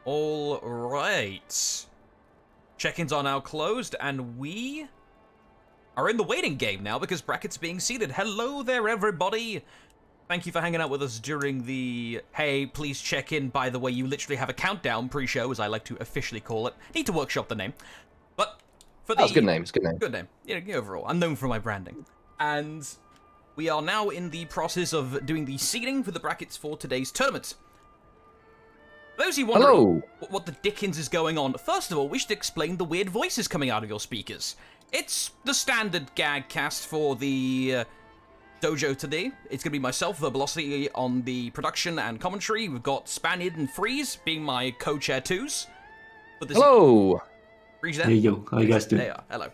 All right. Check-ins are now closed, and we are in the waiting game now because brackets being seeded. Hello there, everybody. Thank you for hanging out with us during the, hey, please check in. By the way, you literally have a countdown pre-show, as I like to officially call it. Need to workshop the name. But for the... That's a good name, it's a good name. Good name. Yeah, overall. I'm known for my branding. And we are now in the process of doing the seeding for the brackets for today's tournament. For those of you wondering what the dickens is going on, first of all, we should explain the weird voices coming out of your speakers. It's the standard gag cast for the dojo today. It's going to be myself, Verbalocity, on the production and commentary. We've got Spaniard and Freeze being my co-chair twos. Hello! Freeze there. There you go. How you guys doing? They are. Hello.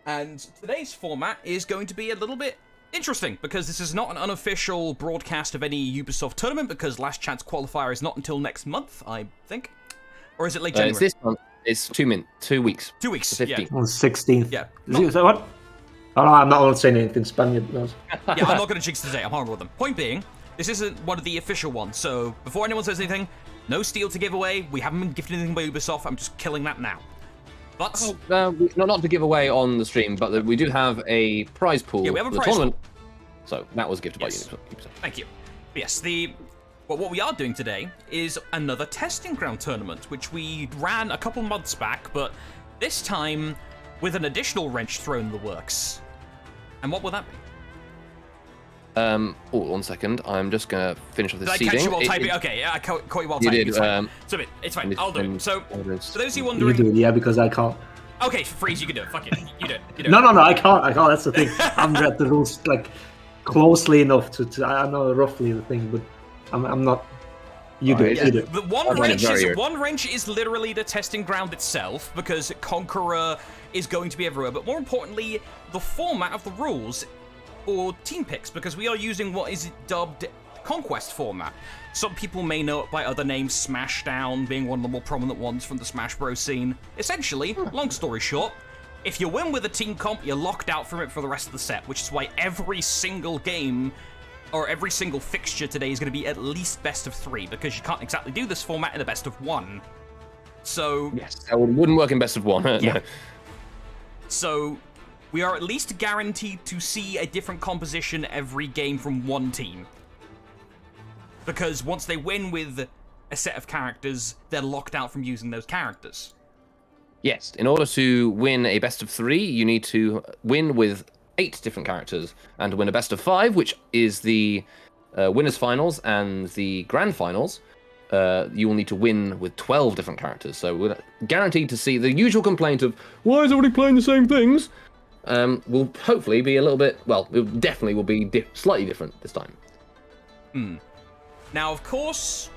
And today's format is going to be a little bit interesting, because this is not an unofficial broadcast of any Ubisoft tournament, because Last Chance Qualifier is not until next month, I think. Or is it late January? It's this month. It's 2 weeks. 2 weeks, The 15th. yeah. On the 16th. Yeah. Is that what? Oh, no, I'm not saying anything Spaniard. No. Yeah, I'm not going to jinx today. I'm horrible with them. Point being, this isn't one of the official ones, so before anyone says anything, no steel to give away. We haven't been gifted anything by Ubisoft. I'm just killing that now. But... not to give away on the stream, but we do have a prize pool Yeah, we have a for the prize tournament. So that was gifted by Ubisoft. Thank you. Yes, what we are doing today is another testing ground tournament, which we ran a couple months back, but this time with an additional wrench thrown in the works. And what will that be? Oh, 1 second. I'm just gonna finish off the Did seeding. I catch you while typing? Okay, yeah, I caught you while You typing. did. It's fine. I'll do it. So, for those of you You wondering... do it, yeah, because I can't. Okay, Freeze, you can do it. Fuck it. You do it. No, I can't. That's the thing. I haven't read the rules like closely enough to I know roughly the thing, but I'm not. You do it. You do it. The one wrench is literally the testing ground itself, because Conqueror is going to be everywhere. But more importantly, the format of the rules or team picks, because we are using what is dubbed Conquest format. Some people may know it by other names, Smashdown being one of the more prominent ones from the Smash Bros scene. Essentially, long story short, if you win with a team comp, you're locked out from it for the rest of the set, which is why every single game or every single fixture today is going to be at least best of 3, because you can't exactly do this format in a best of 1. So... Yes, that wouldn't work in best of 1. Yeah. No. So, we are at least guaranteed to see a different composition every game from one team. Because once they win with a set of characters, they're locked out from using those characters. Yes, in order to win a best of 3, you need to win with 8 different characters, and to win a best of 5, which is the winners finals and the grand finals, you will need to win with 12 different characters. So we're guaranteed to see the usual complaint of, why is everybody playing the same things? Will hopefully be a little bit, well, it definitely will be slightly different this time. Now, of course,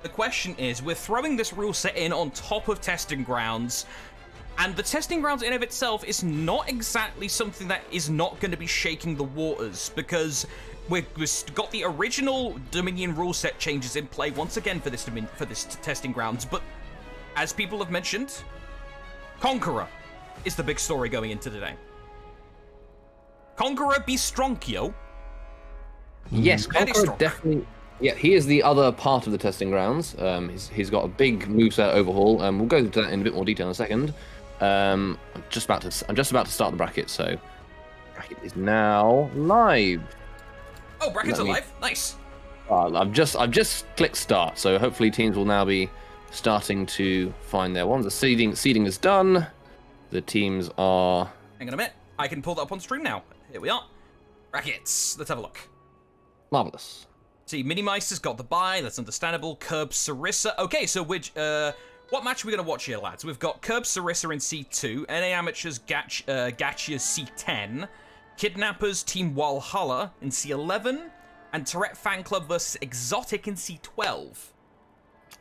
the question is, we're throwing this rule set in on top of testing grounds, and the testing grounds in of itself is not exactly something that is not going to be shaking the waters, because we've got the original Dominion rule set changes in play once again for this testing grounds, but as people have mentioned, Conqueror is the big story going into today. Conqueror be strong, yo. Yes, Very Conqueror strong. definitely. Yeah, he is the other part of the testing grounds. He's got a big moveset overhaul. We'll go into that in a bit more detail in a second. I'm just about to start the bracket, so bracket is now live. Oh, brackets are live. Nice. I've just clicked start, so hopefully teams will now be starting to find their ones. The seeding is done. The teams are. Hang on a minute. I can pull that up on stream now. Here we are. Brackets. Let's have a look. Marvelous. See, Minimeisters got the bye. That's understandable. Curb Sarissa. Okay, so what match are we going to watch here, lads? We've got Curb Sarissa in C2, NA Amateurs Gachiers C10, Kidnappers Team Walhalla in C11, and Tourette Fan Club versus Exotiic in C12.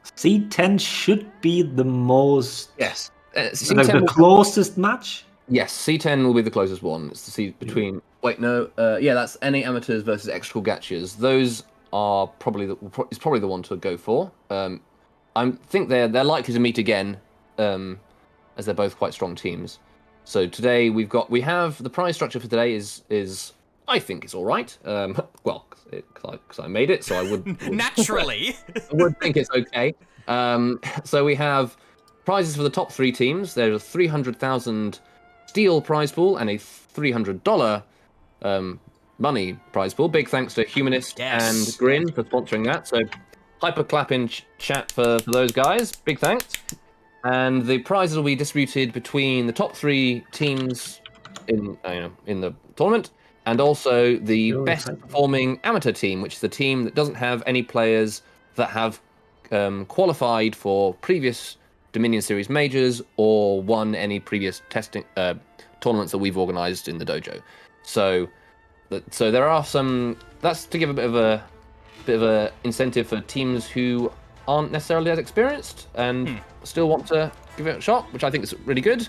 C10 should be the most. Yes. The closest match. Yes, C10 will be the closest one. It's the C between. Wait, no. Yeah, that's NA Amateurs versus Exotiic Gachiers. Those are probably the one to go for. I think they're likely to meet again, as they're both quite strong teams. So today we have the prize structure for today is I think it's all right. Well, because I made it, so I would naturally. I would think it's okay. So we have prizes for the top 3 teams. There's a 300,000 steel prize pool and a $300 money prize pool. Big thanks to Humanist and Grin for sponsoring that. So hyper clap in chat for those guys. Big thanks. And the prizes will be distributed between the top 3 teams in the tournament, and also the best performing amateur team, which is the team that doesn't have any players that have qualified for previous Dominion Series majors or won any previous testing tournaments that we've organised in the dojo. So there are some. That's to give a bit of a incentive for teams who aren't necessarily as experienced and still want to give it a shot, which I think is really good.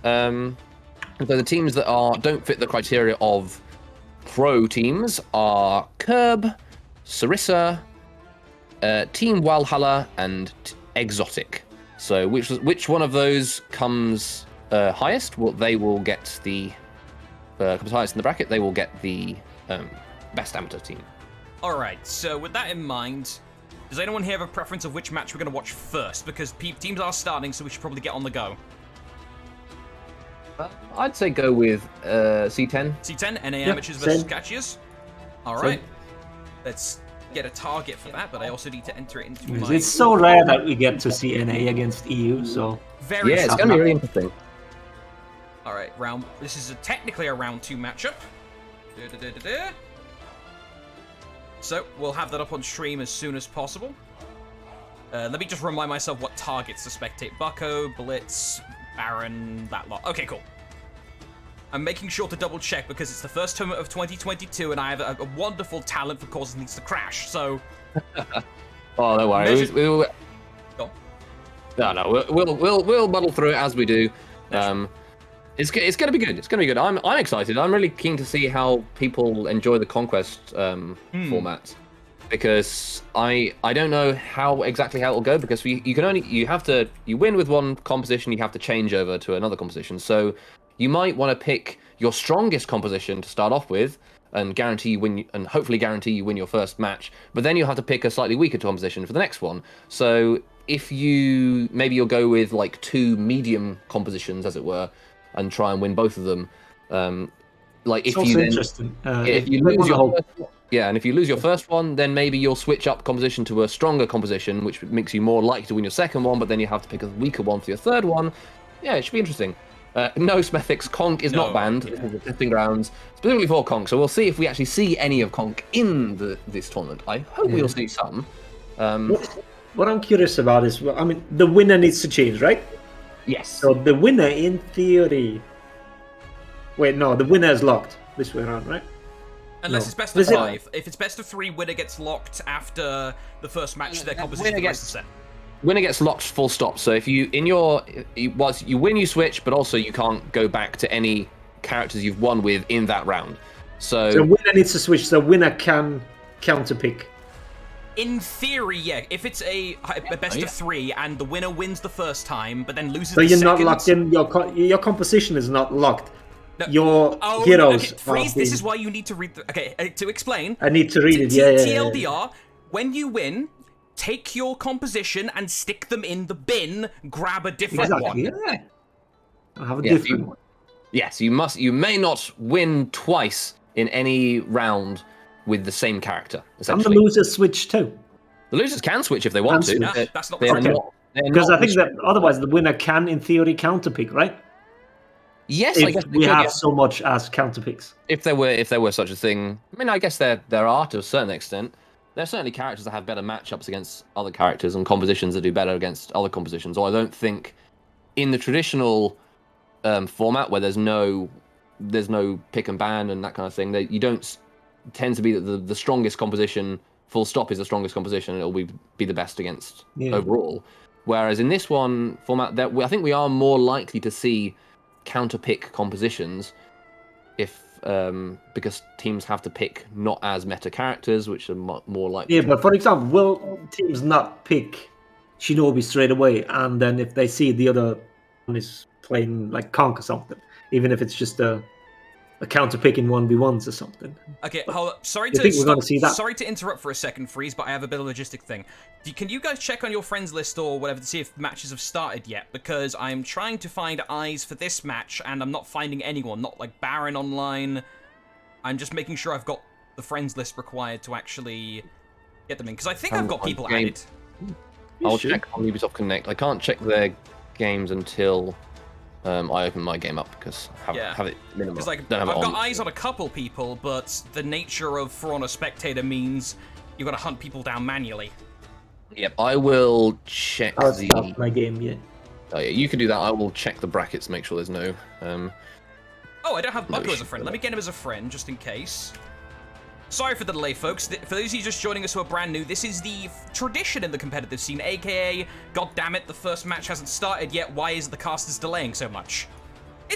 And so the teams that don't fit the criteria of pro teams are Curb, Sarissa, Team Walhalla, and Exotiic. So which one of those comes highest? Well, they will get the comes highest in the bracket. They will get the best amateur team. All right. So with that in mind, does anyone here have a preference of which match we're going to watch first? Because teams are starting, so we should probably get on the go. I'd say go with C10. C10, NA Amateurs versus Gachiers. All right. Let's get a target for that, but I also need to enter it into my... It's so rare that we get to see NA against EU, so... It's going to be really interesting. All right, this is technically a round 2 matchup. So, we'll have that up on stream as soon as possible. Let me just remind myself what targets to spectate. Bucko, Blitz, Baron, that lot. Okay, cool. I'm making sure to double check because it's the first tournament of 2022 and I have a wonderful talent for causing things to crash, so... Oh, don't worry. We'll muddle through it as we do. It's going to be good. It's going to be good. I'm excited. I'm really keen to see how people enjoy the Conquest format, because I don't know exactly how it will go, because you win with one composition, you have to change over to another composition. So you might want to pick your strongest composition to start off with and hopefully guarantee you win your first match, but then you'll have to pick a slightly weaker composition for the next one. So if you'll go with like 2 medium compositions, as it were, and try and win both of them. If you lose your first one, then maybe you'll switch up composition to a stronger composition, which makes you more likely to win your second one, but then you have to pick a weaker one for your third one. Yeah, it should be interesting. No Smethix, Conk is not banned. This is the testing grounds specifically for Conk, so we'll see if we actually see any of Conk in this tournament. I hope we'll see some. What I'm curious about is, the winner needs to change, right? Yes. So the winner, in theory... Wait, no, the winner is locked this way around, right? Unless it's best of 5. If it's best of 3, winner gets locked after the first match. Their composition gets set. Winner gets locked full stop. So if you you win, you switch, but also you can't go back to any characters you've won with in that round. So winner needs to switch. So winner can counter pick. In theory, yeah. If it's a best of 3 and the winner wins the first time, but then loses so the you're second... not locked in. Your composition is not locked. No. Your heroes. Okay, Freeze, this is why you need to read. To explain. I need to read it. Yeah. TLDR. When you win, take your composition and stick them in the bin. Grab a different one. Yeah. I have a different one. Yes, you must. You may not win twice in any round with the same character. And the losers switch too. The losers can switch if they want to. No, that's not because I think that otherwise the winner can, in theory, counter pick, right? Yes, I guess we have so much as counter picks. If there were such a thing, I guess there are to a certain extent. There are certainly characters that have better matchups against other characters and compositions that do better against other compositions. Or I don't think in the traditional format where there's no pick and ban and that kind of thing, that you don't tend to be that the strongest composition, full stop, is the strongest composition, and it'll be the best against overall. Whereas in this one format, I think we are more likely to see counter pick compositions because teams have to pick not as meta characters, which are more likely. Yeah, but for example, will teams not pick Shinobi straight away, and then if they see the other one is playing like Conk or something, even if it's just a a counter pick in 1v1s or something. Okay, hold up. Sorry You think we're gonna see that? Sorry to interrupt for a second, Freeze, but I have a bit of a logistic thing. Can you guys check on your friends list or whatever to see if matches have started yet? Because I'm trying to find eyes for this match, and I'm not finding anyone. Not like Baron online. I'm just making sure I've got the friends list required to actually get them in. Because I think I've got people added. I'll check on Ubisoft Connect. I can't check their games until I open my game up because have it minimum. Because like I've got eyes on a couple people, but the nature of For Honor Spectator means you've got to hunt people down manually. Yep, I will check my game yet. Oh yeah, you can do that. I will check the brackets, make sure there's no. Oh, I don't have Bucko as a friend. Let me get him as a friend just in case. Sorry for the delay, folks. For those of you just joining us who are brand new, this is the tradition in the competitive scene, aka, god damn it, the first match hasn't started yet. Why is the casters delaying so much?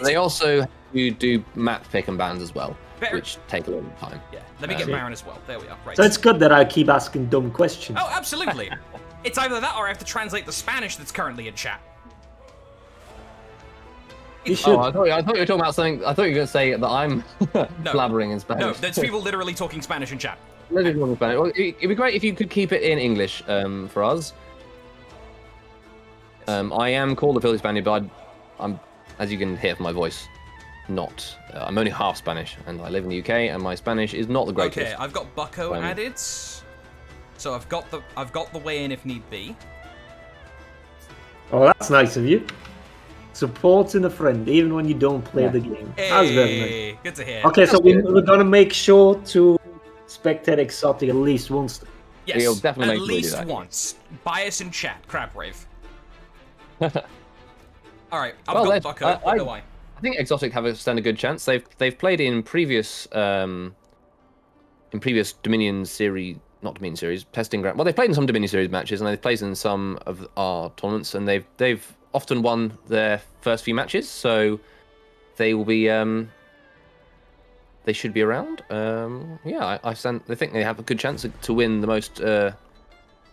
They also do map pick and bans as well, which take a long time. Yeah, let me get Baron as well. There we are. Right. So it's good that I keep asking dumb questions. Oh, absolutely. It's either that or I have to translate the Spanish that's currently in chat. You should. Oh, I thought you were talking about something. I thought you were going to say that I'm blabbering in Spanish. No, there's people literally talking Spanish in chat. Literally talking Spanish. Well, it'd be great if you could keep it in English for us. I am called a Philly Spaniard, but I'm, as you can hear from my voice, not. I'm only half Spanish, and I live in the UK, and my Spanish is not the greatest. Okay, I've got Bucko added, so I've got the way in if need be. Oh, that's nice of you. Supporting a friend, even when you don't play the game. Hey, that's very nice. Good to hear. Okay, so we're going to make sure to spectate Exotiic at least once. Yes, we'll definitely at least do that. once. Bias in chat, Crabwave. Alright, I've Well, got Bucko. I know why. I think Exotiic have stand a good chance. They've played in previous Dominion series, not Dominion series, testing ground. Well, they've played in some Dominion series matches, and they've played in some of our tournaments, and they've often won their first few matches, so they will be they should be around. I think they have a good chance to win the most. I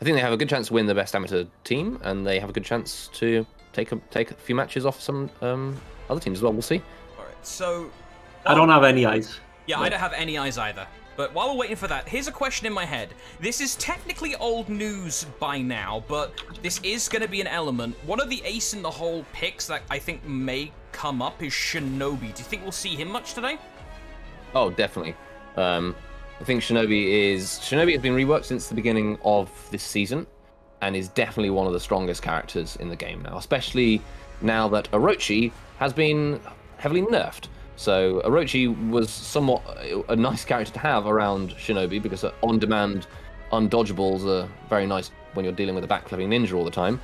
think they have a good chance to win the best amateur team, and they have a good chance to take a few matches off some other teams as well. We'll see. All right, so I don't have any eyes. Yeah, I don't have any eyes either. But while we're waiting for that, here's a question in my head. This is technically old news by now, but this is going to be an element. One of the ace in the hole picks that I think may come up is Shinobi. Do you think we'll see him much today? Oh, definitely. I think Shinobi has been reworked since the beginning of this season, and is definitely one of the strongest characters in the game now, especially now that Orochi has been heavily nerfed. So Orochi was somewhat a nice character to have around Shinobi because on-demand undodgeables are very nice when you're dealing with a backflipping ninja all the time.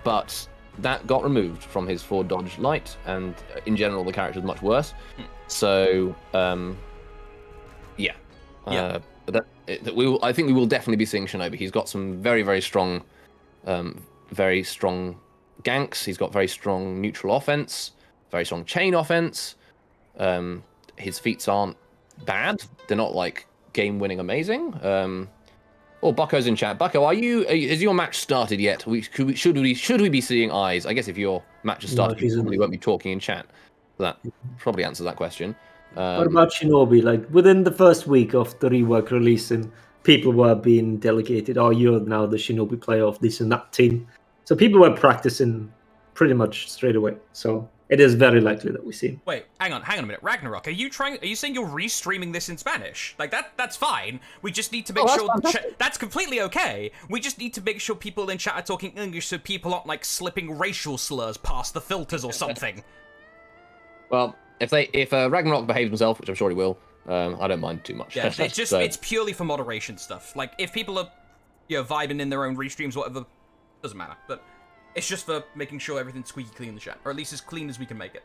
But that got removed from his forward dodge light, and in general the character is much worse. So I think we will definitely be seeing Shinobi. He's got some very, very strong ganks. He's got very strong neutral offense, very strong chain offense. His feats aren't bad. They're not like game-winning amazing. Bucko's in chat. Bucko, has your match started yet? Should we be seeing eyes? I guess if your match has started, you probably won't be talking in chat. That probably answers that question. What about Shinobi? Like within the first week of the rework releasing, people were being delegated. Oh, you're now the Shinobi player of this and that team. So people were practicing pretty much straight away. So it is very likely that we see him. Wait, hang on a minute. Ragnarok, are you saying you're restreaming this in Spanish? Like that's fine. We just need to make sure that's completely okay. We just need to make sure people in chat are talking English so people aren't like slipping racial slurs past the filters or something. Well, if Ragnarok behaves himself, which I'm sure he will, I don't mind too much. Yeah, it's just it's purely for moderation stuff. Like if people are vibing in their own restreams, whatever, doesn't matter. But it's just for making sure everything's squeaky clean in the chat, or at least as clean as we can make it.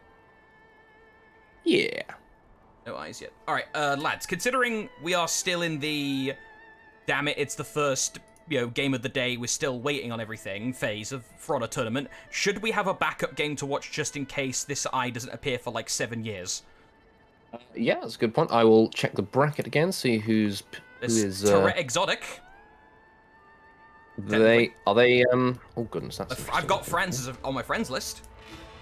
Yeah. No eyes yet. All right, lads. Considering we are still in the, damn it, it's the first game of the day. We're still waiting on everything phase of For Honor tournament. Should we have a backup game to watch just in case this eye doesn't appear for like 7 years? Yeah, that's a good point. I will check the bracket again, see who is Tourette Exotiic. Are they? Oh goodness, that's. I've got friends on my friends list.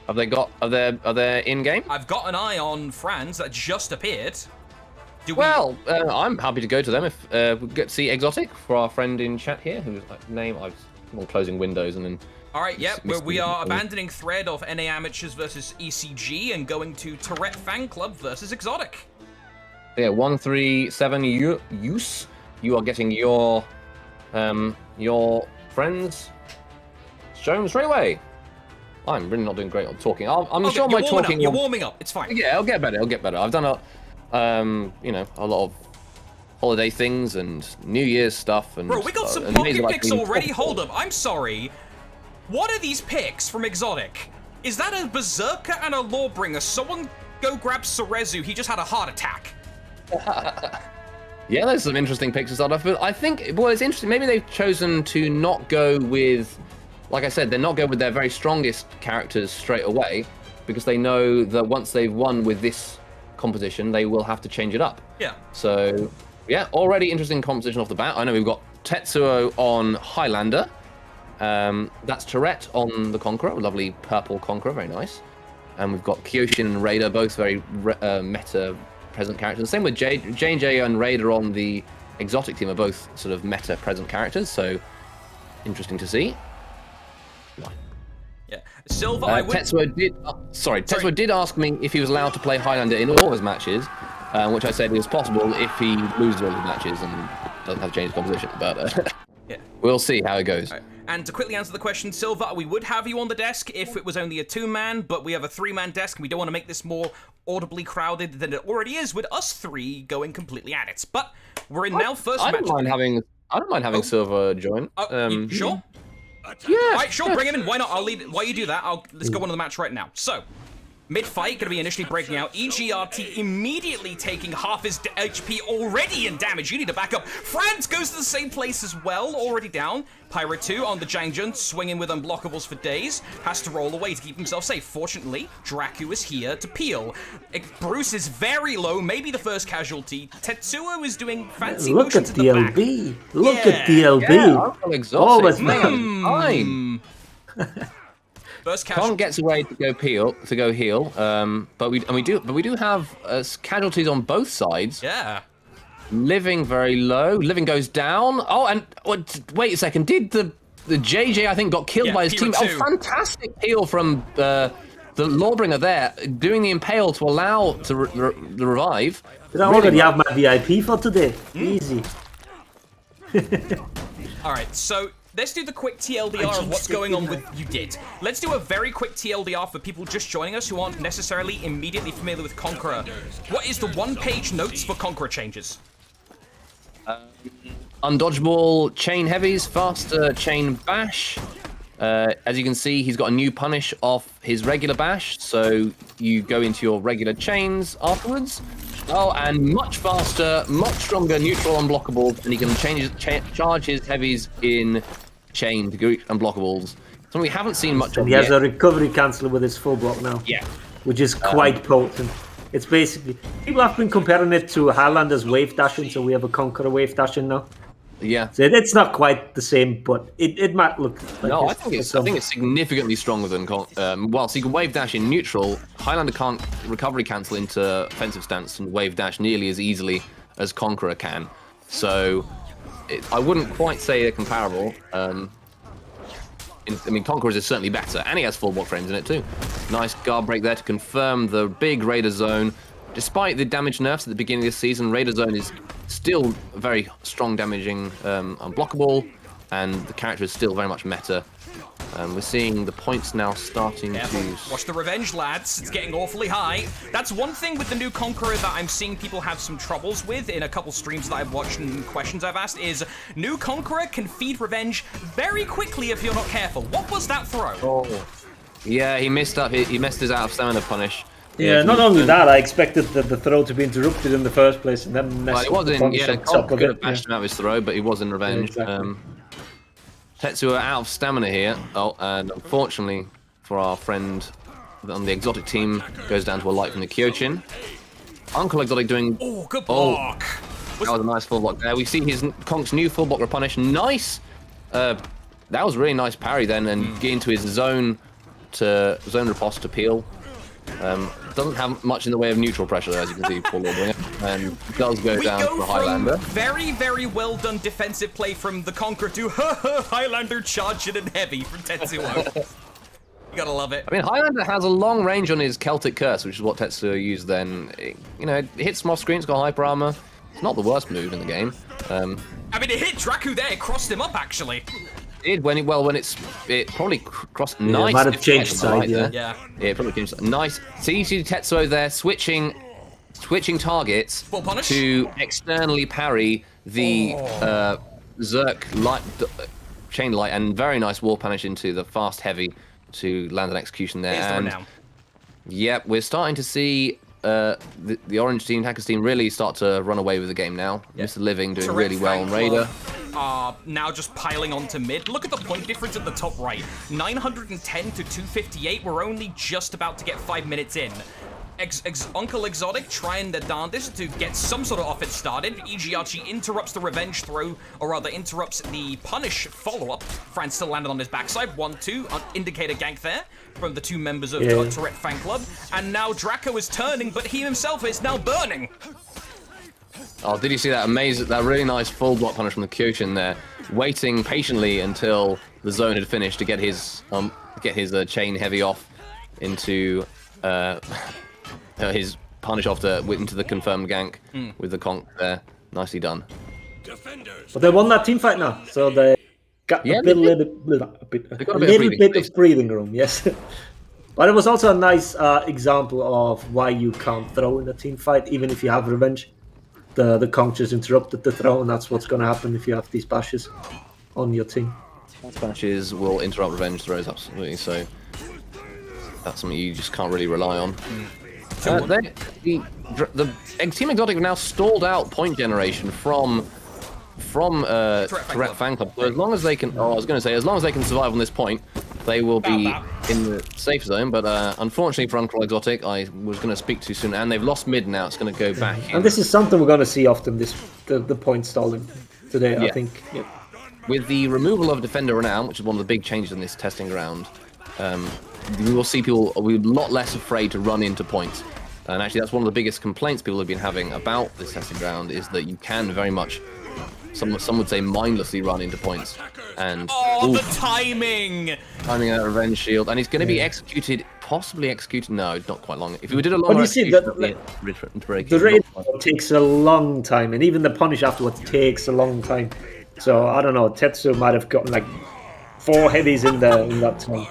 Have they got? Are they in game? I've got an eye on Franz that just appeared. Well, I'm happy to go to them if we get to see Exotiic for our friend in chat here, whose name I'm closing windows and then. All right, yep. We are abandoning thread of NA Amateurs versus ECG and going to Tourette Fan Club versus Exotiic. Yeah, 137 use. You are getting your friends shown straight away. I'm really not doing great on talking. I'm sure my talking. You're warming up. It's fine. Yeah, I'll get better. I've done a lot of holiday things and New Year's stuff. And bro, we got some pocket picks already. Hold up. I'm sorry. What are these picks from Exotiic? Is that a Berserker and a Lawbringer? Someone go grab Cerezu. He just had a heart attack. Yeah, there's some interesting picks to start off with. I think, it's interesting. Maybe they've chosen to not go with, like I said, they're not going with their very strongest characters straight away because they know that once they've won with this composition, they will have to change it up. Yeah. So, yeah, already interesting composition off the bat. I know we've got Tetsuo on Highlander. That's Tourette on the Conqueror, a lovely purple Conqueror, very nice. And we've got Kyoshin and Raider, both very meta present characters. Same with J&J and Raider on the Exotiic team are both sort of meta present characters, so interesting to see. Yeah, Silver. Tetsuo did ask me if he was allowed to play Highlander in all of his matches, which I said it was possible if he loses all his matches and doesn't have to change his composition. But yeah, we'll see how it goes. Right. And to quickly answer the question, Silver, we would have you on the desk if it was only a 2-man, but we have a 3-man desk, and we don't want to make this more audibly crowded than it already is, with us 3 going completely at it. But we're in now first match. I don't mind having Silver join. You sure? Yeah. All right, sure, bring him in. Why not? I'll lead. While you do that, let's go on to the match right now. So, mid-fight, going to be initially breaking out. EGRT immediately taking half his HP already in damage. You need to back up. Franz goes to the same place as well, already down. Pyro 2 on the Jangjun, swinging with unblockables for days. Has to roll away to keep himself safe. Fortunately, Draku is here to peel. Bruce is very low, maybe the first casualty. Tetsuo is doing fancy motions in the back. Look at DLB. Yeah, I'm exhausted. First casualty. Con gets away to go heal. But we do have casualties on both sides. Yeah. Living very low. Living goes down. Oh, and wait a second. Did the JJ I think got killed by his team? Oh, fantastic heal from the Lawbringer there, doing the impale to allow the revive. Did I already have my VIP for today? Easy. All right, so let's do the quick TLDR of what's going on with you did. Let's do a very quick TLDR for people just joining us who aren't necessarily immediately familiar with Conqueror. What is the one-page notes for Conqueror changes? Undodgeable chain heavies, faster chain bash. As you can see, he's got a new punish off his regular bash, so you go into your regular chains afterwards. Oh, and much faster, much stronger neutral unblockables, and he can charge his heavies in chain to go unblockables. So we haven't seen much of. He has a recovery canceller with his full block now. Yeah, which is quite potent. It's basically, people have been comparing it to Highlander's wave dashing, so we have a Conqueror wave dashing now. Yeah, so it's not quite the same, but it might look like no, I think it's significantly stronger than whilst you can wave dash in neutral, Highlander can't recovery cancel into offensive stance and wave dash nearly as easily as Conqueror can. So I wouldn't quite say they're comparable. I mean, Conquerors is certainly better, and he has full block frames in it too. Nice guard break there to confirm the big Raider zone. Despite the damage nerfs at the beginning of the season, Raider zone is still very strong damaging unblockable, and the character is still very much meta. We're seeing the points now starting to... Watch the revenge, lads. It's getting awfully high. That's one thing with the new Conqueror that I'm seeing people have some troubles with in a couple streams that I've watched and questions I've asked is new Conqueror can feed revenge very quickly if you're not careful. What was that throw? Oh, yeah, he missed up. He missed his out of stamina punish. Yeah, not only that, I expected the throw to be interrupted in the first place, and then messed up the punish on top of it. Could have bashed him out of his throw, but he was in revenge. Yeah, exactly. Tetsuo out of stamina here. Oh, and unfortunately for our friend on the Exotiic team, goes down to a light from the Kyochin. Uncle Exotiic doing... Oh, good block. That was a nice full block there. We see his Conk's new full block repunish. Nice. That was really nice parry then, and get into his zone to zone riposte to peel. Doesn't have much in the way of neutral pressure, as you can see, poor Lord Winger, and does go down to the Highlander. Very, very well done defensive play from the Conqueror to Highlander charging and heavy from Tetsuo. You gotta love it. I mean, Highlander has a long range on his Celtic Curse, which is what Tetsuo used then. It hits some off screen, it's got hyper armor. It's not the worst move in the game. I mean, it hit Draku there, it crossed him up, actually. It probably crossed. Yeah, nice. might have changed side, yeah. Yeah. Yeah, it probably changed. Nice. See Tetsuo there switching targets Full punish? to externally parry the Zerk light, chain light, and very nice wall punish into the fast heavy to land an execution there. Here's the And renown. yep, we're starting to see the orange team, Hackers team, really start to run away with the game now. Yeah. Mr. Living doing Tourette really well on Frank Raider. Club, now just piling onto mid. Look at the point difference at the top right. 910 to 258. We're only just about to get 5 minutes in. Uncle Exotiic trying the darndest to get some sort of offense started. Gachiers interrupts the revenge throw, or rather interrupts the punish follow-up. Fran still landed on his backside. 1-2, indicator gank there from the two members of Tourette fan club. And now Draco is turning, but he himself is now burning. Oh, did you see that that really nice full block punish from the Kyoshin there, waiting patiently until the zone had finished to get his chain heavy off into his punish off into the confirmed gank with the conk there. Nicely done. But they won that team fight now, so they got a little bit of breathing room. Yes. But it was also a nice example of why you can't throw in a team fight, even if you have revenge. The conch just interrupted the throw, and that's what's going to happen if you have these bashes on your team. Bashes will interrupt revenge throws, absolutely. So that's something you just can't really rely on. The Team Exotiic have now stalled out point generation from Tourette fan club. So as long as they can, as long as they can survive on this point, they will be in the safe zone. But unfortunately for Uncle Exotiic, I was going to speak too soon, and they've lost mid now. It's going to go back. And this is something we're going to see often. The point stalling today, I think. Yeah. With the removal of Defender Renown, which is one of the big changes in this testing ground, we will see people will be a lot less afraid to run into points. And actually, that's one of the biggest complaints people have been having about this testing ground, is that you can very much, some would say, mindlessly run into points. And the timing! Timing that revenge shield, and he's going to be executed, possibly executed. No, it's not quite long. If we did a long, you see the raid takes a long time, and even the punish afterwards takes a long time. So I don't know. Tetsuo might have gotten like 4 heavies in that time.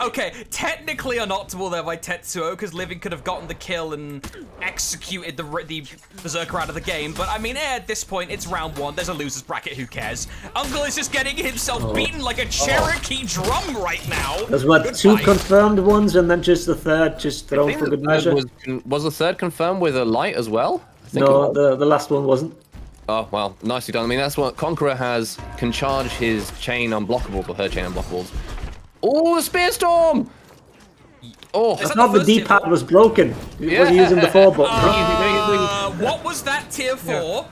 Okay, technically unoptimal there by Tetsuo, because Living could have gotten the kill and executed the Berserker out of the game. But I mean, at this point, it's round 1. There's a loser's bracket. Who cares? Uncle is just getting himself beaten like a Cherokee drum right now. There's what, 2 confirmed ones, and then just the third, just thrown for good measure. Was the third confirmed with a light as well? No, the last one wasn't. Oh, well, nicely done. I mean, that's what Conqueror can charge his chain unblockables, or her chain unblockables. Oh, the Spear Storm! Oh, I thought the D-pad was broken. It was using the 4 button. What was that tier 4?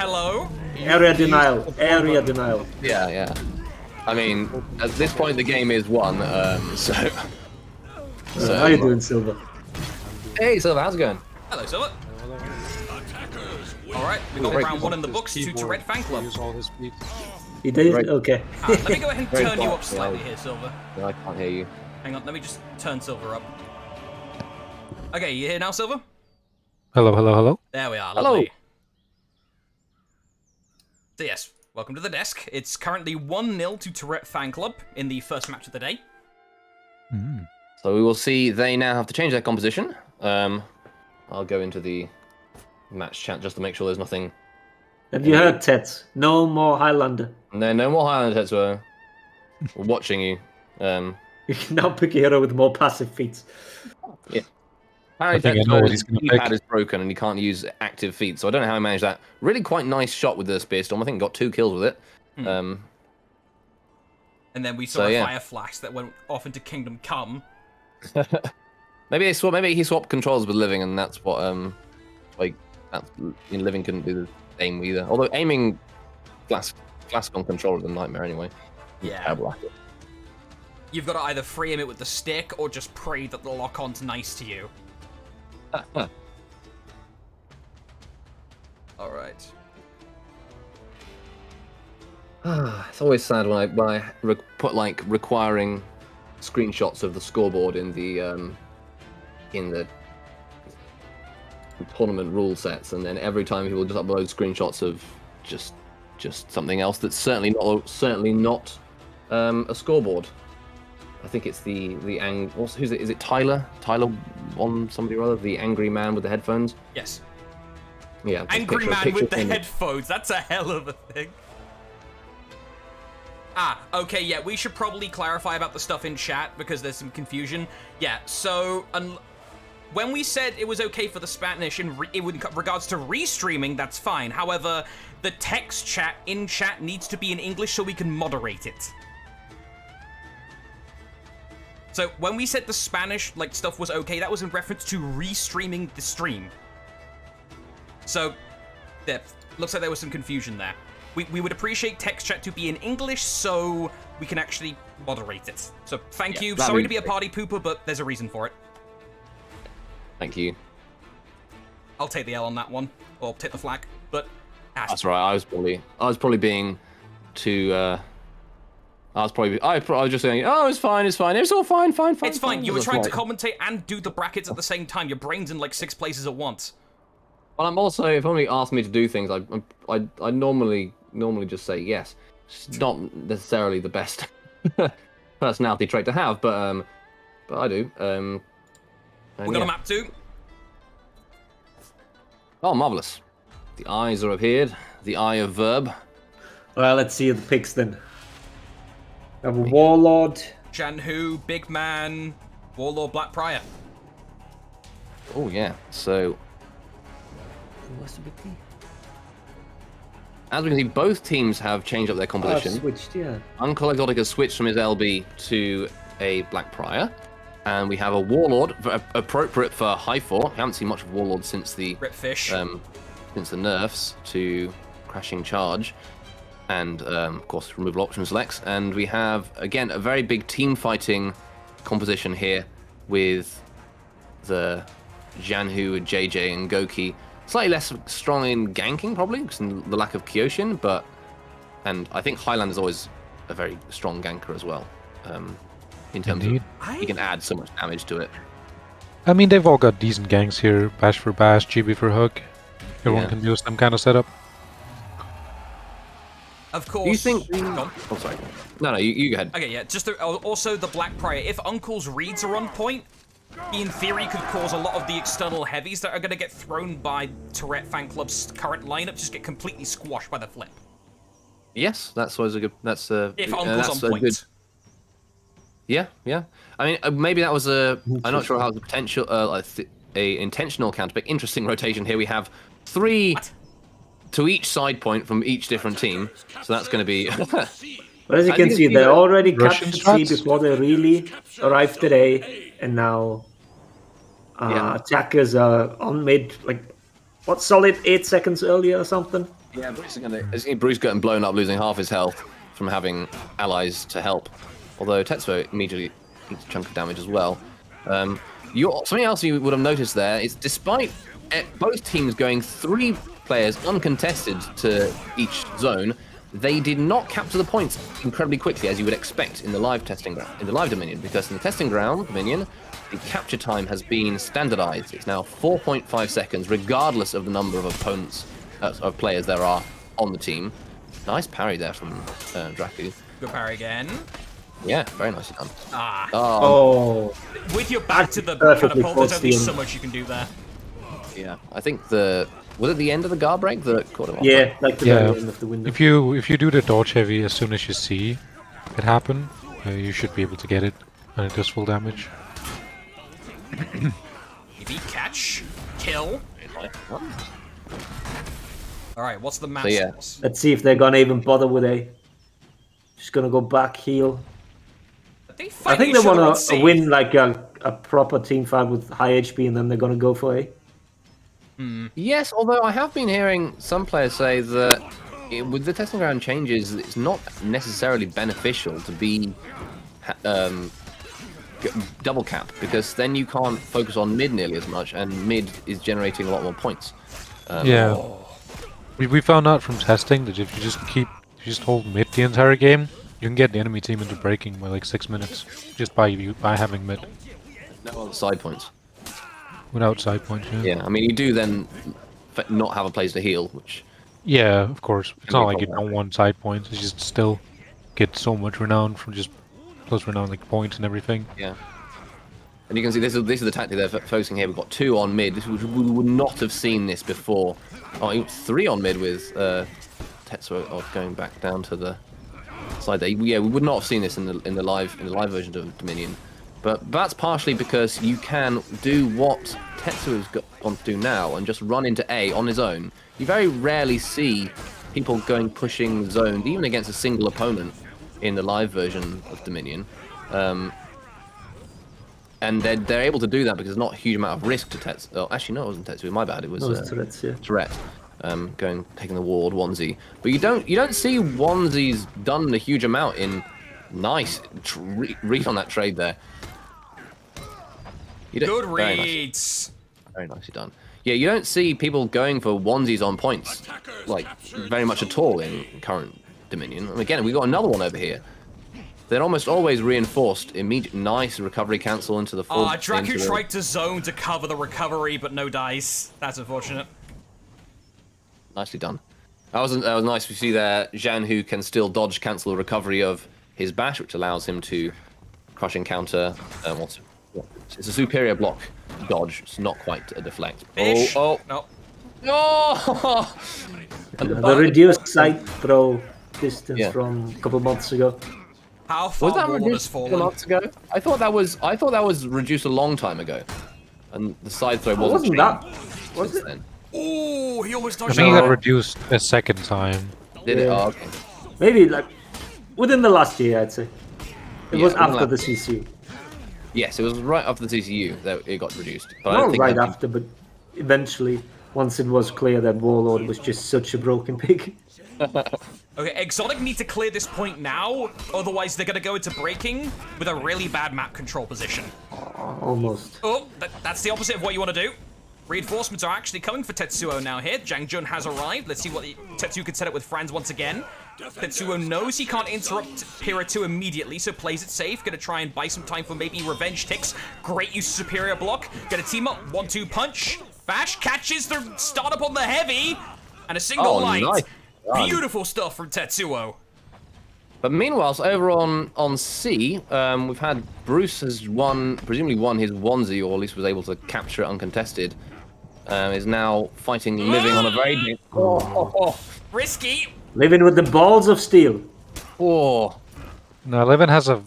Hello? Area denial. Area denial. Yeah. I mean, at this point, the game is won, so how you doing, Silver? Hey, Silver, how's it going? Hello, Silver. Alright, we got round 1 in the books to Tourette fan club. He did? Okay. Let me go ahead and turn you up slightly here, Silver. I can't hear you. Hang on, let me just turn Silver up. Okay, you here now, Silver? Hello. There we are, Hello. lovely. So yes, welcome to the desk. It's currently 1-0 to Tourette fan club in the first match of the day. So we will see they now have to change their composition. I'll go into the match chat just to make sure there's nothing. Have you heard, Tets? No more Highlander. No more Highlander, Tetsuo. We're watching you. You can now pick a hero with more passive feats. Yeah. Apparently, Tetsuo's keypad is broken and he can't use active feats, so I don't know how he managed that. Really quite nice shot with the Spear Storm. I think he got 2 kills with it. And then we saw a Fire Flash that went off into Kingdom Come. Maybe he swapped controls with Living, and that's what Living couldn't do the aim either. Although aiming Flask on controller is a nightmare anyway. Yeah. Terrible at it. You've got to either free him it with the stick or just pray that the lock-on's nice to you. All right. It's always sad when I put like requiring screenshots of the scoreboard in the tournament rule sets, and then every time people just upload screenshots of just something else that's certainly not a scoreboard. I think it's also who's it? Is it Tyler? Tyler on somebody or other, the angry man with the headphones. Yes. Yeah. Angry man with the headphones. That's a hell of a thing. Okay, yeah, we should probably clarify about the stuff in chat because there's some confusion. Yeah, so when we said it was okay for the Spanish in regards to restreaming, that's fine. However, the text chat in chat needs to be in English so we can moderate it. So when we said the Spanish stuff was okay, that was in reference to restreaming the stream. So, there looks like there was some confusion there. We would appreciate text chat to be in English so we can actually moderate it. So thank you. Sorry to be a party pooper, but there's a reason for it. Thank you. I'll take the L on that one, or take the flag. But that's right. I was probably being too. I was just saying, oh, it's fine. It's all fine. It's fine. You were trying to commentate and do the brackets at the same time. Your brain's in 6 places at once. Well, I'm also, if somebody asks me to do things, I normally just say yes. It's not necessarily the best personality trait to have, but I do. We got a map too. Oh, marvelous! The eyes are appeared. The eye of verb. Well, let's see the picks then. We have a Warlord. Janhu, Big Man, Warlord, Black Prior. Oh yeah. So. As we can see, both teams have changed up their composition. Switched, yeah. Uncle Exotiic has switched from his LB to a Black Prior, and we have a Warlord appropriate for High Four. We haven't seen much of Warlord since the nerfs to Crashing Charge, and of course removal option selects. And we have again a very big team fighting composition here with the Janhu, JJ, and Goki. Slightly less strong in ganking, probably, because of the lack of Kyoshin, and I think Highland is always a very strong ganker as well, in terms of he can add so much damage to it. I mean, they've all got decent ganks here, Bash for Bash, GB for Hook. Everyone can use some kind of setup. Of course. Do you think... Oh, sorry. No, you go ahead. Okay, yeah, just also the Black Prior. If Uncle's reads are on point, he, in theory, could cause a lot of the external heavies that are going to get thrown by Tourette Fan Club's current lineup just get completely squashed by the flip. Yes, that's always a good... That's if Uncle's on point. Good, yeah. I mean, maybe that was a... I'm not sure how the potential... a intentional counterpick. Interesting rotation here. We have 3 to each side point from each different team. So that's going to be... But as you can see, they already captured C before they really arrived today, and now attackers are on mid, solid 8 seconds earlier or something. Yeah, Bruce getting blown up, losing half his health from having allies to help. Although Tetsuo immediately eats a chunk of damage as well. Something else you would have noticed there is, despite both teams going 3 players uncontested to each zone, they did not capture the points incredibly quickly, as you would expect in the live testing ground, in the live Dominion, because in the testing ground Dominion, the capture time has been standardized. It's now 4.5 seconds, regardless of the number of opponents, of players there are on the team. Nice parry there from Draku. Good parry again. Yeah, very nicely done. With your back to the catapult, there's only so much you can do there. Yeah, I think was it the end of the guard break that caught him off? Yeah, like the very end of the window. If you do the dodge heavy as soon as you see it happen, you should be able to get it, and it does full damage. If he catch, kill. Alright, what's the match? So, let's see if they're gonna even bother with A. Just gonna go back, heal. I think they want to win a proper team fight with high HP, and then they're gonna go for A. Yes, although I have been hearing some players say that with the testing ground changes, it's not necessarily beneficial to double cap, because then you can't focus on mid nearly as much, and mid is generating a lot more points. Yeah. We found out from testing that if you just hold mid the entire game, you can get the enemy team into breaking by like 6 minutes just by having mid No other side points. without side points. Yeah, I mean you do then not have a place to heal, which Yeah, of course. It's Can not be like you don't want side points. It's just still get so much renown from just plus renown like points and everything. yeah. And you can see this is the tactic they're focusing here. We've got 2 on mid. We would not have seen this before. Oh, even 3 on mid with Tetsuo going back down to the side there. Yeah, we would not have seen this in the live version of Dominion. But that's partially because you can do what Tetsuo's gone to do now and just run into A on his own. You very rarely see people pushing zones, even against a single opponent in the live version of Dominion. And they're able to do that because there's not a huge amount of risk to Tetsuo. Oh, actually, no, it wasn't Tetsuo. My bad. It was Tourette's, yeah. Tourette, taking the ward, onesie. But you don't see onesies done a huge amount in. Nice read on that trade there. Good very reads. very nicely done. Yeah, you don't see people going for onesies on points like very much at all in current Dominion. And again, we got another one over here. They're almost always reinforced. Immediate, nice recovery cancel into the full. Draku tried to zone to cover the recovery, but no dice. That's unfortunate. Nicely done. That was nice. We see there Zhan, who can still dodge cancel the recovery of his bash, which allows him to crush and counter. It's a superior block dodge. It's not quite a deflect. Fish. Oh! No. No! The reduced side throw distance Yeah. from a couple months ago. How far Was that Warlord has reduced fallen? months ago? I thought that was reduced a long time ago, and the side throw wasn't Wasn't changed that? Was since it? then. Ooh, he almost I dodged think it that. got reduced a second time. Did it? Yeah. Oh, okay. Maybe like within the last year, I'd say. It Yeah, was within after the the CCU. Yes, it was right after the TCU that it got reduced. But I don't Not think right that- after, but eventually, once it was clear that Warlord was just such a broken pig. Okay, Exotiic need to clear this point now, otherwise they're gonna go into breaking with a really bad map control position. Almost. Oh, that's the opposite of what you want to do. Reinforcements are actually coming for Tetsuo now here. Jang Jun has arrived. Let's see what Tetsuo can set up with Franz once again. Tetsuo knows he can't interrupt Pyrrha 2 immediately, so plays it safe. Gonna try and buy some time for maybe revenge ticks. Great use of superior block. Gonna team up. 1-2 punch. Bash catches the startup on the heavy. And a single light. Nice. Beautiful stuff from Tetsuo. But meanwhile, over on C, we've had Bruce has presumably won his onesie, or at least was able to capture it uncontested. Is now fighting, living on a very Risky. Living with the balls of steel. Oh, No, Levin has an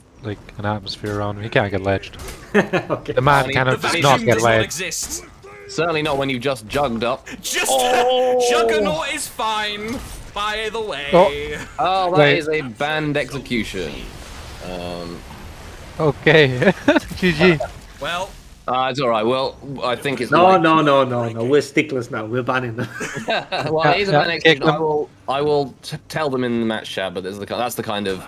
atmosphere around him. He can't get ledged. Okay. The man The cannot The just not vision get does not ledged. exist. certainly not when you've just jugged up. Just Oh. Juggernaut is fine, by the way. Oh, that Wait. is a banned execution. Okay. GG. Well, It's all right. Well, I think it's No. We're sticklers now. We're banning them. Well, it is a Yeah, banned execution. kick them. I will tell them in the match chat, but that's the kind of.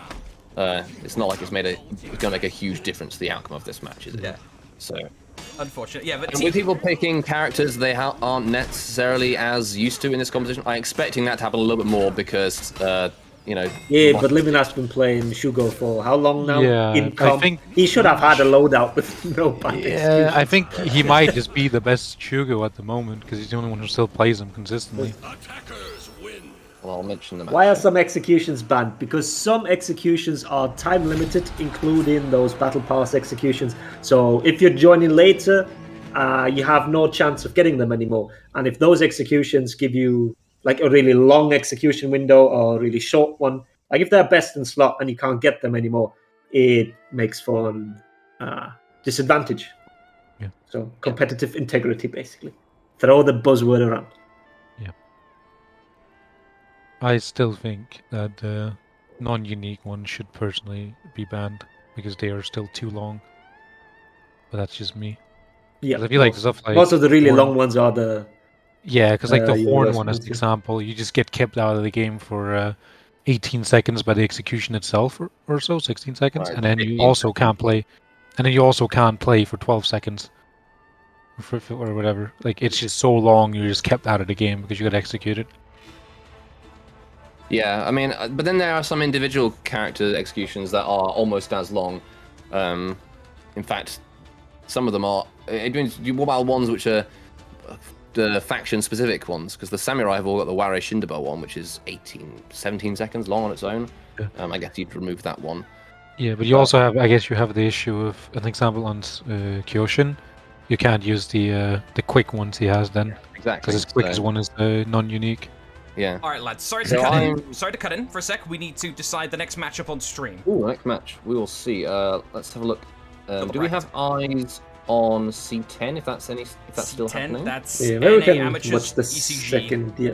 It's not like it's going to make a huge difference to the outcome of this match, is it? Yeah. So. unfortunate. Yeah, but And with people picking characters they aren't necessarily as used to in this competition, I'm expecting that to happen a little bit more because, Yeah, but Living has been playing Shugo for how long now? Yeah, In I comp? think- He should have had a loadout with no banned Yeah, I executions. think he might just be the best Shugo at the moment because he's the only one who still plays him consistently. Well, I'll mention them. Why are some executions banned? Because some executions are time limited, including those battle pass executions. So if you're joining later, you have no chance of getting them anymore. And if those executions give you like a really long execution window or a really short one, like if they're best in slot and you can't get them anymore, it makes for an disadvantage. Yeah. So competitive integrity, basically. Throw the buzzword around. I still think that the non-unique ones should personally be banned because they are still too long. But that's just me. Yeah, 'Cause I feel like stuff like most of the really Horn- long ones are the Yeah, because like the yeah, horn that's one, as one an too. example, you just get kept out of the game for 18 seconds by the execution itself, or so, 16 seconds, Right, and then 15 you also can't play, for 12 seconds, or whatever. Like it's just so long, you're just kept out of the game because you got executed. Yeah, I mean, but then there are some individual character executions that are almost as long. In fact, some of them are. What about ones which are the faction-specific ones? Because the samurai have all got the Ware Shindobo one, which is 17 seconds long on its own. Yeah. I guess you'd remove that one. Yeah, but you also have, I guess, you have the issue of an example on Kyoshin. You can't use the quick ones he has then, Exactly. because his quickest one is non-unique. Yeah. All right, lads. Sorry to So cut in. Sorry to cut in for a sec. We need to decide the next matchup on stream. Ooh, next match. We will see. Let's have a look. Do we bracket. have eyes on C10? If that's still C10, happening. that's Yeah, maybe we NA can Amateurs watch the ECG. second. Yeah.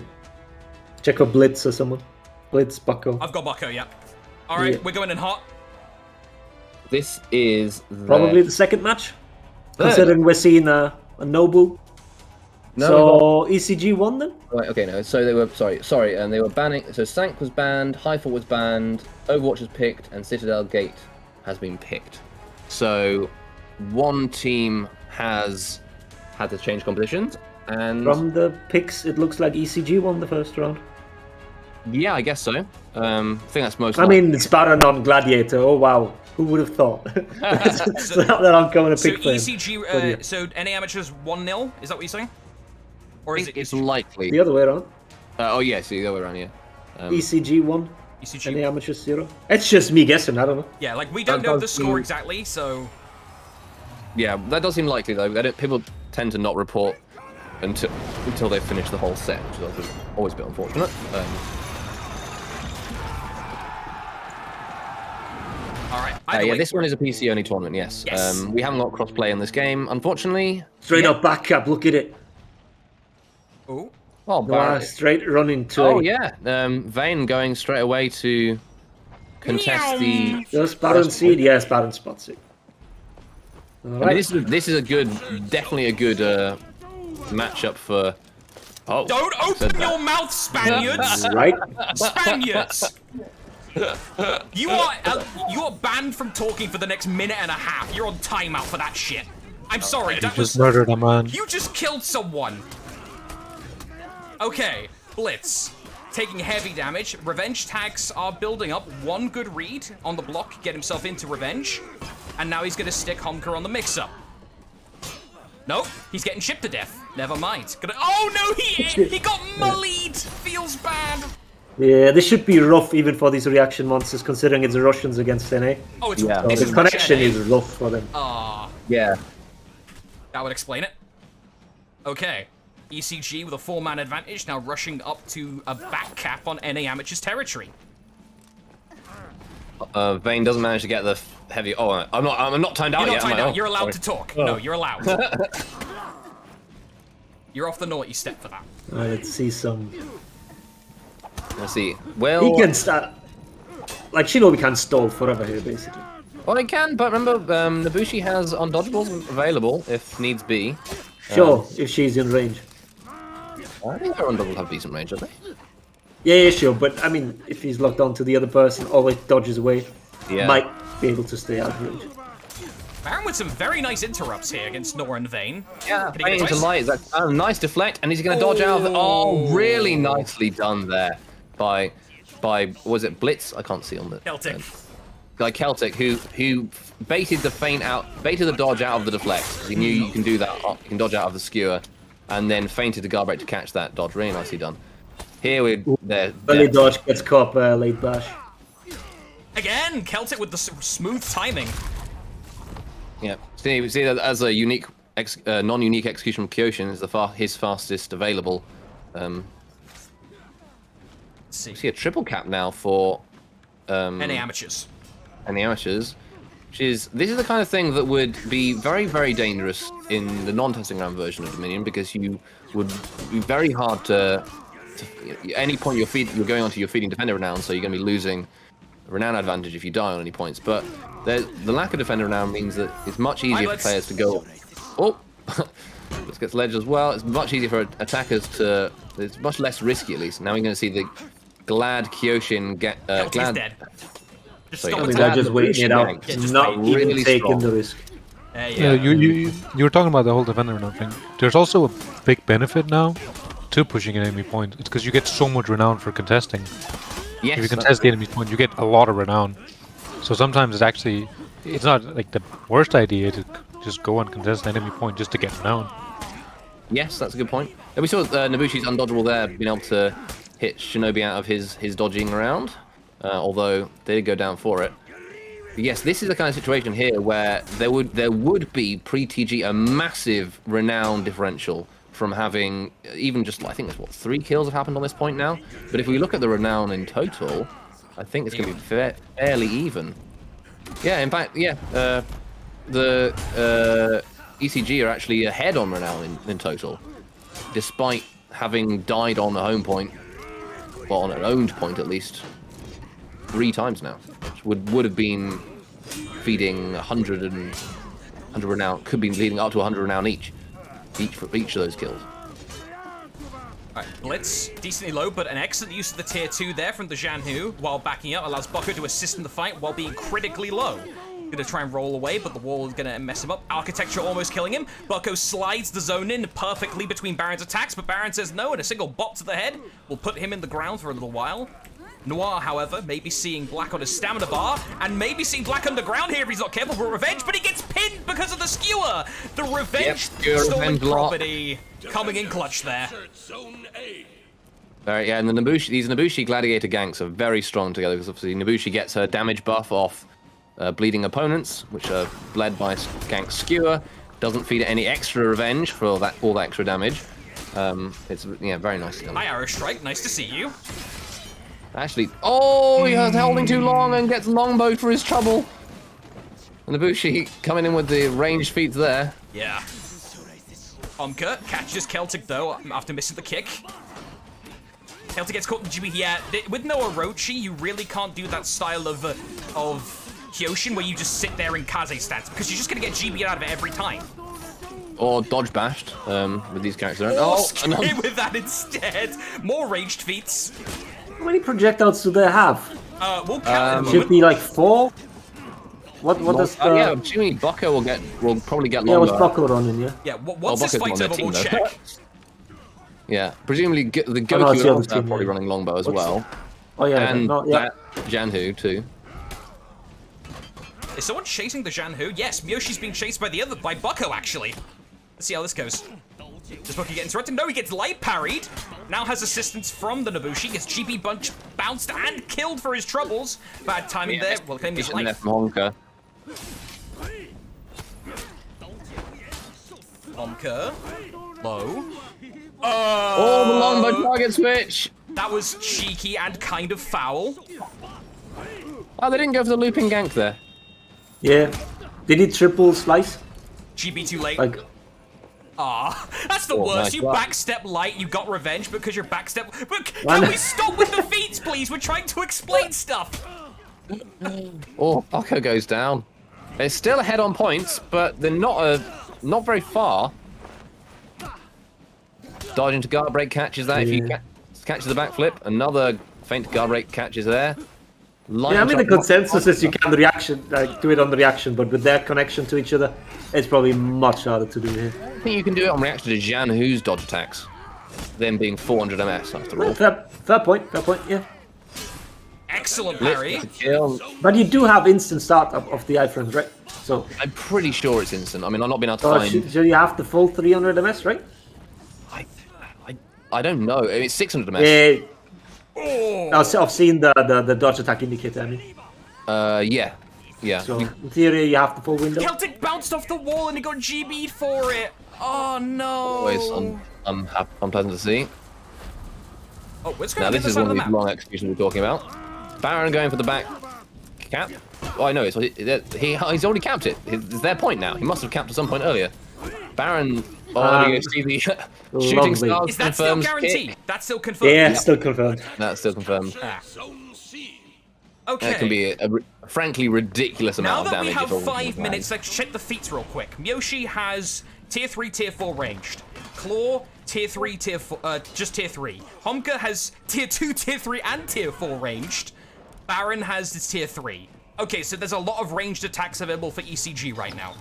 Check out Blitz or someone. Blitz, Bucko. I've got Bucko, yeah. All right, Yeah. we're going in hot. This is Probably the second match, Third. considering we're seeing a Nobu. No, So ECG won then? Right, okay, no. So they were sorry, and they were banning. So Sank was banned, Highfall was banned, Overwatch was picked, and Citadel Gate has been picked. So one team has had to change compositions, and From the picks, it looks like ECG won the first round. yeah, I guess so. I think that's most. I mean, it's Baron on Gladiator. Oh wow, who would have thought? So that I'm going to So pick for him. ECG, But yeah. so NA Amateurs 1-0. Is that what you're saying? Or I is think it it's likely. The other way around. Oh yes, the other way around. Yeah. ECG won. ECG? And the amateurs 0. It's just me guessing. I don't know. Yeah, like we don't That know the does score seem- exactly, so Yeah, that does seem likely though. People tend to not report until they've finished the whole set, which is always a bit unfortunate. all right. Either Yeah, way, this one is a PC only tournament. Yes. Yes. We haven't got crossplay in this game, unfortunately. Straight Yeah. up back cap. Look at it. Ooh. Oh, Noah straight running to. Oh yeah, Vayne going straight away to contest the. Just Baron seed. Yes, Baron spots it. All I mean, right. this is a good, definitely a good matchup for. Oh, Don't said open that. your mouth, Spaniards! Right. Spaniards! You are banned from talking for the next minute and a half. You're on timeout for that shit. I'm sorry, You that just was... murdered a man. You just killed someone. Okay, Blitz. Taking heavy damage. Revenge tags are building up. One good read on the block, get himself into Revenge. And now he's gonna stick Honker on the mix-up. Nope, he's getting shipped to death. Never mind. Oh no, he got mullied! Feels bad. Yeah, this should be rough even for these reaction monsters, considering it's Russians against NA. Oh, it's Yeah. So this the is connection NA. is rough for them. Yeah. That would explain it. Okay. ECG with a 4-man advantage, now rushing up to a back cap on NA Amateurs territory. Vayne doesn't manage to get the heavy. Oh, I'm not timed out You're not yet. am timed I? out. Oh, You're allowed sorry. to talk. No, you're allowed. You're off the naughty step for that. All right, let's see some. Let's see. Well, He can start. Like Shinobi can stall forever here, basically. well, it can, but remember, Nabushi has undodgeables available if needs be. Sure, if she's in range. I think our undodgeables have decent range, don't they? Yeah, sure, but I mean, if he's locked onto the other person, always dodges away, Yeah. might be able to stay out of range. Baron with some very nice interrupts here against Nora and Vayne. Yeah, Can he get it into twice? light. That's nice deflect, and he's going to dodge out of the. Oh, really nicely done there by was it Blitz? I can't see on the Celtic. Like Celtic, who baited the dodge out of the deflect. 'Cause he knew you can do that. You can dodge out of the skewer, and then feinted the guard break to catch that dodge. Really nicely done. Here we're there. Early dodge gets caught by a late bash. Again, Celtic with the smooth timing. Yeah. See that as a unique, non-unique execution from Kyoshin is his fastest available. Let's see. See a triple cap now for NA Amateurs. and the amateurs, this is the kind of thing that would be very, very dangerous in the non-testing round version of Dominion, because you would be very hard to at any point you're going onto your feeding defender renown, so you're going to be losing renown advantage if you die on any points. But the lack of defender renown means that it's much easier for players to go. Oh, this gets ledge as well. It's much easier for attackers to. It's much less risky, at least. Now we're going to see the glad Kyoshin get He's glad. dead. Just So, stop yeah, I mean, attacking. they're glad just the waiting it out, Lucian gank not is even really taking strong. the risk. Yeah, you were talking about the whole defender renown thing. There's also a big benefit now to pushing an enemy point. It's because you get so much renown for contesting. Yes, If you contest the enemy's point, you get a lot of renown. So sometimes it's not like the worst idea to just go and contest an enemy point just to get renown. Yes, that's a good point. And we saw Nobushi's undodgeable there, being able to hit Shinobi out of his dodging around, although they did go down for it. But yes, this is the kind of situation here where there would be pre-TG a massive renown differential from having even just, I think there's what, 3 kills have happened on this point now. But if we look at the renown in total, I think it's going to be fairly even. Yeah, in fact, yeah, the ECG are actually ahead on renown in total, despite having died on a home point, well, on an owned point at least, 3 times now, which would have been feeding 100 renown, could be leading up to 100 renown each for each of those kills. Alright, Blitz, decently low, but an excellent use of the tier 2 there from the Janhu, while backing up, allows Bucko to assist in the fight while being critically low. Gonna try and roll away, but the wall is gonna mess him up. Architecture almost killing him. Bucko slides the zone in perfectly between Baron's attacks, but Baron says no, and a single bop to the head will put him in the ground for a little while. Noir, however, may be seeing black on his stamina bar, and maybe seeing black underground here if he's not careful for revenge, but he gets pinned because of the skewer! The revenge stolen revenge block. property coming in clutch there. Yeah, and these Nobushi Gladiator ganks are very strong together, because obviously Nobushi gets her damage buff off bleeding opponents, which are bled by gank skewer, doesn't feed it any extra revenge for all that extra damage. It's very nice. Hi, Arrow Strike, nice to see you. Actually, he was holding too long and gets longbowed for his trouble. And Nobushi coming in with the ranged feats there. Yeah. Omka catches Celtic though after missing the kick. Celtic gets caught in GB. Yeah, with no Orochi, you really can't do that style of Kyoshin where you just sit there in Kaze stance because you're just gonna get GB out of it every time. Or dodge bashed with these characters. Skip with that instead. More ranged feats. How many projectiles do they have? We'll count in a Should moment. be like 4? What does the... yeah, I'm assuming Bucko will probably get Yeah, longer. what's Bucko running, yeah? Yeah, once this Bucko's fight's on over, their we'll team, though. check. Yeah, presumably the no, it's Goku the and other Ultra are team, probably yeah. running longbow as well. Oh yeah, And yeah. Janhu too. Is someone chasing the Janhu? Yes, Myoshi's being chased by Bucko, actually. Let's see how this goes. Does Bucko get interrupted? No, he gets light parried. Now has assistance from the Nobushi. Gets GB Bunch bounced and killed for his troubles. Bad timing there. Well, claim his There life. from Honka. Omka. Low. Oh, the longbow target switch! That was cheeky and kind of foul. Oh, they didn't go for the looping gank there. Yeah. Did he triple slice? GB too late. Like, That's the worst. nice You work. backstep light, you got revenge because you're backstep. But Why can not? we stop with the feats, please? We're trying to explain stuff. Oh, Bucko goes down. They're still ahead on points, but they're not very far. Dodge into guard break catches that. If you catches the backflip, another feint guard break catches there. yeah, I mean the consensus is you can do it on the reaction, but with their connection to each other, it's probably much harder to do here. I think you can do it on reaction to Janhu's dodge attacks. Them being 400 MS after all. Fair point, yeah. Excellent Blitz parry. gets a kill. But you do have instant start of the iframes, right? So I'm pretty sure it's instant. I mean, I've not been able to find. so you have the full 300 MS, right? I don't know. It's 600 MS. I've seen the dodge attack indicator, I mean. Yeah. So in theory, you have the full window. Celtic bounced off the wall and he got GB'd for it. Oh no. Always unpleasant to see. Oh, what's Now going on this the is side one of of the these map? long executions we're talking about. Baron going for the back cap. Oh, I know. He's already capped it. It's their point now. He must have capped at some point earlier. Baron. Oh, you see the shooting lovely. stars Is that still confirms guaranteed? kick. That's still confirmed? Yeah, still confirmed. That's still confirmed. Okay. That can be a frankly ridiculous Now amount of that we damage. have if all 5 goes minutes, let's check the feats real quick. Myoshi has tier 3, tier 4 ranged. Claw, tier 3, tier 4, just tier 3. Homka has tier 2, tier 3, and tier 4 ranged. Baron has his tier 3. Okay, so there's a lot of ranged attacks available for ECG right now.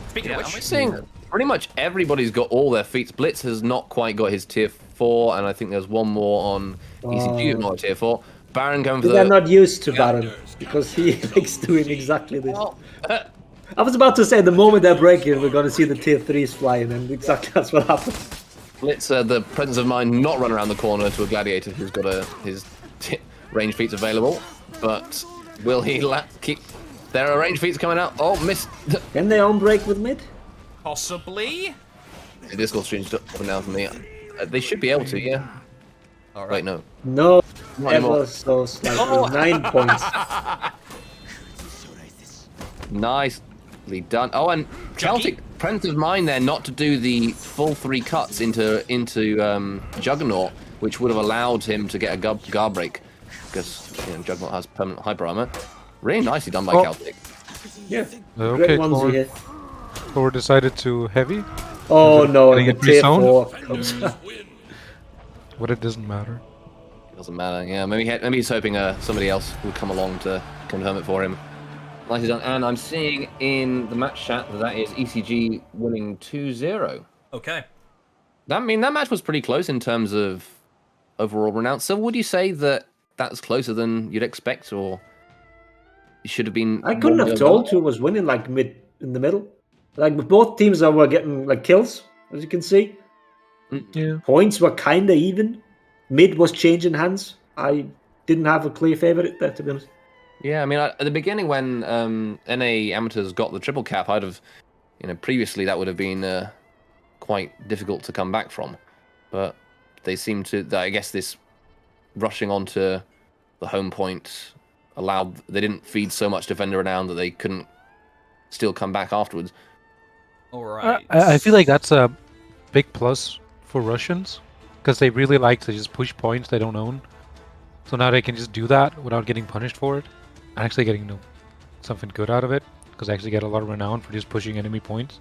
Speaking of which, I'm seeing pretty much everybody's got all their feats. Blitz has not quite got his tier 4, and I think there's one more on ECG, not a tier 4. Baron going for They're not used to Baron because he likes doing exactly this. I was about to say the moment they're breaking, we're going to see the tier 3s flying, and exactly that's what happened. Blitz, the presence of mind, not run around the corner to a gladiator who's got his range feats available, but will he keep? There are range feats coming out. Oh, missed. Can they on break with mid? possibly. The Discord stream's up and down for me. They should be able to, yeah. All right. Wait, no. No, Not ever anymore. so slightly. Oh. 9 points. Nicely done. Oh, and Celtic presence of mind there not to do the full 3 cuts into Juggernaut, which would have allowed him to get a guard break, because Juggernaut has permanent hyper armor. Really nicely done by Celtic. Yeah. Okay, Great ones Thor, here. Thor decided to heavy, Oh no, getting and the it tier rezoned? 4 comes. but it doesn't matter. Doesn't matter. Yeah, maybe he's hoping somebody else would come along to confirm it for him. Nicely done. And I'm seeing in the match chat that is ECG winning 2-0. Okay. That match was pretty close in terms of overall renown. So would you say that that's closer than you'd expect, or it should have been? I couldn't have told who was winning, like mid in the middle. Like both teams were getting like kills, as you can see. Yeah. Points were kind of even. Mid was changing hands. I didn't have a clear favorite there, to be honest. Yeah, I mean, at the beginning when NA Amateurs got the triple cap, I'd have, previously that would have been quite difficult to come back from. But they seem to, I guess this rushing onto the home point they didn't feed so much defender renown that they couldn't still come back afterwards. All right. I feel like that's a big plus for Russians, because they really like to just push points they don't own. So now they can just do that without getting punished for it, and actually getting something good out of it, because they actually get a lot of renown for just pushing enemy points.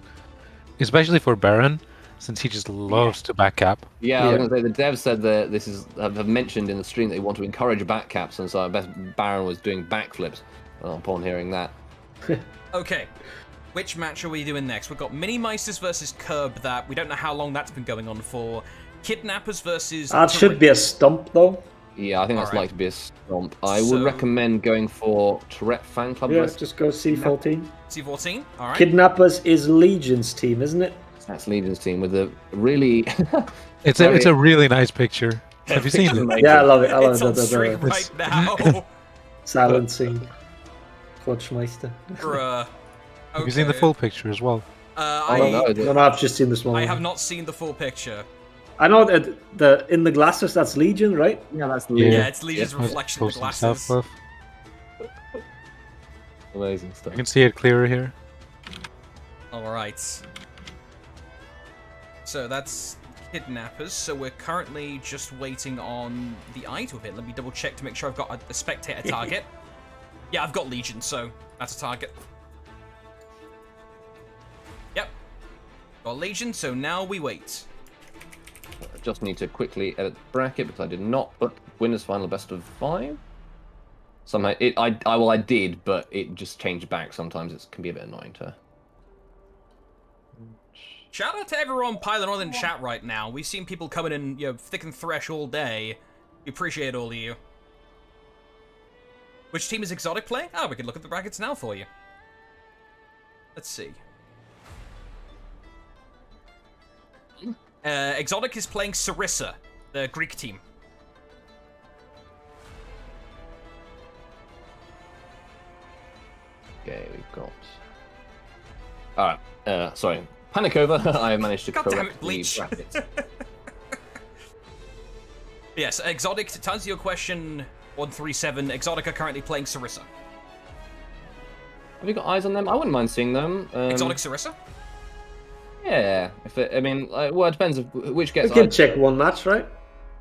Especially for Baron, since he just loves to back cap. Yeah, I was going to say, the devs said that have mentioned in the stream that they want to encourage back caps, and so I bet Baron was doing backflips upon hearing that. Okay. Which match are we doing next? We've got Minimeisters versus Curb, that we don't know how long that's been going on for. Kidnappers versus... That should be a stump, though. Yeah, I think that's Alright. like to be a stomp. I So- would recommend going for Tourette fan club. Yeah, versus- just go C14. C14, all right. Kidnappers is Legion's team, isn't it? That's Legion's team with a really. It's a really nice picture. Have you seen it? Yeah, I love it. I love It's on it. stream right now. Silencing Clutchmeister. Bruh. Have you seen the Okay. full picture as well? Oh, no, I've just seen this one. I have not seen the full picture. I know that in the glasses, that's Legion, right? Yeah, that's Yeah, it's Legion's I was reflection in the posting stuff glasses. with. amazing stuff. You can see it clearer here. All right. So that's Kidnappers. So we're currently just waiting on the eye to hit. Let me double check to make sure I've got a spectator target. Yeah, I've got Legion, so that's a target. Yep. Got Legion, so now we wait. I just need to quickly edit the bracket because I did not put winners final best of 5. Somehow I did, but it just changed back. Sometimes it can be a bit annoying to. Shout out to everyone piling on in chat right now. We've seen people coming in, thick and thresh all day. We appreciate all of you. Which team is Exotiic playing? We can look at the brackets now for you. Let's see. Exotiic is playing Sarissa, the Greek team. Okay, we've got. Alright, sorry. Panic over. I managed to God damn correct it, the Bleach. brackets. Yes, Exotiic, to answer your question, 137, Exotiic are currently playing Sarissa. Have you got eyes on them? I wouldn't mind seeing them. Exotiic Sarissa? Yeah. Well, it depends which We gets. can check one match, right?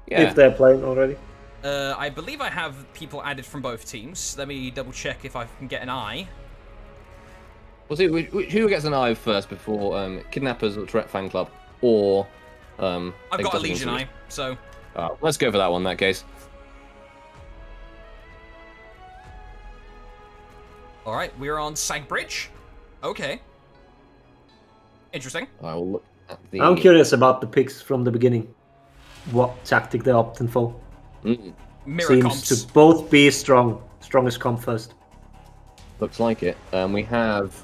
Yeah. If they're playing already. I believe I have people added from both teams. Let me double check if I can get an eye. We'll see who gets an eye first before Kidnappers or Tourette fan club or I've got a Legion Eye, so... Let's go for that one in that case. Alright, we're on Sagbridge. Okay. Interesting. I will look at the... I'm curious about the picks from the beginning. What tactic they're opting for. Mirror Seems comps. to both be strong. Strongest comp first. Looks like it. We have...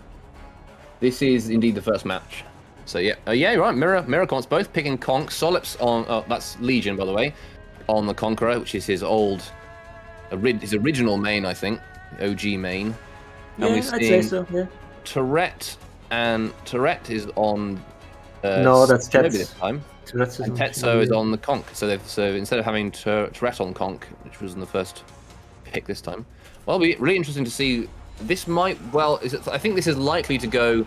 This is indeed the first match. So yeah, yeah, right. Mirror comps, both picking Conk. Solip's on. Oh, that's Legion, by the way, on the Conqueror, which is his his original main, I think, OG main. And Yeah, I'd say so. Yeah. Tourette is on. No, that's Shinobi Tetsu. this time. Tourette's And on Tetsu is Shinobi. on the Conk. So instead of having Tourette on Conk, which was in the first pick this time, well, it'll be really interesting to see. This might I think this is likely to go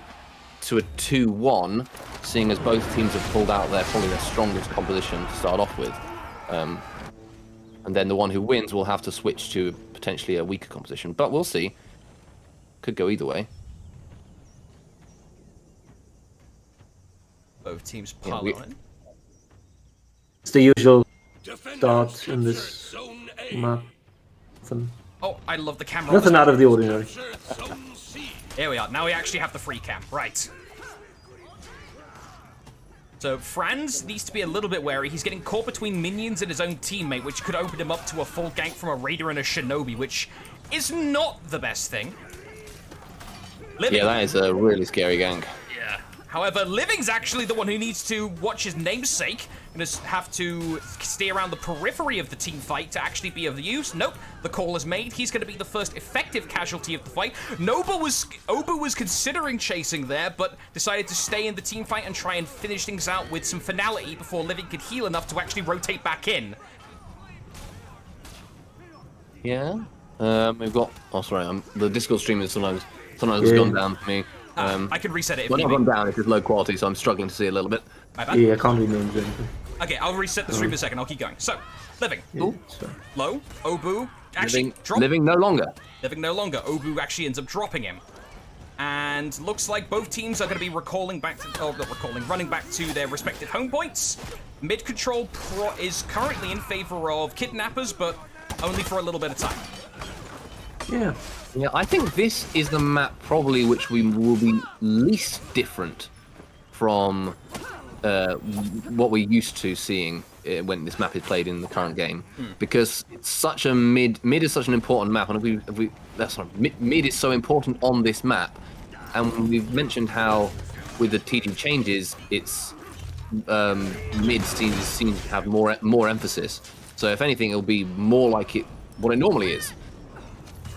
to a 2-1, seeing as both teams have pulled out probably their strongest composition to start off with. And then the one who wins will have to switch to potentially a weaker composition. But we'll see. Could go either way. Both teams Yeah, pile on. It's the usual start in this map. Oh, I love the camera. Nothing out of the ordinary. Here we are. Now we actually have the free cam. Right. So Franz needs to be a little bit wary. He's getting caught between minions and his own teammate, which could open him up to a full gank from a Raider and a Shinobi, which is not the best thing. Living. Yeah, that is a really scary gank. Yeah. However, Living's actually the one who needs to watch his namesake and just have to stay around the periphery of the team fight to actually be of use. Nope, the call is made. He's going to be the first effective casualty of the fight. Obu was considering chasing there, but decided to stay in the team fight and try and finish things out with some finality before Living could heal enough to actually rotate back in. Yeah. We've got... Oh, sorry. The Discord stream is sometimes it's gone down for me. I can reset it if Well, you not need. gone down. It's just low quality, so I'm struggling to see a little bit. My bad. Yeah, I can't read names or anything. Okay, I'll reset the stream in a second. I'll keep going. So, Living. Yeah, so. Low. Obu. Actually, drop. Living no longer. Living no longer. Obu actually ends up dropping him. And looks like both teams are going to be running back to their respective home points. Mid control is currently in favor of Kidnappers, but only for a little bit of time. Yeah. Yeah, I think this is the map probably which we will be least different from what we're used to seeing when this map is played in the current game, because it's such a mid is such an important map, and mid is so important on this map, and we've mentioned how with the TG changes, it's mid seems to have more emphasis. So if anything, it'll be more like what it normally is.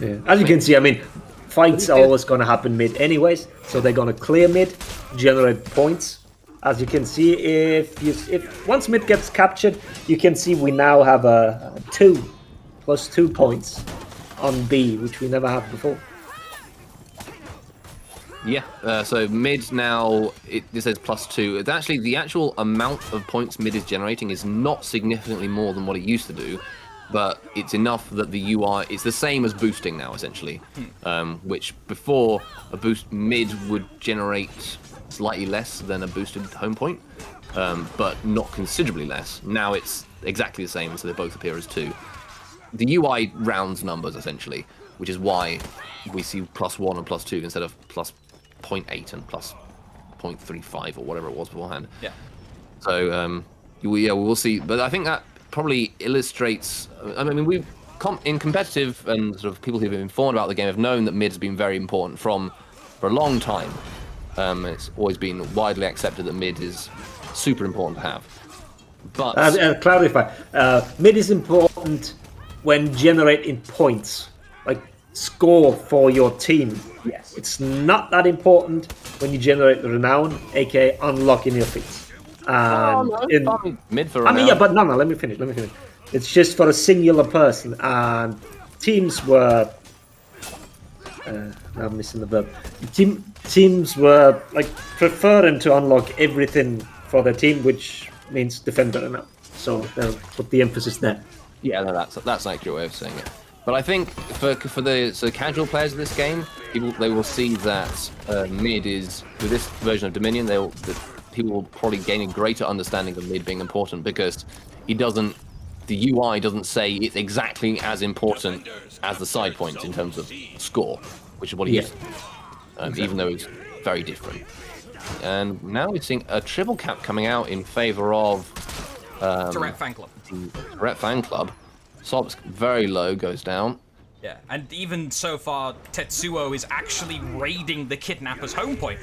Yeah. As you can see, I mean, fights are always going to happen mid anyways, so they're going to clear mid, generate points. As you can see, if once mid gets captured, you can see we now have a 2+2 points on B, which we never had before. Yeah, so mid now, this says +2. It's actually, the actual amount of points mid is generating is not significantly more than what it used to do, but it's enough that the UI, it's the same as boosting now, essentially. Which before, a boost mid would generate slightly less than a boosted home point, but not considerably less. Now it's exactly the same, so they both appear as 2. The UI rounds numbers, essentially, which is why we see +1 and +2 instead of +0.8 and +0.35 or whatever it was beforehand. Yeah. So, we will see. But I think that probably illustrates... I mean, in competitive and sort of people who've been informed about the game have known that mid has been very important for a long time. It's always been widely accepted that mid is super important to have. But... clarify, mid is important when generating points, like score for your team. Yes. It's not that important when you generate renown, aka unlocking your feats. Mid for I mean, yeah, but no, let me finish. It's just for a singular person, and teams were... I'm missing the verb. Teams were like preferring to unlock everything for their team, which means defender renown. So they'll put the emphasis there. Yeah, no, that's an accurate way of saying it. But I think for the casual players of this game, they will see that mid is, with this version of Dominion, he will probably gain a greater understanding of mid being important because the UI doesn't say it's exactly as important as the side points in terms of score, which is what he used, even though it's very different. And now we're seeing a triple cap coming out in favor of Tourette fan club. Tourette fan club. Sob's very low, goes down. Yeah, and even so far, Tetsuo is actually raiding the Kidnappers' home point.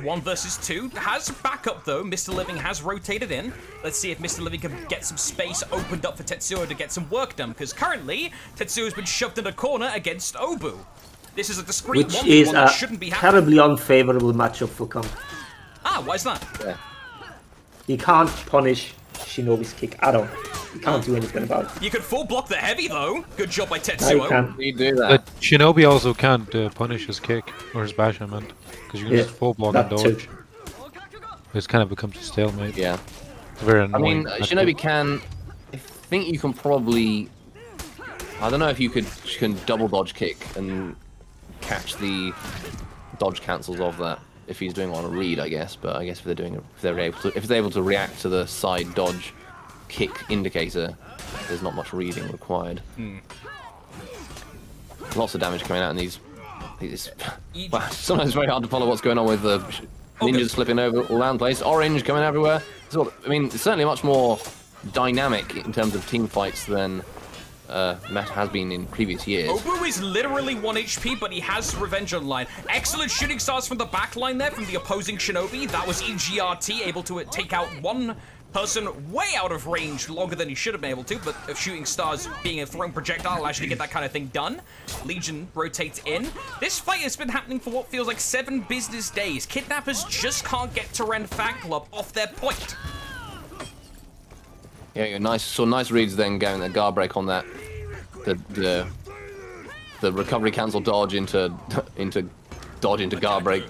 1 versus 2 has backup though. Mr. Living has rotated in. Let's see if Mr. Living can get some space opened up for Tetsuo to get some work done, because currently Tetsuo has been shoved in a corner against Obu. This is a discreet Which one, is one a that shouldn't be happening. terribly unfavorable matchup for Kong. Ah, why is that? Yeah. He can't punish Shinobi's kick at all. He can't do anything about it. You could full block the heavy though. Good job by No, he Tetsuo. can't. You do that. But Shinobi also can't punish his kick or his bash, I meant, because you can just full block and that too. dodge. It's kind of becomes a stalemate. Yeah. It's very I annoying. mean, Shinobi can. I think you can probably. I don't know if you can double dodge kick and catch the dodge cancels of that if he's doing it on a read, I guess. But I guess if they're able to react to the side dodge kick indicator, there's not much reading required. Lots of damage coming out in these. Well, sometimes it's very hard to follow what's going on with the ninjas slipping over all around the place. Orange coming everywhere. So, I mean, it's certainly much more dynamic in terms of team fights than Meta has been in previous years. Obu is literally 1 HP, but he has Revenge online. Excellent shooting stars from the back line there from the opposing Shinobi. That was EGRT, able to take out one person way out of range longer than he should have been able to, but shooting stars being a thrown projectile will actually get that kind of thing done. Legion rotates in. This fight has been happening for what feels like 7 business days. Kidnappers just can't get Tourette fan club off their point. Yeah, nice reads then going the guard break on that. The recovery cancel dodge into dodge into guard break.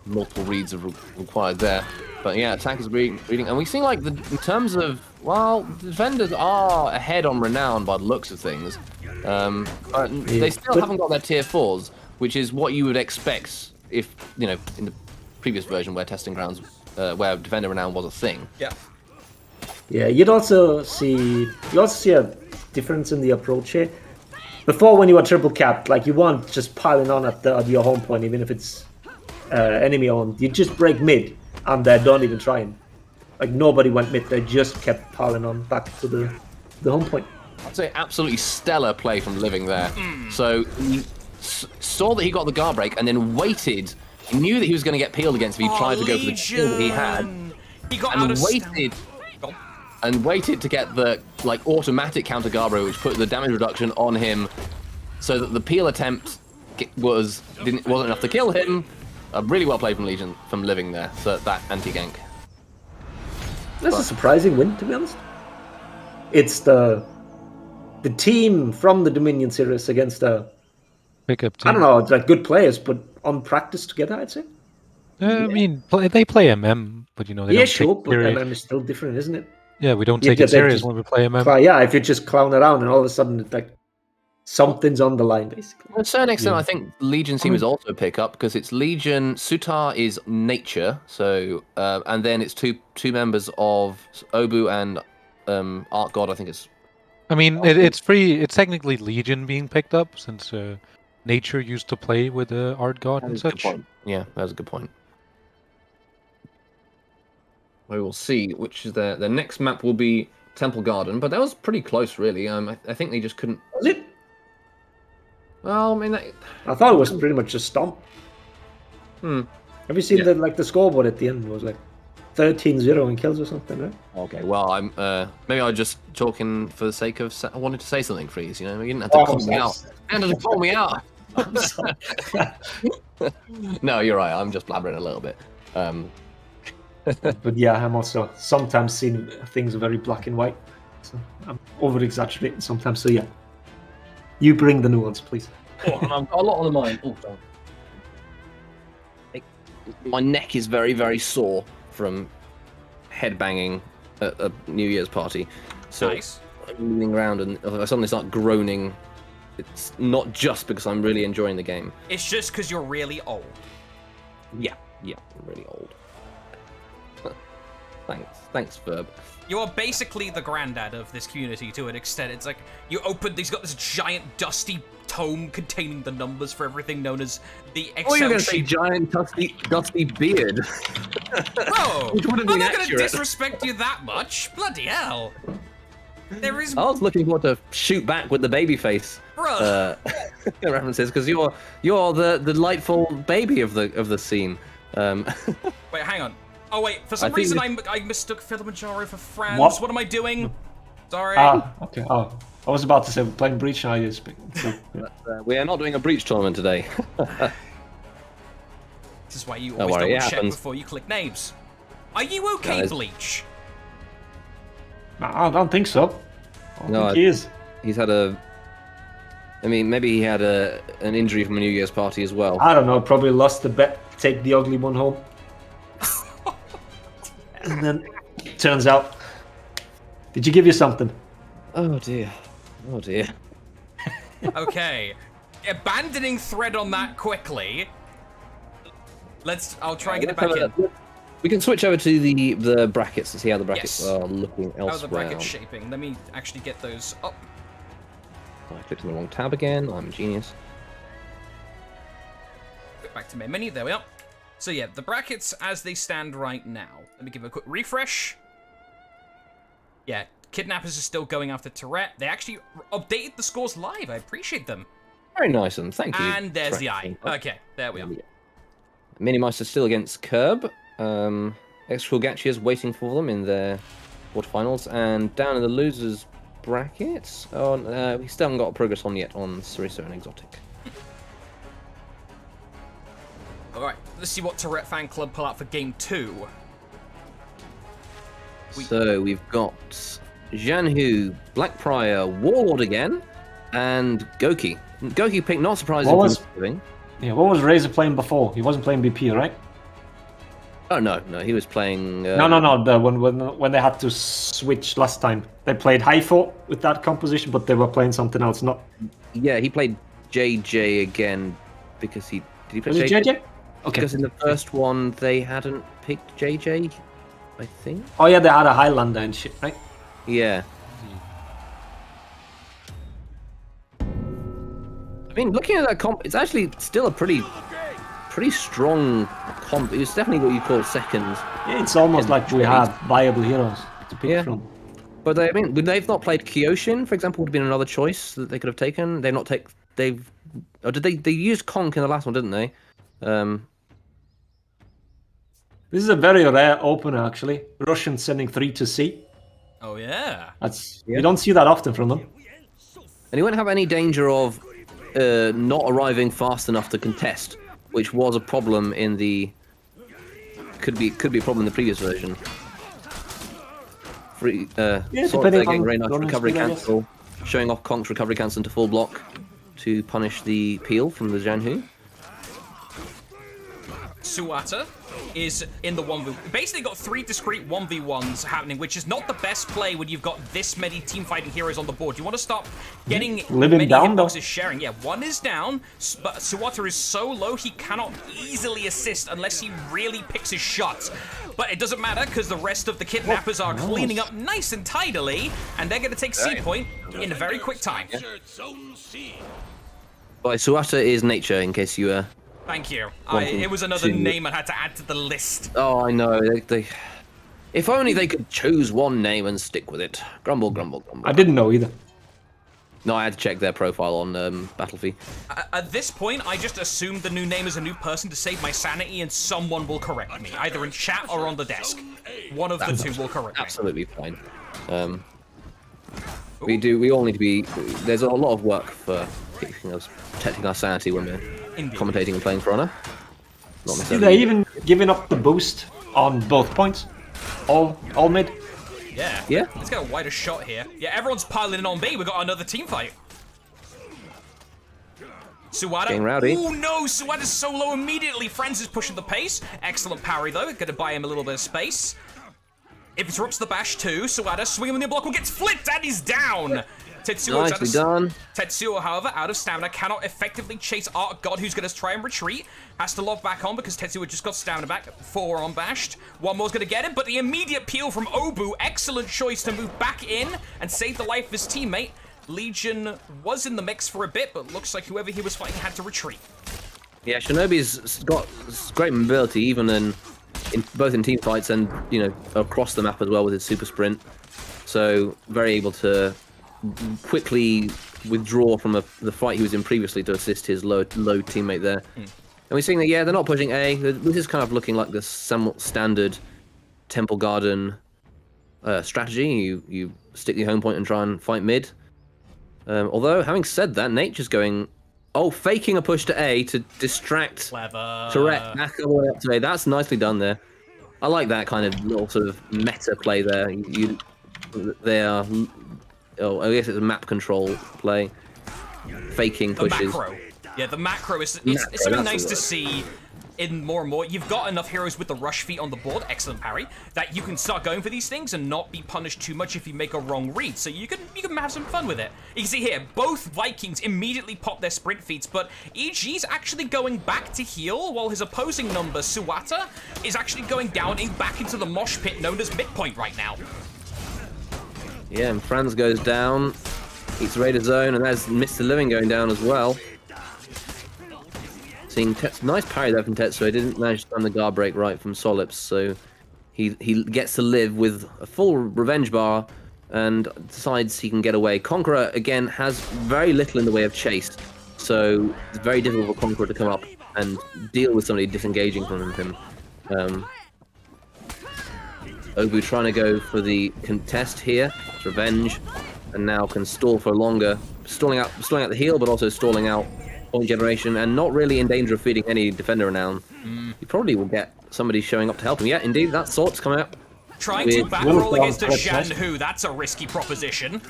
Multiple reads are required there. But yeah, attack is reading, and we see like in terms of, well, defenders are ahead on renown by the looks of things, but they still haven't got their tier 4s, which is what you would expect if in the previous version where testing grounds, where defender renown was a thing. Yeah. Yeah, you'd also see a difference in the approach here. Before, when you were triple capped, like you weren't just piling on at your home point, even if it's enemy owned. You just break mid, and they don't even try and nobody went mid. They just kept piling on back to the home point. I'd say absolutely stellar play from Living there. So he saw that he got the guard break and then waited. He knew that he was going to get peeled against if he tried to go for the kill that he had, He got and out of waited. And waited to get the automatic counter guard break, which put the damage reduction on him, so that the peel attempt wasn't enough to kill him. Really well played from Living there. So that anti-gank. That's a surprising win, to be honest. It's the team from the Dominion series against Pickup team. I don't know, it's like good players, but unpracticed together, I'd say. I mean, they play MM, but they don't sure, take but serious. MM is still different, isn't it? Yeah, we don't take it serious when we play MM. But yeah, if you just clown around and all of a sudden it's like something's on the line, basically. To a certain extent, I think Legion team is also a pickup because it's Legion. Sutar is nature, so and then it's two members of Obu and Art God. I think it's. I mean, it's free. It's technically Legion being picked up since nature used to play with Art God and such. Yeah, that's a good point. We will see which is the next map will be Temple Garden, but that was pretty close, really. I think they just couldn't. Was it? Well, I mean, I thought it was pretty much just Stomp. Have you seen the scoreboard at the end? It was like 13-0 in kills or something, right? Okay, well, I'm maybe I was just talking for the sake of I wanted to say something, Freeze. You didn't have to call me out. You didn't have to call me out. No, you're right. I'm just blabbering a little bit. But yeah, I'm also sometimes seeing things very black and white. So I'm over-exaggerating sometimes. So yeah, you bring the nuance, please. I've got a lot on the mind. Oh, my neck is very, very sore from headbanging at a New Year's party. So Nice. I'm moving around and I suddenly start groaning. It's not just because I'm really enjoying the game. It's just because you're really old. Yeah, I'm really old. Thanks, Verb. You are basically the granddad of this community to an extent. It's like he's got this giant dusty tome containing the numbers for everything known as the Excel Oh, you're going to say sheet. giant dusty beard. Bro, Which wouldn't I'm be not going to accurate. disrespect you that much. Bloody hell. There is... I was looking forward to shoot back with the baby face Bro. references because you're the delightful baby of the scene. Wait, hang on. Oh, wait, for some think reason this- I mistook Kilimanjaro for France. What? What am I doing? Sorry. Okay. Oh, I was about to say we're playing Breach and I just... We are not doing a breach tournament today. This is why you Don't always worry, it double check happens. before you click names. Are you okay, Guys. Bleach? I don't think so. I don't No, think he is. He's had maybe he had an injury from a New Year's party as well. I don't know, probably lost the bet, take the ugly one home. And then, turns out, did you give you something? Oh dear. Okay. Abandoning thread on that quickly. I'll try and get it back in. We can switch over to the brackets to see how the brackets Yes. are looking elsewhere. How are the brackets shaping? Let me actually get those up. I clicked on the wrong tab again. I'm a genius. Get back to main menu. There we are. So yeah, the brackets as they stand right now. Let me give a quick refresh. Yeah, Kidnappers are still going after Tourette. They actually updated the scores live. I appreciate them. Very nice, and thank you. And there's the eye. Correct. Okay, there we are. Minimeisters still against Curb. Extra Gachiers waiting for them in their quarterfinals, and down in the losers brackets. We still haven't got progress on yet on Sarissa and Exotiic. Alright, let's see what Tourette fan club pull out for game 2. So we've got Janhu, Black Prior, Warlord again, and Goki. Goki picked, not surprising. What was Razor playing before? He wasn't playing BP, right? Oh no, he was playing. No. When they had to switch last time, they played High Fort with that composition, but they were playing something else. Not. Yeah, he played JJ again because did he play Was it JJ? Okay. Because in the first one they hadn't picked JJ, I think. Oh yeah, they had a Highlander and shit, right? Yeah. I mean, looking at that comp, it's actually still a pretty strong comp. It's definitely what you call second. Yeah, it's almost like we have viable heroes to pick from. But they've not played Kyoshin, for example, would have been another choice that they could have taken. They used Conk in the last one, didn't they? This is a very rare opener, actually. Russians sending 3 to C. Oh yeah. You don't see that often from them. And you won't have any danger of not arriving fast enough to contest, which was a problem in the could be a problem in the previous version. Depending getting on very nice bonus recovery speed, I guess. cancel, showing off Conk's recovery cancel into full block to punish the peel from the Janhu. Suwata is in the 1v. Basically got 3 discrete 1v1s happening, which is not the best play when you've got this many team fighting heroes on the board. You want to stop getting Living many down, though. hitboxes sharing. Yeah, 1 is down, but Suwata is so low he cannot easily assist unless he really picks his shots. But it doesn't matter because the rest of the Kidnappers are cleaning up nice and tidily, and they're going to take C point in a very quick time. But Suwata is nature, in case you Thank you. Wanting It was another to- name I had to add to the list. Oh, I know. They if only they could choose one name and stick with it. Grumble, grumble, grumble. I didn't know either. No, I had to check their profile on Battlefield. At this point, I just assumed the new name is a new person to save my sanity, and someone will correct me, either in chat or on the desk. One of the two will correct me. Absolutely fine. We all need to be. There's a lot of work for protecting our sanity when we're Indeed. commentating and playing for honor. Not See, necessarily. they even giving up the boost on both points. All mid. Yeah. Yeah. Let's get a wider shot here. Yeah, everyone's piling in on B. We got another team fight. Suwata. Getting rowdy. Oh no, Suwata's so low immediately. Franz is pushing the pace. Excellent parry though. Gonna buy him a little bit of space. It interrupts the bash too. Suwata swinging with the block. Gets flipped and he's down. Tetsuo's Nicely done. Tetsuo, however, out of stamina, cannot effectively chase Art God, who's going to try and retreat. Has to lock back on because Tetsuo just got stamina back. 4 on bashed. One more's going to get him, but the immediate peel from Obu. Excellent choice to move back in and save the life of his teammate. Legion was in the mix for a bit, but looks like whoever he was fighting had to retreat. Yeah, Shinobi's got great mobility, even in both in team fights and across the map as well with his super sprint. So very able to quickly withdraw from the fight he was in previously to assist his low teammate there. And we're seeing that they're not pushing A. This is kind of looking like the somewhat standard Temple Garden strategy. You stick the home point and try and fight mid. Although, having said that, Nature's going, faking a push to A to distract Tourette back all the way up to A. That's nicely done there. I like that kind of little sort of meta play there. They are, I guess it's a map control play. Faking pushes. The macro. Yeah, the macro is it's something nice to see in more and more. You've got enough heroes with the rush feat on the board, excellent parry, that you can start going for these things and not be punished too much if you make a wrong read. So you can have some fun with it. You can see here, both Vikings immediately pop their sprint feats, but EG's actually going back to heal, while his opposing number, Suwata, is actually going down and back into the mosh pit known as midpoint right now. Yeah, and Franz goes down, eats Raider Zone, and there's Mr. Living going down as well. Seeing nice parry there from Tetsuo. He didn't manage to find the guard break right from Solips, so he gets to live with a full revenge bar and decides he can get away. Conqueror, again, has very little in the way of chase, so it's very difficult for Conqueror to come up and deal with somebody disengaging from him. Obu trying to go for the contest here. It's revenge, and now can stall for longer, stalling out the heal, but also stalling out point generation, and not really in danger of feeding any defender renown. He probably will get somebody showing up to help him. Yeah, indeed, that sort's coming up. Trying to back roll against a Shanhu, that's a risky proposition.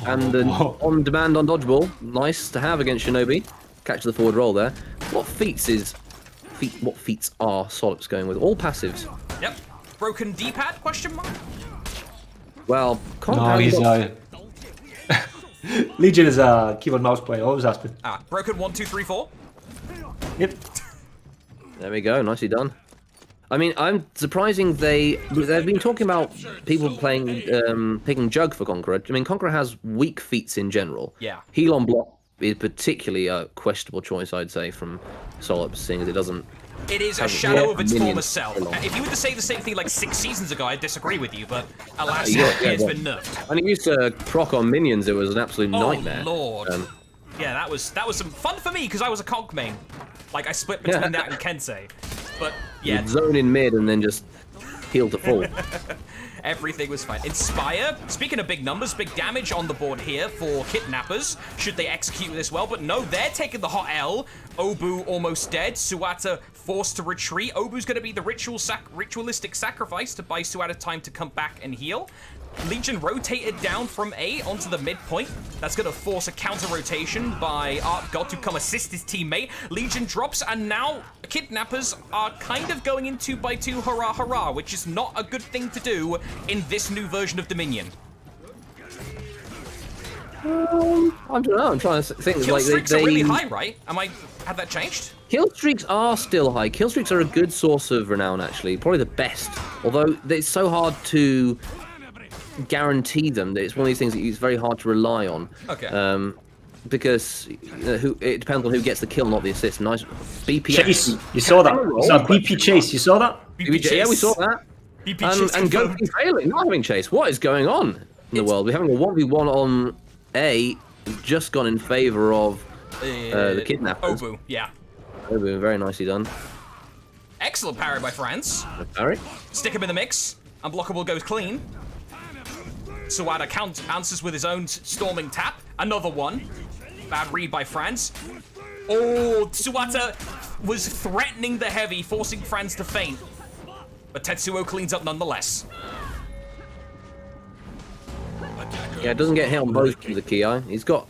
And an on-demand on dodgeball, nice to have against Shinobi. Catch the forward roll there. What feats are Solips going with? All passives. Yep. Broken D-pad, question mark? Well, Legion is a keyboard mouse player, always has been. Broken 1, 2, 3, 4. Yep. There we go, nicely done. I mean, I'm surprising they've been talking about people playing, picking Jug for Conqueror. I mean, Conqueror has weak feats in general. Yeah. Heal on block is particularly a questionable choice, I'd say, from Solips, seeing as it doesn't... It is a shadow of its former self. If you were to say the same thing like 6 seasons ago, I'd disagree with you, but alas, it's been nerfed. When it used to proc on minions, it was an absolute nightmare. Oh, Lord. Yeah, that was some fun for me, because I was a Conk main. Like, I split between that and Kensei. But, yeah. You'd zone in mid and then just heal to full. Everything was fine. Inspire, speaking of big numbers, big damage on the board here for Kidnappers, should they execute this well, but no, they're taking the hot L. Obu almost dead, Suwata forced to retreat. Obu's going to be the ritualistic sacrifice to buy Suwata time to come back and heal. Legion rotated down from A onto the midpoint. That's going to force a counter rotation by Art God to come assist his teammate. Legion drops, and now Kidnappers are kind of going in 2x2 hurrah hurrah, which is not a good thing to do in this new version of Dominion. I don't know, I'm trying to think. Kill streaks are really high, right? Have that changed? Kill streaks are still high. Kill streaks are a good source of renown, actually. Probably the best. Although it's so hard to guarantee them that it's one of these things that it's very hard to rely on. Okay. Because it depends on who gets the kill, not the assist. Nice BPS. Chase, you saw that? You saw BP Chase, you saw that? BP Chase. Yeah, we saw that. BP Chase and Goku failing, not having Chase. What is going on in the world? We're having a 1v1 on A, just gone in favor of the Kidnappers. Obu, yeah. Obu, very nicely done. Excellent parry by Franz. Parry. Stick him in the mix. Unblockable goes clean. Suwata answers with his own storming tap. Another one. Bad read by Franz. Oh, Suwata was threatening the heavy, forcing Franz to faint. But Tetsuo cleans up nonetheless. Yeah, it doesn't get hit on both of the Ki. He's got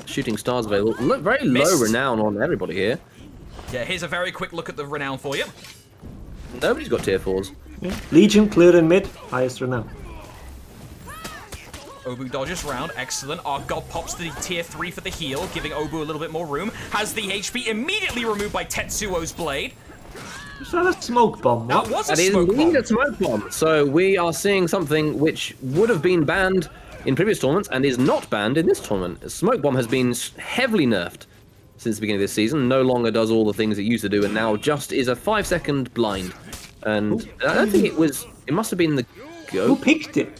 shooting stars available. Look, very low renown on everybody here. Yeah, here's a very quick look at the renown for you. Nobody's got tier 4s. Yeah. Legion clear in mid, highest renown. Obu dodges round, excellent. Our God pops the tier 3 for the heal, giving Obu a little bit more room. Has the HP immediately removed by Tetsuo's blade. Is that a smoke bomb? That was a That is smoke indeed bomb. a smoke bomb. So we are seeing something which would have been banned in previous tournaments and is not banned in this tournament. A smoke bomb has been heavily nerfed since the beginning of this season. No longer does all the things it used to do, and now just is a 5-second blind. And I don't think it was. It must have been the Who picked it?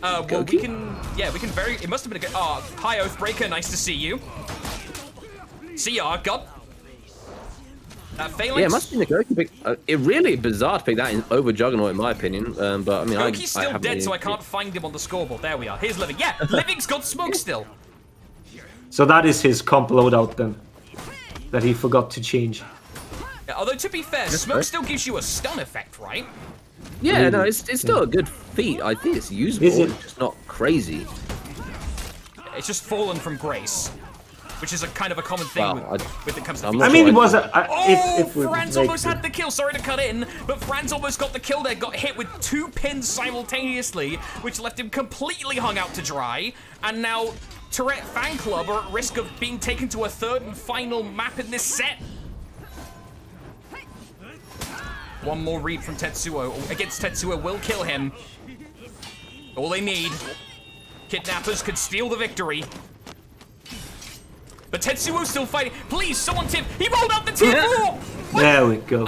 Well, we can very. It must have been a good. Oh, hi, Oathbreaker. Nice to see you. See ya, God. Phalanx. Yeah, it must have been the Goki pick. It really bizarre to pick that over Juggernaut, in my opinion. But I mean, Goki's still dead, so I can't find him on the scoreboard. There we are. Here's Living. Yeah, Living's got smoke still. So that is his comp loadout then, that he forgot to change. Yeah, although to be fair, smoke still gives you a stun effect, right? Yeah, no, it's still a good feat. I think it's usable. Is it? It's just not crazy. It's just fallen from grace, which is a kind of a common thing Wow, with it comes to. I'm I not mean, sure it was a. Oh, we Franz make almost had the kill. Sorry to cut in, but Franz almost got the kill there. Got hit with 2 pins simultaneously, which left him completely hung out to dry. And now Tourette fan club are at risk of being taken to a 3rd and final map in this set. One more read from Tetsuo against Tetsuo will kill him. All they need. Kidnappers could steal the victory. But Tetsuo's still fighting. Please, someone tip. He rolled out the tier 4! There we go.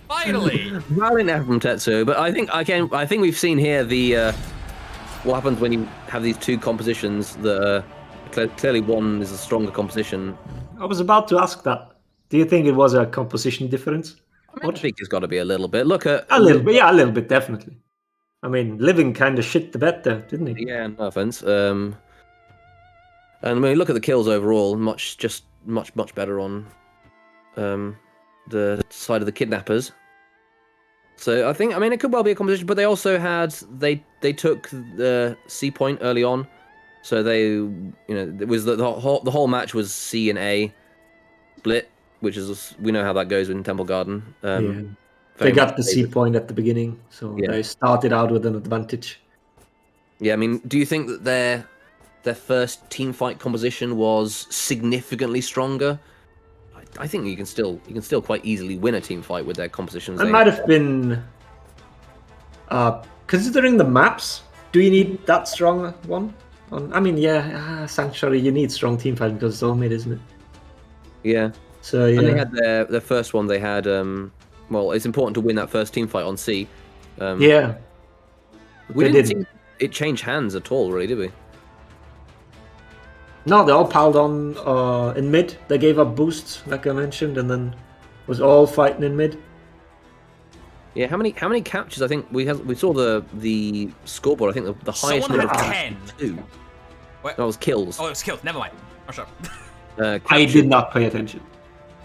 Finally! Valiant effort from Tetsuo, but I think we've seen here the what happens when you have these two compositions that clearly one is a stronger composition. I was about to ask that. Do you think it was a composition difference? I think it's got to be a little bit. Look at A little bit, yeah, a little bit, definitely. I mean, Living kind of shit the bed there, didn't he? Yeah, no offense. And when you look at the kills overall, much better on the side of the Kidnappers. So I mean, it could well be a composition, but they also had they took the C point early on, so it was the whole match was C and A split, which is we know how that goes in Temple Garden. Yeah. They got the C point at the beginning, so they started out with an advantage. Yeah, I mean, do you think that their first team fight composition was significantly stronger? I think you can still quite easily win a team fight with their compositions. It might have been, considering the maps. Do you need that strong one? I mean, Sanctuary, you need strong team fight because it's all mid, isn't it? Yeah. So yeah. And they had their first one. They had well, it's important to win that first team fight on C. Yeah. We They didn't didn't. see it change hands at all, really, did we? No, they all piled on in mid. They gave up boosts, like I mentioned, and then was all fighting in mid. Yeah. How many captures? I think we saw the scoreboard. I think the highest Someone number of had captures 10. was 2. What? That was kills. Oh, it was killed. Never mind. Oh, sure. I Captures. did not pay attention.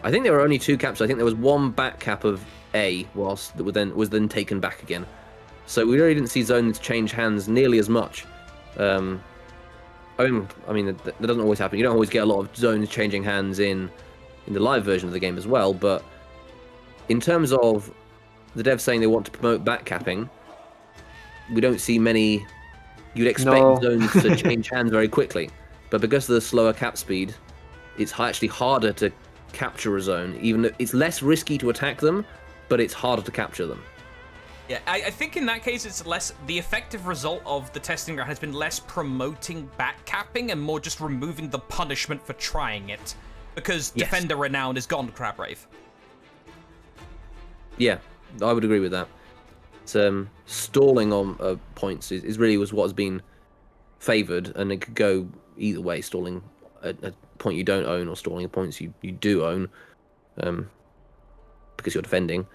I think there were only 2 caps. I think there was 1 back cap of A, whilst that was then taken back again. So we really didn't see zones change hands nearly as much. I mean, that doesn't always happen. You don't always get a lot of zones changing hands in the live version of the game as well. But in terms of the devs saying they want to promote back capping, we don't see many. You'd expect zones to change hands very quickly, but because of the slower cap speed, it's actually harder to capture a zone. Even though it's less risky to attack them, but it's harder to capture them. Yeah, I think in that case it's less. The effective result of the testing ground has been less promoting backcapping and more just removing the punishment for trying it, because Yes. Defender Renown is gone to Crabgrave. Yeah, I would agree with that. It's, stalling on points is really was what has been favoured, and it could go either way. Stalling a point you don't own, or stalling points you do own, because you're defending.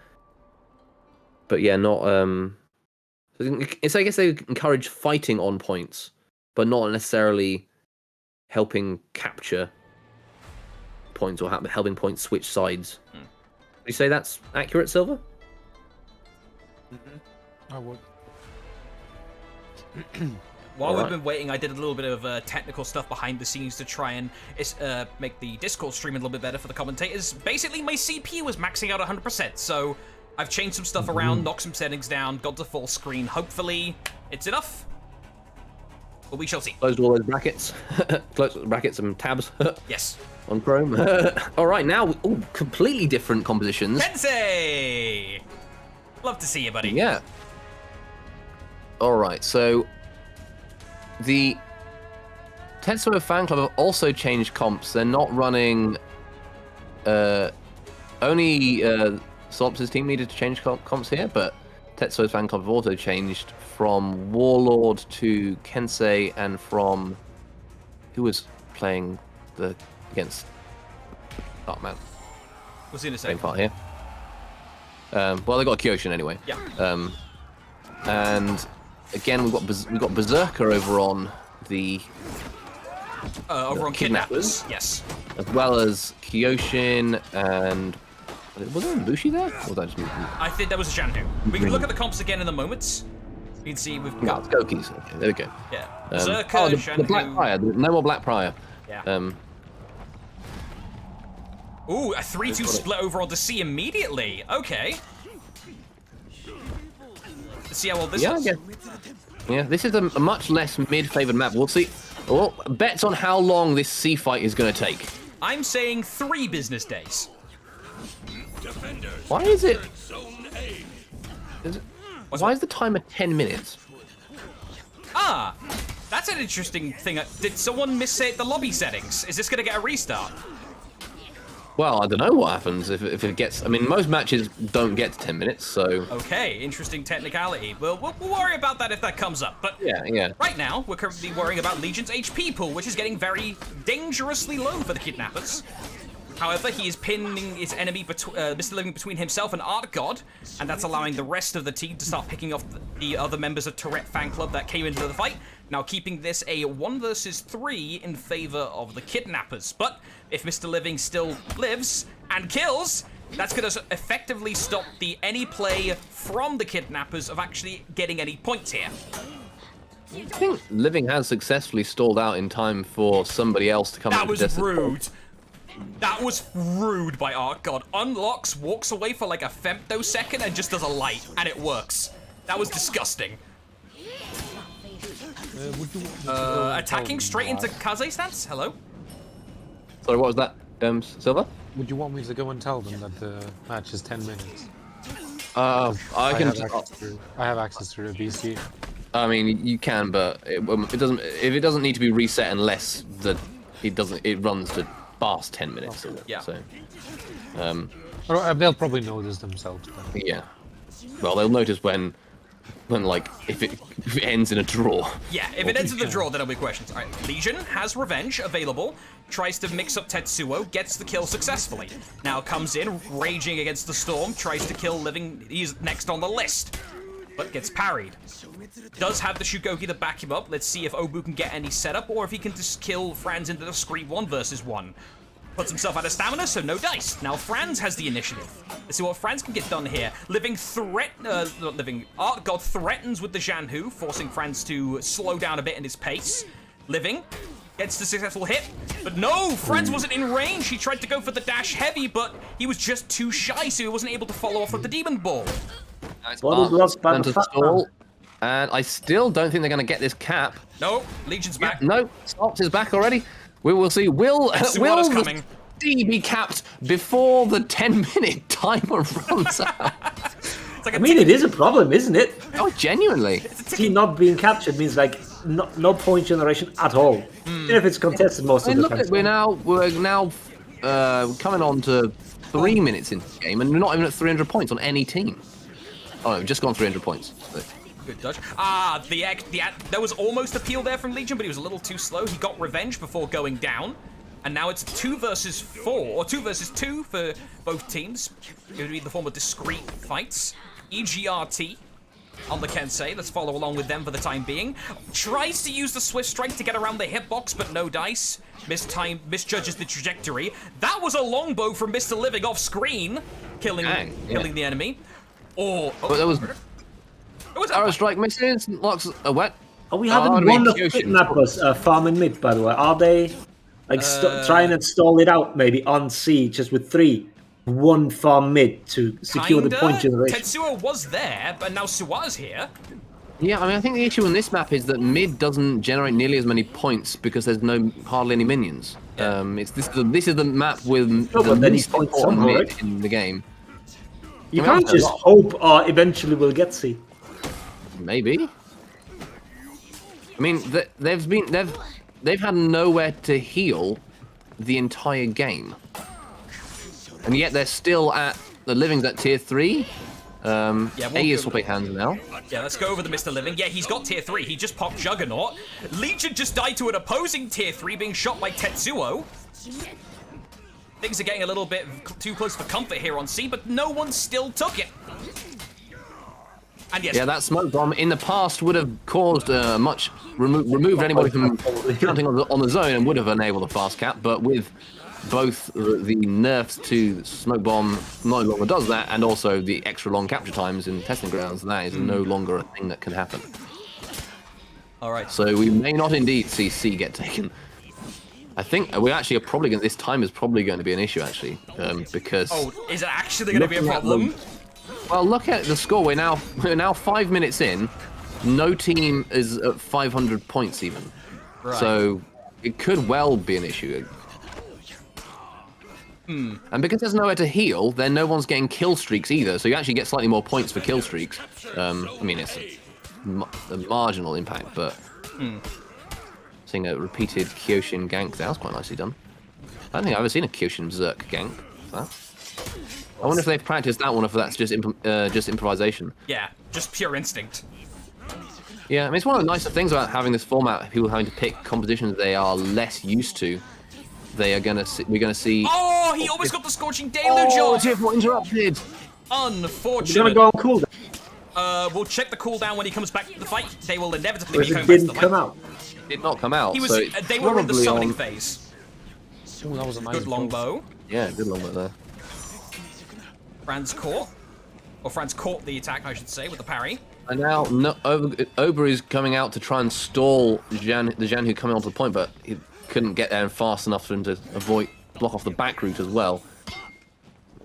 But yeah, not. It's I guess they encourage fighting on points, but not necessarily helping capture points or helping points switch sides. Would you say that's accurate, Silver? I would. While Alright. we've been waiting, I did a little bit of technical stuff behind the scenes to try and make the Discord stream a little bit better for the commentators. Basically, my CPU was maxing out 100%, so I've changed some stuff around, knocked some settings down, got to full screen. Hopefully, it's enough. but we shall see. Closed all those brackets. Closed brackets and tabs. Yes. On Chrome. All right, now, completely different compositions. Tensei! Love to see you, buddy. Yeah. All right, so the Tetsuo fan club have also changed comps. They're not running. Only Solps' team needed to change comps here, but Tetsuo's fan club have also changed from Warlord to Kensei, and from who was playing against Darkman. What's he gonna say? Same part here. Well, they got Kyoshin anyway. Yeah. And again, we've got Berserker over on the over on Kidnappers. Yes. as well as Kyoshin and was there a Bushi there? Or was that just me? I think there was a Shandu. We can look at the comps again in a moment. You can see we've No, got it's Gokis. Okay, there we go. yeah. Berserker, Oh, the Shandu. Black Prior. No more Black Prior. Yeah. Ooh, a 3-2 split over onto C immediately. Okay. Let's see how well this is. Yeah, this is a much less mid-favored map. We'll see. Well, bets on how long this C fight is going to take. I'm saying 3 business days. Why is it? Why is the timer 10 minutes? Ah, that's an interesting thing. Did someone misstate the lobby settings? Is this going to get a restart? Well, I don't know what happens if it gets. I mean, most matches don't get to 10 minutes, so. Okay, interesting technicality. We'll worry about that if that comes up. But yeah. right now, we're currently worrying about Legion's HP pool, which is getting very dangerously low for the Kidnappers. However, he is pinning his enemy, Mr. Living, between himself and Art God, and that's allowing the rest of the team to start picking off the other members of Tourette fan club that came into the fight. Now keeping this a 1 versus 3 in favor of the Kidnappers. But if Mr. Living still lives and kills, that's going to effectively stop any play from the Kidnappers of actually getting any points here. I think Living has successfully stalled out in time for somebody else to come. That was rude. That was rude by Art God. Unlocks, walks away for like a femtosecond and just does a light, and it works. That was disgusting. Attacking straight into Kaze stance? Hello? Sorry, what was that, Silver? Would you want me to go and tell them that the match is 10 minutes? I have access to the BC. I mean, you can, but it doesn't. If it doesn't need to be reset unless it runs to past 10 minutes. Yeah. So, they'll probably notice themselves. Then. yeah. Well, they'll notice when like if it ends in a draw. Yeah, if it ends in the draw, then there'll be questions. All right, Legion has Revenge available, tries to mix up Tetsuo, gets the kill successfully. Now comes in, raging against the Storm, tries to kill Living, he's next on the list, but gets parried. Does have the Shugoki to back him up. Let's see if Obu can get any setup, or if he can just kill Franz into the discreet 1 versus 1. Puts himself out of stamina, so no dice. Now Franz has the initiative. Let's see what Franz can get done here. Art God threatens with the Janhu, forcing Franz to slow down a bit in his pace. Living gets the successful hit, but no, Franz wasn't in range. He tried to go for the dash heavy, but he was just too shy, so he wasn't able to follow off with the Demon Ball. And I still don't think they're going to get this cap. No, Legion's back. No, Stops is back already. We will see. Will the D be capped before the 10-minute timer runs out? I mean, it is a problem, isn't it? Oh, genuinely. T not being captured means like no point generation at all. Even if it's contested most of the time. We're now coming on to 3 minutes into the game, and we're not even at 300 points on any team. Oh, no, we've just gone 300 points. Good dodge. There was almost a peel there from Legion, but he was a little too slow. He got Revenge before going down. And now it's 2 versus 4, or 2 versus 2 for both teams. It would be in the form of discrete fights. EGRT on the Kensei. Let's follow along with them for the time being. Tries to use the Swift Strike to get around the hitbox, but no dice. Misjudges the trajectory. That was a longbow from Mr. Living off screen, killing the enemy. But there was arrow strike misses. Locks a wet. Oh, we haven't won the Kidnappers farming mid, by the way. Are they like trying to stall it out maybe on C just with 3? 1 farm mid to secure the point generation. Tetsuo was there, but now Suwa's here. Yeah, I mean, I think the issue on this map is that mid doesn't generate nearly as many points because there's hardly any minions. Yeah. This is the map with No, the but then least he points important somehow, mid right? in the game. You I mean, can't that's a just lot. hope eventually we'll get C. Maybe. I mean, they've had nowhere to heal the entire game, and yet they're still at the living's at tier 3. we'll A is go- swapping hands now. Yeah, let's go over the Mr. Living. Yeah, he's got tier 3. He just popped Juggernaut. Legion just died to an opposing tier 3 being shot by Tetsuo. Things are getting a little bit too close for comfort here on C, but no one still took it. And yes, Yeah, that smoke bomb in the past would have caused removed anybody from counting on the zone and would have enabled a fast cap, but with both the nerfs to smoke bomb no longer does that, and also the extra long capture times in testing grounds, that is no longer a thing that can happen. all right. So we may not indeed see C get taken. I think we actually are probably going. This time is probably going to be an issue actually, because. Oh, is it actually going to be a looking at problem? Well, look at the score. We're now 5 minutes in. No team is at 500 points even. Right. So it could well be an issue. And because there's nowhere to heal, then no one's getting kill streaks either. So you actually get slightly more points for kill streaks. I mean, it's a marginal impact, but seeing a repeated Kyoshin gank, that was quite nicely done. I don't think I've ever seen a Kyoshin Zerk gank. That. I wonder if they've practiced that one, or if that's just improvisation. Yeah, just pure instinct. Yeah, I mean, it's one of the nicer things about having this format. People having to pick compositions they are less used to. We're gonna see. Oh, he almost got the Scorching Deluge Oh, off! Tier 4 interrupted. We're gonna Unfortunate. go on cooldown. We'll check the cooldown when he comes back to the fight. They will inevitably If be it coming back to didn't the come fight. out. Did not come out. He was. so it's They were in the probably summoning on- phase. Ooh, that was a nice Good longbow. Yeah, good longbow there. Franz caught. Or Franz caught the attack, I should say, with the parry. And now Ober is coming out to try and stall the Jan who coming onto the point, but he couldn't get there fast enough for him to block off the back route as well.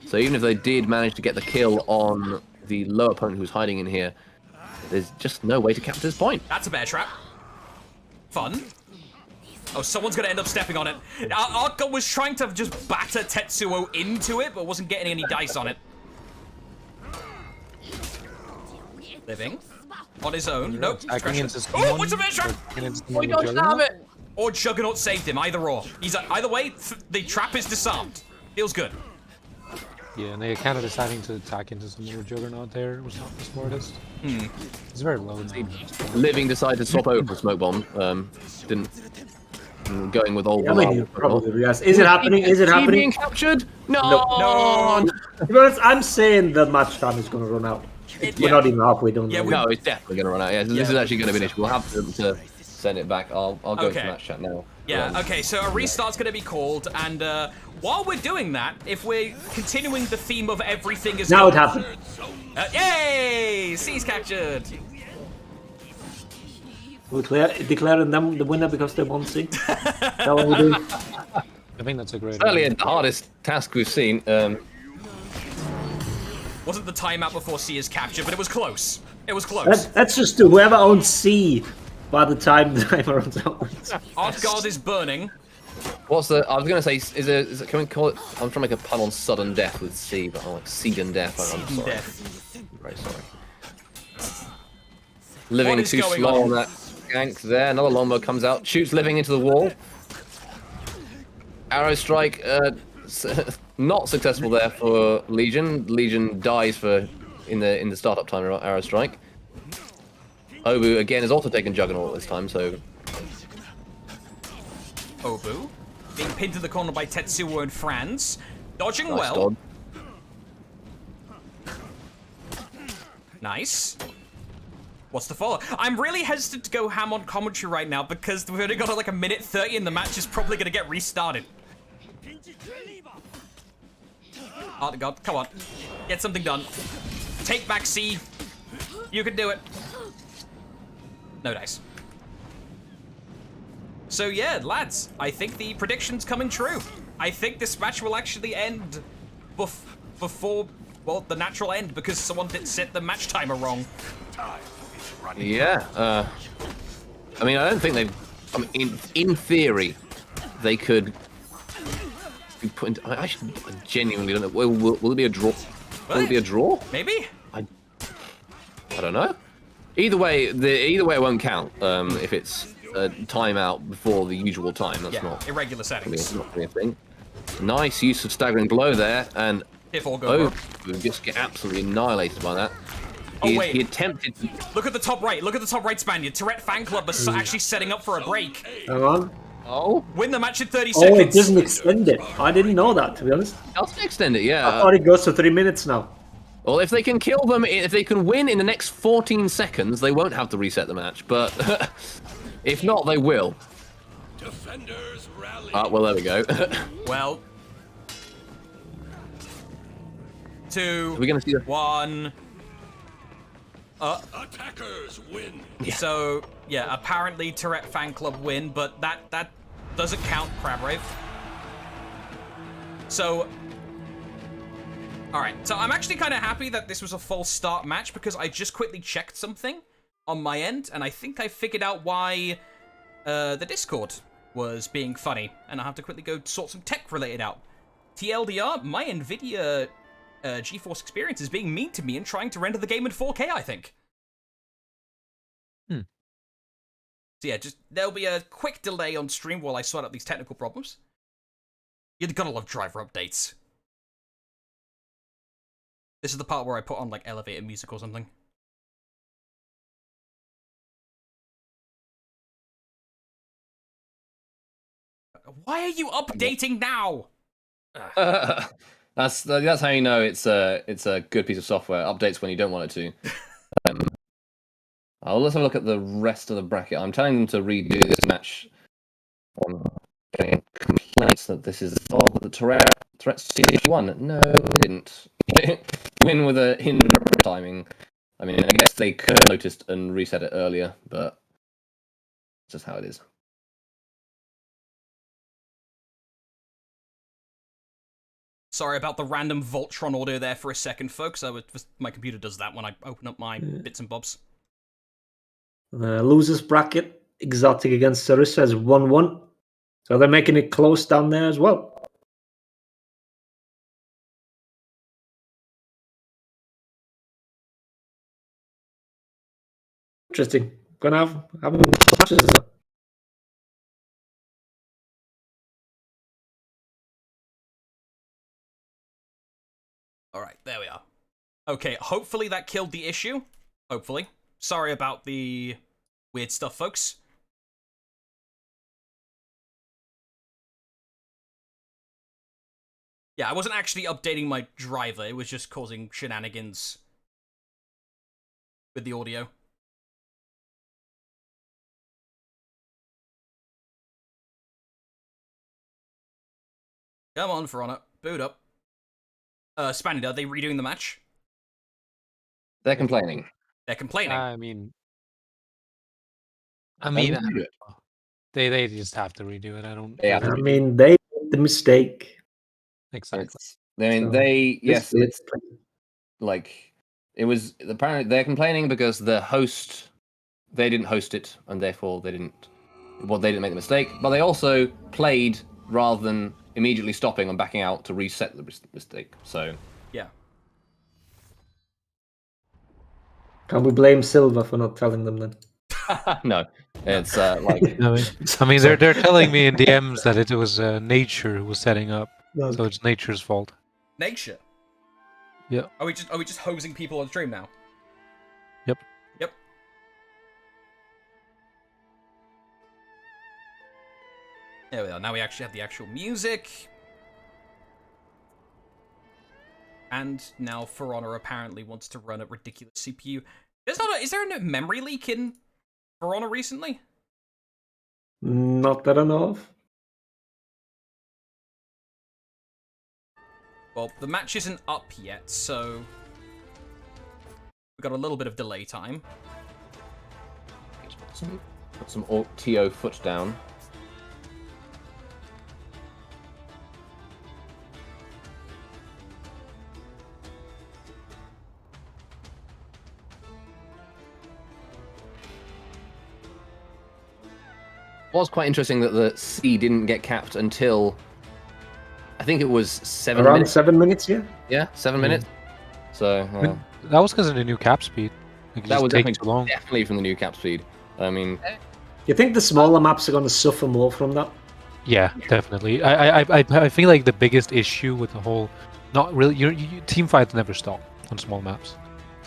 So even if they did manage to get the kill on the low opponent who's hiding in here, there's just no way to capture this point. That's a bear trap. Fun. Oh, someone's gonna end up stepping on it. Arko was trying to just batter Tetsuo into it, but wasn't getting any dice on it. Living. On his own. Nope. Attacking into Oh, someone, what's a bear trap? attacking into Oh, someone God with damn Juggernaut. it! Or Juggernaut saved him, either or. Either way, the trap is disarmed. Feels good. Yeah, and they're kind of deciding to attack into someone with Juggernaut there was not the smartest. It's very low now. Living decided to swap over for smoke bomb. Didn't going with old. I mean, you probably realize. Is it happening? Is it Is he happening? being captured? No. No. To be honest, I'm saying the match time is going to run out. We're not even halfway done. Yeah, now. No, it's definitely going to run out. Yeah, this is actually going to be an issue. We'll have to send it back. I'll go Okay. into match chat now. Yeah, okay, so a restart's gonna be called, and while we're doing that, if we're continuing the theme of everything is Now it good- happened. Yay! C's captured! We're declaring them the winner because they won C. That's what we do. I think that's a great Certainly idea. the hardest task we've seen. Wasn't the timeout before C is captured, but it was close. It was close. Let's just do whoever owns C by the time the timer runs out. Artguard is burning. What's the? I was going to say, is it? Can we call it? I'm trying to make a pun on sudden death with C, but I like sudden death. I'm sorry. Death. I'm very sorry. Living is too going slow on? on that gank there. Another longbow comes out, shoots Living into the wall. Arrow strike, not successful there for Legion. Legion dies in the startup time arrow strike. Obu again has also taken Juggernaut this time, so Obu being pinned to the corner by Tetsuo and Franz. Dodging nice well. dodge. Nice. What's the follow? I'm really hesitant to go ham on commentary right now because we've only got like a minute 30 and the match is probably going to get restarted. Oh God, come on. Get something done. Take back C. You can do it. No dice. So yeah, lads, I think the prediction's coming true. I think this match will actually end before, well, the natural end because someone did set the match timer wrong. Yeah. I mean, I don't think they've. I mean, in theory, they could be put into. I genuinely don't know. Will it be a draw? Will it be a draw? Maybe. I don't know. Either way, it won't count if it's a timeout before the usual time. That's not irregular settings. Not really a thing. Nice use of staggering blow there, and If all go we just get absolutely annihilated by that. Oh, wait. He attempted. Look at the top right. Look at the top right, Spaniard. Tourette fan club is actually setting up for a break. Hang on. Oh. Win the match in 30 Oh, seconds. it doesn't extend it. I didn't know that, to be honest. Doesn't extend it, yeah. I thought it goes to 3 minutes now. Well, if they can kill them, if they can win in the next 14 seconds, they won't have to reset the match. But if not, they will. Defenders rally. Well, there we go. Well. 2, We're gonna see the 1. Attackers win. So, yeah, apparently Tourette fan club win, but that doesn't count, Crabbrave. So, alright, so I'm actually kind of happy that this was a false start match because I just quickly checked something on my end, and I think I figured out why the Discord was being funny, and I have to quickly go sort some tech-related out. TLDR, my NVIDIA GeForce Experience is being mean to me and trying to render the game in 4K, I think. So yeah, there'll be a quick delay on stream while I sort out these technical problems. You're gonna love driver updates. This is the part where I put on, like, elevator music or something. Why are you updating now? That's how you know it's a good piece of software. Updates when you don't want it to. Let's have a look at the rest of the bracket. I'm telling them to redo this match. On getting complaints that this is the Tourette CH1. No, they didn't. Win with a hinder timing. I mean, I guess they could have noticed and reset it earlier, but it's just how it is. Sorry about the random Voltron audio there for a second, folks. My computer does that when I open up my bits and bobs. The losers bracket, Exotiic against Sarissa is 1-1. So they're making it close down there as well. Interesting. Gonna have matches. Alright, there we are. Okay, hopefully that killed the issue. Hopefully. Sorry about the weird stuff, folks. Yeah, I wasn't actually updating my driver, it was just causing shenanigans with the audio. Come on, Verona. Boot up. Spaniard, are they redoing the match? They're complaining. They're complaining. I mean, they just have to redo it. I don't. Yeah. I mean, they made the mistake. Exactly. It's like it was apparently they're complaining because the host they didn't host it and therefore they didn't make the mistake, but they also played rather than immediately stopping and backing out to reset the mistake. So yeah. Can we blame Silva for not telling them then? No, it's like I mean, they're telling me in DMs that it was Nature who was setting up, No. so it's Nature's fault. Nature. Yeah. Are we just hosing people on stream now? Yep. Yep. There we are. Now we actually have the actual music. And now For Honor apparently wants to run a ridiculous CPU. Is there a memory leak in For Honor recently? Not that I know of. Well, the match isn't up yet, so we've got a little bit of delay time. put some TO foot down. was quite interesting that the C didn't get capped until I think it was 7 Around minutes. 7 minutes, yeah. Yeah, 7 minutes. So I mean, that was because of the new cap speed. Like, it that just was takes too long. definitely from the new cap speed. I mean, You think the smaller maps are going to suffer more from that? Yeah, definitely. I feel like the biggest issue with the whole, not really, team fights never stop on small maps.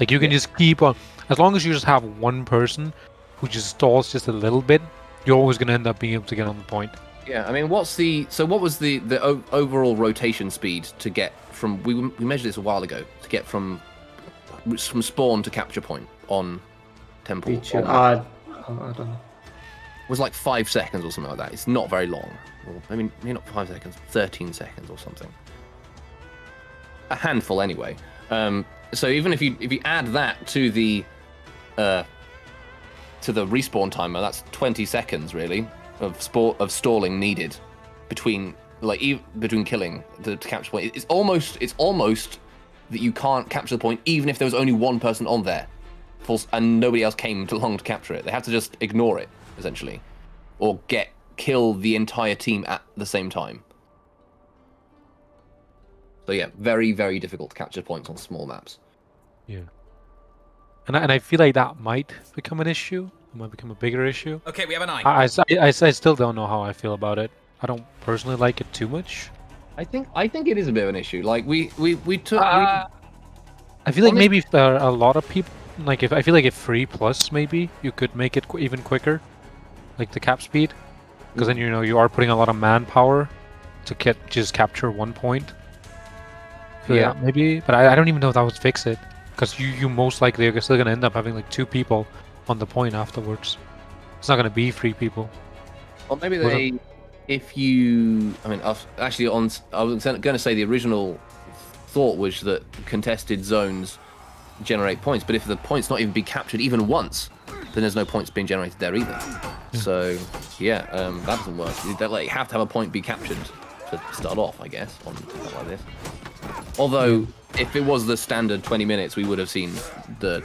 Like you can just keep on, as long as you just have one person who just stalls just a little bit, you're always going to end up being able to get on the point. yeah. I mean, what was the overall rotation speed to get from? We measured this a while ago to get from spawn to capture point on Temple. Feature. on- I don't know. was like 5 seconds or something like that. It's not very long. Or, I mean, maybe not 5 seconds, 13 seconds or something. A handful, anyway. So even if you add that to the respawn timer, that's 20 seconds really of stalling needed between killing to capture point. It's almost that you can't capture the point even if there was only one person on there, and nobody else came along to capture it. They have to just ignore it essentially, or kill the entire team at the same time. So yeah, very, very difficult to capture points on small maps. Yeah. And I feel like that might become an issue. It might become a bigger issue. Okay, we have a 9. I still don't know how I feel about it. I don't personally like it too much. I think it is a bit of an issue. Like we took. I feel like maybe if there are a lot of people, like I feel like if 3+ maybe you could make it even quicker, like the cap speed, because then you are putting a lot of manpower to just capture 1 point. Yeah. Maybe, but I don't even know if that would fix it, because you most likely are still gonna end up having like 2 people on the point afterwards. It's not gonna be 3 people. Well, maybe they. If you, I mean, I was going to say the original thought was that contested zones generate points, but if the points not even be captured even once, then there's no points being generated there either. So yeah, that doesn't work. You have to have a point be captured to start off, I guess, on something like this. Although, if it was the standard 20 minutes, we would have seen it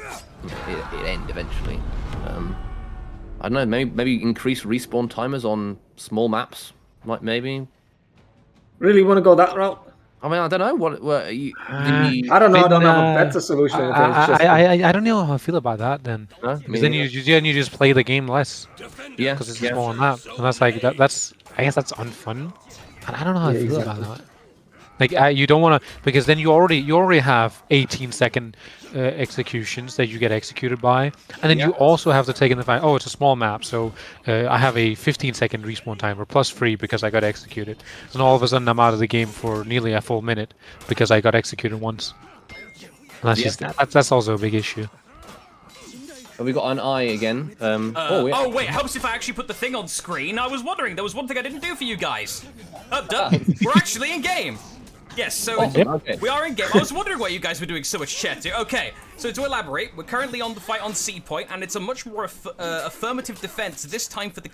end eventually. I don't know, maybe increase respawn timers on small maps, maybe. Really want to go that route? I mean, I don't know what I don't know. I don't have a better solution. I don't know how I feel about that then. No, Because then you just play the game less yeah, because it's a smaller map, and that's like that's I guess that's unfun. And I don't know how I feel about that. Like you don't want to, because then you already have 18-second executions that you get executed by, and then you also have to take in the fact, oh, it's a small map, so I have a 15-second respawn timer plus 3 because I got executed. And all of a sudden I'm out of the game for nearly a full minute because I got executed once. And that's also a big issue. Have we got an eye again? Oh wait, it helps if I actually put the thing on screen. I was wondering, there was one thing I didn't do for you guys. We're actually in game. Yes, so okay. we are in game. I was wondering why you guys were doing so much chatting. Okay, so to elaborate, we're currently on the fight on C point, and it's a much more affirmative defense, this time for the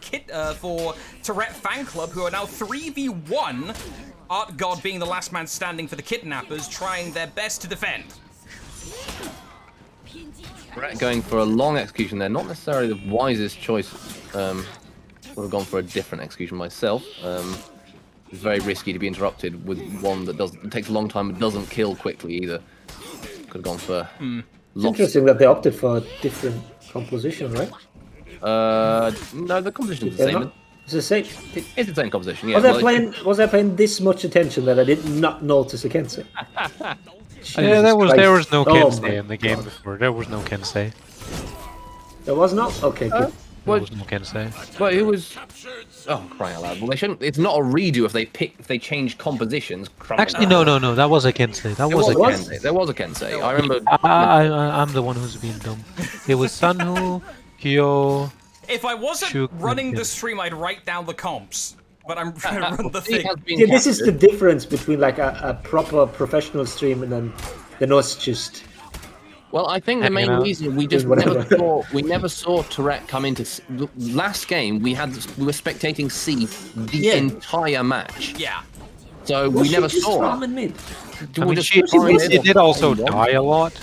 for Tourette fan club, who are now 3v1, Art God being the last man standing for the Kidnappers, trying their best to defend. Tourette going for a long execution there, not necessarily the wisest choice. Would have gone for a different execution myself. It's very risky to be interrupted with one that takes a long time and doesn't kill quickly either. Could have gone for. It's interesting that they opted for a different composition, right? No, the composition is the same. It's the same. It's the same composition. Yeah. Was I paying this much attention that I did not notice a Kensei? Yeah, there was no Kensei my in the game God. before. There was no Kensei. There was not. Okay, good. There was no Kensei. But it was. Oh, crying out loud! Well, they shouldn't. It's not a redo if they change compositions. Actually, no. That was a Kensei. That was a Kensei. Kensei. There was a Kensei. I remember. I'm the one who's being dumb. It was Sanhu, Kyo. If I wasn't Shoot, running yeah. the stream, I'd write down the comps. But I'm trying to run the He thing. has been Yeah, this is the captured. difference between like a proper professional stream and then us just. Well, I think the main Hanging out. reason we just Whatever. never saw Tourette come into last game. We were spectating C the entire match, Yeah. so we never Just saw. ramen mid. I mean, she did also die a lot.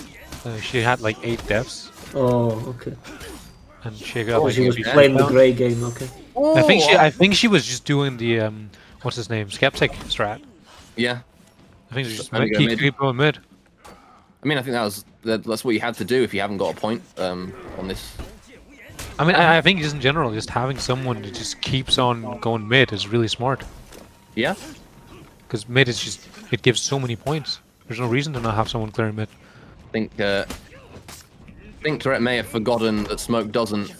She had like 8 deaths, Oh, okay. and she got Oh, like she was 3 playing the down. grey game. Okay. I think she was just doing the what's his name, Skeptic strat. Yeah. I think she just Only go mid. keep going mid. I mean, I think that's what you had to do if you haven't got a point on this. I mean, I think just in general, just having someone that just keeps on going mid is really smart. Yeah. Because mid is just, it gives so many points. There's no reason to not have someone clearing mid. I think Tourette may have forgotten that smoke doesn't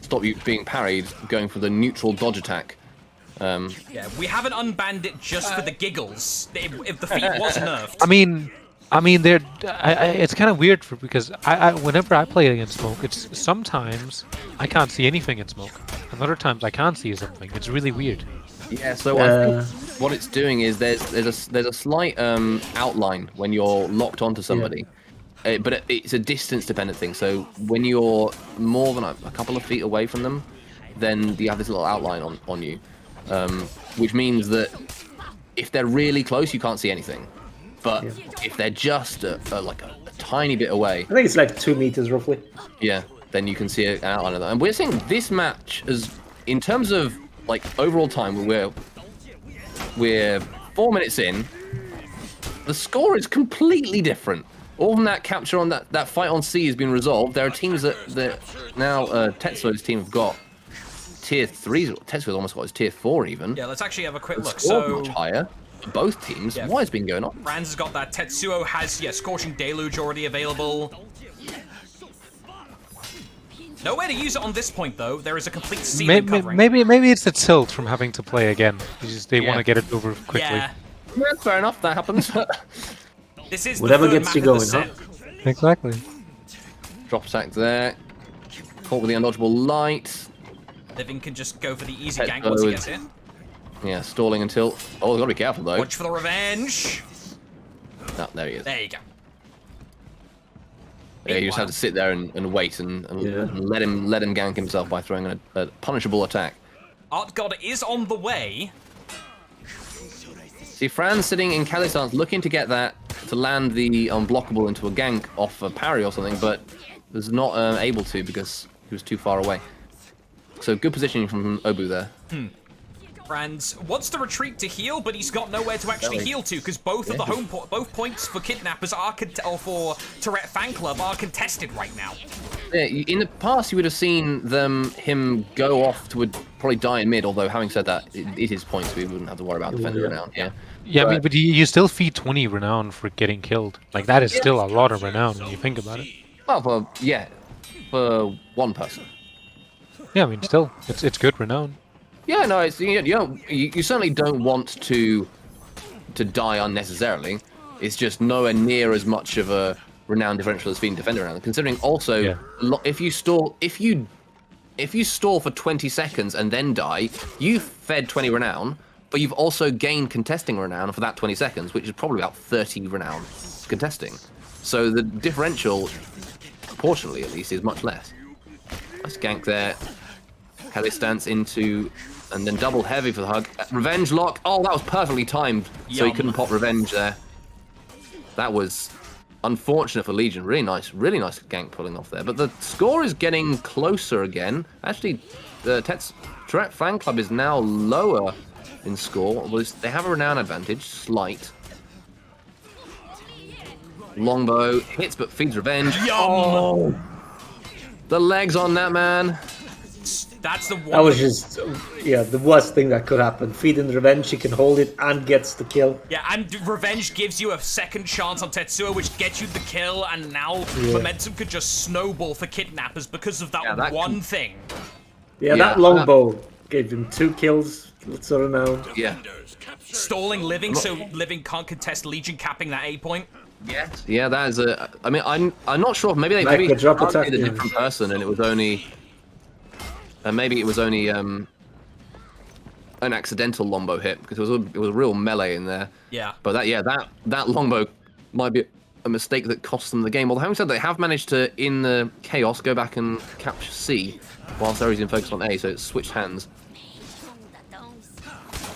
stop you being parried going for the neutral dodge attack. Yeah, we haven't unbanned it just for the giggles. If the feat was nerfed. I mean, it's kind of weird because whenever I play against smoke, it's sometimes I can't see anything in smoke, and other times I can see something. It's really weird. Yeah, so I think what it's doing is there's a slight outline when you're locked onto somebody, but it's a distance dependent thing. So when you're more than a couple of feet away from them, then you have this little outline on you, which means that if they're really close, you can't see anything. But if they're just like a tiny bit away, I think it's like 2 meters roughly. Yeah, then you can see an outline of that. And we're seeing this match as, in terms of like overall time, we're 4 minutes in. The score is completely different. All from that capture on that fight on C has been resolved. There are teams that now Tetsuo's team have got tier 3. Tetsuo's almost got his tier 4 even. Yeah, let's actually have a quick look. So much higher. Both teams. Yeah. What has been going on? Franz has got that. Tetsuo has Scorching Deluge already available. Nowhere to use it on this point though. There is a complete ceiling covering. Maybe it's the tilt from having to play again. They want to get it over quickly. Yeah. Fair enough. That happens. This is Whatever the third gets you map of going, the huh? set. Exactly. Drop attack there. Caught with the undodgeable light. Living can just go for the easy Head gank once he forward. gets in. Yeah, stalling until. Oh, they've got to be careful though. Watch for the revenge. Oh, there he is. There you go. Yeah, you just have to sit there and wait and let him gank himself by throwing a punishable attack. Art God is on the way. See, Fran's sitting in Kali stance looking to get that to land the unblockable into a gank off a parry or something, but was not able to because he was too far away. So good positioning from Obu there. Franz wants to retreat to heal, but he's got nowhere to actually heal to because both of the both points for Kidnappers are or for Tourette Fan Club are contested right now. Yeah, in the past you would have seen him go off to probably die in mid. Although having said that, it is points, so we wouldn't have to worry about defender renown. Yeah, I mean, but you still feed 20 renown for getting killed. Like that is still a lot of renown when you think about it. Well, for one person. Yeah, I mean, still, it's good renown. Yeah, no, it's you certainly don't want to die unnecessarily. It's just nowhere near as much of a renown differential as feeding defender renown. Considering also, if you stall for 20 seconds and then die, you've fed 20 renown, but you've also gained contesting renown for that 20 seconds, which is probably about 30 renown contesting. So the differential, proportionally at least, is much less. Nice gank there. Kelly stance into, and then double heavy for the hug. Revenge lock. Oh, that was perfectly timed, so he couldn't pop revenge there. That was unfortunate for Legion. Really nice gank pulling off there. But the score is getting closer again. Actually, the Tourette Fan Club is now lower in score. Well, they have a renown advantage, slight. Longbow hits but feeds revenge. Oh, the legs on that man. That's the one. That was just, the worst thing that could happen. Feeding revenge, he can hold it and gets the kill. Yeah, and revenge gives you a second chance on Tetsuo, which gets you the kill, and now momentum could just snowball for Kidnappers because of that one thing. Yeah, that longbow gave him 2 kills. Sort of now. Yeah. Stalling Living, so Living can't contest Legion capping that A point. Yes. Yeah, that is a. I mean, I'm not sure. Maybe they drop attack, targeted a different person, and it was only. Maybe it was only an accidental longbow hit because it was a real melee in there. Yeah. But that longbow might be a mistake that cost them the game. Although having said that, they have managed to, in the chaos, go back and capture C, whilst Ares in focus on A, so it's switched hands.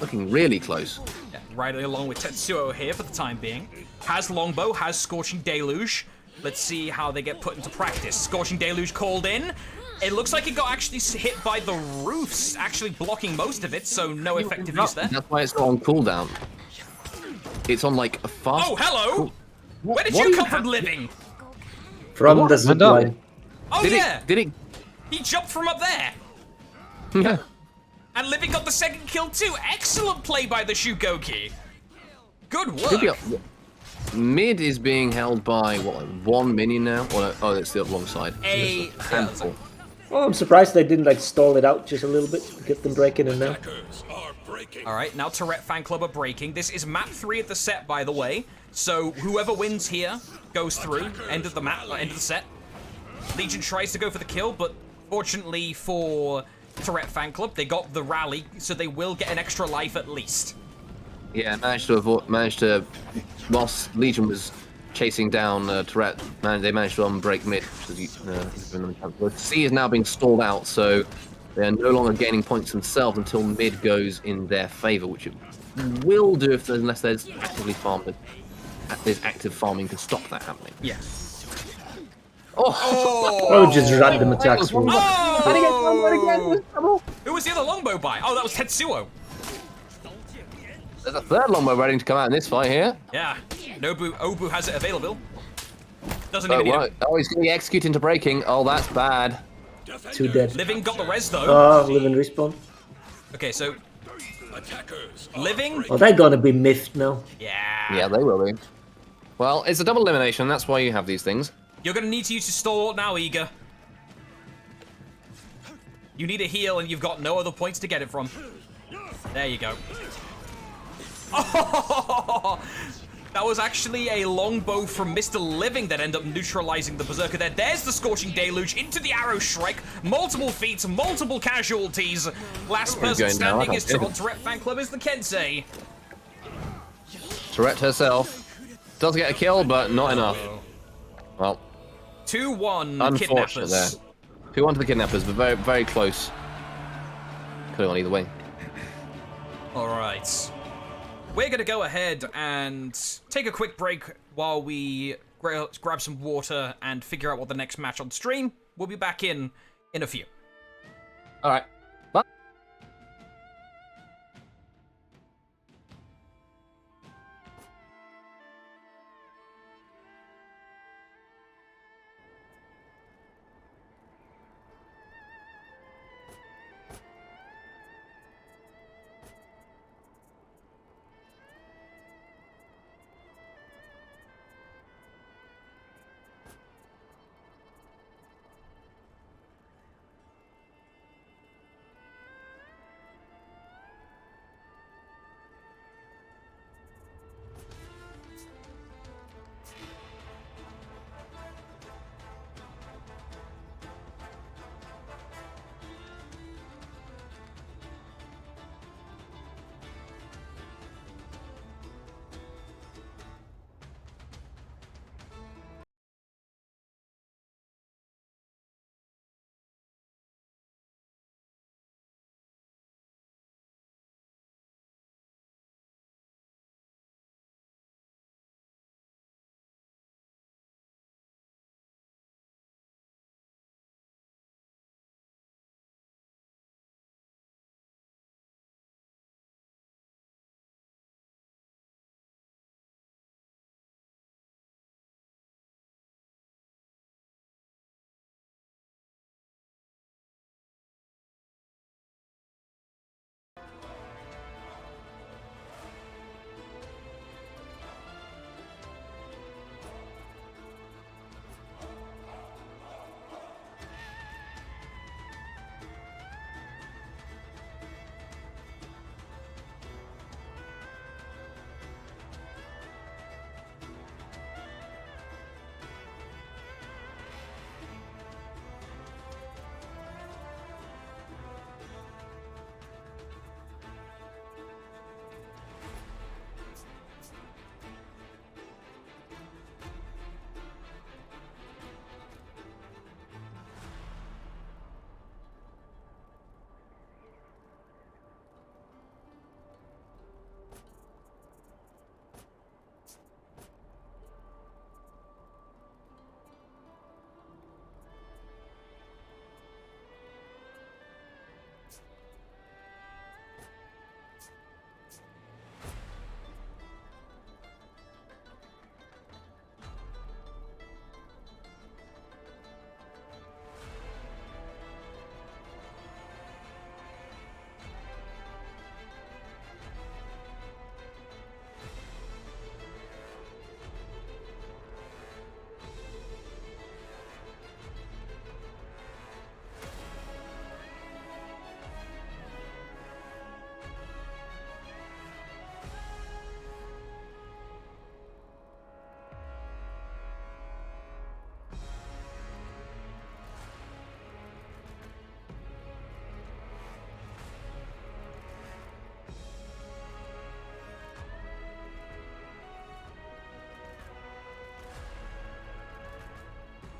Looking really close. Yeah, right along with Tetsuo here for the time being. Has longbow, has Scorching Deluge. Let's see how they get put into practice. Scorching Deluge called in. It looks like it got actually hit by the roofs, actually blocking most of it, so no effective use there. That's why it's not on cooldown. It's on like a fast. Oh, hello! Where did what you do come from, Living? From What? the zip line. Oh, Did yeah! it? Did it? He jumped from up there! Yeah. And Living got the second kill too. Excellent play by the Shugoki. Good Could be work. Mid is being held by what, like one minion now? Or no, oh, that's the wrong side. A Handful. Oh, I'm surprised they didn't like stall it out just a little bit to get them breaking in now. Attackers are breaking. All right, now Tourette fan club are breaking. This is map 3 of the set, by the way. So whoever wins here goes through. End of the map, end of the set. Legion tries to go for the kill, but fortunately for Tourette fan club, they got the rally, so they will get an extra life at least. Yeah, managed to, whilst Legion was chasing down Tourette, they managed to unbreak mid, which is giving them a chance. But C is now being stalled out, so they are no longer gaining points themselves until mid goes in their favour, which it will do unless there's there's active farming to stop that happening. Yeah. Oh, just random attacks. Oh! Who was the other longbow by? Oh, that was Tetsuo. There's a third longbow ready to come out in this fight here. Yeah. Obu has it available. Doesn't even need it. Oh, he's going to be executed into breaking. Oh, that's bad. 2 dead. Living got the res though. Oh, living respawn. Okay, so Attackers are Living. breaking. Oh, they're gonna be miffed now. Yeah. Yeah, they will be. Well, it's a double elimination. That's why you have these things. You're gonna need to use your stalwart now, Eager. You need a heal, and you've got no other points to get it from. There you go. Oh, that was actually a longbow from Mr. Living that ended up neutralizing the Berserker there. There's the Scorching Deluge into the Arrow Shrike. Multiple feats, multiple casualties. Last person going now, standing I is can't see it. Tourette fan club is the Kensei. Tourette herself does get a kill, but not enough. Well, 2-1 unfortunate there. Kidnappers. 2-1 to the Kidnappers, but very, very close. Could have gone either way. All right. We're going to go ahead and take a quick break while we grab some water and figure out what the next match on stream. We'll be back in a few. All right. Bye.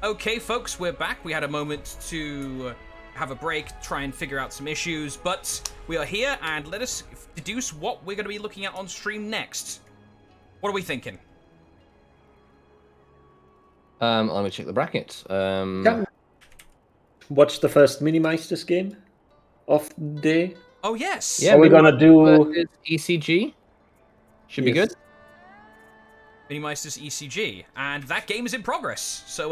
Okay, folks, we're back. We had a moment to have a break, try and figure out some issues, but we are here, and let us deduce what we're going to be looking at on stream next. What are we thinking? Let me check the bracket. Watch the first Minimeisters game of the day. Oh, yes. Yeah, Are we gonna do versus ECG? Should be Yes. good. Minimeisters ECG, and that game is in progress. So,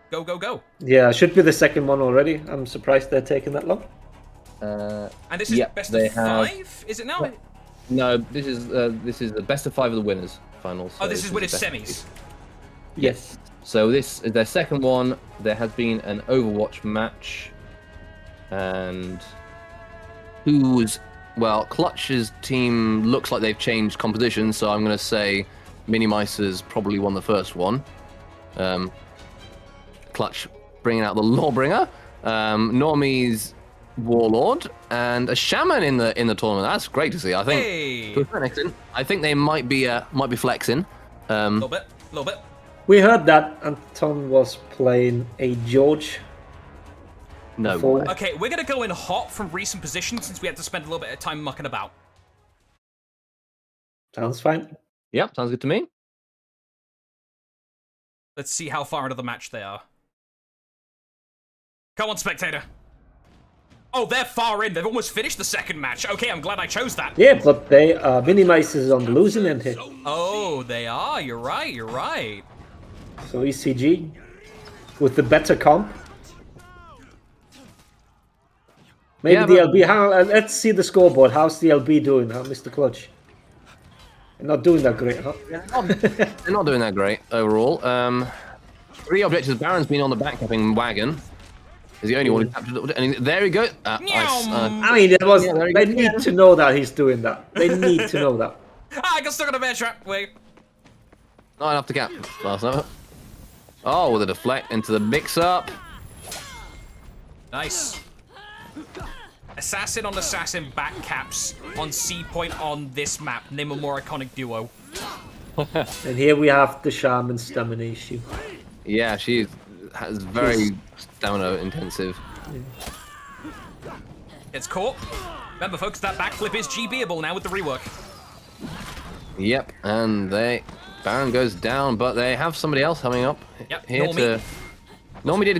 go, go, go. Yeah, it should be the second one already. I'm surprised they're taking that long. And this is Yep, best they of have- 5? Is it now? No, this is the best of 5 of the winners finals. Oh, this is winners the best of semis. 8. Yes. So this is their second one. There has been an Overwatch match, and Clutch's team looks like they've changed composition. So I'm going to say Minimeisters probably won the first one. Clutch bringing out the Lawbringer, Normie's Warlord, and a Shaman in the tournament. That's great to see. I think Hey! to a certain extent, I think they might be flexing. A little bit. We heard that Anton was playing a George. No. before. Okay, we're going to go in hot from recent position since we had to spend a little bit of time mucking about. Sounds fine. Yep, sounds good to me. Let's see how far into the match they are. Come on, Spectator. Oh, they're far in. They've almost finished the second match. Okay, I'm glad I chose that. Yeah, but they Minimeisters on the losing end here. Oh, they are. You're right. So ECG with the better comp. Maybe Yeah, the but- LB. Let's see the scoreboard. How's the LB doing, Mr. Clutch? They're not doing that great, huh? They're not doing that great overall. 3 objectives. Baron's been on the backcapping wagon. Is the only one who captured it. And there we go. Nice. I mean, it was. Yeah, there you They go. need to know that he's doing that. They need to know that. I got stuck on a bear trap. Wait. Not enough to cap. Last number. Oh, with a deflect into the mix-up. Nice. Assassin on assassin back caps on C point on this map. Name a more iconic duo. And here we have the Shaman stamina issue. Yeah, she has very stamina intensive. It's caught. Remember, folks, that backflip is GBable now with the rework. Yep, and Baron goes down, but they have somebody else coming up Yep, here Normie. Normie did a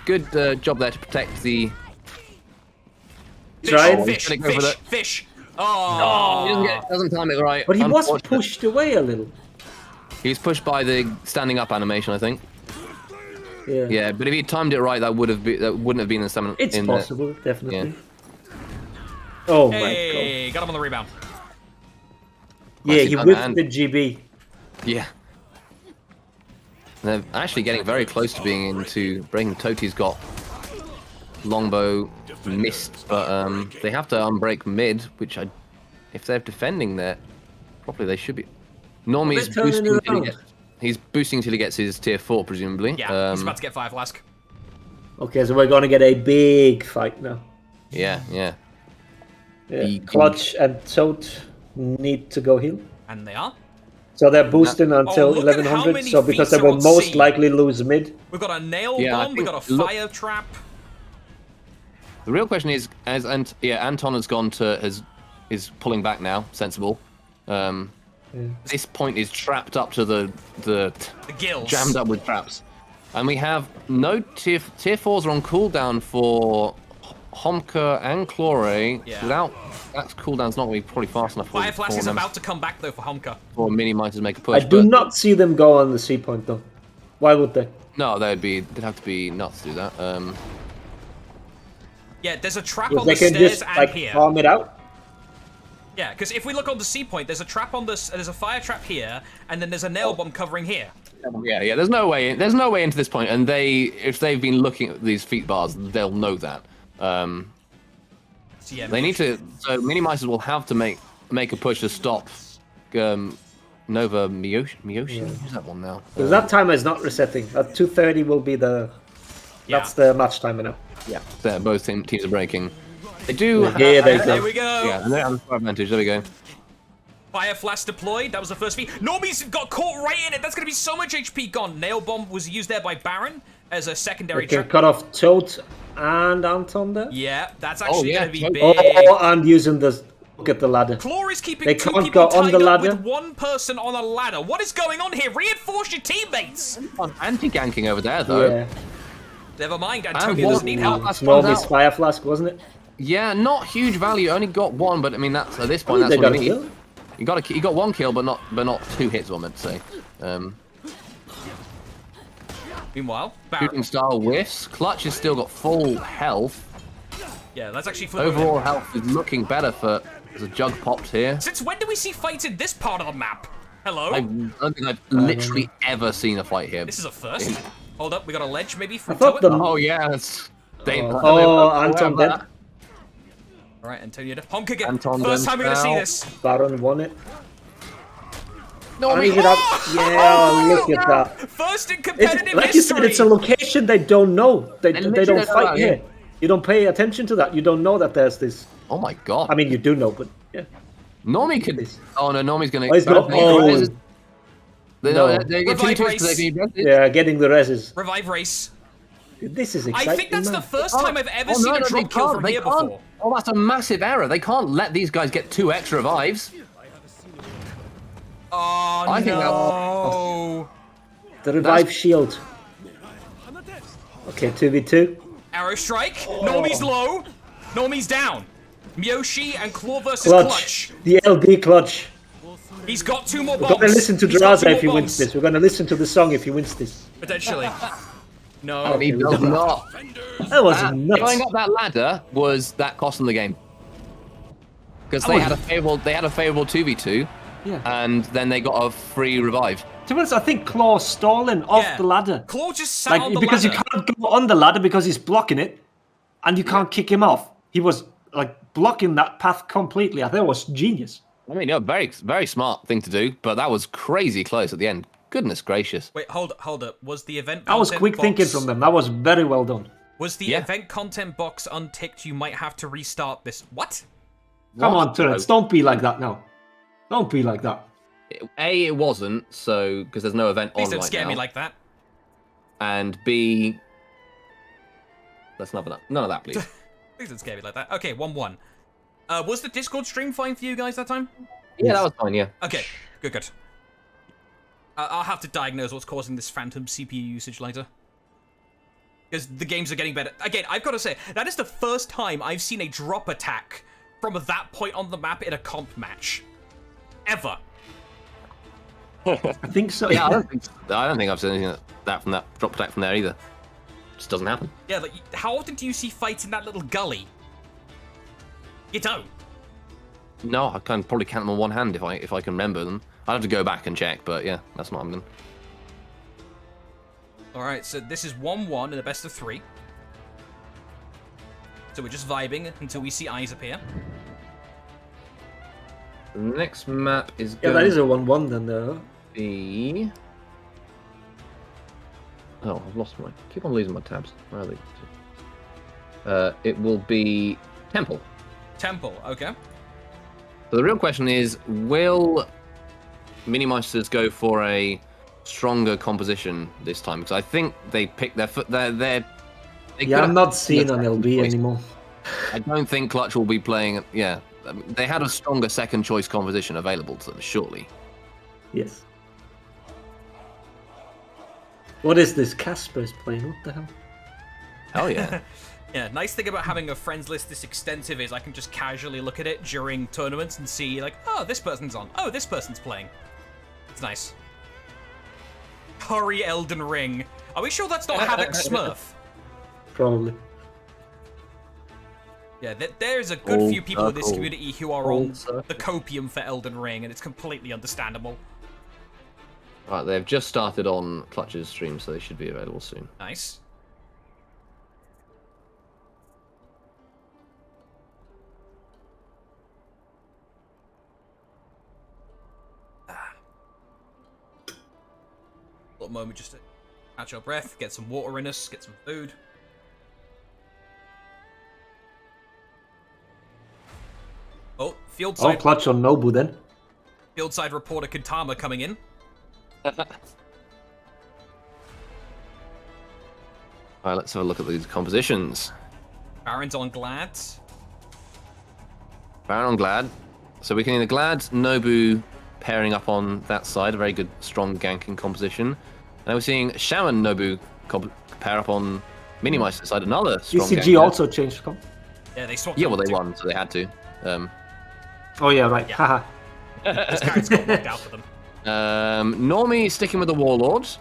good job there to protect the. Fish, Tried. fish, Gonna go for fish. He Oh. doesn't time it right. But he was unfortunately. pushed away a little. He's pushed by the standing up animation, I think. Yeah. Yeah, but if he timed it right, that wouldn't have been the stamina. It's in possible, definitely. Oh my Hey, got him on the rebound. god. Yeah, he done whiffed and- the GB. Yeah. They're actually getting very close to being into breaking. Toti's got longbow missed, but they have to unbreak mid, which if they're defending there properly, they should be. Normie's they're turning boosting it till he around. gets. He's boosting till he gets his tier 4, presumably. Yeah, he's about to get 5 Lask. Okay, so we're gonna get a big fight now. Yeah. Yeah. Big. Clutch and Toad need to go heal. And they are. So they're boosting until look at how 1100. many So because feats they are will on most C. likely lose mid. We've got a nail Yeah, I bomb, we've think- got a fire trap. The real question is, Anton has gone to is pulling back now. Sensible. This point is trapped up to the The gills. jammed up with traps, and we have no tier 4s are on cooldown for Homka and Chlore. Yeah. Without that cooldown's not going to be probably fast enough Fire Flash is them- about to come back though for Honka. for Minimeisters to make a I push. do but not see them go on the C point though. Why would they? no, they'd have to be nuts to do that. Yeah, there's a trap Because on they the can stairs just and like here. farm it out. Yeah, because if we look on the C point, there's a trap on this. There's a fire trap here, and then there's a nail bomb covering here. Yeah. There's no way into this point, and if they've been looking at these feet bars, they'll know that. So yeah, They need to. So Minimeisters will have to make a push to stop Nova Miyoshi. Who's that one now? Because that timer is not resetting. At 2:30 will be the. Yeah. That's the match timer now. Yeah, both teams are breaking. They do. Here they There go. we go. Yeah, and they have the fire advantage. There we go. Fire Flash deployed. That was the first feat. Normie's got caught right in it. That's going to be so much HP gone. Nail Bomb was used there by Baron as a secondary They can trap. cut off Toad and Anton there. Yeah, that's actually yeah, going to be Toad. big. Oh, and using the... Look at the ladder. Claw is keeping They two can't people go on tied the up ladder. with one person on a ladder. What is going on here? Reinforce your teammates. Anti-ganking over there, though. Yeah. Never mind, Antonio doesn't need help. That's Normie's out. Fire Flask, wasn't it? Yeah, not huge value. Only got one, but I mean that's at this point Oh, that's they what got you a need. kill. You got one kill, but not 2 hits. What I meant to say. Meanwhile, Baron. Shooting star whiffs. Clutch has still got full health. Yeah, let's actually flip Overall over. health is looking better for. There's a jug popped here. Since when do we see fights in this part of the map? Hello? I don't think I've literally ever seen a fight here. This is a first. Hold up, we got a ledge maybe from I thought Toad? the... Oh yeah, that's. Oh, Anton dead. Alright, Antonio. Honk again. Anton First time we're going to see now. this. Baron won it. No, I mean, yeah, look at that. First in It's, competitive like you said, history. it's a location they don't know. They literally don't don't fight know, here. yeah. You don't pay attention to that. You don't know that there's this. Oh my god. I mean, you do know, but yeah. Normie could. Oh no, Normie's gonna. Oh, he's not. Oh, They no. they get two Revive twos because they can. yeah, getting the reses. Revive race. This is exciting. I think that's the man. first time I've ever Oh, seen no, a no, they drop kill can't, from they here can't. before. Oh, that's a massive error. They can't let these guys get 2 extra revives. Oh, I think no. The revive shield. Okay, 2v2. Arrow strike. Normie's low. Normie's down. Miyoshi and Claw versus Clutch. Clutch. The LB clutch. He's got 2 more We're bombs. gonna listen to He's got 2 Draza more if he wins bombs. this. We're gonna listen to the song if he wins this. Potentially. No. And he does not. That was Going nuts. up that ladder was that cost them the game. Because they had a favorable 2v2, Yeah. and then they got a free revive. To be honest, I think Claw's stalling off Yeah. the ladder. Claw just sat on the Because ladder. you can't go on the ladder because he's blocking it, and you can't kick him off. He was like blocking that path completely. I think it was genius. I mean, yeah, very, very smart thing to do, but that was crazy close at the end. Goodness gracious. Hold up. Was the event That was content quick thinking box- from them. That was very well done. Was the Yeah. event content box unticked? You might have to restart this. What? Come What? on, Tourette's, don't be like that now. Don't be like that. A, it wasn't, so because there's no event Please on don't right scare now. me like that. And B, let's none of that, please. Please don't scare me like that. Okay, 1-1. Was the Discord stream fine for you guys that time? Yeah, that was fine. Yeah. Okay, good. I'll have to diagnose what's causing this phantom CPU usage later. Because the games are getting better. Again, I've got to say, that is the first time I've seen a drop attack from that point on the map in a comp match. Ever. I think so. Yeah, I don't think I've seen anything that from that drop attack from there either. Just doesn't happen. Yeah, like, how often do you see fights in that little gully? You don't. No, I can probably count them on one hand if I can remember them. I'd have to go back and check, but yeah, that's not happening. Alright, so this is 1-1 in a best of 3. So we're just vibing until we see eyes appear. The next map is Yeah, going that is a 1-1 then, though. to be... Oh, I've lost my... keep on losing my tabs. Where are they? It will be Temple. Temple, okay. So the real question is, will Minimeisters go for a stronger composition this time? Because I think they picked their foot. They Yeah, I'm not seeing on LB choice. anymore. I don't think Clutch will be playing. Yeah, they had a stronger second choice composition available to them, surely. Yes. What is this? Casper's playing. What the hell? Hell yeah. Yeah, nice thing about having a friends list this extensive is I can just casually look at it during tournaments and see, like, oh, this person's on. Oh, this person's playing. It's nice. Hurry, Elden Ring. Are we sure that's not Havoc Smurf? Probably. Yeah, there's a good few people in this circle. community who are on circle. the copium for Elden Ring, and it's completely understandable. Right, they've just started on Clutch's stream, so they should be available soon. Nice. Little moment just to catch our breath, get some water in us, get some food. Oh, field Oh, side. clutch on Nobu then. Fieldside reporter Kintama coming in. Alright, let's have a look at these compositions. Baron's on Glad. Baron on Glad. So we can either Glad, Nobu pairing up on that side, a very good, strong ganking composition. And we're seeing Shaman Nobu pair up on Minimeisters side, another strong ECG ganker. also changed comp. Yeah, they swapped. Yeah, well, them they too. won, so they had to. Oh yeah, right. Yeah. Haha. This Baron's got worked out for them. Normie sticking with the Warlords,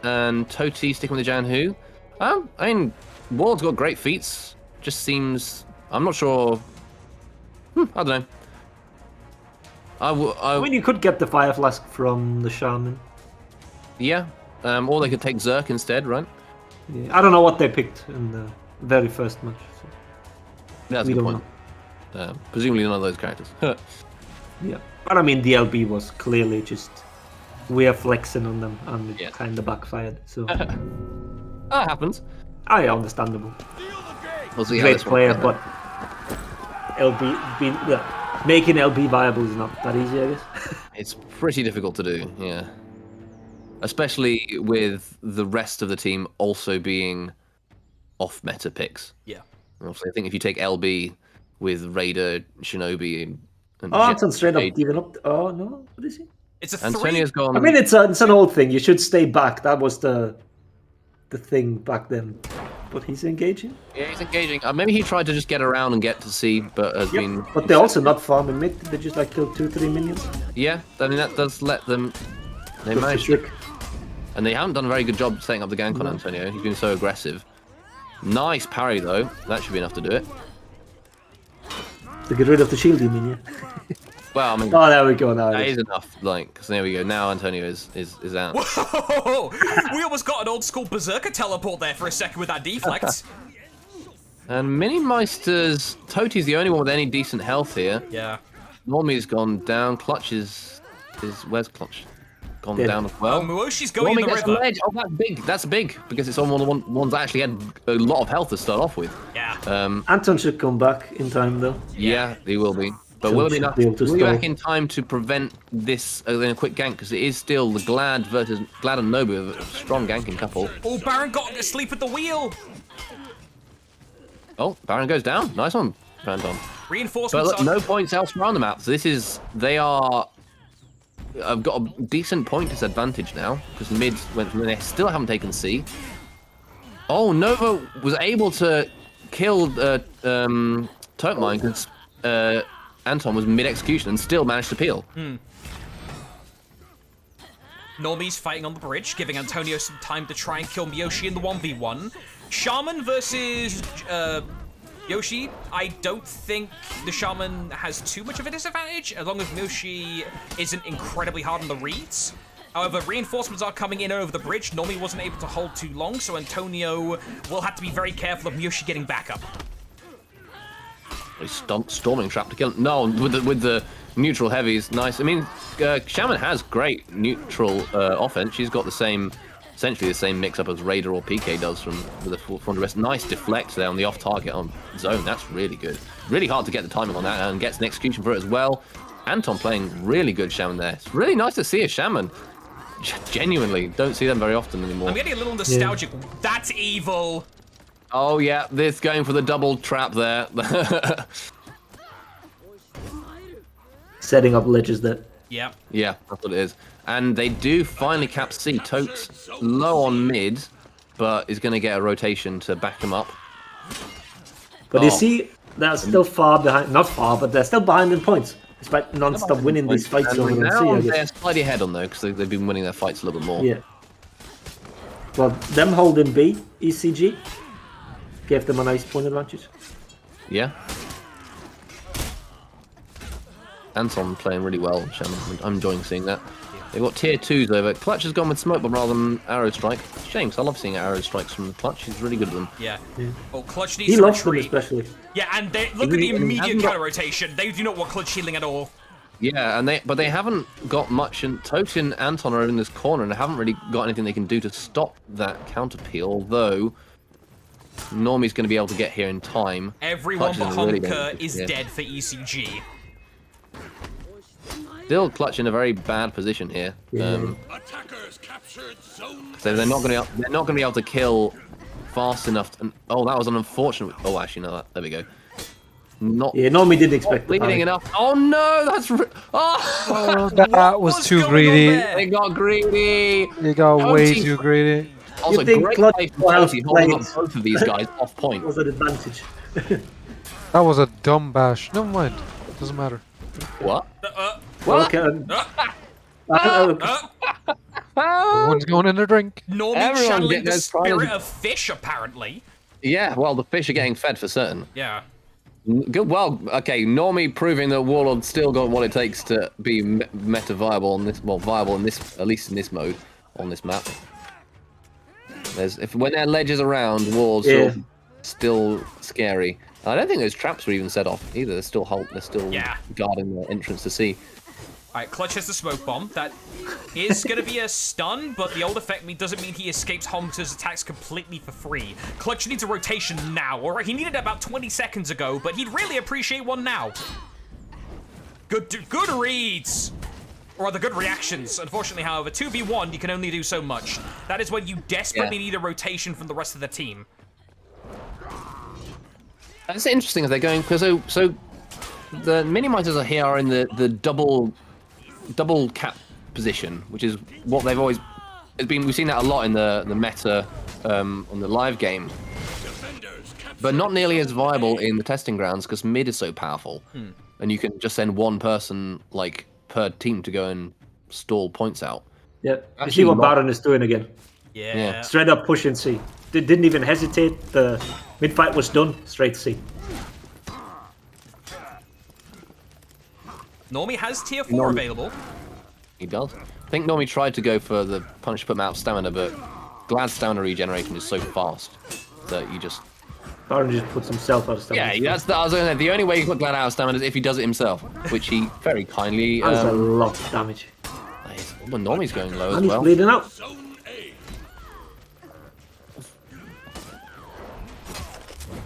and Toti sticking with the Janhu. I mean, Warlord's got great feats. Just seems... I'm not sure... I don't know. I mean, you could get the Fire Flask from the Shaman. Yeah. Or they could take Zerk instead, right? Yeah. I don't know what they picked in the very first match. So That's a we good don't point. Presumably none of those characters. Yeah, but I mean, the LB was clearly just we are flexing on them, and Yeah. it kind of backfired. So, That happens. understandable. We'll see how Great this one player, plays but out. making LB viable is not that easy, I guess. It's pretty difficult to do, yeah. Especially with the rest of the team also being off-meta picks. Yeah. Obviously, I think if you take LB with Raider, Shinobi, and Oh, Anton straight up Jade, giving up. Oh no, what is he? It's a 3. Antonio's gone. I mean, it's an old thing. You should stay back. That was the thing back then. But he's engaging. Yeah, he's engaging. Maybe he tried to just get around and get to C, but has been. But they're also not farming mid. They just like kill 2-3 minions. Yeah, I mean that does let them. They That's the managed, trick. and they haven't done a very good job setting up the gank on No. Antonio. He's been so aggressive. Nice parry though. That should be enough to do it. To get rid of the shield, you mean? Yeah. Well, I mean, Oh, there we go. Now that it is is. enough. Like, because there we go. Now Antonio is out. Whoa! We almost got an old school Berserker teleport there for a second with that deflect. And Minimeisters, Toti's the only one with any decent health here. Yeah. Normie's gone down. Clutch is where's Clutch? Gone Dead. down as Oh, well. Muoshi's going in Normie the gets the river. ledge. Oh, that's big. That's big because it's on one of the ones that actually had a lot of health to start off with. Yeah. Anton should come back in time, though. Yeah, he will be. But So will should he enough? be able to Will he back stall. in time to prevent this in a quick gank? Because it is still the Glad versus Glad and Nobu, a strong ganking couple. Oh, Baron got asleep at the wheel. Oh, Baron goes down. Nice one, Phantom. But Reinforcements look, are... no points elsewhere on the map. So they are. I've got a decent point disadvantage now because mid went from there. They still haven't taken C. Oh, Nova was able to kill Totemine because Anton was mid-execution and still managed to peel. Normie's fighting on the bridge, giving Antonio some time to try and kill Miyoshi in the 1v1. Shaman versus Yoshi. I don't think the Shaman has too much of a disadvantage, as long as Miyoshi isn't incredibly hard on the reads. However, reinforcements are coming in over the bridge. Normie wasn't able to hold too long, so Antonio will have to be very careful of Miyoshi getting back up. He's storming trap to kill him. No, with the neutral heavies, nice. I mean, Shaman has great neutral offense. She's got essentially the same mix-up as Raider or PK does from the 400 rest. Nice deflect there on the off-target on zone. That's really good. Really hard to get the timing on that, and gets an execution for it as well. Anton playing really good Shaman there. It's really nice to see a Shaman. Genuinely, don't see them very often anymore. I'm getting a little nostalgic. Yeah. That's evil. Oh yeah, this going for the double trap there. Setting up ledges there. Yeah. Yeah, that's what it is. And they do finally cap C. Tote's low on mid, but is going to get a rotation to back him up. But you see, they're still far behind. Not far, but they're still behind in points. Despite non-stop winning these fights And over on C, now I they're guess. slightly ahead on though, because they've been winning their fights a little bit more. Yeah. Well, them holding B, ECG, gave them a nice point advantage. Yeah. Anton playing really well, Shaman. I'm enjoying seeing that. They've got tier 2s over. Clutch has gone with Smoke Bomb rather than Arrow Strike. Shame, 'cause I love seeing Arrow Strikes from Clutch. He's really good at them. Yeah. Oh, Clutch needs He to loves them retreat. especially. Yeah, and they, look at the He immediate hasn't got- counter rotation. They do not want Clutch healing at all. Yeah, but they haven't got much, and Tote and Anton are in this corner and haven't really got anything they can do to stop that counter peel, although Normie's going to be able to get here in time. Everyone Clutch but is in a really Honker bad is position. dead for ECG. Still Clutch in a very bad position here. Attackers captured zone. So they're not going to be able to kill fast enough. Oh, that was an unfortunate. Oh, actually, no. There we go. Not. Yeah, Normie didn't expect bleeding that. enough. Oh no, that's. Oh, that was too going on greedy. there? They got greedy. You got way Tourney. too greedy. Also, You think great Clutch play from will have Tourney holding up played- both of these guys off point. Was an advantage. That was a dumb bash. Never mind. Doesn't matter. What? What? Everyone's going in their drink. Normie Everyone channeling getting the those trials. spirit of fish, apparently. Yeah, well, the fish are getting fed for certain. Yeah. Good. Well, okay. Normie proving that Warlord's still got what it takes to be meta viable on this. Well, viable in this, at least in this mode, on this map. When there are ledges around, Warlord's still scary. I don't think those traps were even set off either. They're still guarding the entrance to sea. Alright, Clutch has the smoke bomb. That is going to be a stun, but the old effect doesn't mean he escapes Homter's attacks completely for free. Clutch needs a rotation now. Alright, he needed it about 20 seconds ago, but he'd really appreciate one now. Good reads! Or rather, good reactions. Unfortunately, however, 2v1, you can only do so much. That is when you desperately need a rotation from the rest of the team. That's interesting as they're going, because so the Minimeisters here are in the double cap position, which is what they've always been. We've seen that a lot in the meta on the live game, but not nearly as viable in the testing grounds because mid is so powerful, and you can just send one person like per team to go and stall points out. Yeah, you see what Baron is doing again. Yeah. Straight up push and C. Didn't even hesitate. The mid fight was done. Straight C. Normie has tier 4 available. He does. I think Normie tried to go for the punish to put him out of stamina, but Glad's stamina regeneration is so fast that you just... Baron just puts himself out of stamina. Yeah, I was gonna say, the only way you put Glad out of stamina is if he does it himself, which he very kindly... That's a lot of damage. But Normie's going low And as he's well. bleeding out. Zone A.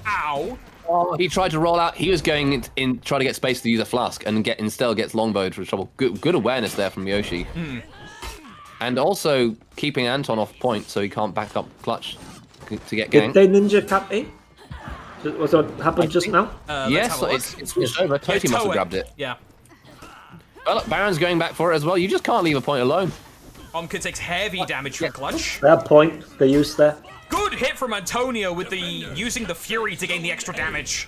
Ow! Oh, he tried to roll out. He was going in try to get space to use a flask and instead gets longbowed for trouble. Good awareness there from Yoshi. And also keeping Anton off point so he can't back up Clutch to get Did ganked. they ninja cap A? Was what happened just now? Yes, it's switched over. Toty must have grabbed it. Yeah. Well, look, Baron's going back for it as well. You just can't leave a point alone. Omka takes heavy damage from Clutch. That point they used there. Good hit from Antonio with the using the Fury to gain the extra damage.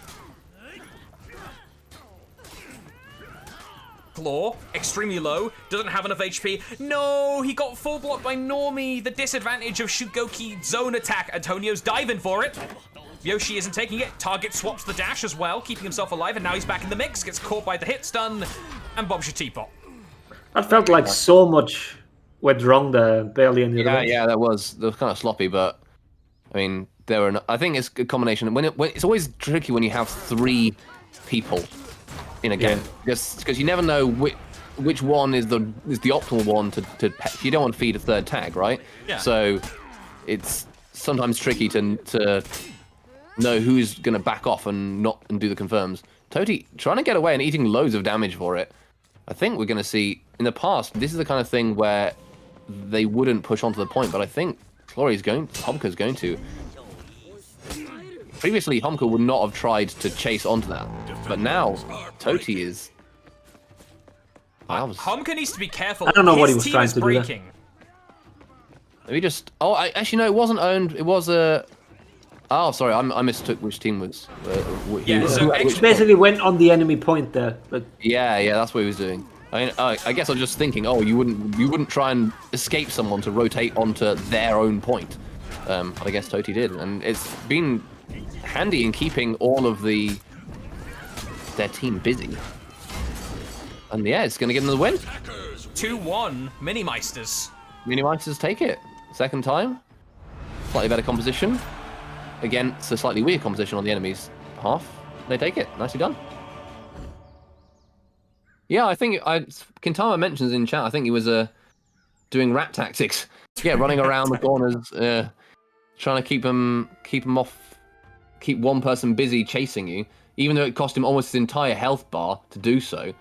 Claw, extremely low, doesn't have enough HP. No, he got full blocked by Normie. The disadvantage of Shugoki zone attack. Antonio's diving for it. Yoshi isn't taking it. Target swaps the dash as well, keeping himself alive, and now he's back in the mix. Gets caught by the hit stun, and bombs your teapot. That felt like so much went wrong there, barely any other. Yeah, that was kind of sloppy, but I mean, I think it's a combination. When it's always tricky when you have 3 people in a game, just because you never know which one is the optimal one to. You don't want to feed a third tag, right? Yeah. So it's sometimes tricky to know who's going to back off and do the confirms. Toty trying to get away and eating loads of damage for it. I think we're going to see in the past. This is the kind of thing where they wouldn't push onto the point, but I think Homka's going to. Previously, Homka would not have tried to chase onto that, but now Toty is. Homka needs to be careful. I don't know what he His was team trying is to do there. breaking. Let me just. Oh, actually no, it wasn't owned. It was a. Oh, sorry, I mistook which team was. Yeah, so Which basically went on the enemy point there. But yeah, that's what he was doing. I mean, I guess I was just thinking, oh, you wouldn't try and escape someone to rotate onto their own point. But I guess Toty did, and it's been handy in keeping all of their team busy. And yeah, it's going to get them the win. 2-1, Minimeisters. Minimeisters take it. Second time. Slightly better composition. Again, it's a slightly weird composition on the enemy's half. They take it. Nicely done. Yeah, I think Kintama mentions in chat, I think he was doing rat tactics. Yeah, running around the corners, trying to keep them off, keep one person busy chasing you, even though it cost him almost his entire health bar to do so.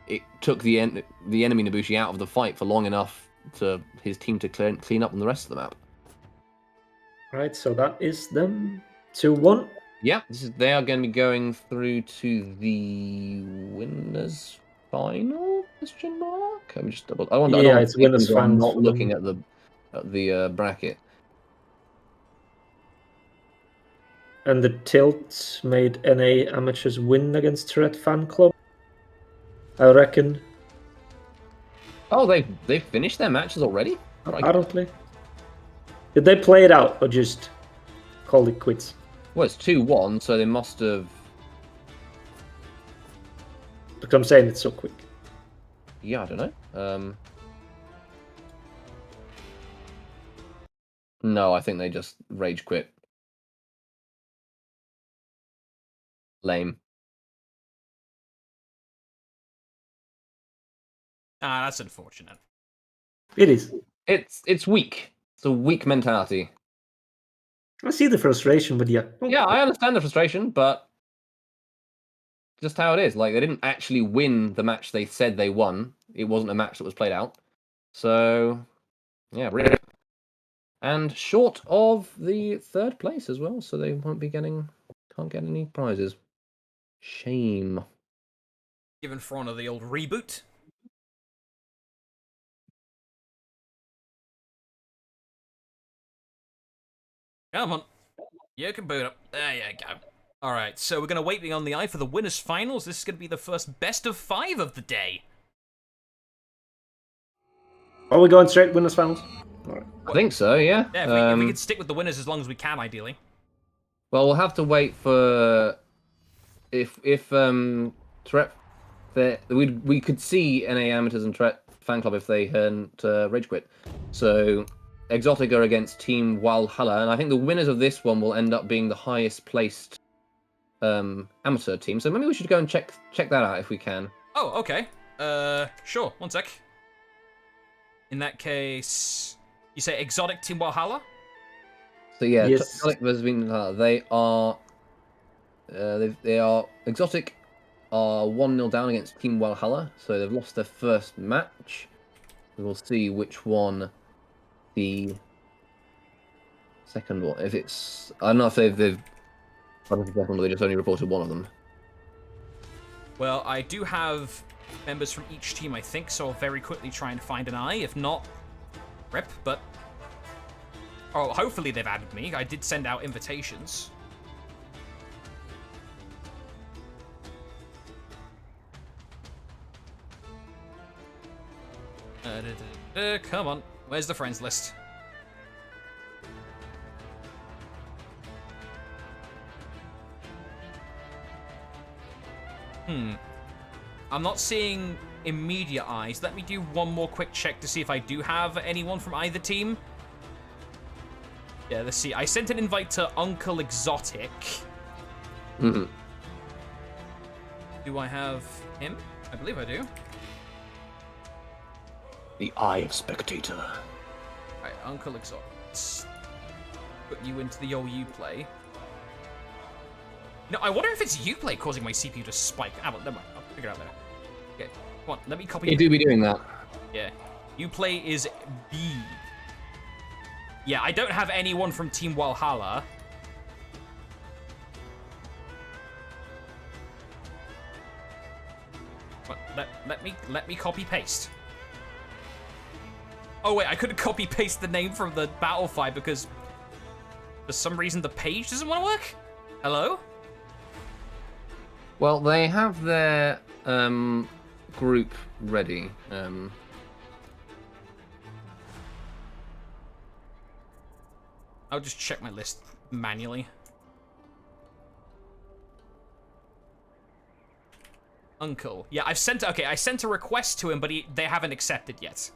it took the enemy Nobushi out of the fight for long enough to his team to clean up on the rest of the map. Right, so that is them 2-1. Yeah, they are going to be going through to the winners final? Question mark. Let me just double. I don't Yeah, want it's winners I'm finals not for looking them. at the bracket. And the tilt made NA amateurs win against Tourette fan club, I reckon. Oh, they finished their matches already. Apparently. Did they play it out or just call it quits? Well, it's 2-1, so they must have. Because I'm saying it's so quick. Yeah, I don't know. No, I think they just rage quit. Lame. Ah, that's unfortunate. It is. It's weak. It's a weak mentality. I see the frustration, but yeah. Yeah, I understand the frustration, but just how it is. Like, they didn't actually win the match they said they won. It wasn't a match that was played out. So, yeah, really. And short of the third place as well, so they can't get any prizes. Shame. Given for honor the old reboot. Come on. You can boot up. There you go. Alright, so we're going to wait beyond the eye for the winners' finals. This is going to be the first best of 5 of the day. Are we going straight winners finals? Alright. I think so, yeah. Yeah, if we could stick with the winners as long as we can, ideally. Well, we'll have to wait for if Tourette. We could see NA Amateurs and Tourette fan club if they hadn't rage quit. So Exotiic are against Team Walhalla, and I think the winners of this one will end up being the highest placed amateur team. So maybe we should go and check that out if we can. Oh, okay. Sure. One sec. In that case, you say Exotiic Team Walhalla? So yeah, Yes. Exotiic versus Walhalla. They are Exotiic are 1-0 down against Team Walhalla, so they've lost their first match. We will see which one the second one. If it's, I don't know if they've I don't know if the second one, they just only reported one of them. Well, I do have members from each team, I think, so I'll very quickly try and find an eye. If not, rip, but... Oh, hopefully they've added me. I did send out invitations. Come on. Where's the friends list? I'm not seeing immediate eyes. Let me do one more quick check to see if I do have anyone from either team. Yeah, let's see. I sent an invite to Uncle Exotiic. Mm-hmm. Do I have him? I believe I do. The Eye of Spectator. Right, Uncle Exotiic. Let's put you into the old Uplay. No, I wonder if it's Uplay causing my CPU to spike. Ah, well, never mind. I'll figure it out later. Okay, come on. Let me copy. They do be doing that. Yeah. Uplay is B. Yeah, I don't have anyone from Team Walhalla. But let me copy paste. Oh wait, I couldn't copy paste the name from the battle fight because for some reason the page doesn't want to work. Hello? Well, they have their group ready. I'll just check my list manually. Uncle. Yeah, I sent a request to him, but they haven't accepted yet.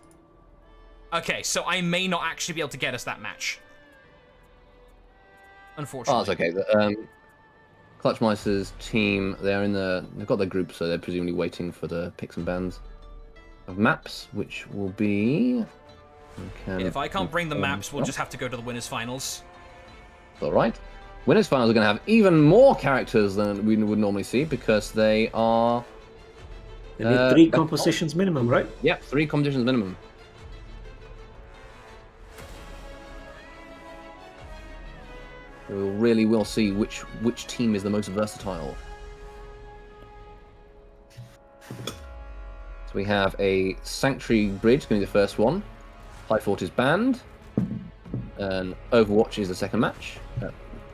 Okay, so I may not actually be able to get us that match. Unfortunately. Oh, that's okay. Clutchmeister's team, they've got their group, so they're presumably waiting for the picks and bans of maps, which will be... Yeah, if I can't bring the maps, we'll just have to go to the winners' finals. Alright. Winners' finals are going to have even more characters than we would normally see, because they are They need 3 compositions minimum, right? Yeah, 3 competitions minimum. We really will see which team is the most versatile. So we have a Sanctuary Bridge, going to be the first one. High Fort is banned. And Overwatch is the second match.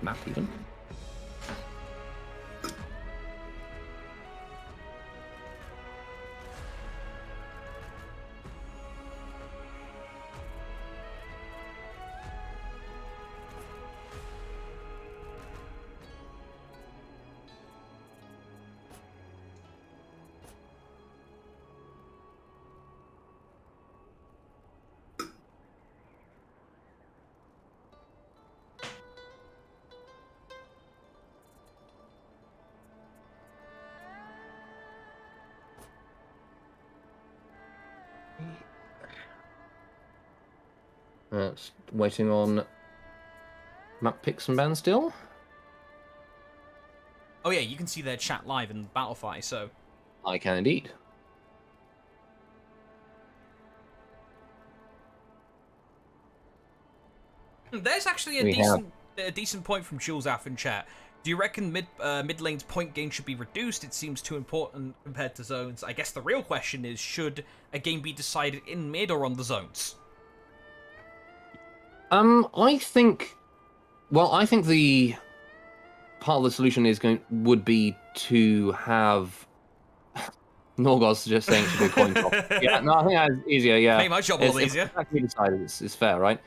Map, even. Waiting on map picks and bans still. Oh yeah, you can see their chat live in Battlefy, so... I can indeed. There's actually a decent point from Jules Aff in chat. Do you reckon mid lane's point gain should be reduced? It seems too important compared to zones. I guess the real question is, should a game be decided in mid or on the zones? I think the part of the solution would be to have Norgos just saying it should be coin toss. Yeah, no, I think that's easier. Yeah, Make my job a little easier. It's actually decided. It's fair, right?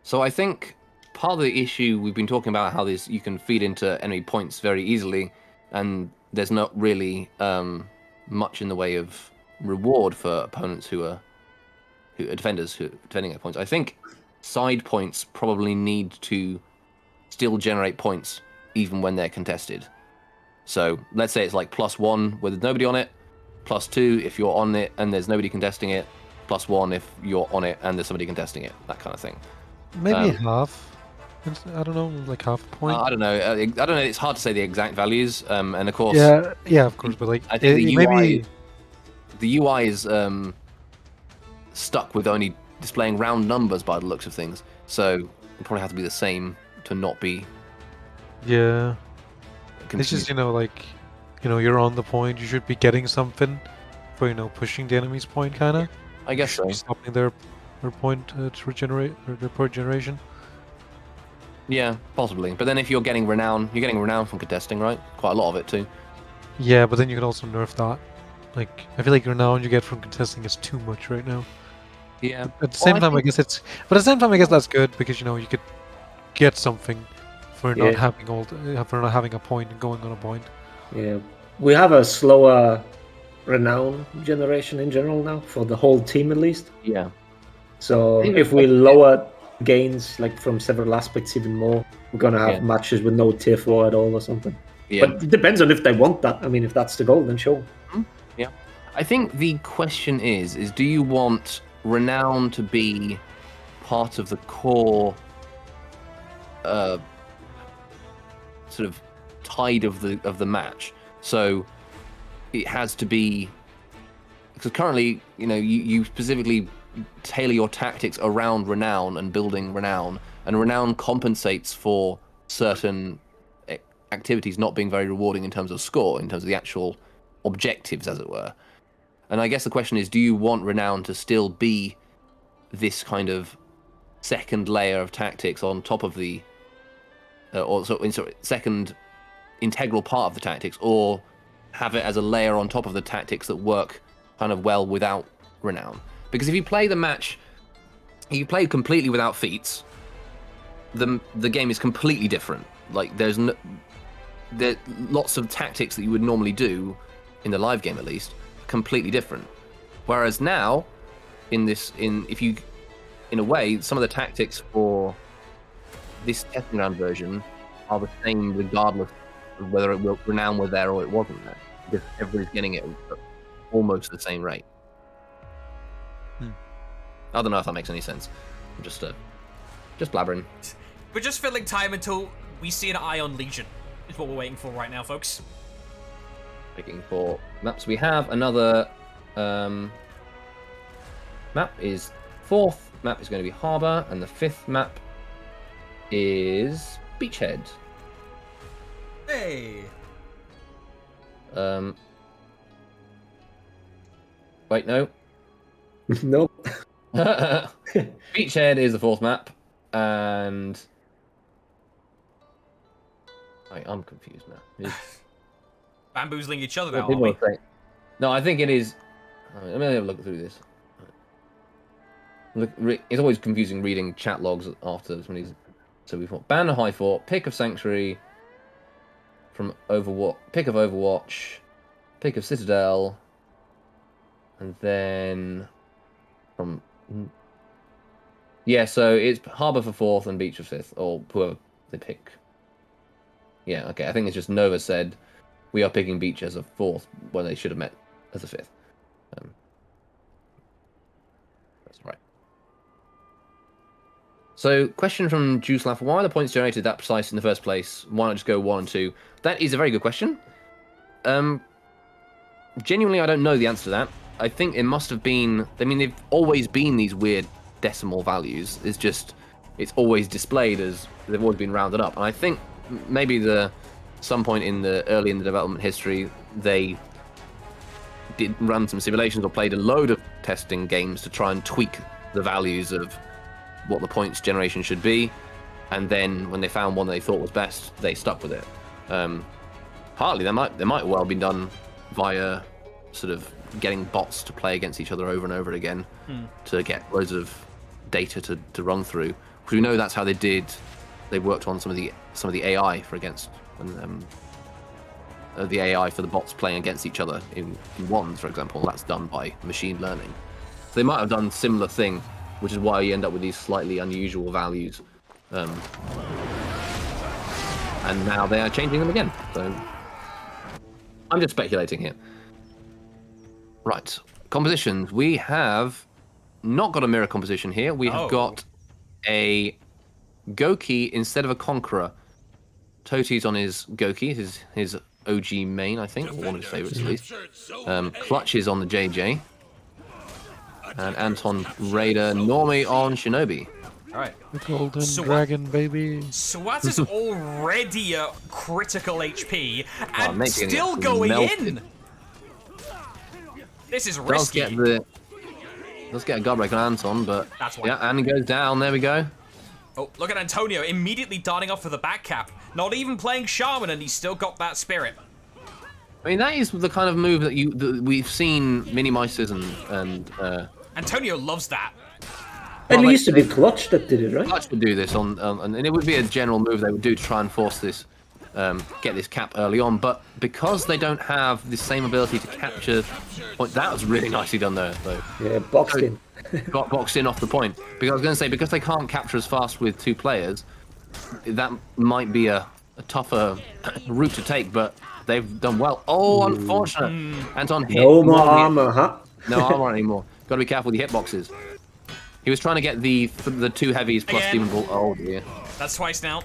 So I think part of the issue we've been talking about how you can feed into enemy points very easily, and there's not really much in the way of reward for opponents who are defenders who are defending their points. I think side points probably need to still generate points even when they're contested. So let's say it's like +1 with nobody on it, +2 if you're on it and there's nobody contesting it, +1 if you're on it and there's somebody contesting it, that kind of thing. Maybe half. I don't know, like half a point. I don't know. I don't know. It's hard to say the exact values. And of course, yeah, of course. But like, I think the maybe UI is stuck with only displaying round numbers by the looks of things. So it probably have to be the same to not be. Yeah. Confused. It's just like, you're on the point. You should be getting something for pushing the enemy's point, kind of. I guess so. Stopping their point to regenerate or their point generation. Yeah, possibly. But then if you're getting renown from contesting, right? Quite a lot of it too. Yeah, but then you can also nerf that. Like, I feel like renown you get from contesting is too much right now. Yeah. At the same time, I guess it's. But at the same time, I guess that's good because you could get something for not having a point and going on a point. Yeah, we have a slower renown generation in general now for the whole team at least. Yeah. So if we lower gains like from several aspects even more, we're gonna have matches with no tier 4 at all or something. Yeah. But it depends on if they want that. I mean, if that's the goal, then sure. Yeah. I think the question is do you want renown to be part of the core sort of tide of the match? So it has to be, because currently you specifically tailor your tactics around renown and building renown, and renown compensates for certain activities not being very rewarding in terms of score, in terms of the actual objectives, as it were. And I guess the question is, do you want renown to still be this kind of second layer of tactics on top of the second integral part of the tactics, or have it as a layer on top of the tactics that work kind of well without renown? Because if you play the match, you play completely without feats, the game is completely different. Like there's lots of tactics that you would normally do in the live game, at least, completely different. Whereas now, in a way, some of the tactics for this testing ground version are the same regardless of whether renown was there or it wasn't there, because everybody's getting it at almost the same rate. I don't know if that makes any sense. I'm just blabbering. We're just filling time until we see an Ion Legion, is what we're waiting for right now, folks. picking for maps. We have another map is 4th map is going to be Harbour, and the 5th map is Beachhead. Hey. Wait, no. Nope. Beachhead is the 4th map, and I'm confused now. Bamboozling each other now, People aren't we? are saying- No, I think it is. Let me have a look through this. Look, it's always confusing reading chat logs after when he's. So we've got Ban of High Fort, pick of Sanctuary, from Overwatch, pick of Overwatch, pick of Citadel, and then from. Yeah, so it's Harbour for 4th and Beach for 5th, or whoever they pick. Yeah, okay. I think it's just Nova said we are picking Beach as a 4th when they should have met as a 5th. That's right. So, question from Juicelaf: why are the points generated that precise in the first place? Why not just go 1 and 2? That is a very good question. Genuinely, I don't know the answer to that. I think it must have been. I mean, they've always been these weird decimal values. It's always displayed as they've always been rounded up. And I think maybe some point early in the development history, they did run some simulations or played a load of testing games to try and tweak the values of what the points generation should be, and then when they found one they thought was best, they stuck with it. Partly they might well be done via sort of getting bots to play against each other over and over again to get loads of data to run through. Because we know that's how they worked on some of the AI the AI for the bots playing against each other in ones, for example. That's done by machine learning. So they might have done a similar thing, which is why you end up with these slightly unusual values. And now they are changing them again. So I'm just speculating here. Right, compositions. We have not got a mirror composition here. We have got a Goki instead of a Conqueror. Toti's on his Goki, his OG main, I think, or one of his favorites at least. Clutch is on the JJ. And Anton Raider, Normie on Shinobi. Alright. Golden Dragon, baby. Swat is already a critical HP and making still it going melted. in. This is risky. Let's get a Godbreak on Anton, but That's one. yeah, and he goes down. There we go. Oh, look at Antonio immediately darting off for the back cap. Not even playing Shaman, and he's still got that spirit. I mean, that is the kind of move that we've seen Minimeisters and Antonio loves that. And it used to be Clutch that did it, right? Clutch would do this and it would be a general move they would do to try and force this, get this cap early on. But because they don't have the same ability to capture point, that was really nicely done there. So. Yeah, boxed in. Got boxed in off the point. Because I was going to say, because they can't capture as fast with 2 players, that might be a tougher route to take, but they've done well. Oh, unfortunate. Anton hit. No more armor, huh? No armor anymore. Got to be careful with the hitboxes. He was trying to get the 2 heavies plus Again. Demon Ball. Oh dear. That's twice now.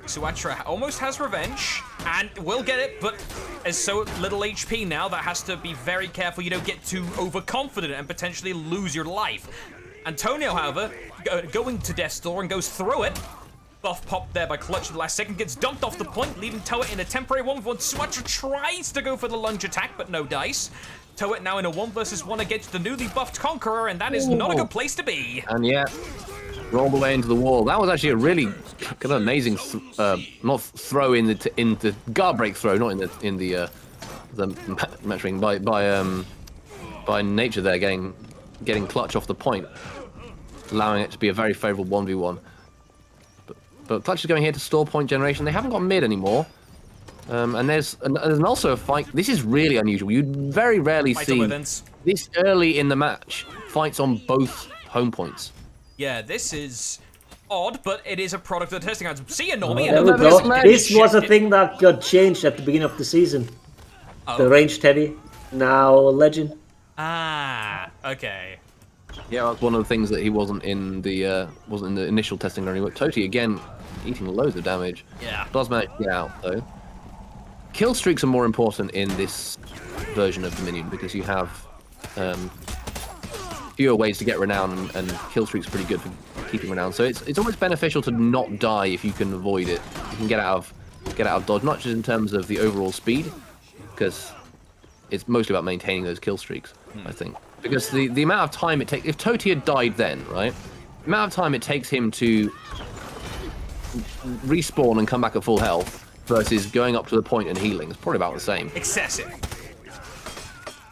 Suatra almost has revenge, and will get it, but there's so little HP now that has to be very careful you don't get too overconfident and potentially lose your life. Antonio, however, going to Death's Door and goes through it. Buff popped there by Clutch at the last second, gets dumped off the point, leaving Tourette in a temporary 1v1. Suatra tries to go for the lunge attack, but no dice. Tourette now in a 1 versus 1 against the newly buffed Conqueror, and that is not a good place to be. And yeah, rolled away into the wall. That was actually a really kind of amazing, not throw in the guard break throw, not in the match ring by nature there, getting Clutch off the point, allowing it to be a very favourable 1v1. But Clutch is going here to store point generation. They haven't got mid anymore. And there's also a fight. This is really unusual. You very rarely see this early in the match fights on both home points. Yeah, this is odd, but it is a product of the testing grounds. See you, Normie. There we go. This was a thing that got changed at the beginning of the season. The ranged heavy, now legend. Ah, okay. Yeah, that's one of the things that he wasn't in the initial testing ground. But Toti again eating loads of damage. Yeah. Does manage to get out though. kill streaks are more important in this version of Dominion because you have fewer ways to get renown, and kill streaks are pretty good for keeping renown. So it's almost beneficial to not die if you can avoid it. You can get out of dodge, not just in terms of the overall speed, because it's mostly about maintaining those kill streaks, I think. Because the amount of time it takes, if Tourette had died then, right? The amount of time it takes him to respawn and come back at full health versus going up to the point and healing is probably about the same. Excessive.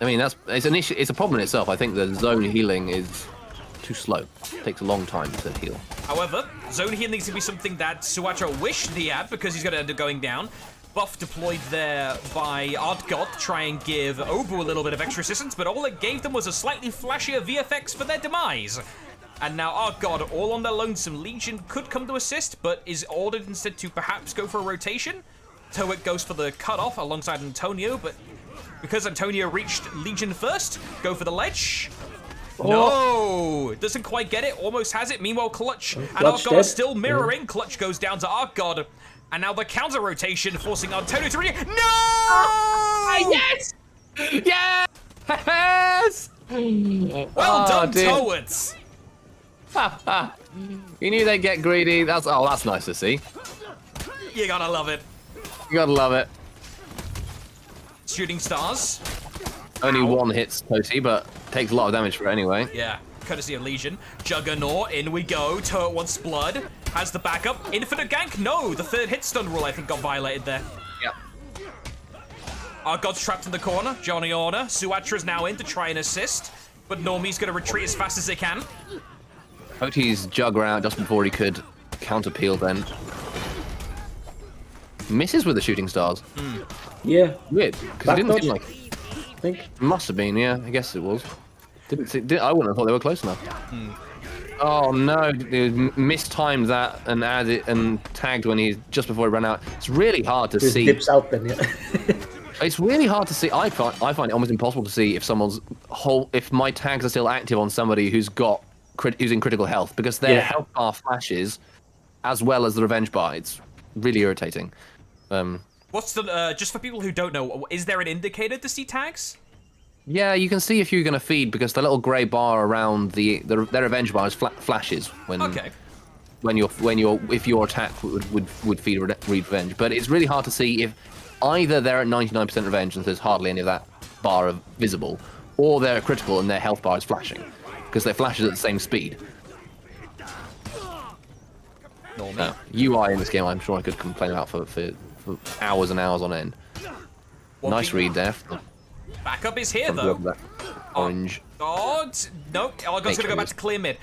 I mean, it's an issue. It's a problem in itself. I think the zone healing is too slow. It takes a long time to heal. However, zone healing needs to be something that Suatra wished he had because he's going to end up going down. Buff deployed there by Ardgod to try and give Obu a little bit of extra assistance, but all it gave them was a slightly flashier VFX for their demise. And now Ardgod, all on their lonesome. Legion could come to assist, but is ordered instead to perhaps go for a rotation. Tourette goes for the cutoff alongside Antonio, but because Antonio reached Legion first, go for the ledge. No, doesn't quite get it, almost has it. Meanwhile, Clutch and Ardgod are still mirroring. Yeah. Clutch goes down to Ardgod. And now the counter rotation forcing Antonio to No! Yes! Yes! Well done, Tourette. You knew they'd get greedy. That's nice to see. You gotta love it. You gotta love it. Shooting stars. Only one hits Tourette, but takes a lot of damage for it anyway. Yeah, courtesy of Legion. Juggernaut, in we go. Tourette wants blood. Has the backup. Infinite gank? No, the third hit stun rule I think got violated there. Yep. Ardgod's trapped in the corner. Johnny Order. Suatra's now in to try and assist, but Normie's gonna retreat as fast as they can. Toti's jug around just before he could counter peel then. Misses with the shooting stars. Yeah. Weird, because it didn't seem like. I think. Must have been, yeah. I guess it was. I wouldn't have thought they were close enough. Oh no! He mistimed that and added and tagged when he just before he ran out. It's really hard to see. Dips out then, yeah. It's really hard to see. I find it almost impossible to see if if my tags are still active on somebody who's in critical health because their health bar flashes as well as the revenge bar. It's really irritating. What's the just for people who don't know? Is there an indicator to see tags? Yeah, you can see if you're going to feed because the little grey bar around their revenge bar flashes when if your attack would feed revenge. But it's really hard to see if either they're at 99% revenge and there's hardly any of that bar visible, or they're critical and their health bar is flashing because they flashes at the same speed. UI in this game, I'm sure I could complain about for hours and hours on end. Nice read there. Backup is here, though. Orange. Ardgod. Nope. Ardgod's gonna go back to clear mid.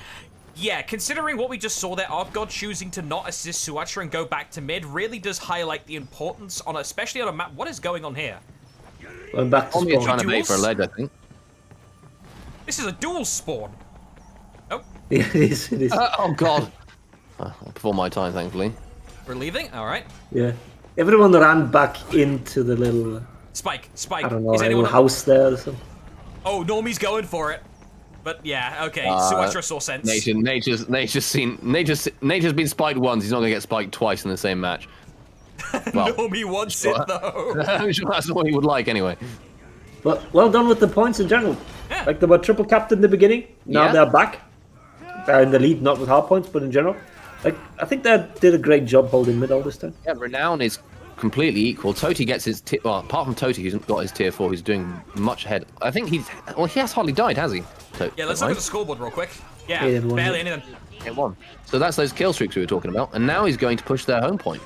Yeah, considering what we just saw there, Ardgod choosing to not assist Suatra and go back to mid really does highlight the importance especially on a map. What is going on here? Going back to spawn. Trying to bait for a ledge, I think. This is a dual spawn. Oh. Yeah, it is. Oh god. Before my time, thankfully. We're leaving. All right. Yeah. Everyone ran back into the little. Spike. I don't know, is anyone house there or something. Oh, Normie's going for it. But yeah, okay. Suatra saw sense. Nature's been spiked once. He's not gonna get spiked twice in the same match. Well, Normie wants it though. I'm sure that's what he would like anyway. But well done with the points in general. Yeah. Like they were triple capped in the beginning. Now they're back. They're in the lead, not with hard points, but in general. Like I think they did a great job holding mid all this time. Yeah, renown is completely equal. Tourette gets his apart from Tourette, who's got his tier 4, he's doing much ahead. I think he has hardly died, has he? Yeah, let's look at the scoreboard real quick. Yeah, barely anything. Hit one. So that's those kill streaks we were talking about, and now he's going to push their home point.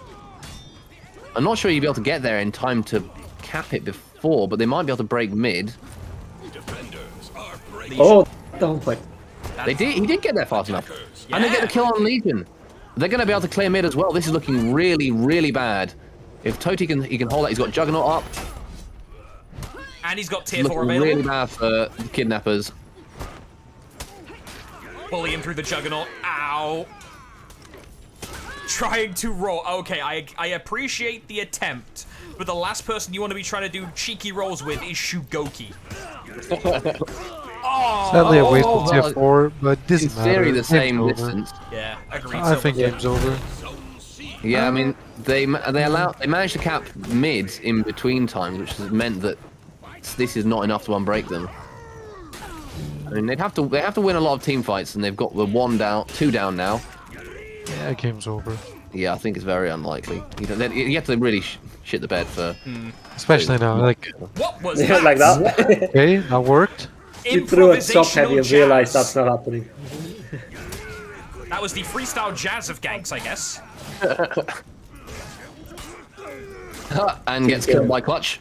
I'm not sure you'll be able to get there in time to cap it before, but they might be able to break mid. Oh, the home point. He did get there fast enough. Yeah. And they get the kill on Legion. They're going to be able to clear mid as well. This is looking really, really bad. If Tourette can hold that, he's got Juggernaut up. And he's got tier 4 available. Really bad for the Kidnappers. Bully him through the Juggernaut. Ow. Trying to roll. Okay, I appreciate the attempt, but the last person you want to be trying to do cheeky rolls with is Shugoki. Sadly, I wasted tier 4, but this in is theory the same distance. Yeah, agreed. I think game's over. Yeah, I mean they managed to cap mids in between times, which has meant that this is not enough to unbreak them. I mean they have to win a lot of team fights, and they've got the 2 down now. Yeah, game's over. Yeah, I think it's very unlikely. You have to really shit the bed for. Especially now, like, What was that? like that. okay, that worked. You threw a top heavy and Improvisational realized jazz. that's not happening. That was the freestyle jazz of ganks, I guess. And gets killed by Clutch.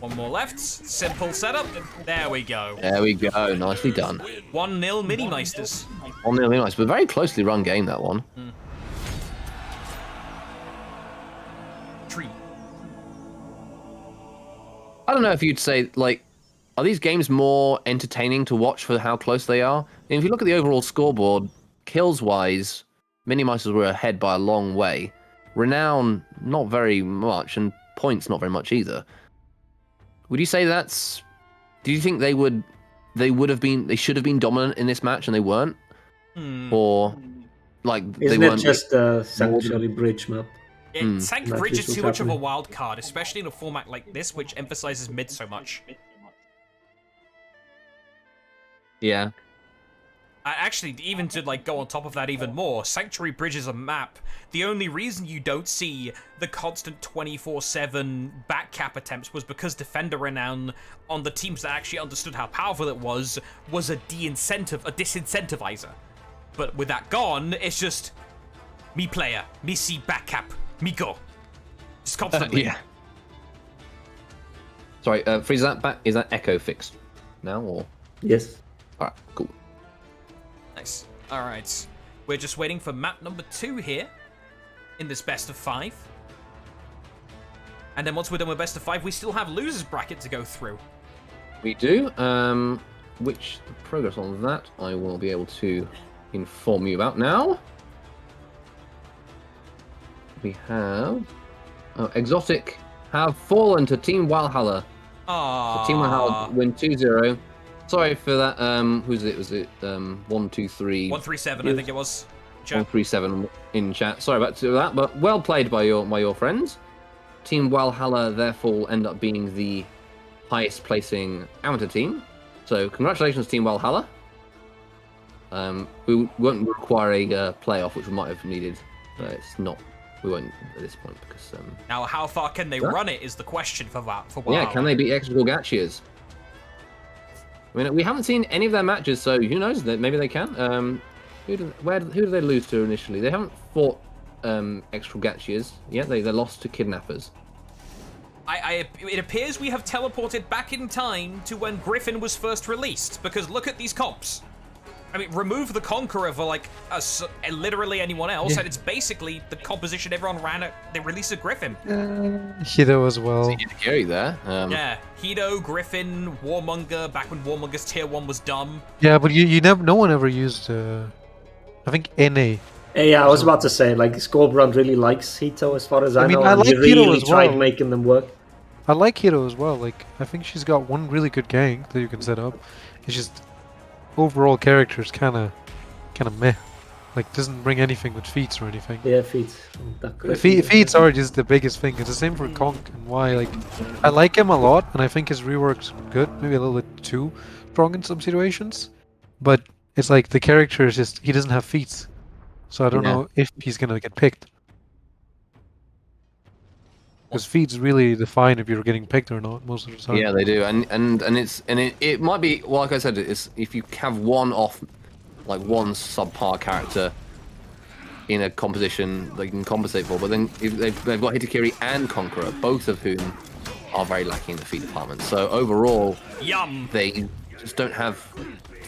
One more left. Simple setup. There we go. There we go. Nicely done. 1-0 Minimeisters. On the nice, but very closely run game that one. Tree. I don't know if you'd say like, are these games more entertaining to watch for how close they are? And if you look at the overall scoreboard, kills wise, Minimeisters were ahead by a long way. Renown not very much, and points not very much either. Would you say that's? Do you think they should have been dominant in this match and they weren't? Or like Isn't they it weren't just a Sanctuary Bridge map? Sank That Bridge is is too what's much of a happening. wild card, especially in a format like this, which emphasizes mid so much. Yeah. Actually, even to like go on top of that even more, Sanctuary Bridge is a map. The only reason you don't see the constant 24/7 back cap attempts was because Defender Renown on the teams that actually understood how powerful it was a disincentivizer. But with that gone, it's just me player, me see back cap, me go. Just constantly. Yeah. Sorry, Freeze, is that echo fixed now or? Yes. Alright, cool. Nice. Alright. We're just waiting for map number 2 here in this best of 5. And then once we're done with best of 5, we still have losers bracket to go through. We do. Which the progress on that I will be able to inform you about now. We have Exotiic have fallen to Team Valhalla. So Team Valhalla win 2-0. Sorry for that. Who's it? Was it 123? 137, I think it was. Chat. 137 in chat. Sorry about that, but well played by your friends. Team Valhalla therefore will end up being the highest placing amateur team. So congratulations, Team Valhalla. We won't require a playoff, which we might have needed, but it's not. We won't at this point because. Now, how far can they run it is the question for that. For Yeah, can they beat Exotiic Gachiers? I mean, we haven't seen any of their matches, so who knows? Maybe they can. Who do they lose to initially? They haven't fought Exotiic Gachiers yet. They lost to Kidnappers. It appears we have teleported back in time to when Griffin was first released, because look at these comps. I mean, remove the Conqueror for like literally anyone else, and it's basically the composition everyone ran at. They released a Griffin. Hido as well. So carry there. Yeah, Hido, Griffin, Warmonger. Back when Warmonger's tier 1 was dumb. Yeah, but you never. No one ever used. I think NA. Yeah, I was about to say, like, Scorbrand really likes Hito as far as I mean, know. I and like he really Hito as tried well. making them work. I like Hido as well. Like, I think she's got one really good gank that you can set up. It's just overall character is kind of meh. Like, doesn't bring anything with feats or anything. Yeah, feats. That great. Feats are just the biggest thing. It's the same for Conk and why. Like, I like him a lot, and I think his rework's good. Maybe a little bit too strong in some situations, but it's like the character is just he doesn't have feats, so I don't know if he's gonna get picked. Because feats really define if you're getting picked or not most of the time. Yeah, they do, and it might be, well, like I said, it's if you have one one subpar character in a composition they can compensate for, but then if they've got Hitakiri and Conqueror, both of whom are very lacking in the feat department. So overall, Yum. they just don't have.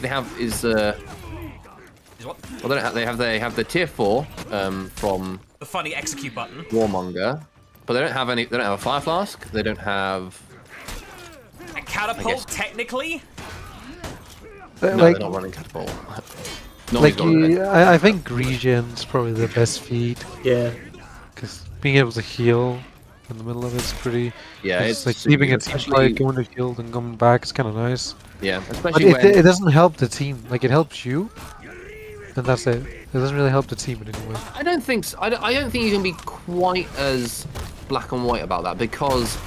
They have Is what? well, they don't have. They have the tier 4 from The funny execute button. Warmonger, but they don't have any. They don't have a Fire Flask. They don't have. A catapult, technically. No, like, they're not running catapult. like I think Region's probably the best feat. Yeah. Because being able to heal in the middle of it's pretty. Yeah, it's like leaving a team especially- fight, going to heal, and coming back. It's kind of nice. Yeah, But especially when it doesn't help the team. Like, it helps you, and that's it. It doesn't really help the team in any way. I don't think so. I don't think you can be quite as black and white about that, because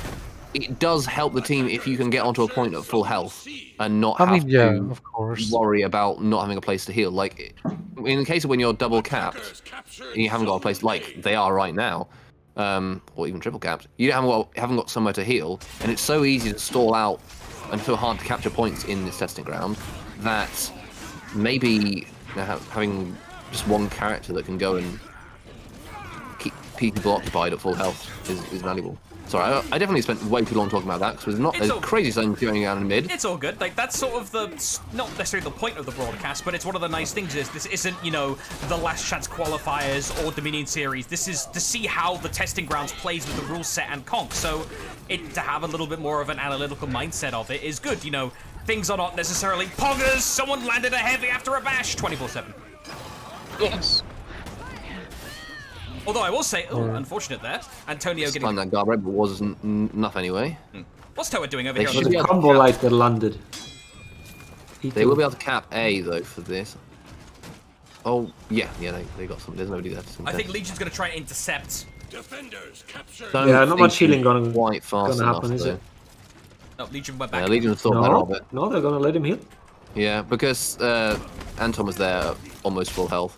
it does help the team if you can get onto a point at full health and not have to of course. worry about not having a place to heal. Like, in the case of when you're double capped, and you haven't got a place like they are right now, or even triple capped, you haven't got somewhere to heal, and it's so easy to stall out and so hard to capture points in this testing ground that maybe having just one character that can go and keep people occupied at full health is valuable. Sorry, I definitely spent way too long talking about that, because there's not a crazy thing going on in mid. It's all good. Like, that's sort of not necessarily the point of the broadcast, but it's one of the nice things is this isn't, you know, the last chance qualifiers or Dominion series. This is to see how the testing grounds plays with the rule set and conk. So to have a little bit more of an analytical mindset of it is good. You know, things are not necessarily poggers. Someone landed a heavy after a bash 24/7. Yes. Although I will say, unfortunate there. Antonio getting... Find that guard right, but wasn't enough anyway. What's Tourette doing over They here? should The be able to combo cap. light that landed. They will be able to cap A, though, for this. Oh, yeah, they got some. There's nobody there. I think Legion's going to try and intercept. Defenders captured. Yeah, not much healing gonna quite fast enough, happen, is though. it? No, Legion went back. Yeah, Legion thought better of No, it. no, they're gonna let him heal. Yeah, because Anton was there at almost full health.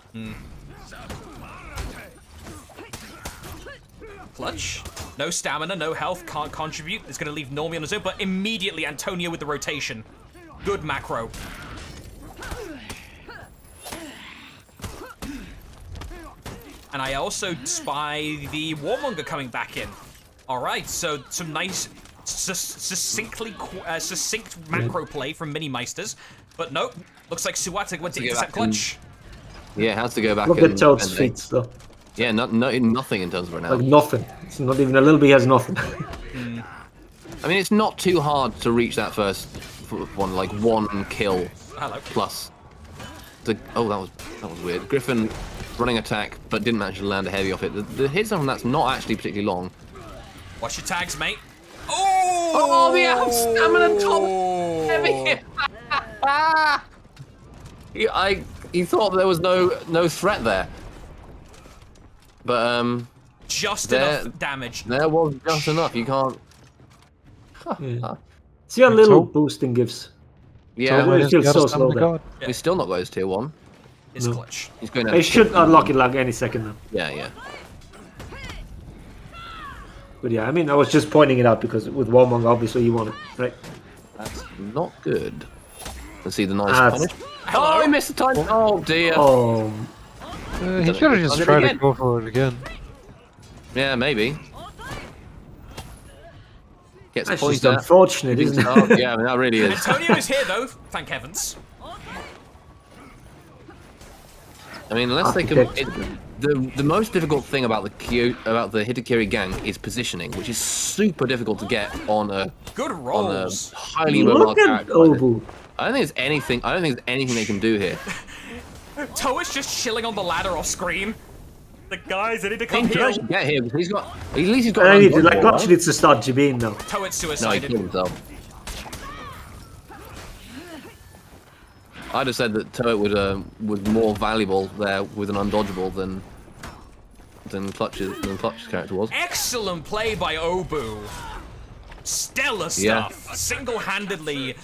Clutch. No stamina, no health, can't contribute. It's going to leave Normie on his own, but immediately Antonio with the rotation. Good macro. And I also spy the Warmonger coming back in. All right, so some nice, succinct macro play from Minimeisters. But nope, looks like Suwata went to intercept Clutch. Yeah, has to go back. Look and at Toad's defend feet, though. Yeah, nothing in terms of renown. Like nothing. It's not even a little bit. He has nothing. I mean, it's not too hard to reach that first one, like one kill Hello. plus. Oh, that was weird. Griffin running attack, but didn't manage to land a heavy off it. The hit zone from that's not actually particularly long. Watch your tags, mate. Oh! Oh, the out stamina top heavy. He thought there was no threat there, but Just enough damage. there was just enough. You can't. Yeah. See how little boosting gives. Yeah, So it feels so slow there. he's still not got his tier 1. It's No. Clutch. He's going to. They should unlock it like any second now. Yeah. But yeah, I mean, I was just pointing it out because with Warmong, obviously you want it, right? That's not good. Let's see the nice punish. Hello? Oh, he missed the time. Oh dear. Oh, He should have just tried to go for it again. Yeah, maybe. Gets a that's point just there. unfortunate, isn't Oh, it? yeah, I mean, that really is. Antonio is here though, thank heavens. I mean, unless they can. Architecture. The most difficult thing about the Hitakiri gang is positioning, which is super difficult to get on a Good rolls. highly mobile Look at character. like this. Obu. I don't think there's anything they can do here. Toa's just chilling on the ladder off screen. The guys, they need to I come think here. should get here because at least he's got. I an need to, like, unblockable, Clutch right? needs to start Jabin now. Toad's No, he suicided. killed himself. I'd have said that Tourette was more valuable there with an undodgeable than Clutch's character was. Excellent play by Obu. Stellar stuff. Single-handedly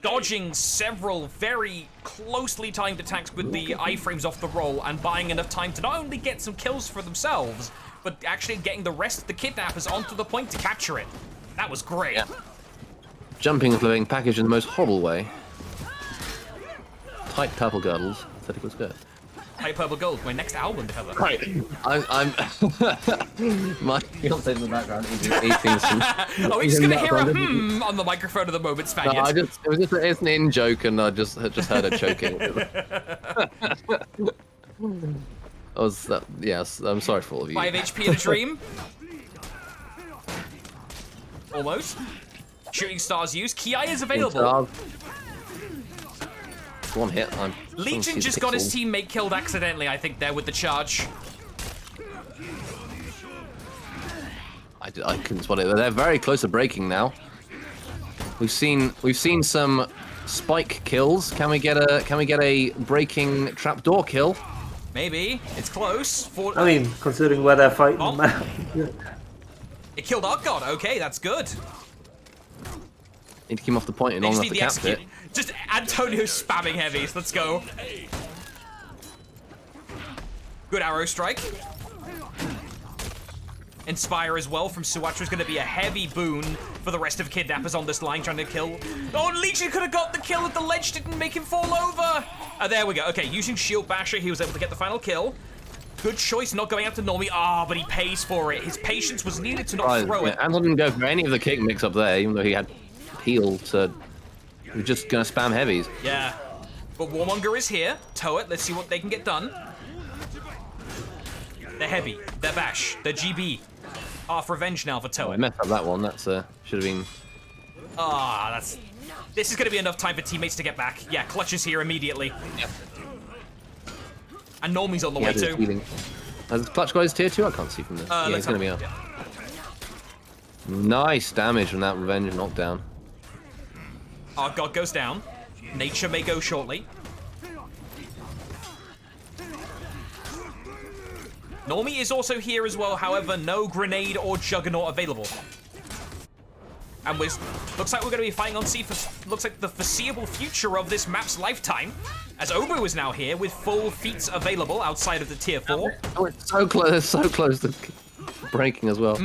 dodging several very closely timed attacks with the iframes off the roll and buying enough time to not only get some kills for themselves, but actually getting the rest of the kidnappers onto the point to capture it. That was great. Yeah. Jumping and flipping package in the most horrible way. Tight purple girdles, aesthetic skirt. Hey, Purple Gold, my next album cover. Right, I'm my fiance in the background eating some. Oh, we're just gonna hear a hmm on the microphone at the moment, No, Spaniard. it's an in joke, and I just heard her choking. Yes, I'm sorry for all of you. 5 HP in a dream. Almost. Shooting stars used. Ki is available. One hit. Legion just got his teammate killed accidentally, I think, there with the charge. I couldn't spot it. They're very close to breaking now. We've seen some spike kills. Can we get a breaking trapdoor kill? Maybe. It's close. I mean, considering where they're fighting. Oh. Man. It killed our god. Okay, that's good. Need to keep him off the point and They long just enough need to the cap it. execute. Just Antonio spamming heavies. Let's go. Good arrow strike. Inspire as well from Suatra is going to be a heavy boon for the rest of Kidnappers on this line trying to kill. Oh, Legion could have got the kill if the ledge didn't make him fall over. There we go. Okay, using Shield Basher, he was able to get the final kill. Good choice not going after Normie. But he pays for it. His patience was needed to not throw it. Anton didn't go for any of the kick mix up there, even though he had heal to... He was just going to spam heavies. Yeah. But Warmonger is here. Tourette, let's see what they can get done. They're heavy. They're bash. They're GB. Half revenge now for I Tourette. messed up that one. That's should have been... This is going to be enough time for teammates to get back. Yeah, Clutch is here immediately. Yep. And Normie's on the way too. Has Clutch got his tier 2? I can't see from this. Yeah, he's going to be up. Yeah. Nice damage from that revenge knockdown. Our god goes down. Nature may go shortly. Normie is also here as well, however, no grenade or juggernaut available. And looks like we're going to be fighting on sea for looks like the foreseeable future of this map's lifetime, as Obu is now here with full feats available outside of the tier 4. Oh, it's so close to breaking as well.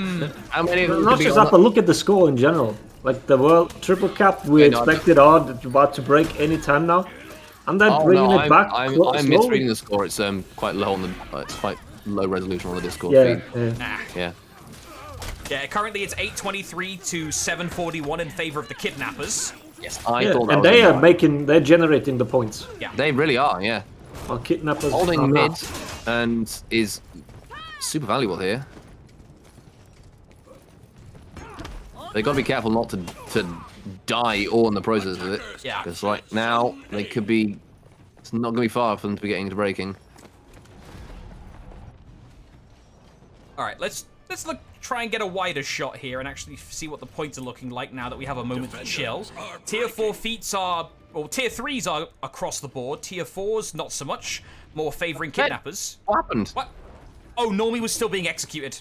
How many? Not just that, but look at the score in general. Like the world triple cap, we expected about to break any time now, and they're bringing it back. I'm misreading the score. It's quite low on the. It's quite low resolution on the Discord feed. Yeah, currently it's 823 to 741 in favor of the Kidnappers. Yes, I thought that and was they're generating the points. Yeah, they really are. Yeah, Our Kidnappers holding mid and is super valuable here. They got to be careful not to die all in the process of it. Yeah. Because right now they could be. It's not going to be far for them to be getting into breaking. All right, let's try and get a wider shot here and actually see what the points are looking like now that we have a moment to chill. Tier 4 feats are, well, tier 3s are across the board. Tier 4s, not so much. More favoring Kidnappers. What happened? What? Oh, Normie was still being executed.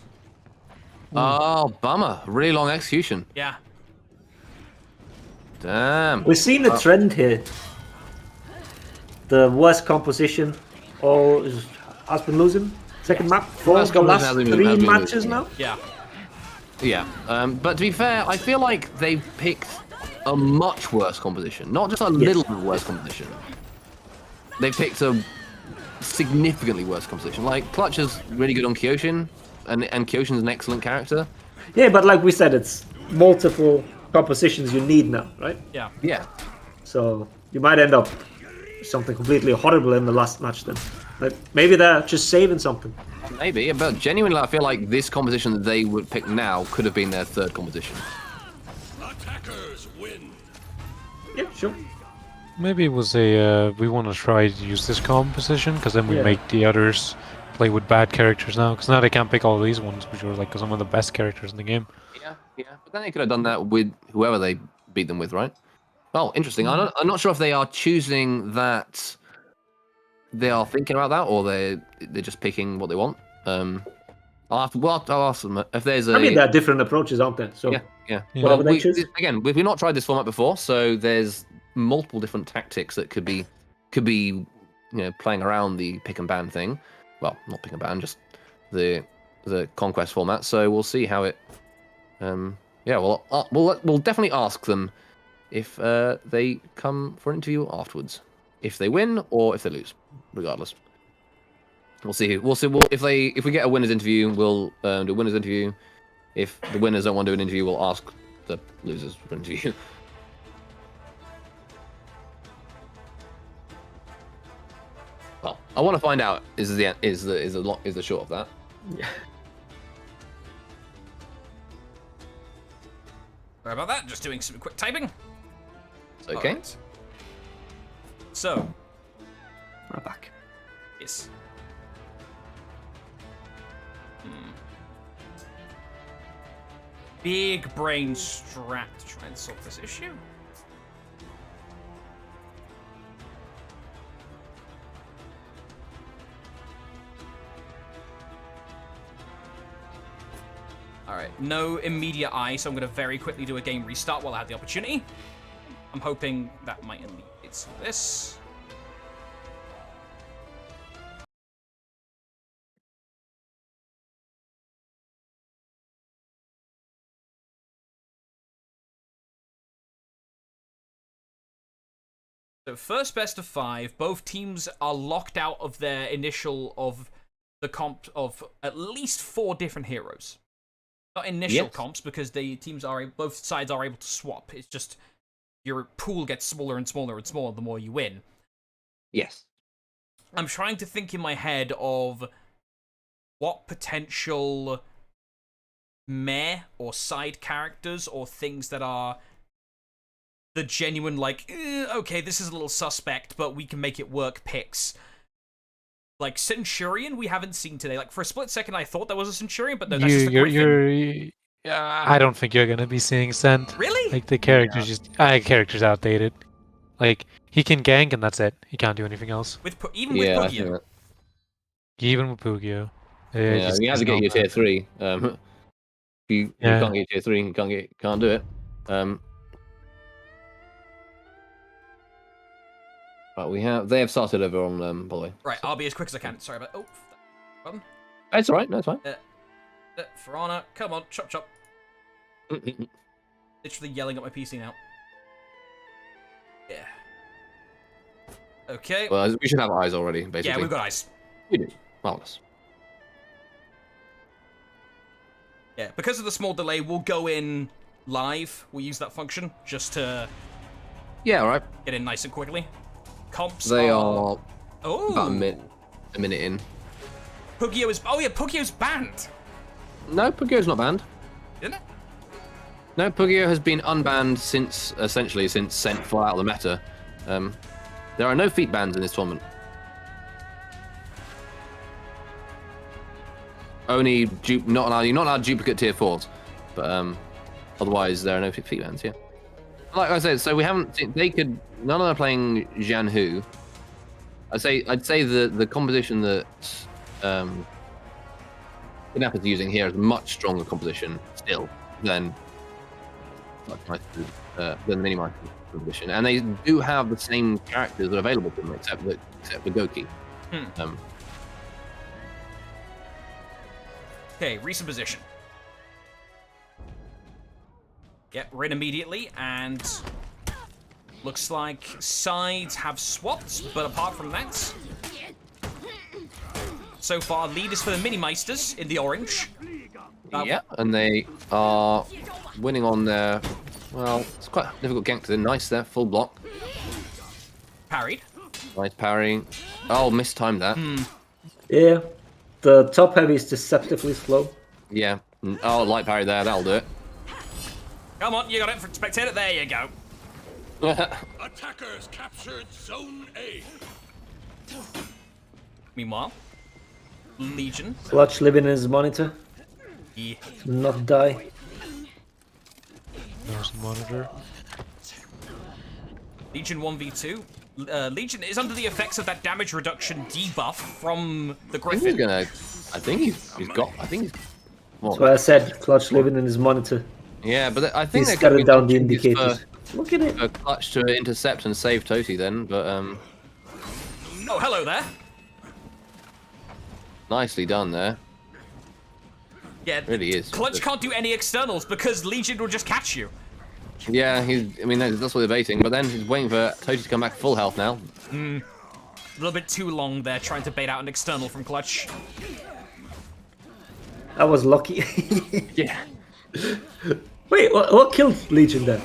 Oh, bummer. Really long execution. Yeah. Damn. We've seen a trend here. The worst composition has been losing. Second map for Worst the last composition 3 has been matches losing. now. Yeah. Yeah. But to be fair, I feel like they've picked a much worse composition. Not just a little bit worse composition. They've picked a significantly worse composition. Like, Clutch is really good on Kyoshin, and Kyoshin's an excellent character. Yeah, but like we said, it's multiple compositions you need now, right? Yeah. Yeah. So you might end up something completely horrible in the last match then. Like maybe they're just saving something. Maybe, but genuinely, I feel like this composition that they would pick now could have been their third composition. Attackers win. Yeah, sure. Maybe it was we want to try to use this composition because then we Yeah. make the others play with bad characters now. Because now they can't pick all these ones, which are like some of the best characters in the game. Yeah. But then they could have done that with whoever they beat them with, right? Oh, interesting. I'm not sure if they are choosing that. They are thinking about that, or they're just picking what they want. I'll ask them if there's a. I mean, there are different approaches, aren't there? So Yeah. whatever they choose. Again, we've not tried this format before, so there's multiple different tactics that could be, playing around the pick and ban thing. Well, not pick and ban, just the Conquest format. So we'll see how it. We'll definitely ask them if they come for an interview afterwards, if they win or if they lose. Regardless, we'll see. If we get a winners interview, we'll do a winners interview. If the winners don't want to do an interview, we'll ask the losers for an interview. Well, I want to find out is the short of that. Yeah. Sorry about that. Just doing some quick typing. Okay. Alright. So. We're back. Yes. Big brain strat to try and solve this issue. no immediate eye, so I'm going to very quickly do a game restart while I have the opportunity. I'm hoping that might alleviate some of this. So first best of 5, both teams are locked out of their initial of the comp of at least 4 different heroes. Not initial comps, because the teams are both sides are able to swap. It's just your pool gets smaller and smaller and smaller the more you win. Yes. I'm trying to think in my head of what potential meh or side characters or things that are the genuine, like, okay, this is a little suspect, but we can make it work picks. Like, Centurion, we haven't seen today. Like, for a split second, I thought that was a Centurion, but no, that's just a Griffin. I don't think you're gonna be seeing Cent. Really? Like, the character's character's outdated. Like, he can gank and that's it. He can't do anything else. Even with I think Pugio. that- Even with Pugio. Yeah, you have to get your tier 3. If you can't get tier 3, you can't do it. But they have started over on by the way. Right, I'll be as quick as I can. Sorry about button. It's alright, no, it's fine. For honor, come on, chop chop. Literally yelling at my PC now. Yeah. Okay. Well, we should have eyes already, basically. Yeah, we've got eyes. We do. Marvelous. Yeah, because of the small delay, we'll go in live. We'll use that function just to alright. get in nice and quickly. Comps They are about a minute in. Pugio is... Oh, yeah, Pugio's banned. No, Pugio's not banned. Isn't it? No, Pugio has been unbanned since Cent fell out of the meta. There are no feat bans in this tournament. Only you're not allowed duplicate tier 4s, but otherwise there are no feat bans. Yeah. Like I said, so we haven't. None of them are playing Jianhu. I'd say the composition that Kidnappers are using here is a much stronger composition still than the Minimeisters composition, and they do have the same characters that are available to them, except for Goki. Okay, recent position. Yep, we're in immediately, and looks like sides have swapped, but apart from that, so far lead is for the Minimeisters in the orange. Yeah, and they are winning on their... Well, it's quite a difficult gank to them. Nice there, full block. Parried. Nice parrying. Oh, mistimed that. Yeah, the top heavy is deceptively slow. Yeah. Oh, light parry there, that'll do it. Come on, you got it for Spectated. There you go. Attackers captured Zone A. Meanwhile, Legion. Clutch living in his monitor. Yeah. Not die. There's the monitor. Legion 1v2. Legion is under the effects of that damage reduction debuff from the Griffin. I think he's got. That's why I said Clutch living in his monitor. Yeah, but I think He's they're scattered down the indicators. Look at it. a clutch to intercept and save Toty then, but Oh, hello there. nicely done there. Yeah, Really is. Clutch can't do any externals because Legion will just catch you. Yeah, that's what they're baiting, but then he's waiting for Toty to come back full health now. A little bit too long there trying to bait out an external from Clutch. I was lucky. Yeah. Wait, what killed Legion then?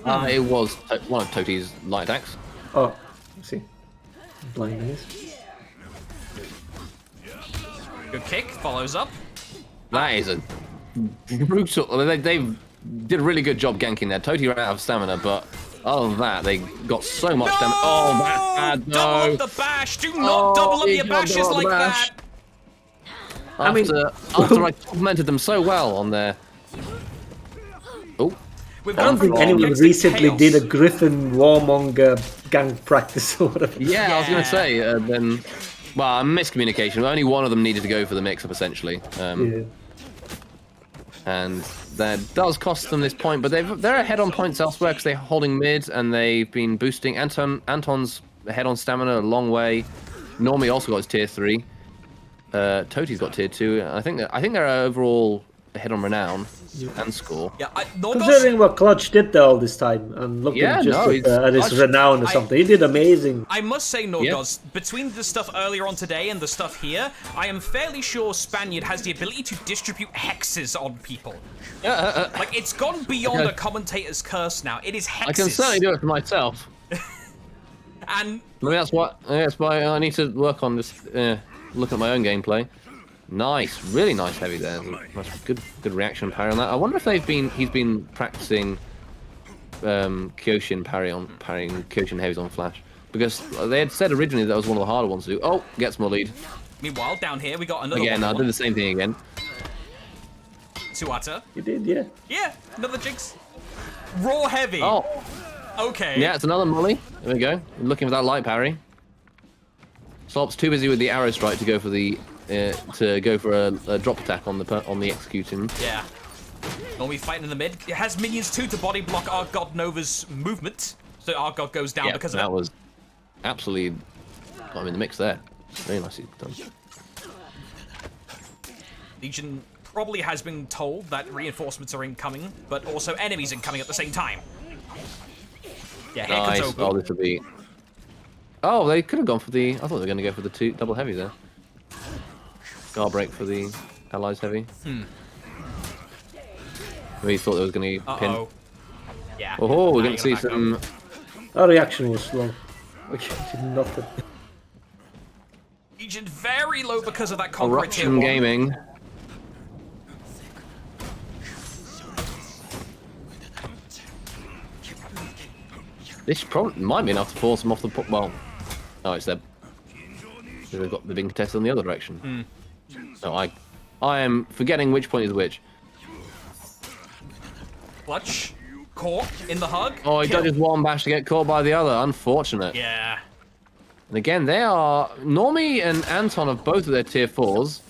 It was one of Toty's light attacks. Oh, let's see. Blindness. Good kick, follows up. That is a brutal. They did a really good job ganking there. Toty ran out of stamina, but other than that, they got so much damage. Oh, that's bad. No. Double up the bash. Do not double up he your can't bashes double up like the bash. that. After I complimented them so well on their... Oh. We've I don't gone from think anyone Conquest to recently chaos. did a Griffin Warmonger gang practice or whatever. Yeah, I was going Yeah. to say, then... Well, a miscommunication. Only one of them needed to go for the mix-up, essentially. Yeah. And that does cost them this point, but they're ahead on points elsewhere because they're holding mid and they've been boosting. Anton's ahead on stamina a long way. Normie also got his tier 3. Toti's got tier 2. I think they're overall ahead on renown and score. Yeah, Considering what Clutch did there all this time, and looking at his renown or something, he did amazing. I must say, Nordos, between the stuff earlier on today and the stuff here, I am fairly sure Spaniard has the ability to distribute hexes on people. Like, it's gone beyond a commentator's curse now. It is hexes. I can certainly do it for myself. And maybe that's why I need to work on this. Look at my own gameplay. Nice, really nice heavy there. That's good reaction parry on that. I wonder if he's been practicing Kyoshin parrying Kyoshin heavies on Flash, because they had said originally that was one of the harder ones to do. Oh, gets more lead. Meanwhile, down here we got another again. I did the same thing again. Suata. You did, yeah. Yeah, another jinx. Raw heavy. Oh. Okay. Yeah, it's another molly. There we go. Looking for that light parry. Slop's too busy with the arrow strike to go for the a drop attack on the executing. Yeah. Normally fighting in the mid. It has minions too to body block Argod Nova's movement, so Argod goes down because of that. Was absolutely got him in the mix there. Very nicely done. Legion probably has been told that reinforcements are incoming, but also enemies incoming at the same time. Yeah, here nice. comes Open. Oh, this will be. Oh, they could have gone for the. I thought they were going to go for the double heavy there. Guard break for the allies heavy. Maybe thought they was going to pin. Yeah. Oh, we're going to see some. Our reaction was slow. We did nothing. Legion very low because of that Conqueror tier 1. Gaming. This probably might be enough to force them off the well. Oh, it's them. They've got the big contest on the other direction. So I am forgetting which point is which. Clutch, caught in the hug. Oh, he dodges one bash to get caught by the other. Unfortunate. Yeah. And again, they are Normie and Anton have both of their tier 4s.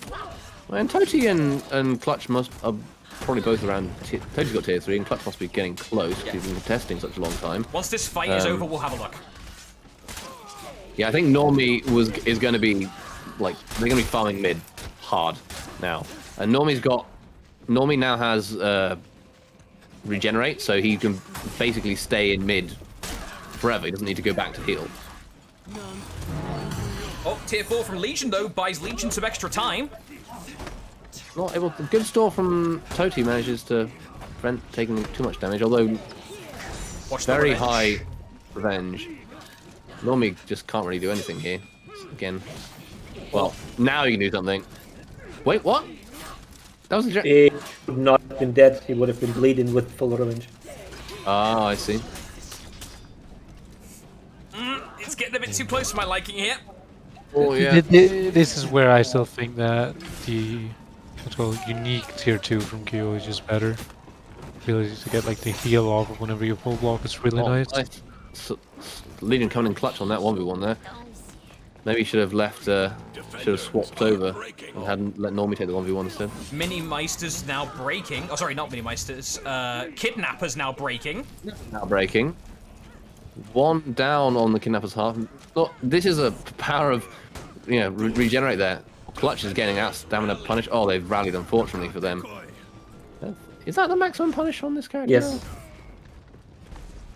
And Toti and Clutch are probably both around. Toti's got tier 3, and Clutch must be getting close because he's been contesting such a long time. Once this fight is over, we'll have a look. Yeah, I think Normie is going to be like they're going to be farming mid hard now, and Normie now has regenerate, so he can basically stay in mid forever. He doesn't need to go back to heal. Oh, tier 4 from Legion though buys Legion some extra time. Not able to. Good store from Toti manages to prevent taking too much damage, although very high revenge. Normie just can't really do anything here. Again. Well, now you can do something. Wait, what? That was a He would not have been dead. He would have been bleeding with full revenge. Ah, I see. It's getting a bit too close for my liking here. Oh yeah. This is where I still think that the unique tier 2 from Kyo is just better. Ability to get like the heal off of whenever you full block is really nice. Legion coming in clutch on that 1v1 there. Maybe should have left, should have swapped over and hadn't let Normie take the 1v1 instead. Minimeisters now breaking. Oh, sorry, not Minimeisters. Kidnappers now breaking. Now breaking. One down on the Kidnappers half. Look, this is a power of, regenerate there. Clutch is getting out stamina punish. Oh, they've rallied, unfortunately for them. Is that the maximum punish on this character? Yes.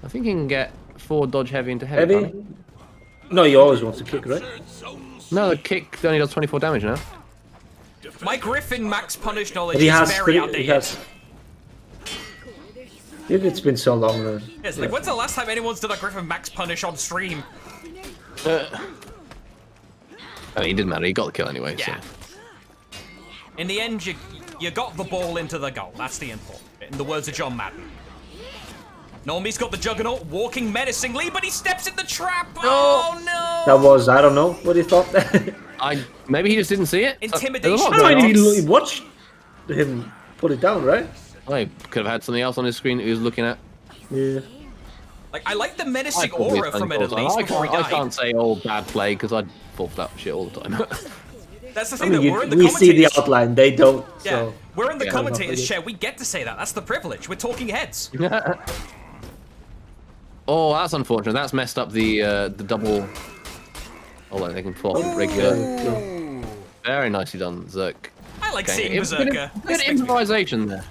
I think he can get 4 dodge heavy into heavy. Heavy? No, you always want to kick, right? No, the kick only does 24 damage now. My Griffin max punish knowledge But he is has very outdated. It's been so long now. Yes, like, when's the last time anyone's done a Griffin max punish on stream? I mean, it didn't matter. He got the kill anyway. Yeah. So. In the end, you got the ball into the goal. That's the important bit. In the words of John Madden. Normie's got the Juggernaut walking menacingly, but he steps in the trap. Oh no! That was, I don't know what he thought. Maybe he just didn't see it. Intimidation. He watched him put it down, right? Well, he could have had something else on his screen that he was looking at. Yeah. Like, I like the menacing aura from it at least. I can't say bad play because I'd fall for that shit all the time. That's the I thing, mean, that we're in the we see the commentators. outline, they don't. Yeah, So we're in the Yeah. commentators chair. We get to say that. That's the privilege. We're talking heads. Oh, that's unfortunate. That's messed up the double. Oh, they can pull off regular. Ooh. Very nicely done, Zerk. I like Okay, seeing it was Berserker. Good This makes me- improvisation there.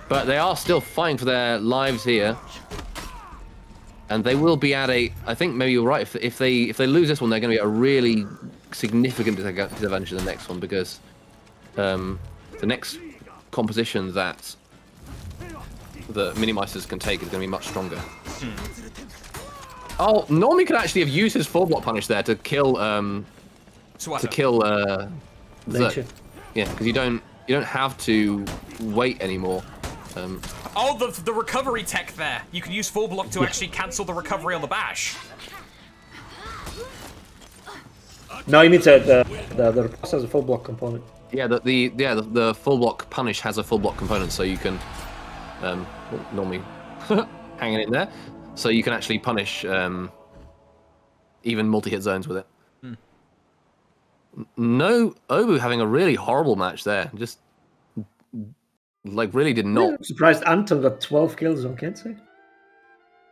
But they are still fighting for their lives here. And they will be at a. I think maybe you're right. If they lose this one, they're going to be at a really significant disadvantage in the next one because the next composition that the Minimeisters can take is going to be much stronger. Oh, Normie could actually have used his full block punish there to kill Nature. Zerk. Yeah, because you don't have to wait anymore. Oh, the recovery tech there. You can use full block to actually cancel the recovery on the bash. No, you mean the riposte has a full block component. Yeah, the full block punish has a full block component, so you can normally hanging in there, so you can actually punish even multi-hit zones with it. No, Obu having a really horrible match there. Just like really did not. I'm surprised Anton got 12 kills on Kensei.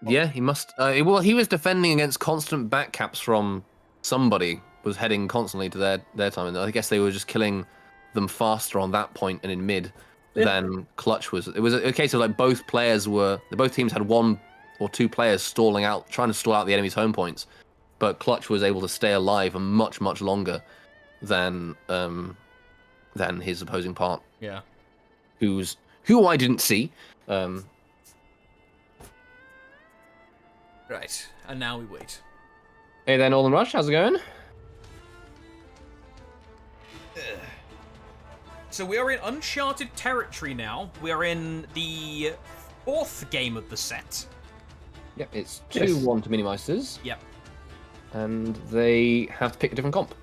Yeah, he must. Well, he was defending against constant backcaps from somebody. Was heading constantly to their time, and I guess they were just killing them faster on that point and in mid than Clutch was. It was a case of like both teams had one or two players stalling out, trying to stall out the enemy's home points, but Clutch was able to stay alive for much longer than his opposing part. Yeah. Who I didn't see. Right, and now we wait. Hey there, Northern Rush, how's it going? So we are in uncharted territory now. We are in the 4th game of the set. Yep, it's Yes. 2-1 to Minimeisters, Yep. and they have to pick a different comp.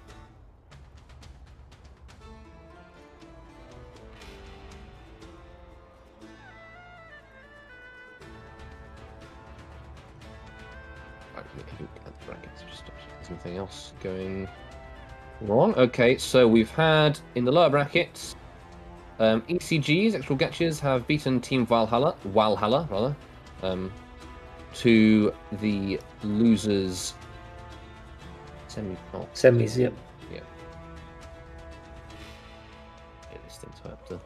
Right, let me look at the brackets, just something else going wrong. Okay, so we've had in the lower brackets, ECGs, Exotiic Gachiers, have beaten Team Valhalla, to the losers semi-final. Semis, yep. Yeah. Get this thing to have to.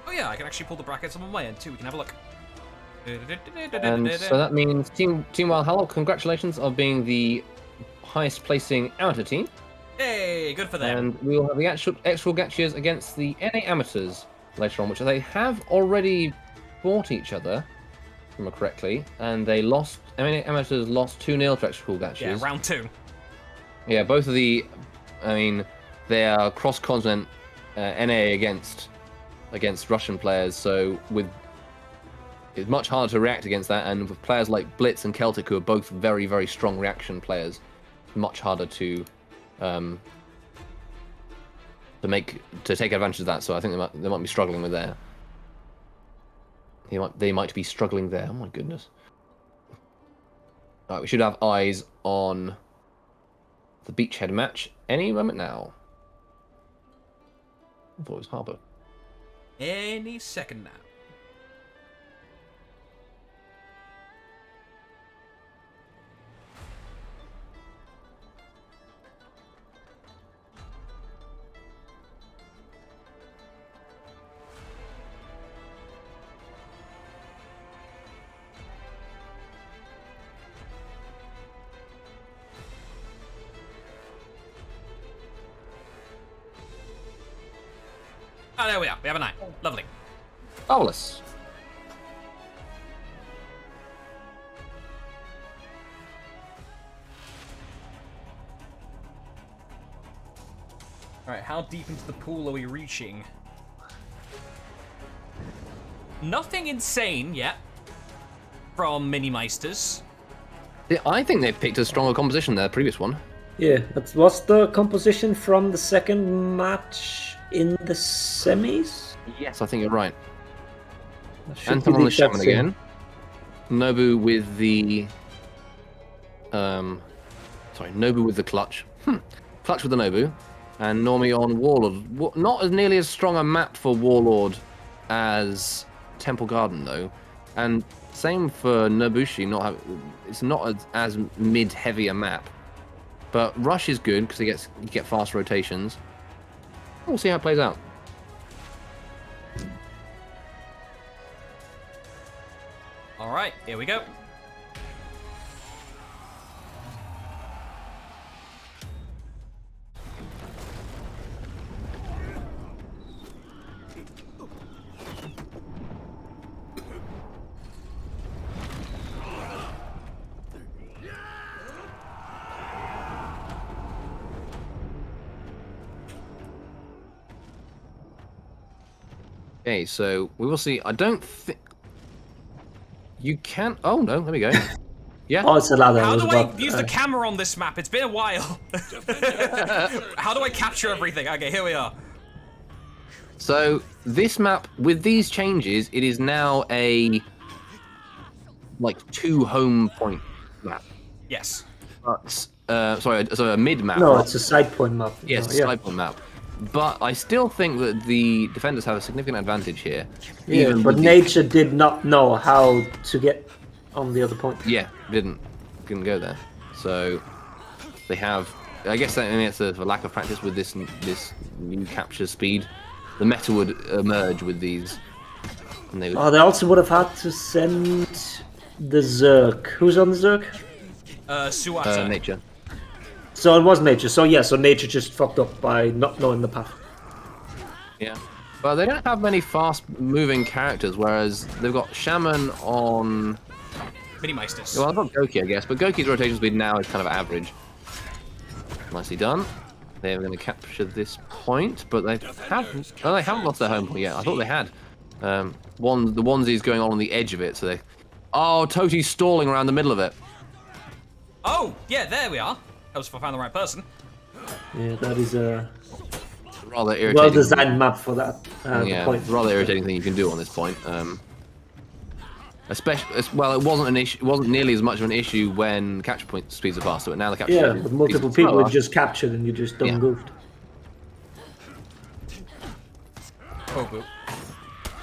Oh yeah, I can actually pull the brackets on my end too. We can have a look. And so that means Team Valhalla, congratulations on being the highest placing amateur team. Hey, good for them. And we will have the actual Gachiers against the NA amateurs later on, which they have already fought each other, if I remember correctly, and they lost. NA amateurs lost 2-0 to Exotiic Gachiers. Yeah, round 2. Yeah, both of the. I mean, they are cross-continent NA against Russian players, so it's much harder to react against that, and with players like Blitz and Celtic, who are both very, very strong reaction players, much harder to take advantage of that. So I think they might be struggling with there. They might be struggling there. Oh my goodness! All right, we should have eyes on the beachhead match any moment now. I thought it was Harbour. Any second now. Oh, there we are. We have a 9. Lovely. Marvelous. Alright, how deep into the pool are we reaching? Nothing insane yet from Minimeisters. I think they've picked a stronger composition than the previous one. Yeah, but what's the composition from the second match in the semis? Yes, I think you're right. That should Anthem be on the the exact Shaman same. again. Nobu with the Nobu with the clutch. Clutch with the Nobu. And Normie on Warlord. Not as nearly as strong a map for Warlord as Temple Garden, though. And same for Nobushi. It's not as mid-heavy a map. But Rush is good because you get fast rotations. We'll see how it plays out. All right, here we go. Okay, so we will see. I don't think you can. Oh no, there we go. Yeah. Oh, it's a ladder. How do I use the camera on this map? It's been a while. How do I capture everything? Okay, here we are. So this map, with these changes, it is now a like 2 home point map. Yes. But so a mid map. No, right? it's a side point map. Yes, No, side point map. But I still think that the defenders have a significant advantage here. Yeah, even but with nature did not know how to get on the other point. Yeah, didn't go there. So they have. I guess that it's a lack of practice with this new capture speed. The meta would emerge with these, and they would. Oh, they also would have had to send the Zerg. Who's on the Zerg? Suata. Nature. So it was nature. So yeah, so nature just fucked up by not knowing the path. Yeah. But they don't have many fast-moving characters, whereas they've got Shaman on. Minimeisters. Well, I've got Goki, I guess, but Goki's rotation speed now is kind of average. Nicely done. They're going to capture this point, but they haven't lost their home point yet. I thought they had. The onesies going on the edge of it, so they. Oh, Toti's stalling around the middle of it. Oh, yeah, there we are. That was if I found the right person. Yeah, that is a Rather irritating. well-designed map for that Yeah, point. rather irritating thing you can do on this point. Especially, well, it wasn't an issue. It wasn't nearly as much of an issue when capture point speeds are faster, but now the capture. Yeah, with multiple speeds are people, slower. you just captured and you just done Yeah. goofed. Oh, boo.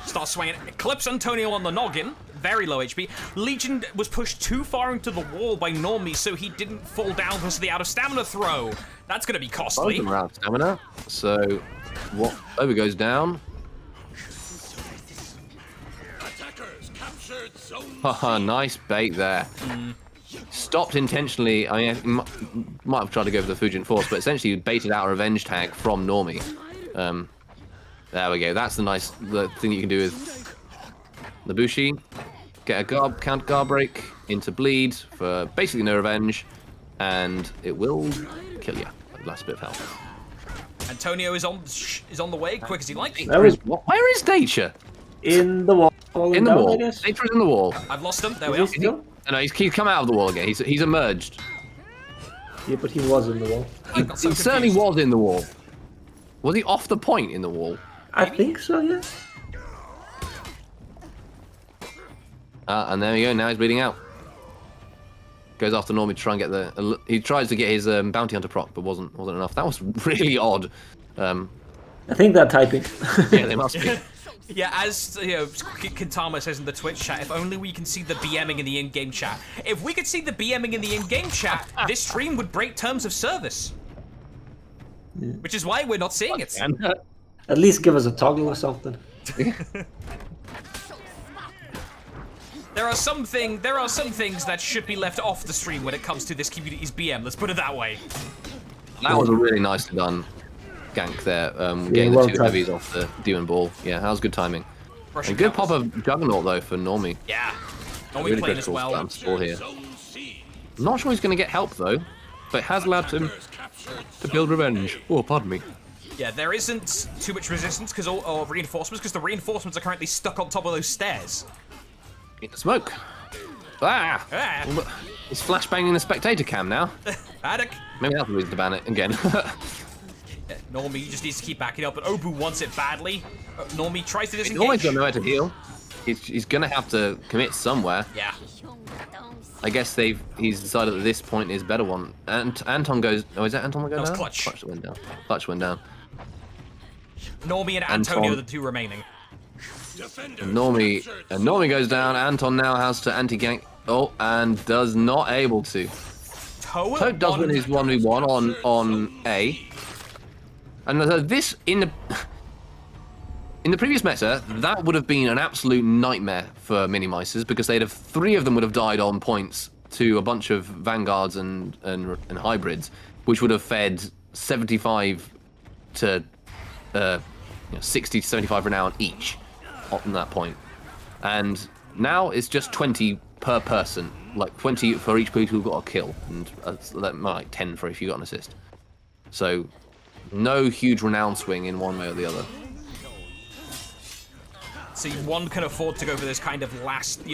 Start swinging. Clips Antonio on the noggin. Very low HP. Legion was pushed too far into the wall by Normie, so he didn't fall down because of the out of stamina throw. That's going to be Both costly. of them are out of stamina. So, what? Over goes down. Attackers captured zone Haha, nice bait there. Stopped intentionally. I mean, he might have tried to go for the Fujin Force, but essentially baited out a revenge tag from Normie. There we go. That's the thing you can do with Nobushi. Get a count guard break into bleed for basically no revenge, and it will kill you. Last bit of health. Antonio is on the way, quick as he likes. There is Where is Nature? in the wall. In the down, wall. I guess. Nature is in the wall. I've lost him. There we Is are. he still? No, he's come out of the wall again. He's emerged. Yeah, but he was in the wall. I got so He certainly confused. was in the wall. Was he off the point in the wall? I think so, yeah. And there we go. Now he's bleeding out. Goes after Normie to try and get the. He tries to get his bounty hunter proc, but wasn't enough. That was really odd. I think they're typing. Yeah, they must be. Yeah, as you know, Kintama says in the Twitch chat, if only we can see the BMing in the in-game chat. If we could see the BMing in the in-game chat, this stream would break terms of service. Which is why we're not seeing it. At least give us a toggle or something. There are some things that should be left off the stream when it comes to this community's BM. Let's put it that way. That was a really nicely done gank there. Getting well the 2 done. heavies off the demon ball. Yeah, that was good timing. Russian And good counters. pop of Juggernaut though for Normie. Yeah. Normie Really playing as critical well. spam score here. zone C. I'm not sure he's going to get help though, but it has allowed him Captured to build revenge. Oh, pardon me. Yeah, there isn't too much resistance or reinforcements because the reinforcements are currently stuck on top of those stairs. In the smoke. Ah! Ah. It's flashbanging the spectator cam now. Paddock. Maybe that's the reason to ban it again. Normie just needs to keep backing up, but Obu wants it badly. Normie tries to He's disengage. always got nowhere to heal. He's going to have to commit somewhere. Yeah. I guess he's decided that this point is better one. And Anton goes. Oh, is that Anton that goes That was down? Clutch. Clutch went down. Clutch went down. Normie and Antonio are the two remaining. Defenders Normie captured and Normie goes down. Anton now has to anti-gank. Oh, and does not able to. Toad does win his 1v1 on A. And this in the previous meta, that would have been an absolute nightmare for Minimeisters because they'd have 3 of them would have died on points to a bunch of vanguards and hybrids, which would have fed 75 to 60 to 75 renown each on that point. And now it's just 20 per person, like 20 for each people who got a kill, and that might like 10 for if you got an assist. So no huge renown swing in one way or the other. So one can afford to go for this kind of last,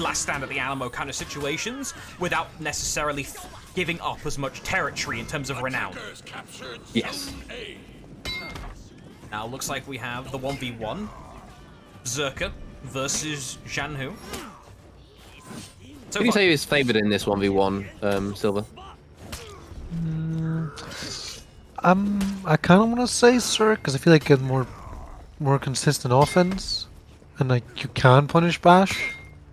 last stand at the Alamo kind of situations without necessarily giving up as much territory in terms of renown. attackers captured Yes. Zone A. Now looks like we have the 1v1, Berserker versus Zhanhu. So Who do you far- say is favoured in this 1v1, Silver? I kind of want to say Sir, because I feel like it's more consistent offense, and like you can punish Bash.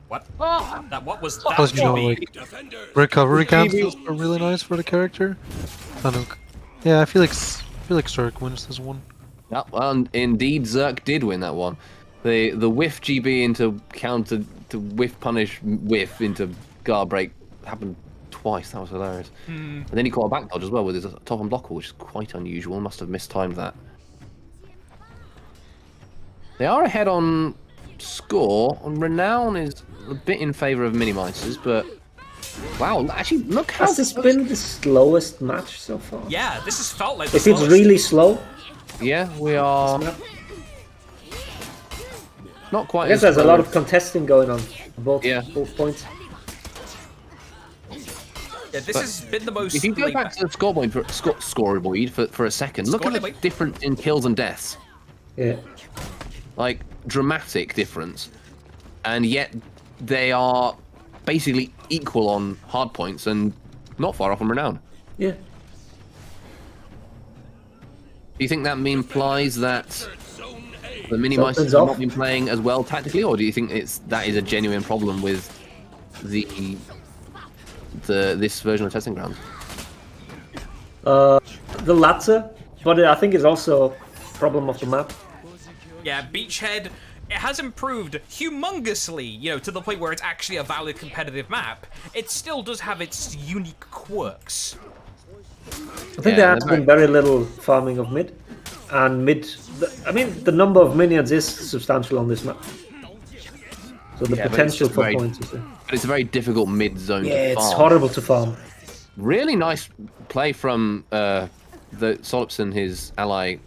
What? What was that? Plus, you know, GB? like Defenders recovery cancels are really nice for the character. Yeah, I feel like Zerk wins this one. Yeah, well, indeed, Zerk did win that one. The whiff GB into counter to whiff punish whiff into guard break happened twice. That was hilarious. And then he caught a back dodge as well with his top and blocker, which is quite unusual. Must have mistimed that. They are ahead on score. On renown is a bit in favour of Minimeisters, but wow, actually look how Has this been the slowest match so far? Yeah, this has felt like It the seems slowest. really slow. yeah we are not quite. I guess as there's a slow lot as- of contesting going on both Yeah. points. Yeah, this has been the most. If you go laid back to the scoreboard for a second, look at the Scoreboard. difference in kills and deaths. Yeah. Like dramatic difference, and yet they are basically equal on hard points and not far off on renown. Yeah. Do you think that implies that Zone A. the Minimeisters Something's have off. not been playing as well tactically, or do you think that is a genuine problem with this version of Testing Grounds? The latter, but I think it's also a problem of the map. Yeah, Beachhead, it has improved humongously, to the point where it's actually a valid competitive map. It still does have its unique quirks. I think Yeah, there has they're been very little farming of mid, and the number of minions is substantial on this map. So the Yeah, but it's potential just for very- points is there. But it's a very difficult mid-zone Yeah, to it's farm. horrible to farm. Really nice play from the Solips and his ally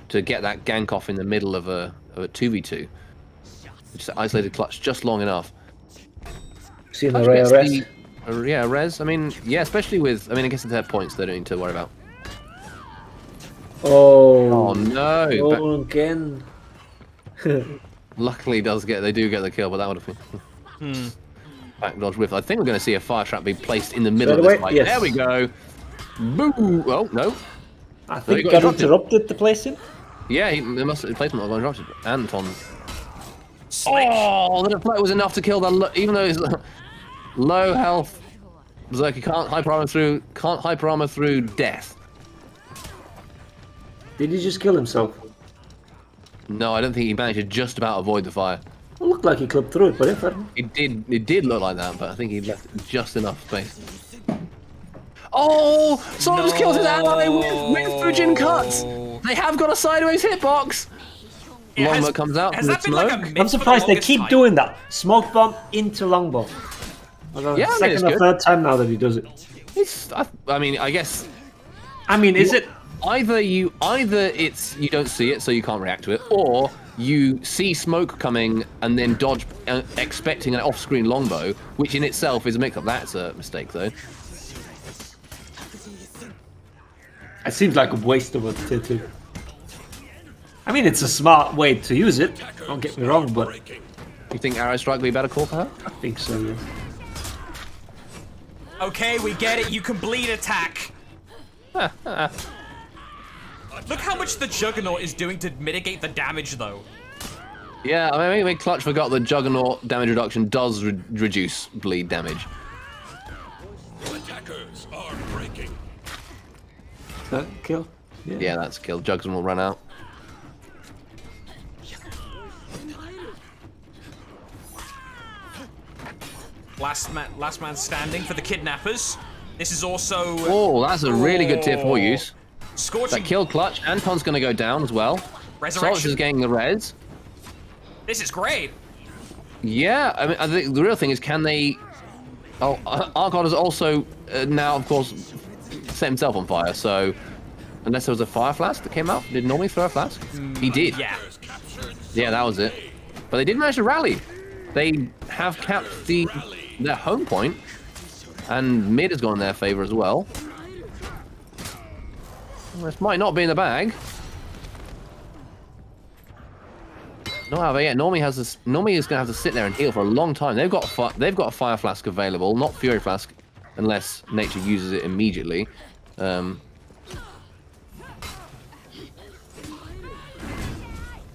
to get that gank off in the middle of a 2v2. Just isolated clutch just long enough. Seen Clutch a rare gets rest. yeah, res. I mean, yeah, especially with. I guess it's their points they don't need to worry about. Oh Oh, no! But oh again. luckily, they do get the kill, but that would have been back dodge whiff. I think we're going to see a fire trap be placed in the middle Straight of this away? fight. Yes. There we go. Boo! Oh no! I he think got got interrupted. interrupted the placing. Yeah, the placement not got interrupted. Anton. Slick. Oh, the deflect was enough to kill that. Even though he's low health, Berserker can't hyper armor through death. Did he just kill himself? No, I don't think he managed to just about avoid the fire. It looked like he clipped through it, but if It did look like that, but I think he left just enough space. Oh, Solos kills his ally with Fujin cuts. They have got a sideways hitbox. Longbow comes out Has from the that been like a smoke. myth I'm for the surprised they longest keep time? doing that. Smoke bomb into longbow. Yeah, I mean, Second it's or good. third time now that he does it. I guess I mean, is it? either you don't see it, so you can't react to it, or you see smoke coming and then dodge, expecting an off-screen longbow, which in itself is a mix-up. That's a mistake, though. It seems like a waste of a tier 2. I mean, it's a smart way to use it. Don't get me wrong, but Breaking. You think Arrow Strike would be a better call for her? I think so. Yeah. Okay, we get it. You can bleed attack. Look how much the Juggernaut is doing to mitigate the damage, though. Yeah, I mean, maybe Clutch forgot that Juggernaut damage reduction does reduce bleed damage. Attackers are breaking. Kill? Yeah, that's a kill. Jugsman will run out. Last man standing for the Kidnappers. This is also... Oh, that's a really good tier 4 use. Scorching... That killed Clutch. Anton's going to go down as well. Resurrection. Solus is getting the res. This is great. Yeah, I mean, I think the real thing is, can they... Oh, Archon has also now, of course, set himself on fire, so... Unless there was a fire flask that came out. Did Normie throw a flask? He did. Yeah. Yeah, that was it. But they did manage to rally. They have capped their home point, and mid has gone in their favor as well. This might not be in the bag. No, however, yeah, Normie has this. Normie is going to have to sit there and heal for a long time. They've got a fire flask available, not Fury flask, unless nature uses it immediately.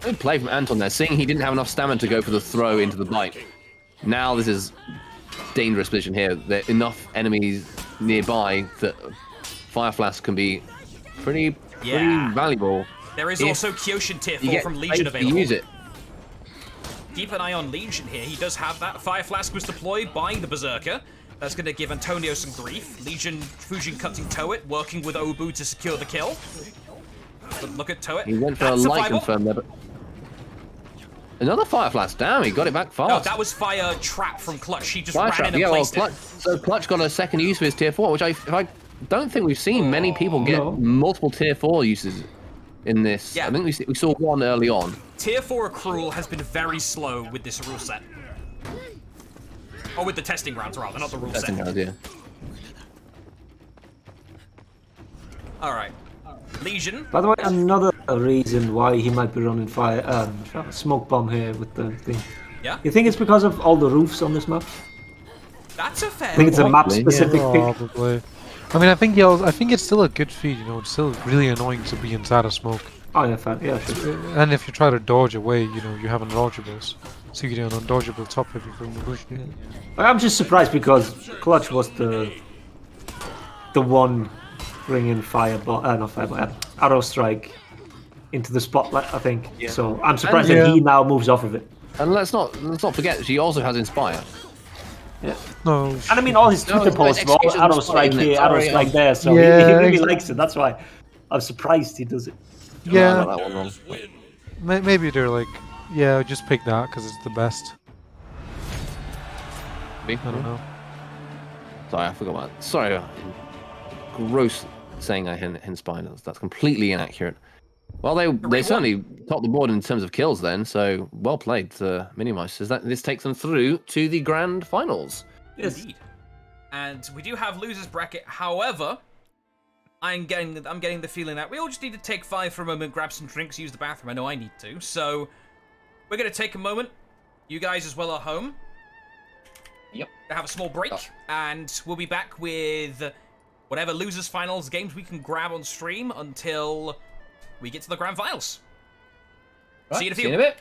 Good play from Anton there, seeing he didn't have enough stamina to go for the throw into the bite. Now this is dangerous position here. There are enough enemies nearby that Fire Flask can be pretty valuable. There is also Kyoshin tier 4 from Legion available. Use it. Keep an eye on Legion here. He does have that. Fire Flask was deployed by the Berserker. That's going to give Antonio some grief. Legion Fujin cutting Tourette, working with Obu to secure the kill. But look at Tourette. He went for a light confirm there, but... Another Fire Flask. Damn, he got it back fast. No, that was Fire Trap from Clutch. He just Fire ran Trap. in and placed it. So Clutch got a second use for his tier 4, which I don't think we've seen many people get multiple tier 4 uses in this. Yeah. I think we saw one early on. Tier 4 accrual has been very slow with this rule set. Or with the testing rounds, rather, not the rule set. Rounds, yeah. Alright. Legion. By the way, another reason why he might be running fire, smoke bomb here with the thing. Yeah? You think it's because of all the roofs on this map? That's a fair I think it's a point. map-specific thing. Probably. I mean, I think it's still a good feed. You know, it's still really annoying to be inside of smoke. Oh yeah, fair. Yeah, sure. And if you try to dodge away, you know, you have undodgeables. So you get an undodgeable top heavy from the bush. Yeah. I'm just surprised because Clutch was the one bringing arrow strike into the spotlight, I think. Yeah. So I'm surprised that he now moves off of it. And let's not forget she also has Inspire. Yeah. No. And I mean all his Twitter posts were all arrow strike here, arrow strike there. So he really likes it. That's why I'm surprised he does it. Yeah. Oh, I got that one wrong. Maybe they're like, yeah, just pick that because it's the best. Me? I don't know. Sorry, I forgot about that. Sorry. Gross saying I inspired. That's completely inaccurate. Well, they certainly topped the board in terms of kills then, so well played, Minimeisters. This takes them through to the grand finals. Yes. Indeed. And we do have losers bracket. However, I'm getting the feeling that we all just need to take 5 for a moment, grab some drinks, use the bathroom. I know I need to. So we're going to take a moment. You guys as well are home. Yep. To have a small break, and we'll be back with whatever losers finals games we can grab on stream until we get to the grand finals. Right, see you in a few. See you in a bit.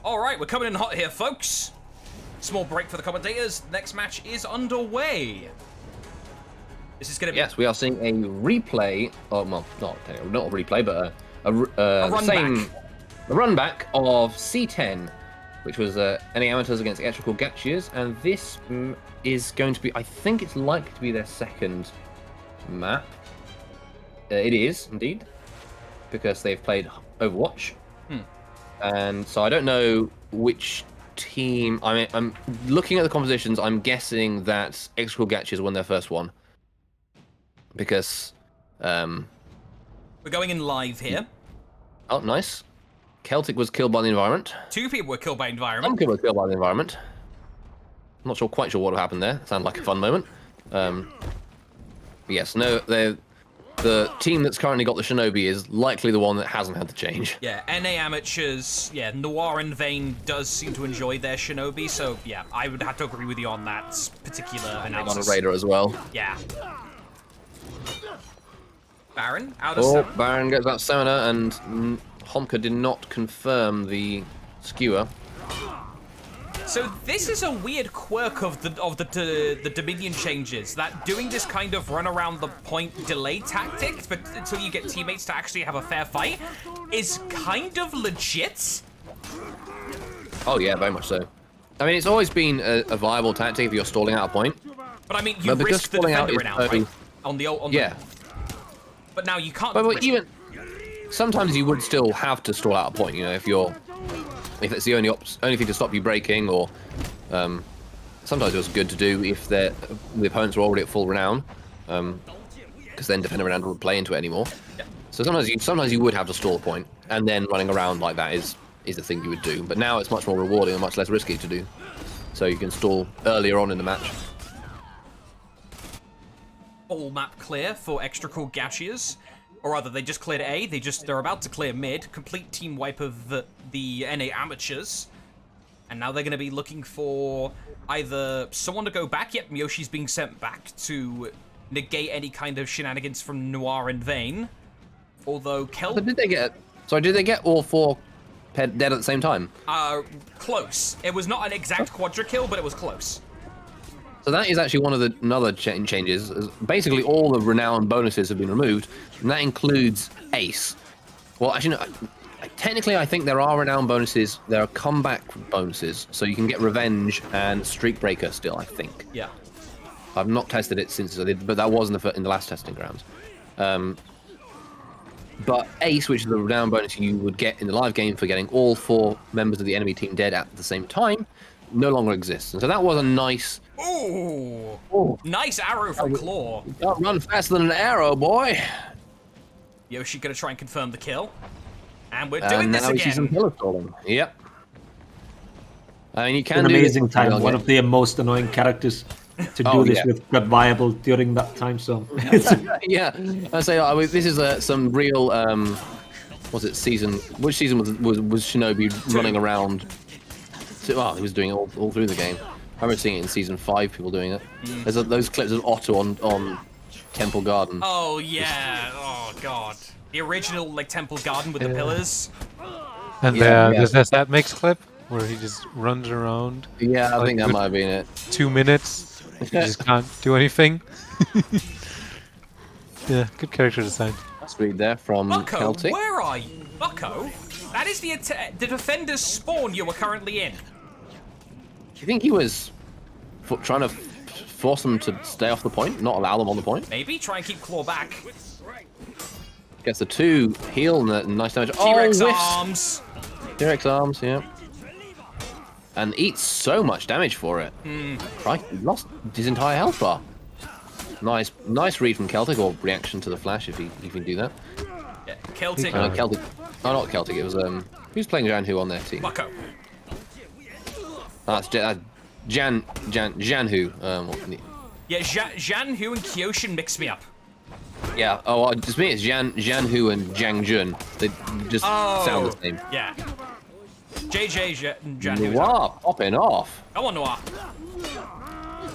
All right, we're coming in hot here, folks. Small break for the commentators. Next match is underway. This is going to be... Yes, we are seeing a replay. Oh, well, not a replay, but a run back of C10, which was NA Amateurs against Exotiic Gachiers, and this is going to be, I think it's likely to be their second map. It is, indeed, because they've played Overwatch. And so I don't know which team. I mean, I'm looking at the compositions. I'm guessing that Exotiic Gachiers won their first one. Because... We're going in live here. Oh, nice. Celtic was killed by the environment. 2 people were killed by environment. Some people were killed by the environment. I'm not quite sure what happened there. Sounded like a fun moment. Yes, no, the team that's currently got the Shinobi is likely the one that hasn't had the change. Yeah, NA Amateurs, yeah, Noir and Vayne does seem to enjoy their Shinobi, so yeah, I would have to agree with you on that particular analysis. On a Raider as well. Yeah. Baron, out of Oh, seven. Baron gets that stamina, and Honka did not confirm the skewer. So this is a weird quirk of the Dominion changes, that doing this kind of run around the point delay tactic until you get teammates to actually have a fair fight is kind of legit. Oh yeah, very much so. I mean, it's always been a viable tactic if you're stalling out a point. But I mean, you because risk the stalling out defender is renown, right? On the yeah. But now you can't. But even sometimes you would still have to stall out a point. You know, if it's the only thing to stop you breaking, or sometimes it was good to do if the opponents were already at full renown, because then defender renown wouldn't play into it anymore. Yeah. So sometimes you would have to stall a point, and then running around like that is the thing you would do. But now it's much more rewarding and much less risky to do, so you can stall earlier on in the match. All map clear for Exotiic Gachiers. Or rather, they just cleared A. They're about to clear mid. Complete team wipe of the NA Amateurs. And now they're going to be looking for either someone to go back. Yep, Yoshi's being sent back to negate any kind of shenanigans from Noir and Vayne. Although But did they get all 4 dead at the same time? Close. It was not an exact quadra kill, but it was close. So that is actually one of another changes. Basically, all the renown bonuses have been removed, and that includes Ace. Well, actually, no, technically, I think there are renown bonuses. There are comeback bonuses, so you can get Revenge and Streak Breaker still, I think. Yeah. I've not tested it since I did, but that was in the last testing grounds. But Ace, which is the renown bonus you would get in the live game for getting all 4 members of the enemy team dead at the same time, no longer exists. And so that was a nice... Ooh! Oh. Nice arrow from Claw. You can't run faster than an arrow, boy. Yoshi gonna try and confirm the kill. And we're doing this again. She's in pillar stalling. Yep. I mean, you can An do amazing this time. One of the most annoying characters to do this with got viable during that time. So yeah, I say this is some real. Was it season? Which season was Shinobi running around? He was doing it all through the game. I remember seeing it in season 5. People doing it. There's those clips of Otto on Temple Garden. Oh yeah. Oh god. The original Temple Garden with the pillars. And there's that mix clip where he just runs around. Yeah, I think that might have been it. 2 minutes. He just can't do anything. Yeah, good character design. Let's read there from Bucko, Celtic. where are you? Bucko? That is the defender's spawn you were currently in. Do you think he was trying to force them to stay off the point, not allow them on the point? Maybe try and keep Claw back. Gets the 2 heal and nice damage. T-Rex whiffs. arms. T-Rex arms, yeah. And eats so much damage for it. Right, he lost his entire health bar. Nice read from Celtic, or reaction to the flash if he can do that. Yeah, Celtic. Celtic. Oh, not Celtic. It was who's playing Janhu on their team? Bucko. That's Janhu. Yeah, Janhu and Kyoshin mixed me up. Yeah. Oh, just me. It's Janhu and Jangjun. They just sound the same. Yeah. JJ Janhu. Noir popping off. Come on, Noir.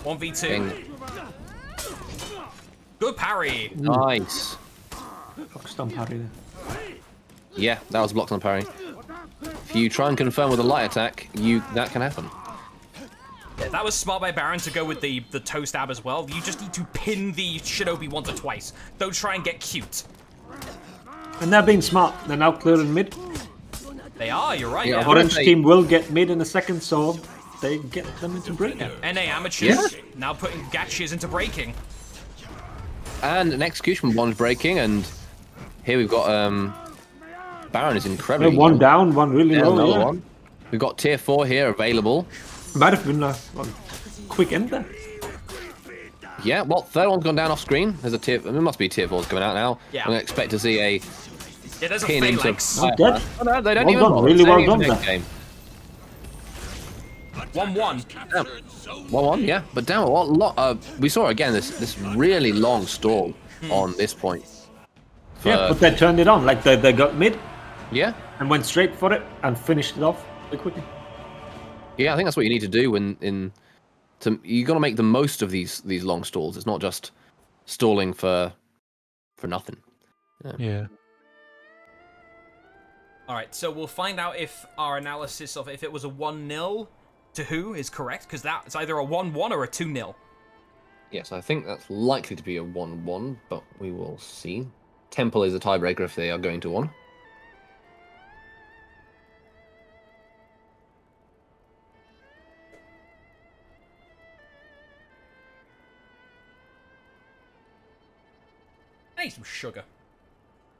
1v2. Good parry. Nice. Block stomp parry there. Yeah, that was blocked on parry. if you try and confirm with a light attack, that can happen. Yeah, that was smart by Baron to go with the toe stab as well. You just need to pin the Shinobi once or twice. Don't try and get cute. And they're being smart. They're now clearing mid. They are, you're right. Yeah, Yeah. Orange team will get mid in a second, so they get them into breaking. NA amateurs Yeah. now putting Gachiers into breaking. And an execution one's breaking, and here we've got Baron is incredibly One low. down, one really There's low. another Yeah. one. We've got tier 4 here available. Might have been a quick end there. Yeah, well, third one's gone down off screen. There's a tier. There must be tier 4s coming out now. Yeah. I'm gonna expect to see a Yeah, there's a pin into. phalanx. Oh, dead. Oh, no, they don't Well even done, bother really well saying done it's next there. game. 1-1. Captured zone 1-1, yeah. But damn, what lot? We saw again this really long stall on this point. Yeah, but they turned it on. Like they got mid Yeah, and went straight for it and finished it off really quickly. yeah. I think that's what you need to do you got to make the most of these long stalls. It's not just stalling for nothing. Yeah. All right, so we'll find out if our analysis of if it was a 1-0 to who is correct, because that's either a 1-1 or a 2-0. Yes, I think that's likely to be a 1-1, but we will see. Temple is a tiebreaker if they are going to 1. I need some sugar.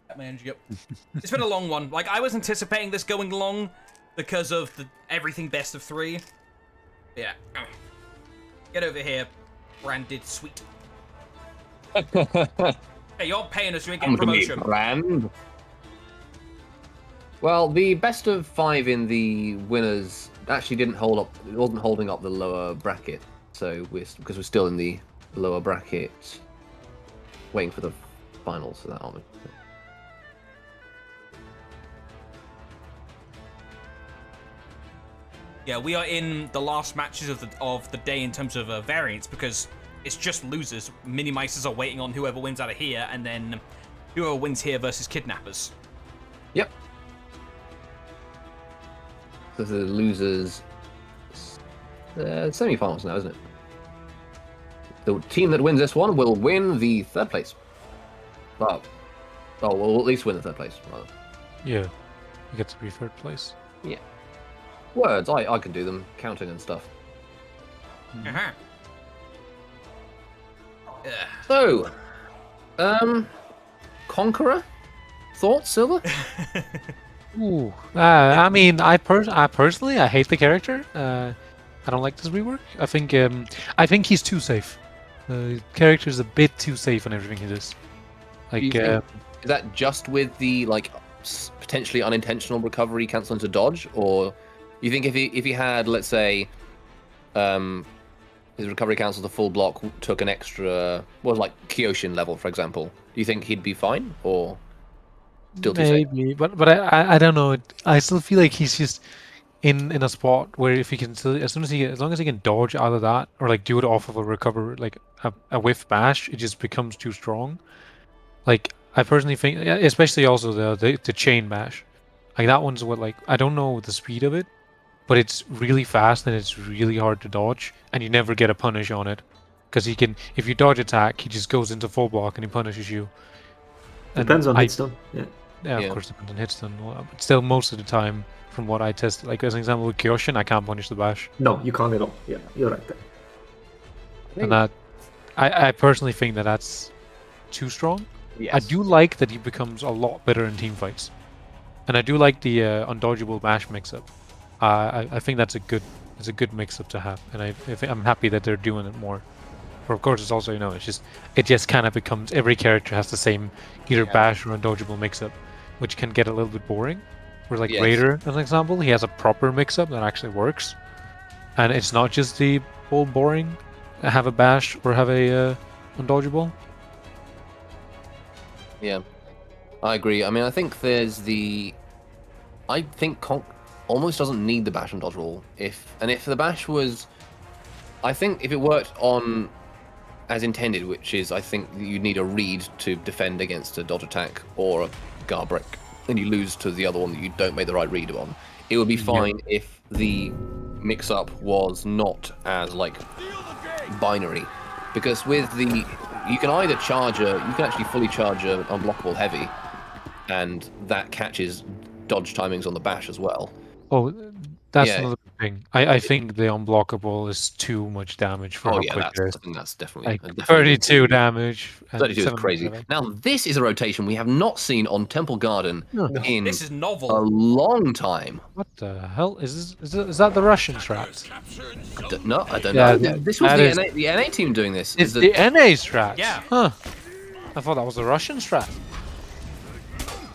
Get my energy up. It's been a long one. Like, I was anticipating this going long because of the everything best of 3. Yeah. Get over here, branded sweet. Hey, you're paying us, you ain't getting promotion. Brand. Well, the best of 5 in the winners actually didn't hold up. It wasn't holding up the lower bracket, so because we're still in the lower bracket, waiting for the finals for that, aren't we? Yeah, we are in the last matches of the day in terms of variants because it's just losers. Minimeisters are waiting on whoever wins out of here, and then whoever wins here versus Kidnappers. Yep. So the losers semi-finals now, isn't it? The team that wins this one will win the 3rd place. Well, will at least win the 3rd place. Rather. Yeah. You get to be 3rd place. Yeah. Words, I can do them, counting and stuff. Uh-huh. So, Conqueror? Thoughts, Silver? Ooh. I mean, I personally hate the character. I don't like this rework. I think he's too safe. The character's a bit too safe on everything he does. Like, Is that just with the potentially unintentional recovery cancel into dodge, or you think if he had, let's say, his recovery cancel to full block took an extra, like Kyoshin level, for example, do you think he'd be fine, or still too safe? maybe, but I don't know. I still feel like he's just in a spot where if he can still, as long as he can dodge out of that or like do it off of a recover, like a whiff bash, it just becomes too strong. Like I personally think, especially also the chain bash, like that one's what, like, I don't know the speed of it, but it's really fast and it's really hard to dodge, and you never get a punish on it because he can, if you dodge attack, he just goes into full block and he punishes you. And Depends on hit stun. Yeah. Yeah, Yeah. of course, depends on hit stun. But still, most of the time, from what I tested, like as an example with Kyoshin, I can't punish the bash. No, you can't at all. Yeah, you're right there. And that, I personally think that that's too strong. Yes. I do like that he becomes a lot better in team fights, and I do like the undodgeable bash mix-up. I think that's a good mix-up to have, and I'm happy that they're doing it more. But of course, it's also, it just kind of becomes every character has the same either bash or undodgeable mix-up, which can get a little bit boring. Where like Yes. Raider, as an example, he has a proper mix-up that actually works, and it's not just the whole boring have a bash or have a undodgeable. Yeah, I agree. I mean, I think I think Conk almost doesn't need the bash and dodge roll. If the bash was, I think if it worked on as intended, which is, I think you need a read to defend against a dodge attack or a guard break, and you lose to the other one that you don't make the right read on. It would be fine if the mix-up was not as like binary, because with the you can either you can actually fully charge an unblockable heavy, and that catches dodge timings on the bash as well. Oh, that's Yeah. another thing. I think the unblockable is too much damage for how quick it is. I think that's definitely Like definitely 32 damage. And 32 is 7 crazy. damage. Now this is a rotation we have not seen on Temple Garden in This is novel. a long time. What the hell is this? Is that the Russian strat? I don't Yeah, know. This was that the NA team doing this. It's the NA strat. Yeah. Huh. I thought that was the Russian strat.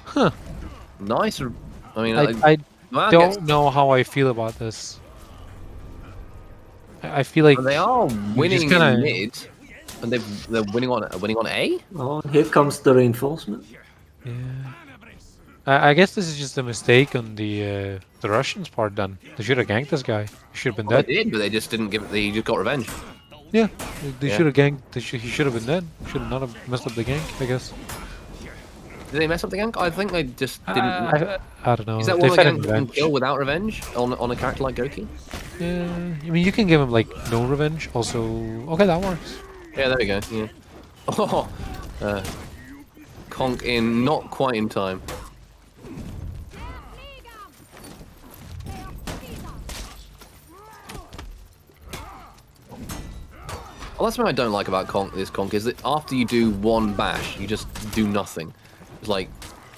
Huh. Nice. I mean, I well, don't know how I feel about this. I feel like they are winning kinda- in mid, and they're winning on A. Oh, here comes the reinforcement. Yeah. I guess this is just a mistake on the Russians' part. Then they should have ganked this guy. He should have been Well, dead. they did, but they just didn't give it. They just got revenge. Yeah, they Yeah. should have ganked. He should have been dead. Should have not have messed up the gank. I guess. Did they mess up the gank? I think they just didn't. I don't know. Is that They one fed of him the gank revenge. kill without revenge on a character like Goki? Yeah, I mean you can give him like no revenge. Also, okay, that works. Yeah, there we go. Yeah. Oh, Conk in not quite in time. Well, that's what I don't like about this Conk is that after you do one bash, you just do nothing. It's like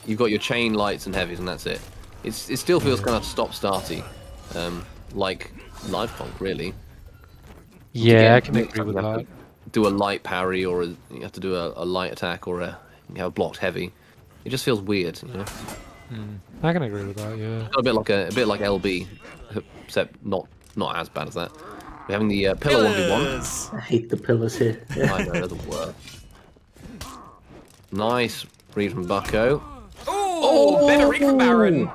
you've got your chain lights and heavies, and that's it. It still feels kind of stop-starty, like live Conk really. Yeah, I Again, can agree with you have that. to do a light parry, or you have to do a light attack, or you have a blocked heavy. It just feels weird, you know. I can agree with that. Yeah. A bit like LB, except not as bad as that. We're having the pillar 1v1. I hate the pillars here. I know, they're the worst. Nice read from Bucko. Oh, better read from Baron.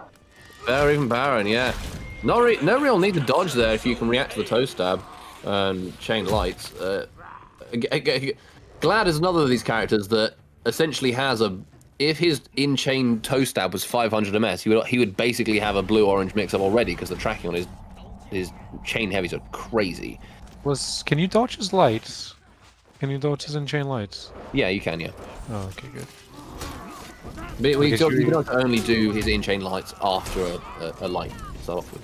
Better even Baron, yeah. No real need to dodge there if you can react to the toe stab and chain lights. Glad is another of these characters that essentially has if his in-chain toe stab was 500 ms, he would basically have a blue-orange mix-up already because the tracking on his chain heavies are crazy. Can you dodge his lights? Can you dodge his in-chain lights? Yeah, you can, yeah. Oh, okay, good. But I guess you can only do his in-chain lights after a light to start off with.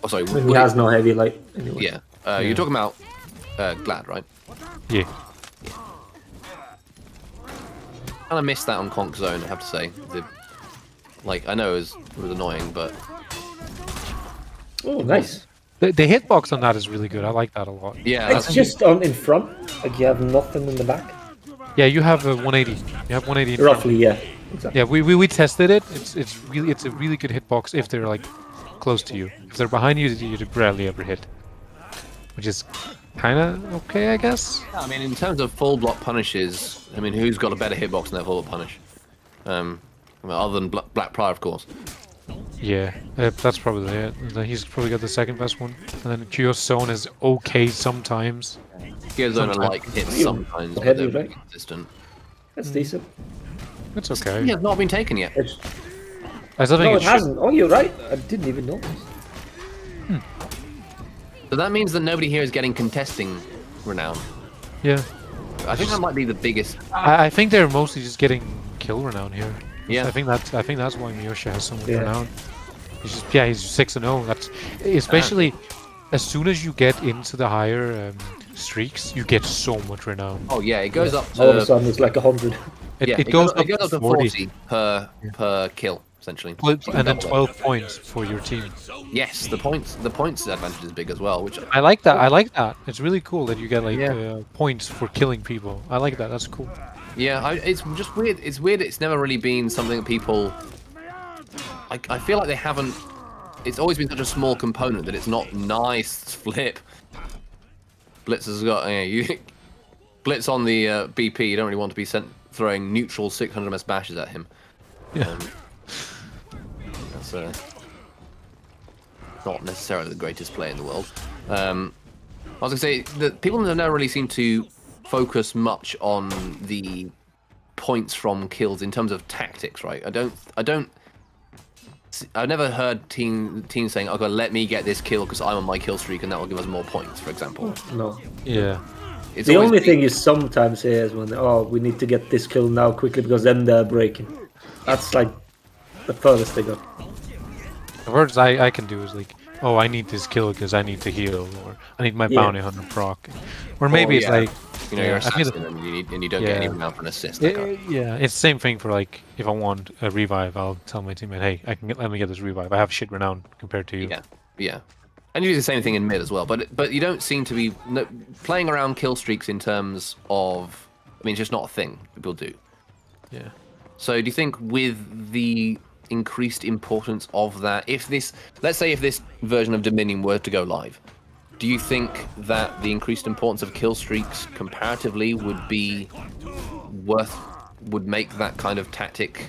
Oh, sorry. He has no heavy light anyway. Yeah. You're talking about Glad, right? Yeah. And I missed that on Conk Zone, I have to say. I know it was annoying, but Oh, nice. The hitbox on that is really good. I like that a lot. yeah, It's just on in front. Like you have nothing in the back. Yeah, you have a 180. You have 180 in front. Roughly, yeah. Exactly. Yeah, we tested it. It's a really good hitbox if they're like close to you. If they're behind you, you rarely ever hit, which is kind of okay, I guess. I mean, in terms of full block punishes, I mean, who's got a better hitbox than that full block punish? Other than Black Pride, of course. Yeah, that's probably it. He's probably got the second best one, and then Kyozone is okay sometimes. Gearzone Sometimes. like hits sometimes, but Heavy, they're very right? consistent. That's decent. It's okay. He has not been taken yet. It's... I still think No, it it should. hasn't. Oh, you're right. I didn't even notice. So that means that nobody here is getting contesting renown. Yeah, I think that might be the biggest. I think they're mostly just getting kill renown here. Yeah. I think that's why Miyoshi has so much Yeah. renown. He's 6-0. That's especially as soon as you get into the higher streaks, you get so much renown. Oh yeah, it goes up All of a to sudden, it's like 100. It goes up to to 40, 40 per kill essentially. and then 12 points for your team. Yes, the points advantage is big as well, which I like that. I like that. It's really cool that you get like Yeah. points for killing people. I like that. That's cool. yeah, it's just weird. It's weird. It's never really been something that people. I feel like they haven't. It's always been such a small component that it's not nice flip. Blitz has got Blitz on the BP. You don't really want to be throwing neutral 600 ms bashes at him. Yeah. That's not necessarily the greatest player in the world. I was gonna say that people have never really seemed to focus much on the points from kills in terms of tactics, right? I've never heard teams saying, "Okay, let me get this kill because I'm on my kill streak, and that will give us more points," for example. No. Yeah. It's The always only been- thing you sometimes hear is when, we need to get this kill now quickly because then they're breaking. That's like the furthest they go. The worst I can do is like, oh, I need this kill because I need to heal, or I need my Yeah. bounty hunter proc. Or maybe it's yeah. like, you know, yeah, you're I feel assassin and you don't get any Yeah. renown for an assist. that kind of- yeah, it's the same thing for like, if I want a revive, I'll tell my teammate, hey, let me get this revive. I have shit renown compared to you. Yeah. And you do the same thing in mid as well, but you don't seem to be playing around kill streaks in terms of. I mean, it's just not a thing people do. Yeah. So do you think with the increased importance of that, let's say if this version of Dominion were to go live, do you think that the increased importance of kill streaks comparatively would make that kind of tactic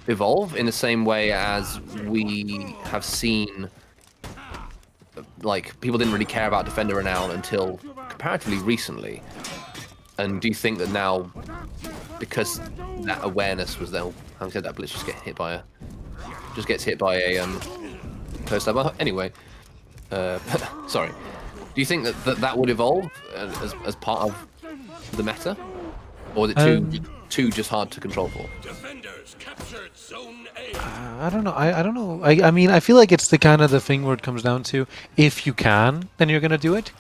evolve in the same way as we have seen? Like, people didn't really care about Defender Renown until comparatively recently. And do you think that now, because that awareness was there, having said that, Blitz just gets hit by a toe stabber. Anyway, sorry. Do you think that would evolve as part of the meta, or is it too just hard to control for? Defenders captured Zone A. I don't know. I don't know. I mean, I feel like it's the kind of the thing where it comes down to, if you can, then you're gonna do it.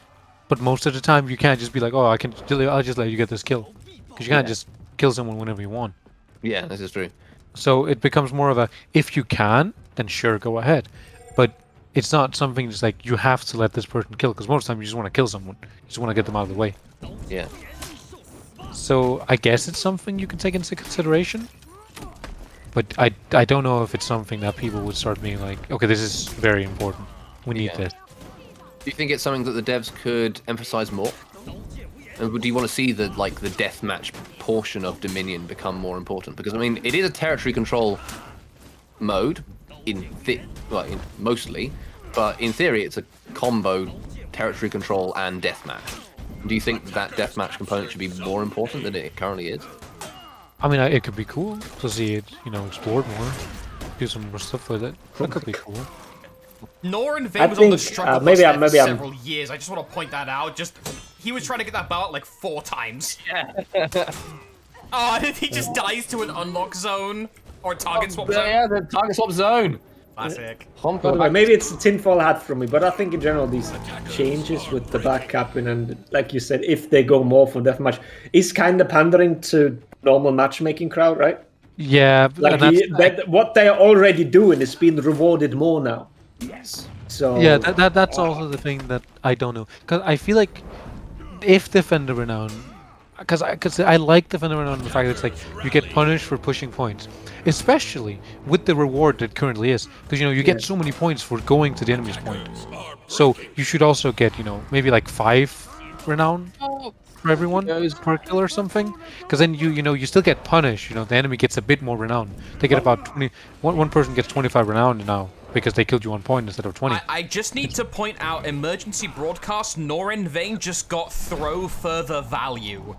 But most of the time, you can't just be like, oh, I'll just let you get this kill, because you can't just kill someone whenever you want. Yeah, this is true. So it becomes more of a, if you can, then sure, go ahead. But it's not something just like you have to let this person kill, because most of the time you just want to kill someone. You just want to get them out of the way. Yeah. So I guess it's something you can take into consideration. But I don't know if it's something that people would start being like, okay, this is very important. We need Yeah. this. Do you think it's something that the devs could emphasize more? And do you want to see the deathmatch portion of Dominion become more important? Because I mean, it is a territory control mode mostly, but in theory, it's a combo territory control and deathmatch. Do you think that deathmatch component should be more important than it currently is? I mean, it could be cool to see it, explored more, do some more stuff with it. That could be cool. Norin I Vane was on the think, struggle maybe bus I'm- there for maybe I'm- several years. I just want to point that out. He was trying to get that belt like 4 times. Yeah. Oh, he just dies to an unlock zone or target swap zone. Yeah, the target swap zone. Classic. By the way, maybe it's a tinfoil hat from me, but I think in general these changes with the backcapping and, like you said, if they go more for deathmatch, is kind of pandering to normal matchmaking crowd, right? Yeah, Like and that's, what they're already doing is being rewarded more now. Yes. So yeah, that's also the thing that I don't know, because I feel like if Defender Renown, because I like Defender Renown in the fact that it's like you get punished for pushing points, especially with the reward that currently is, because you get so many points for going to the enemy's point. So you should also get maybe like 5 renown for everyone per kill or something, because then you still get punished. The enemy gets a bit more renown. They get about 20. One person gets 25 renown now because they killed you 1 point instead of 20. I just need to point out, emergency broadcast, Norin Vane just got throw further value.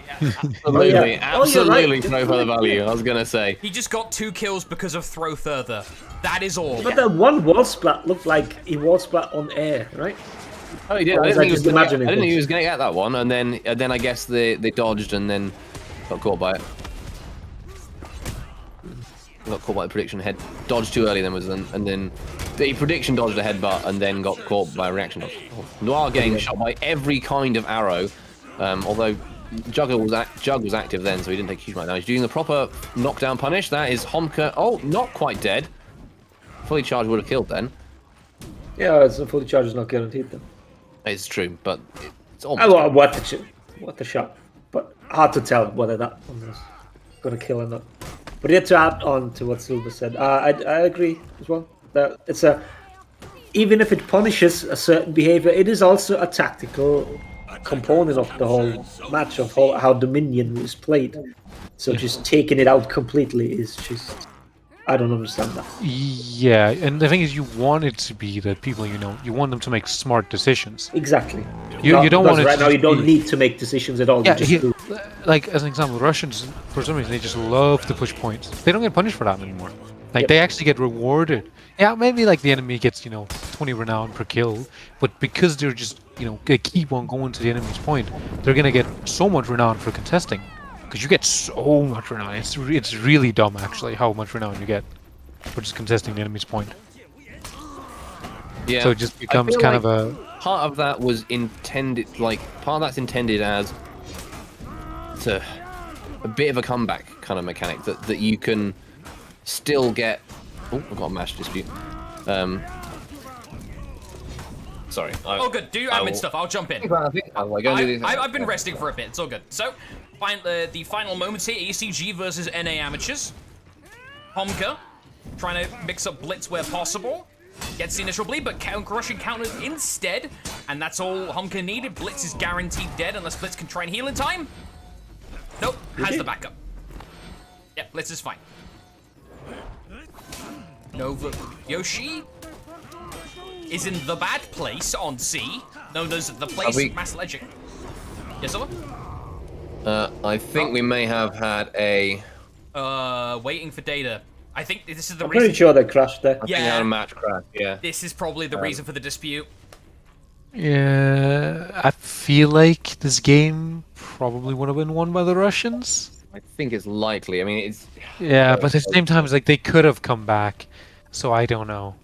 Absolutely, absolutely right. no further value. I was gonna say. He just got 2 kills because of throw further. That is all. But the one wall splat looked like he wall splat on air, right? Oh, he did. Or I was didn't I think just imagining he things? was going to get that one, and then I guess they dodged and then got caught by it. Got caught by the prediction head. Dodged too early, and then the prediction dodged a headbutt and then got caught by a reaction dodge. Noir getting shot by every kind of arrow, although Jug was active then, so he didn't take a huge amount of damage. Doing the proper knockdown punish. That is Homka. Oh, not quite dead. Fully charged would have killed then. Yeah, it's a fully charged is not guaranteed then. It's true, but it's almost. Oh, well, what a shot. But hard to tell whether that one was going to kill or not. But yet to add on to what Silver said, I agree as well. That it's even if it punishes a certain behavior, it is also a tactical component of the whole match, of how Dominion is played. So just taking it out completely is just, I don't understand that. Yeah, and the thing is, you want it to be that people, you want them to make smart decisions. Exactly. You don't want it right to now. just You don't be- need to make decisions at all. Yeah, You just do. like as an example, Russians for some reason they just love to push points. They don't get punished for that anymore. Like they actually get rewarded. Yeah, maybe like the enemy gets 20 renown per kill, but because they're just they keep on going to the enemy's point, they're gonna get so much renown for contesting. Because you get so much renown. It's really dumb actually how much renown you get for just contesting the enemy's point. Yeah. So it just becomes kind of a part of that was intended, like part of that's intended as a bit of a comeback kind of mechanic that you can still get. Oh, I've got a match dispute. Sorry. Oh, good. Do your admin stuff. I'll jump in. I've been resting for a bit. It's all good. So, the final moments here: ECG versus NA amateurs. Homka trying to mix up Blitz where possible. Gets the initial bleed, but Russian counters instead, and that's all Homka needed. Blitz is guaranteed dead unless Blitz can try and heal in time. Nope, has the backup. Yep, Blitz is fine. Nova Yoshi is in the bad place on C, known as the place Mass Legend. Yes, sir? I think we may have had a... waiting for data. I think this is the I'm reason. pretty sure they crashed there. I think we had a match crash, yeah. This is probably the reason for the dispute. Yeah, I feel like this game probably would have been won by the Russians. I think it's likely. I mean, it's... Yeah, but at the same time, it's like they could have come back, so I don't know.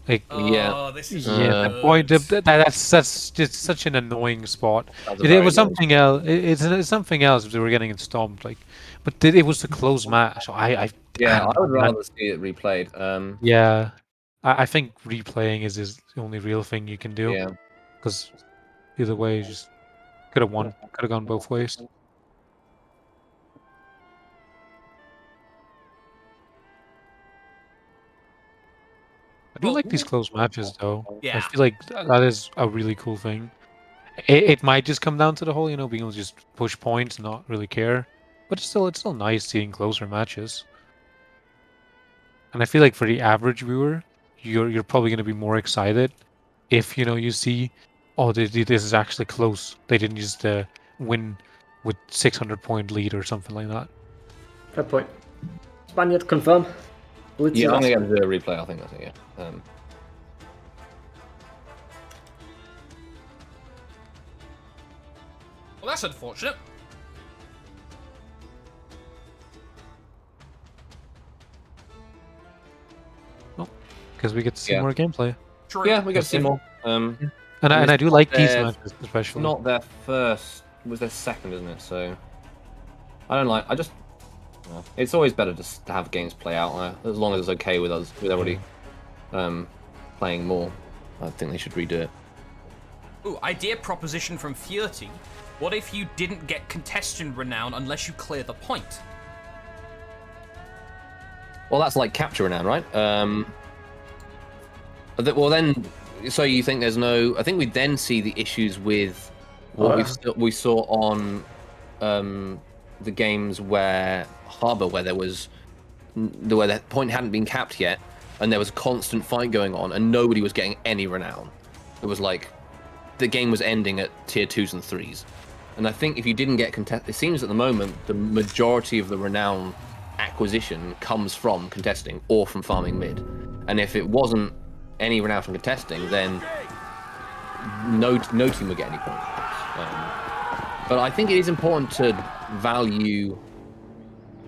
Like, Oh, this is yeah, the point that's just such an annoying spot. That's It was something else. It's something else if they were getting it stomped. Like, but it was a close match. So I would rather see it replayed. Yeah, I think replaying is the only real thing you can do. Yeah. Because either way, you just could have won. Could have gone both ways. I do like these close matches, though. Yeah. I feel like that is a really cool thing. It might just come down to the whole, being able to just push points and not really care. But it's still nice seeing closer matches. And I feel like for the average viewer, you're probably going to be more excited if you see, oh, this is actually close. They didn't just win with 600-point lead or something like that. Fair point. Spaniard confirm. Blitz Yeah, is I'm off. going to do a replay, I think that's it, yeah. Well, that's unfortunate. Because we get to see Yeah. more gameplay. True. Yeah, we got to see more. And I do like these matches, especially. Not their first, it was their second, isn't it? So, it's always better just to have games play out, as long as it's okay with us, with everybody playing more. I think they should redo it. Ooh, idea proposition from Fierty. What if you didn't get contestant renown unless you clear the point? Well, that's like capture renown, right? Well, then, so you think there's no... I think we then see the issues with what we saw on the games where Harbour, where that point hadn't been capped yet, and there was a constant fight going on, and nobody was getting any renown. It was like the game was ending at tier 2s and 3s. And I think if you didn't get contest, it seems at the moment the majority of the renown acquisition comes from contesting or from farming mid. And if it wasn't any renown from contesting, then no team would get any points. But I think it is important to value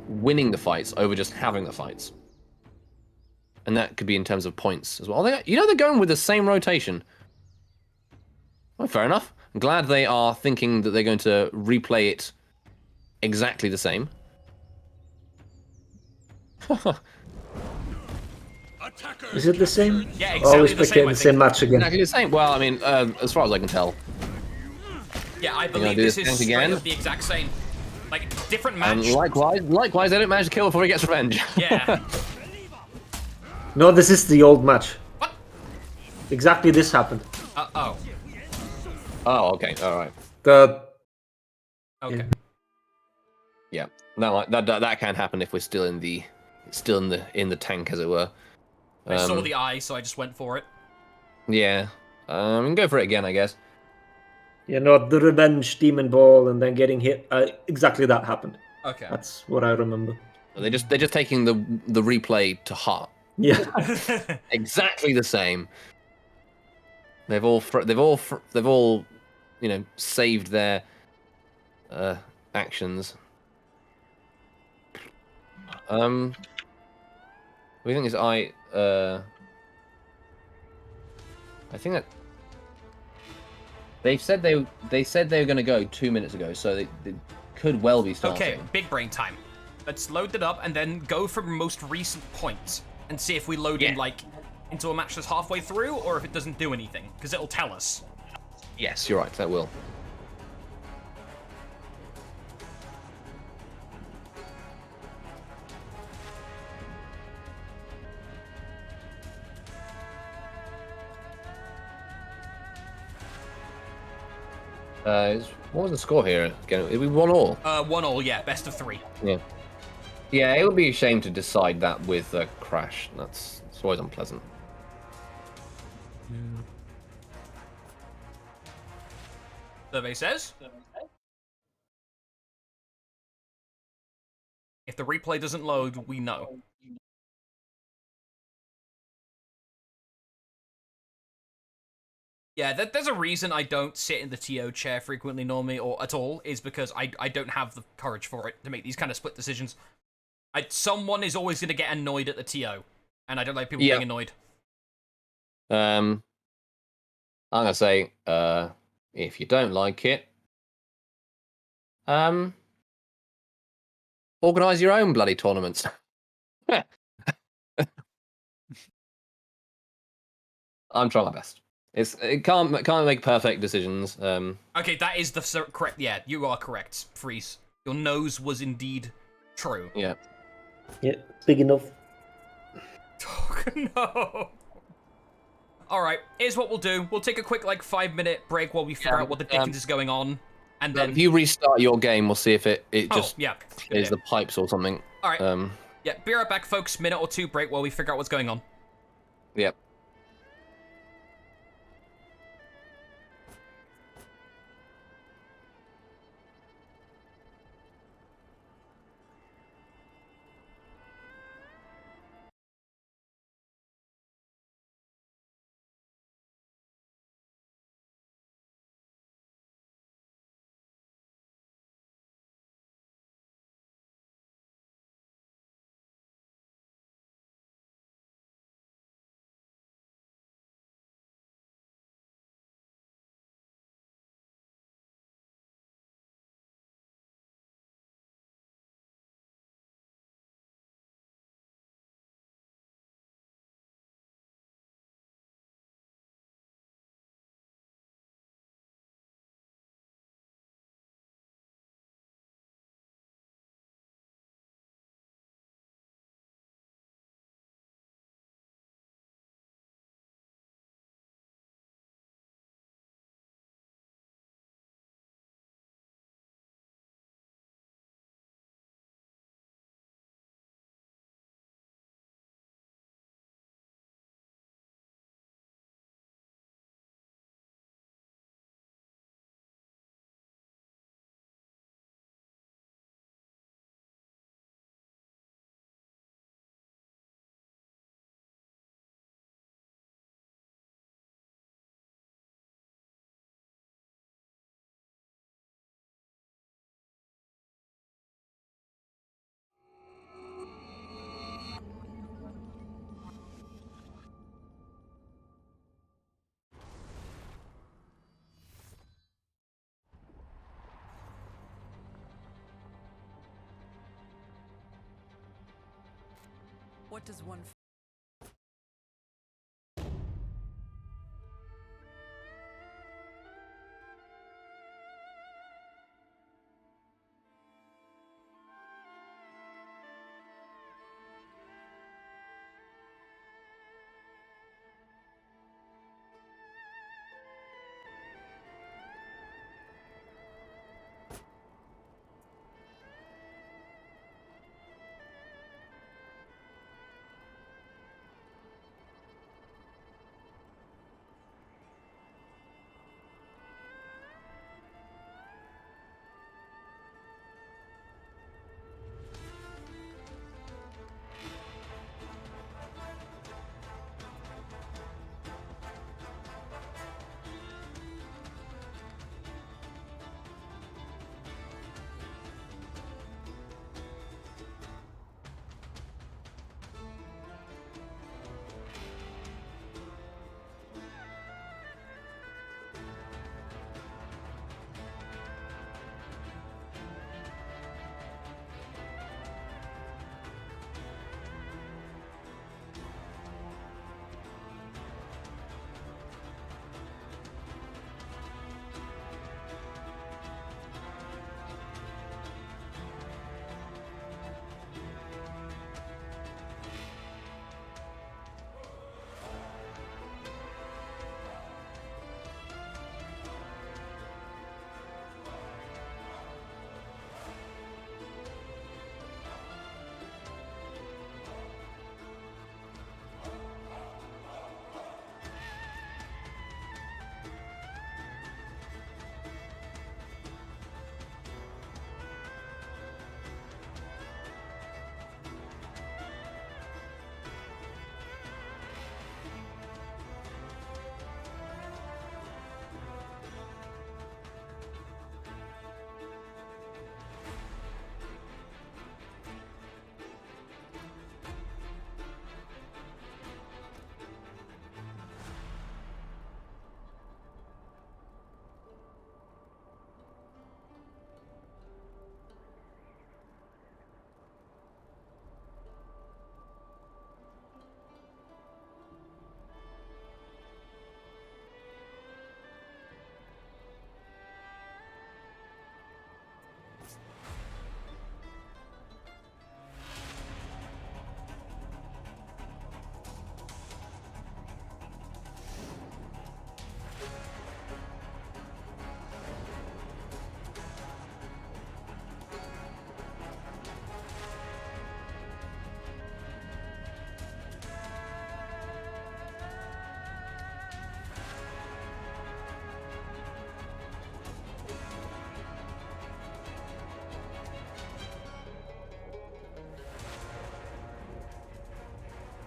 winning the fights over just having the fights. And that could be in terms of points as well. They're going with the same rotation. Well, fair enough. I'm glad they are thinking that they're going to replay it exactly the same. Is it the same? Yeah, Always exactly the same. the same match again. Exactly the same. Well, I mean, as far as I can tell. Yeah, I do believe this this is again? straight up the exact same. Like, different match. And likewise, they don't manage to kill before he gets revenge. Yeah. No, this is the old match. What? Exactly this happened. Oh. Oh, okay, all right. Okay. Yeah, no, that can happen if we're still in the tank, as it were. I saw the eye, so I just went for it. Yeah, we can go for it again, I guess. Yeah, not the revenge demon ball and then getting hit. Exactly that happened. Okay. That's what I remember. They're just taking the replay to heart. Yeah. Exactly the same. They've all saved their actions. We think is I think that they said they were going to go 2 minutes ago, so they could well be starting. Okay, big brain time. Let's load it up and then go from most recent points and see if we load in like into a match that's halfway through or if it doesn't do anything, because it'll tell us. Yes, you're right. That will. What was the score here again? We won all. 1-1, yeah, best of 3. Yeah. Yeah, it would be a shame to decide that with a crash. It's always unpleasant. Survey says. If the replay doesn't load, we know. Yeah, there's a reason I don't sit in the TO chair frequently normally, or at all, is because I don't have the courage for it to make these kind of split decisions. Someone is always going to get annoyed at the TO, and I don't like people being annoyed. I'm going to say, if you don't like it, organise your own bloody tournaments. I'm trying my best. It can't make perfect decisions. Okay, that is the correct. Yeah, you are correct, Freeze. Your nose was indeed true. Yeah. Yeah, big enough. Oh, no. All right, here's what we'll do. We'll take a quick 5-minute break while we figure out what the dickens is going on, and then if you restart your game, we'll see if it just is the pipes or something. All right. Yeah, be right back, folks. Minute or two break while we figure out what's going on. Yep. What does one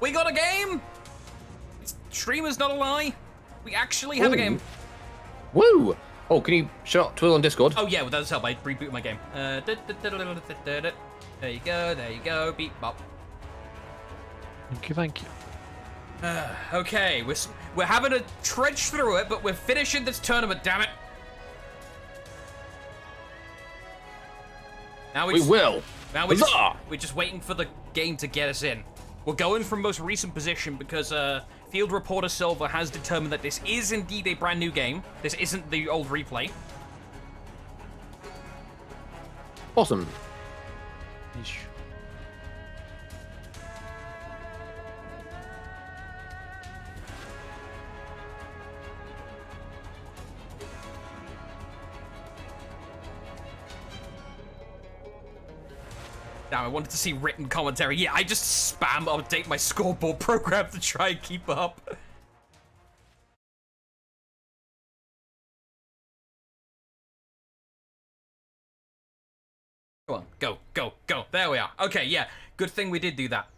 We got a game! Streamer's not a lie. We actually have a game. Woo! Oh, can you shut up Twill on Discord? Oh yeah, well, that does help. I rebooted my game. There you go, there you go. Beep bop. Thank you, thank you. Okay, we're having to trudge through it, but we're finishing this tournament, damn it. Now We will. Now we're just waiting for the game to get us in. We're going from most recent position because Field Reporter Silver has determined that this is indeed a brand new game. This isn't the old replay. Awesome. Yeesh. Damn, I wanted to see written commentary. Yeah, I just spam update my scoreboard program to try and keep up. Go on, go, go, go. There we are. Okay, yeah. Good thing we did do that.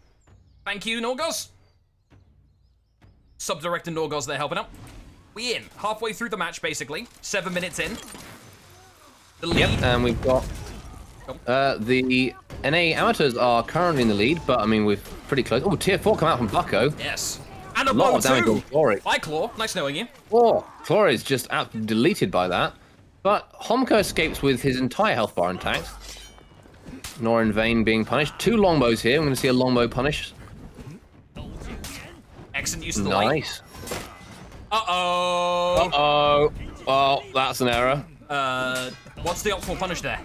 Thank you, Norgos. Sub-Director Norgos there helping out. We in. Halfway through the match, basically. 7 minutes in. The lead. Yep, and we've got the NA amateurs are currently in the lead, but I mean we're pretty close. Oh, tier 4 come out from Bucko. Yes. And a A lot blow of damage too. on Flory. Bye, Claw. Nice knowing you. Oh, Flory is just absolutely deleted by that. But Homko escapes with his entire health bar intact. Nor in vain being punished. 2 longbows here. I'm going to see a longbow punish. Excellent use of the light. Nice. Uh-oh. Uh-oh. Well, that's an error. What's the optimal punish there?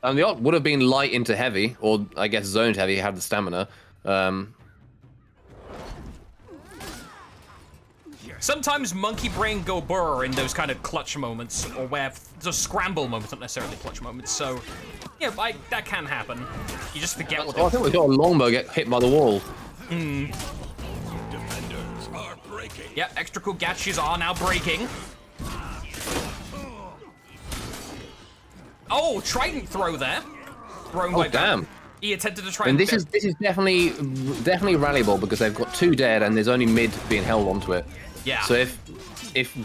And the op would have been light into heavy, or I guess zoned heavy, had the stamina. Sometimes monkey brain go burr in those kind of clutch moments, or where the scramble moments, not necessarily clutch moments. So, yeah, that can happen. You just forget what. Oh, I think we got a longbow get hit by the wall. Defenders are breaking. Yeah, extra cool Gachiers are now breaking. Oh, trident throw there. Thrown by Damn. He attempted to try And this is definitely rallyable because they've got 2 dead and there's only mid being held onto it. Yeah. So if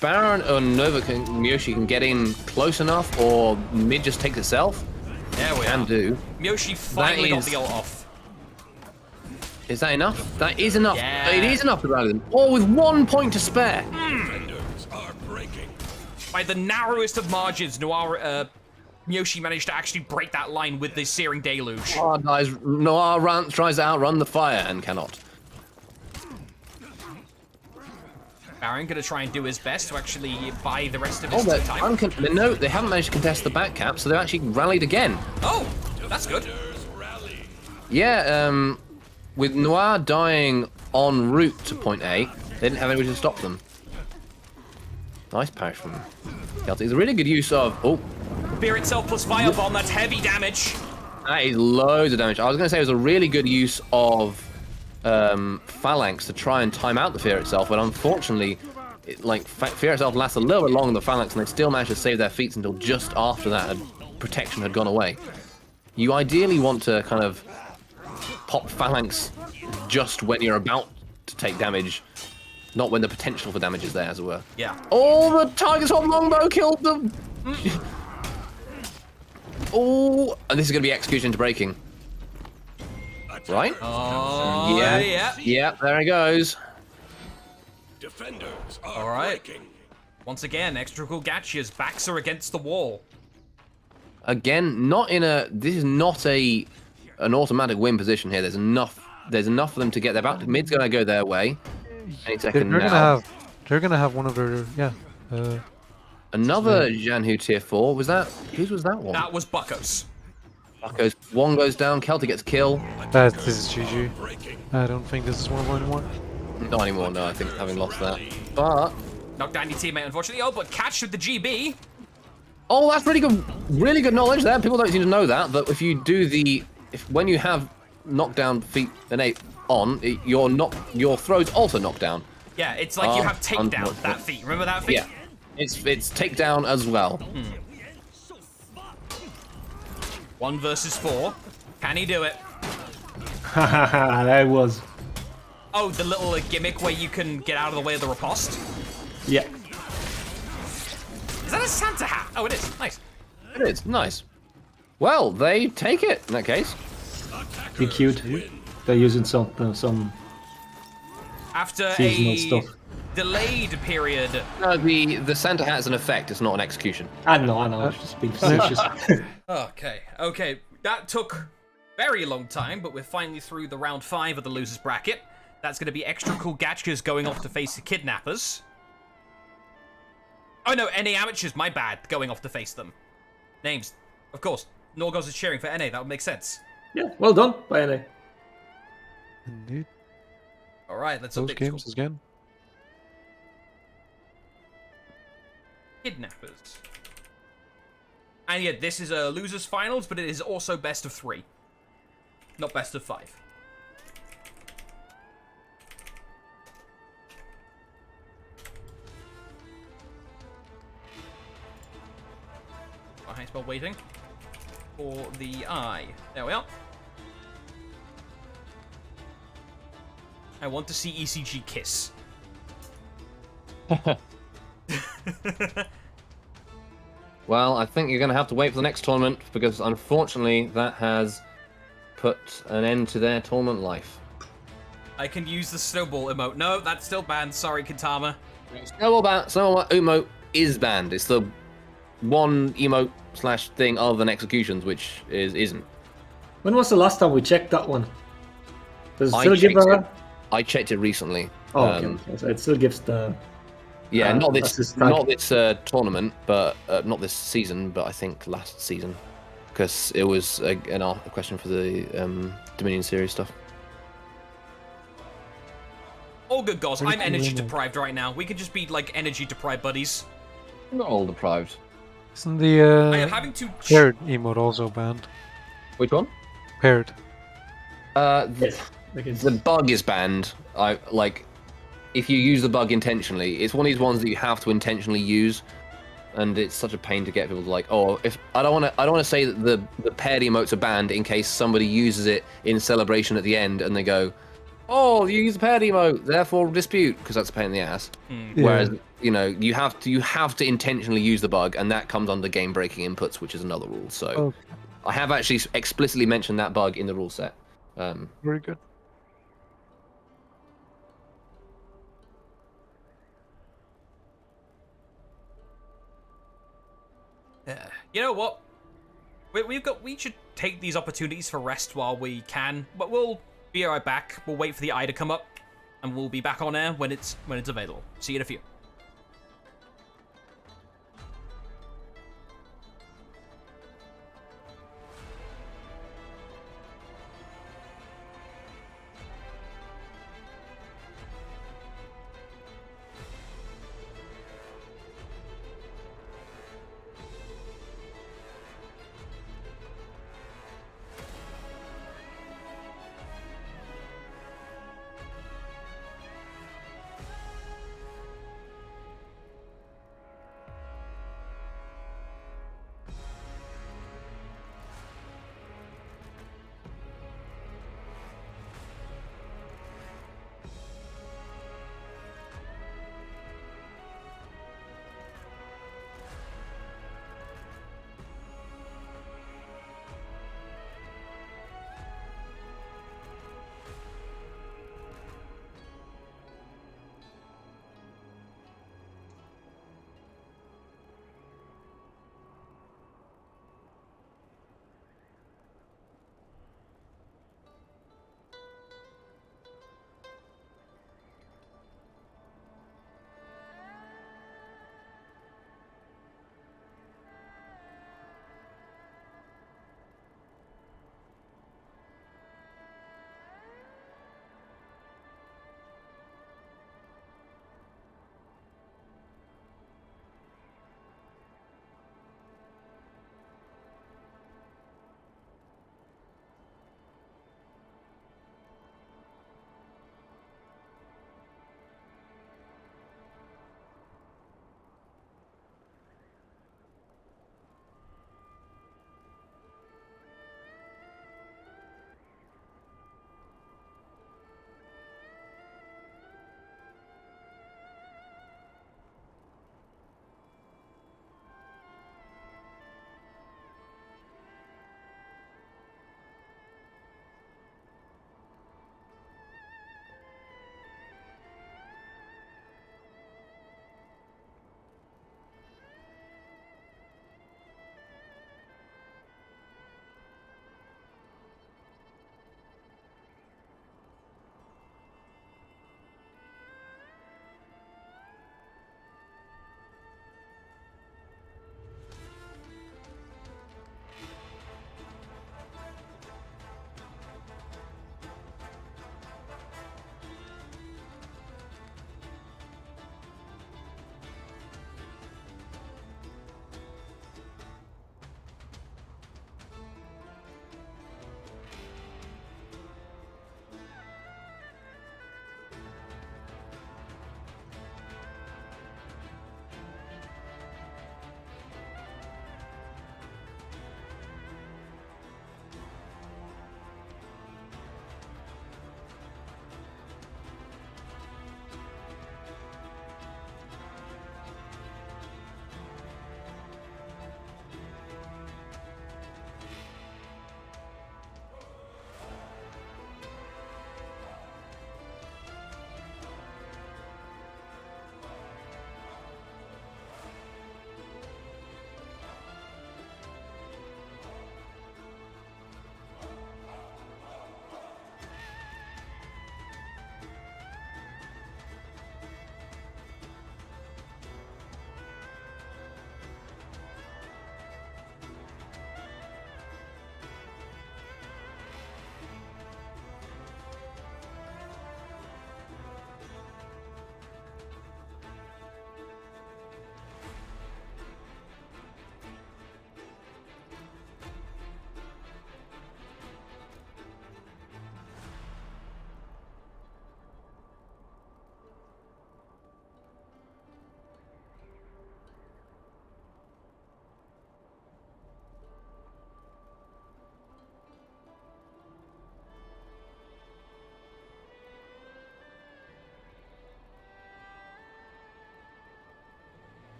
Baron or Miyoshi can get in close enough, or mid just takes itself, there we can are. do. Miyoshi finally got is- the ult off. Is that enough? That is enough. Yeah. It is enough to rally them. Oh, with 1 point to spare. Defenders are breaking. By the narrowest of margins, Miyoshi managed to actually break that line with the Searing Deluge. Oh, guys, Noir tries to outrun the fire and cannot. Baron gonna try and do his best to actually buy the rest of Oh, his time. no, they haven't managed to contest the back cap, so they've actually rallied again. Oh, that's good. Defenders rally. Yeah, with Noir dying en route to point A, they didn't have anybody to stop them. Nice parry from Celtic. It's a really good use of... Oh, Beer itself plus Firebomb, that's heavy damage. that is loads of damage. I was going to say it was a really good use of Phalanx to try and time out the Fear itself, but unfortunately, Fear itself lasts a little bit longer than the Phalanx, and they still managed to save their feats until just after that protection had gone away. You ideally want to kind of pop Phalanx just when you're about to take damage, not when the potential for damage is there, as it were. Yeah. Oh, the Tiger Sword Longbow killed them! Oh, and this is going to be execution into breaking. Right? Oh, Yeah. Yeah, there he goes. Defenders are All right. breaking. Once again, extra cool Gachiers, backs are against the wall. Again, this is not an automatic win position here. There's enough for them to get their back. Mid's going to go their way. Any second now. They're gonna have one of their Another Janhu tier 4. Whose was that one? That was Bucko's. Bucko's. One goes down, Celtic gets kill. this is GG. I don't think this is 1-1 anymore. Not anymore, no, I think having lost that. But Knocked down your teammate, unfortunately. Oh, but catch with the GB. oh, that's really good knowledge there. People don't seem to know that, but if you do when you have knockdown feat innate on, your throws also knock down. Yeah, it's like you have takedown, that feat. Remember that feat? Yeah, it's takedown as well. 1 versus 4. Can he do it? That was Oh, the little gimmick where you can get out of the way of the riposte? Yeah. Is that a Santa hat? Oh, it is. Nice. It is. Nice. Well, they take it in that case. Be cute. They're using some After seasonal a stuff. delayed period. The Santa hat is an effect. It's not an execution. I know. It's just being facetious. Okay. That took very long time, but we're finally through the round 5 of the losers bracket. That's going to be extra cool Gachiers going off to face the Kidnappers. Oh no, NA Amateurs, my bad, going off to face them. Names, of course. Norgos is cheering for NA, that would make sense. Yeah, well done by NA. Indeed. Alright, let's Those update games the again. Kidnappers. And yeah, this is a losers finals, but it is also best of 3. Not best of 5. High spell waiting for the eye. There we are. I want to see ECG kiss. Well, I think you're going to have to wait for the next tournament because unfortunately that has put an end to their tournament life. I can use the snowball emote. No, that's still banned. Sorry, Kintama. Snowball emote is banned. It's the one emote / thing other than executions, which isn't. When was the last time we checked that one? Does it I still give checked a... I checked it recently. Oh, okay. So it still gives the... Yeah, not this assist tag. tournament, but not this season, but I think last season, because it was a question for the Dominion series stuff. All good, guys. I'm Pretty energy cool. deprived right now. We could just be like energy deprived buddies. Not all deprived. Isn't the I am having to. paired emote also banned? Which one? Paired. The bug is banned. If you use the bug intentionally, it's one of these ones that you have to intentionally use, and it's such a pain to get people to if I don't want to say that the paired emotes are banned in case somebody uses it in celebration at the end and they go, oh, you use the paired emote, therefore dispute, because that's a pain in the ass. Yeah. Whereas you have to intentionally use the bug, and that comes under game breaking inputs, which is another rule. So Okay. I have actually explicitly mentioned that bug in the rule set. Very good. You know what? We should take these opportunities for rest while we can. But we'll be right back. We'll wait for the eye to come up, and we'll be back on air when it's available. See you in a few.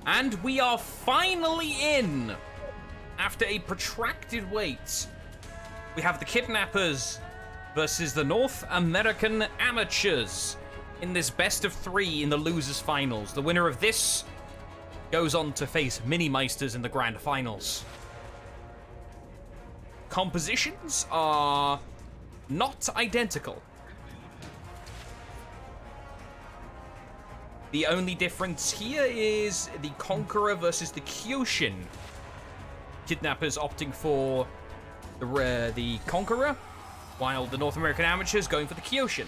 And we are finally in! After a protracted wait, we have the Kidnappers versus the North American Amateurs in this best of 3 in the losers finals. The winner of this goes on to face Minimeisters in the grand finals. Compositions are not identical. The only difference here is the Conqueror versus the Kyoshin. Kidnappers opting for the Conqueror, while the North American Amateurs going for the Kyoshin.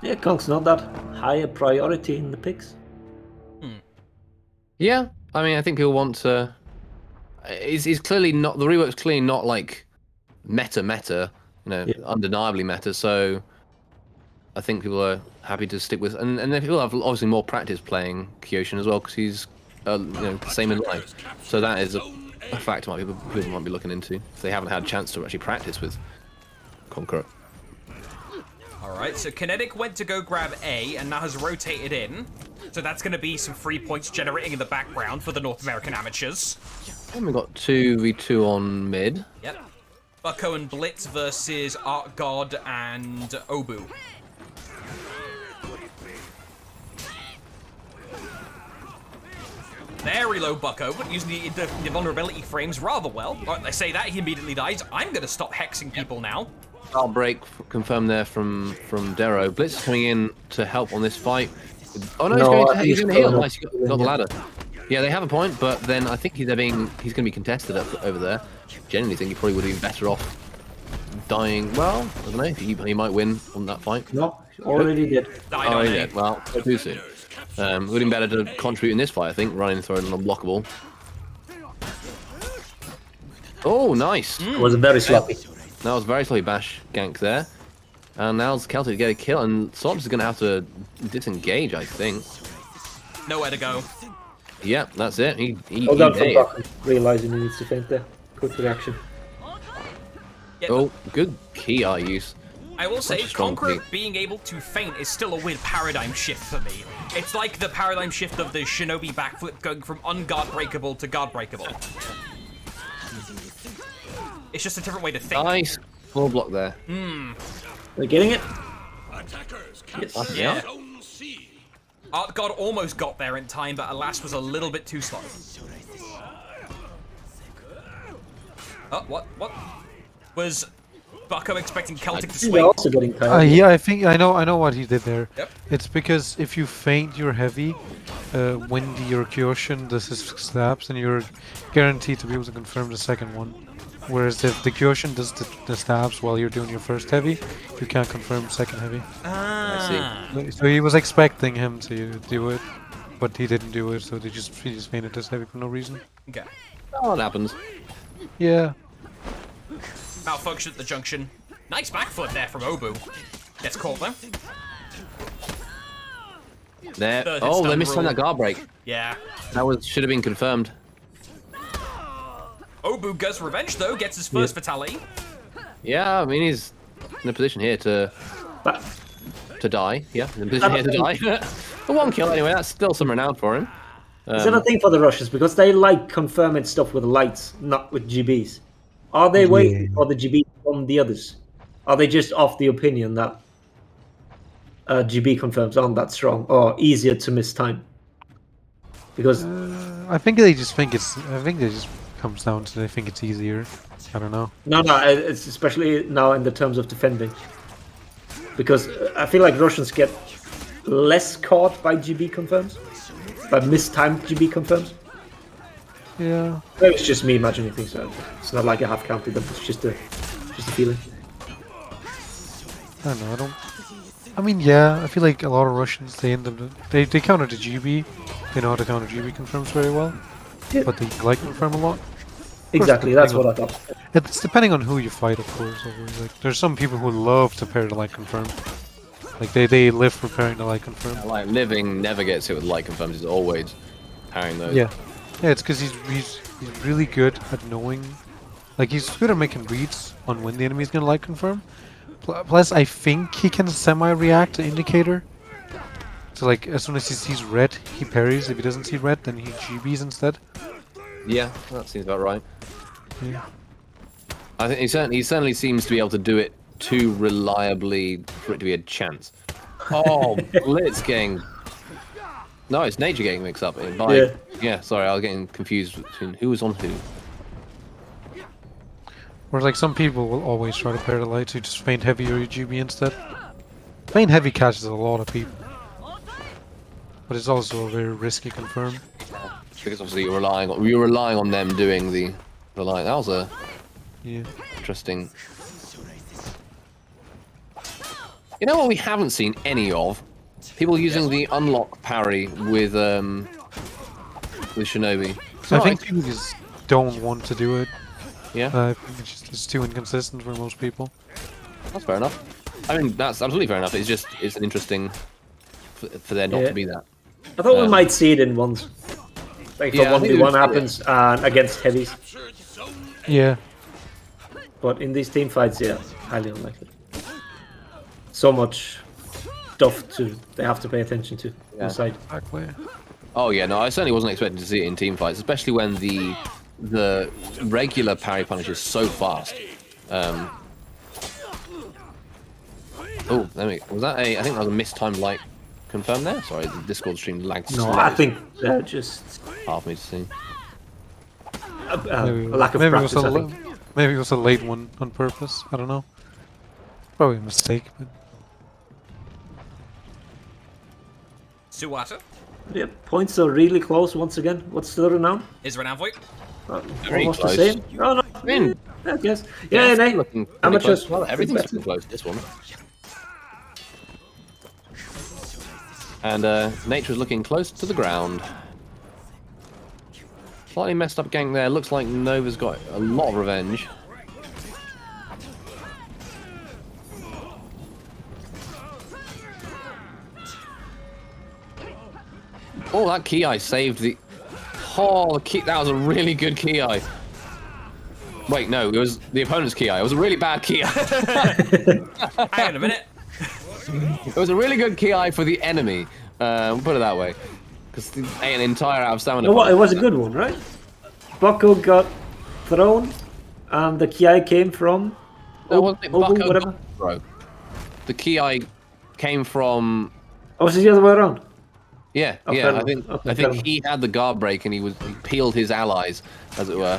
Yeah, Conk's not that high a priority in the picks. Yeah, I mean, I think he'll want to. He's clearly not. The rework's clearly not like meta, undeniably meta. So I think people are happy to stick with, and he'll have obviously more practice playing Kyoshin as well because he's the same in life. So that is a factor people might be looking into if they haven't had a chance to actually practice with Conqueror. Alright, so Kinetic went to go grab A and now has rotated in. So that's going to be some free points generating in the background for the North American Amateurs. And we got 2v2 on mid. Yep. Bucko and Blitz versus Art God and Obu. Very low Bucko, but using the vulnerability frames rather well. Right, I say that, he immediately dies. I'm going to stop hexing people now. Outbreak confirmed there from Dero. Blitz is coming in to help on this fight. Oh no, he's going to heal. Nice, he got the ladder. Yeah, they have a point, but then I think he's going to be contested over there. Genuinely think he probably would have been better off dying. Well, I don't know. He might win on that fight. No, already did. Oh, he did. Well, too soon. Would have been better to contribute in this fight, I think. Running through an unblockable. Oh, nice. It was very sloppy. That was very sloppy bash gank there. And now Celtic to get a kill, and Sops is going to have to disengage, I think. Nowhere to go. Yeah, that's it. He Hold on for Bucko, realizing he needs to feint there. Quick reaction. Yeah, oh, good key art use. I will say, Such a strong Conqueror key. being able to feint is still a weird paradigm shift for me. It's like the paradigm shift of the Shinobi backflip going from unguard breakable to guard breakable. It's just a different way to think. Nice. Full block there. They're getting it? Attackers Yes. Yeah. Zone C. Art God almost got there in time, but alas was a little bit too slow. Oh, what? Was Bucko expecting Celtic to They're swing? also getting tired. Yeah, I think I know what he did there. Yep. It's because if you feint your heavy, when your Kyoshin does his stabs, then you're guaranteed to be able to confirm the second one. Whereas if the Kyoshin does the stabs while you're doing your first heavy, you can't confirm second heavy. Ah. So he was expecting him to do it, but he didn't do it, so he just feinted this heavy for no reason. Okay. Oh, it happens. Yeah. Malfunction at the junction. Nice backflip there from Obu. Gets caught though. There. Third Oh, stun they missed on rule. that guard break. Yeah. That should have been confirmed. Obu gets revenge though, gets his first fatality. Yeah, I mean he's in a position here to But die. Yeah, in a position here to die. But one kill anyway. That's still some renown for him. is that a thing for the Russians? Because they like confirming stuff with lights, not with GBs. Are they waiting for the GB from the others? Are they just of the opinion that GB confirms aren't that strong or easier to miss time? Because I think they just think it's. I think it just comes down to they think it's easier. I don't know. no, it's especially now in the terms of defending. Because I feel like Russians get less caught by GB confirms, by mistimed GB confirms. Yeah. Maybe it's just me imagining things. So it's not like I have counted them. It's just a feeling. I don't know. I don't. I mean, yeah. I feel like a lot of Russians they end up they counter the GB. They know how to counter GB confirms very well, Yeah. but they like confirm a lot. Exactly, that's what I thought. It's depending on who you fight, of course. Always. Like, there's some people who love to pair the light confirm. Like they live for pairing the light confirm. Like living never gets hit with light confirms. He's always parrying those. Yeah, it's because he's really good at knowing. Like he's good at making reads on when the enemy's gonna light confirm. Plus, I think he can semi-react to indicator So like, as soon as he sees red, he parries. If he doesn't see red, then he GBs instead. Yeah, that seems about right. Yeah. I think he certainly seems to be able to do it too reliably for it to be a chance. Oh, Blitz getting... No, it's Nature getting mixed up. Yeah, sorry, I was getting confused between who was on who. Whereas like some people will always try to pair the lights, you just feint heavy or you GB instead. Feint heavy catches a lot of people. But it's also a very risky confirm. Because obviously you're relying on them doing the light. That was a interesting. You know what we haven't seen any of? People using the unlock parry with Shinobi. So I think people just don't want to do it. Yeah. I think it's too inconsistent for most people. That's fair enough. I mean, that's absolutely fair enough. It's an interesting for there not to be that. I thought we might see it in ones. Like for 1v1 happens against heavies. Yeah. But in these team fights, yeah, highly unlikely. So much stuff they have to pay attention to inside. Exactly. Oh yeah, no, I certainly wasn't expecting to see it in team fights, especially when the regular parry punish is so fast. Oh, there we go. Was that I think that was a mistimed light confirmed there? Sorry, the Discord stream lagged No, slightly. I think they're just Hard for me to see. a lack of practice, I think. Maybe it was a late one on purpose. I don't know. Probably a mistake, but Suwata Yeah, points are really close once again. What's the renown? is renowned for you. Very Almost close. the same. No, no. mean, I guess. Yeah, it's no. looking pretty Amateurs. close. Well, everything's looking close. This one. And Nature's looking close to the ground. Slightly messed up gank there. Looks like Nova's got a lot of revenge. Oh, that Ki saved the... Oh, that was a really good Ki. Wait, no, it was the opponent's Ki. It was a really bad Ki. Hang on a minute. It was a really good Ki for the enemy. We'll put it that way. Because an entire out of stamina. No, what? It was a good one, right? Bucko got thrown, and the Ki came from... No, wasn't it Bucko whatever. bro. The Ki came from... Oh, was it the other way around? Yeah, Oh, yeah. fair I enough. Okay, think fair he had the guard break and he peeled his allies, as it were.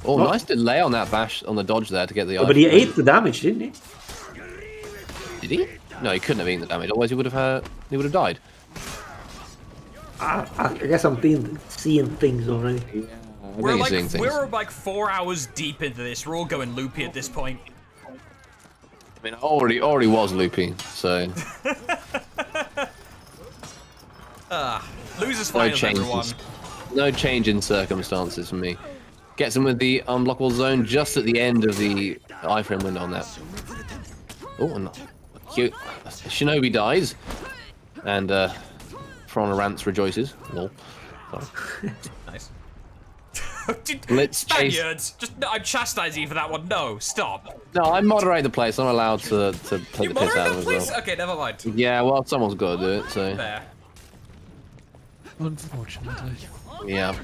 Oh, nice delay on that bash on the dodge there to get the. Oh, but he ate the damage, didn't he? Did he? No, he couldn't have eaten the damage. Otherwise, he would have died. I guess I'm seeing things already. We're like 4 hours deep into this. We're all going loopy at this point. I mean, I already was loopy, so. Losers finals, everyone. No change in circumstances for me. Gets him with the unblockable zone just at the end of the iframe window on that. Oh, and cute. Shinobi dies, and Fronarance rejoices. Lol. Sorry. Nice. Let's Spaniards! I'm chastising you for that one. No, stop. No, I moderate the place. I'm allowed to take You the piss out moderate of the it place? as well. Okay, never mind. Yeah, well, someone's got to do it, so. There. unfortunately. Yeah.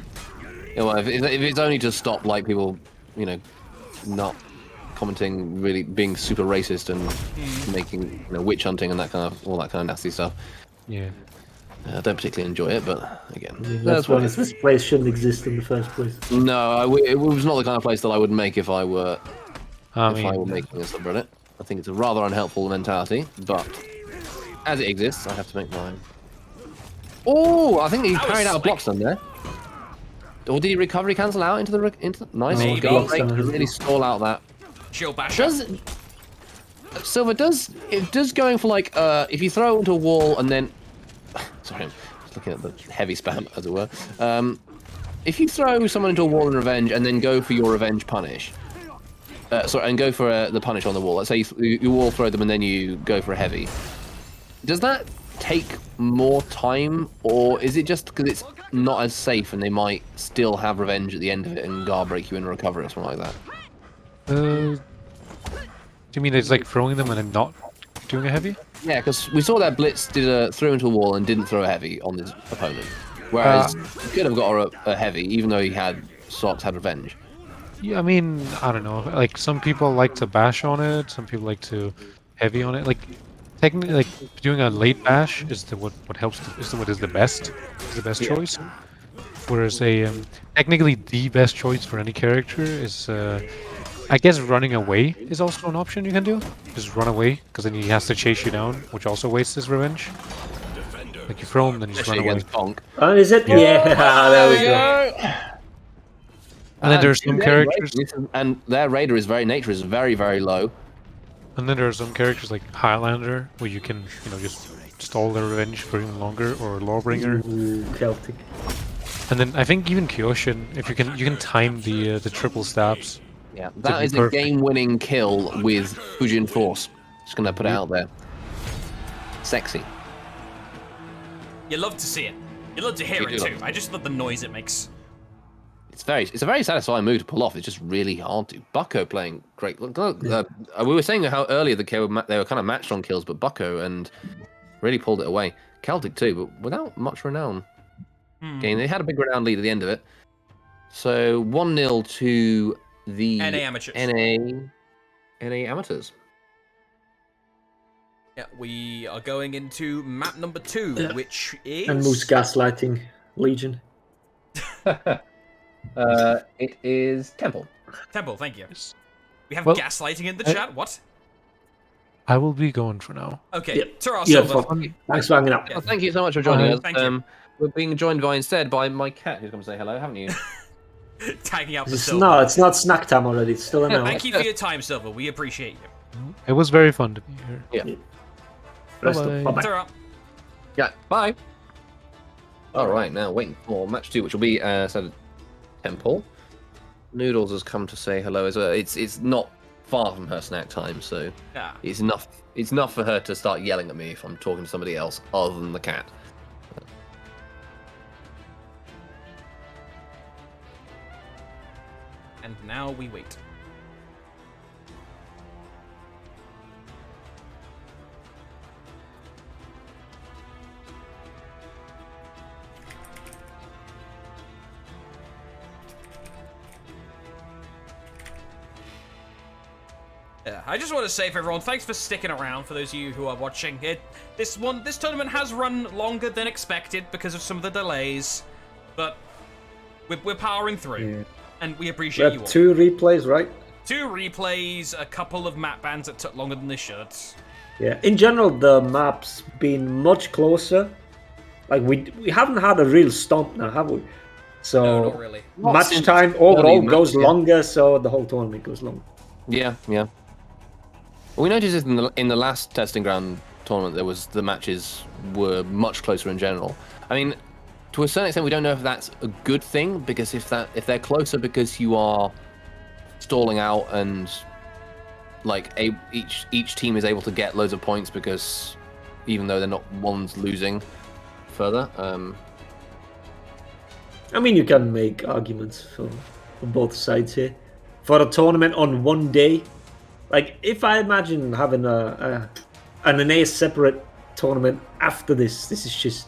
Yeah, well, if it's only to stop, like, people, you know, not commenting, really being super racist and making, you know, witch hunting and all that kind of nasty stuff. Yeah. I don't particularly enjoy it, but again, That's why what it is. this place shouldn't exist in the first place. No, it was not the kind of place that I would make if I were I were making a subreddit. I think it's a rather unhelpful mentality, but as it exists, I have to make mine. Oh, I think he carried out a block stun there. Or did he recovery cancel out into the nice? Maybe. Guard break to really stall out that. Shield bash. Silver does going for like if you throw it into a wall and then sorry, I'm just looking at the heavy spam as it were. If you throw someone into a wall in revenge and then go for your revenge punish, and go for the punish on the wall. Let's say you wall throw them and then you go for a heavy. Does that take more time, or is it just because it's not as safe and they might still have revenge at the end of it and guard break you in recovery or something like that? do you mean it's like throwing them and then not doing a heavy. Yeah, because we saw that Blitz did a threw into a wall and didn't throw a heavy on his opponent. Whereas he could have got a heavy, even though he had Socks had revenge. Yeah, I mean, I don't know. Like some people like to bash on it, some people like to heavy on it. Like technically, like doing a late bash is what helps. What is the best? Is the best choice. Whereas technically the best choice for any character is, I guess, running away is also an option you can do. Just run away, because then he has to chase you down, which also wastes his revenge. Like you throw him, then you just run Especially away. against Conk. Oh, is it? Yeah, there we go. And then there's some characters, and their Raider is nature is very, very low. and then there are some characters like Highlander, where you can, just stall their revenge for even longer, or Lawbringer. Ooh, Celtic. And then I think even Kyoshin, if you can time the triple stabs. Yeah, be that is a perfect. game-winning kill with Fujin Force. Just gonna put it out there. Sexy. You love to see it. You love to hear You it do too. love I just love the noise it makes. It's a very satisfying move to pull off. It's just really hard to. Bucko playing great. Look, we were saying how earlier they were kind of matched on kills, but Bucko and really pulled it away. Celtic too, but without much renown. Game. They had a big renown lead at the end of it. So 1-0 to the NA Amateurs. NA Amateurs. Yeah, we are going into map number 2, which is... And Moose Gaslighting Legion. It is Temple. Temple, thank you. We have Well, gaslighting in the chat. What? I will be going for now. Okay, Yeah. Tourette Yeah, Silver. thanks for hanging out. Well, thank you so much for joining us. Thank you. We're being joined instead by my cat, who's going to say hello, haven't you? Tagging out the It's, Silver. no, it's not snack time already. It's still an hour. Thank you for your time, Silver. We appreciate you. It was very fun to be here. Yeah. Rest up. Bye-bye. Bye-bye. Tourette. Yeah. Bye. All right, now waiting for match 2, which will be Temple. Noodles has come to say hello as well. It's not far from her snack time, so Yeah. it's enough. It's enough for her to start yelling at me if I'm talking to somebody else other than the cat. And now we wait. Yeah, I just want to say for everyone, thanks for sticking around. For those of you who are watching it, this tournament has run longer than expected because of some of the delays, but we're powering through, Yeah. and we We appreciate you had all. 2 replays, right? 2 replays, a couple of map bans that took longer than they should. Yeah. In general, the map's been much closer. Like we haven't had a real stomp now, have we? So No, not really. Not match since time overall early goes match, yeah. longer, so the whole tournament goes longer. Yeah, yeah. We noticed this in the last testing ground tournament. The matches were much closer in general. I mean, to a certain extent, we don't know if that's a good thing, because if they're closer because you are stalling out and like each team is able to get loads of points because even though they're not one's losing further. I mean, you can make arguments for both sides here. For a tournament on one day, like if I imagine having an NA separate tournament after this is just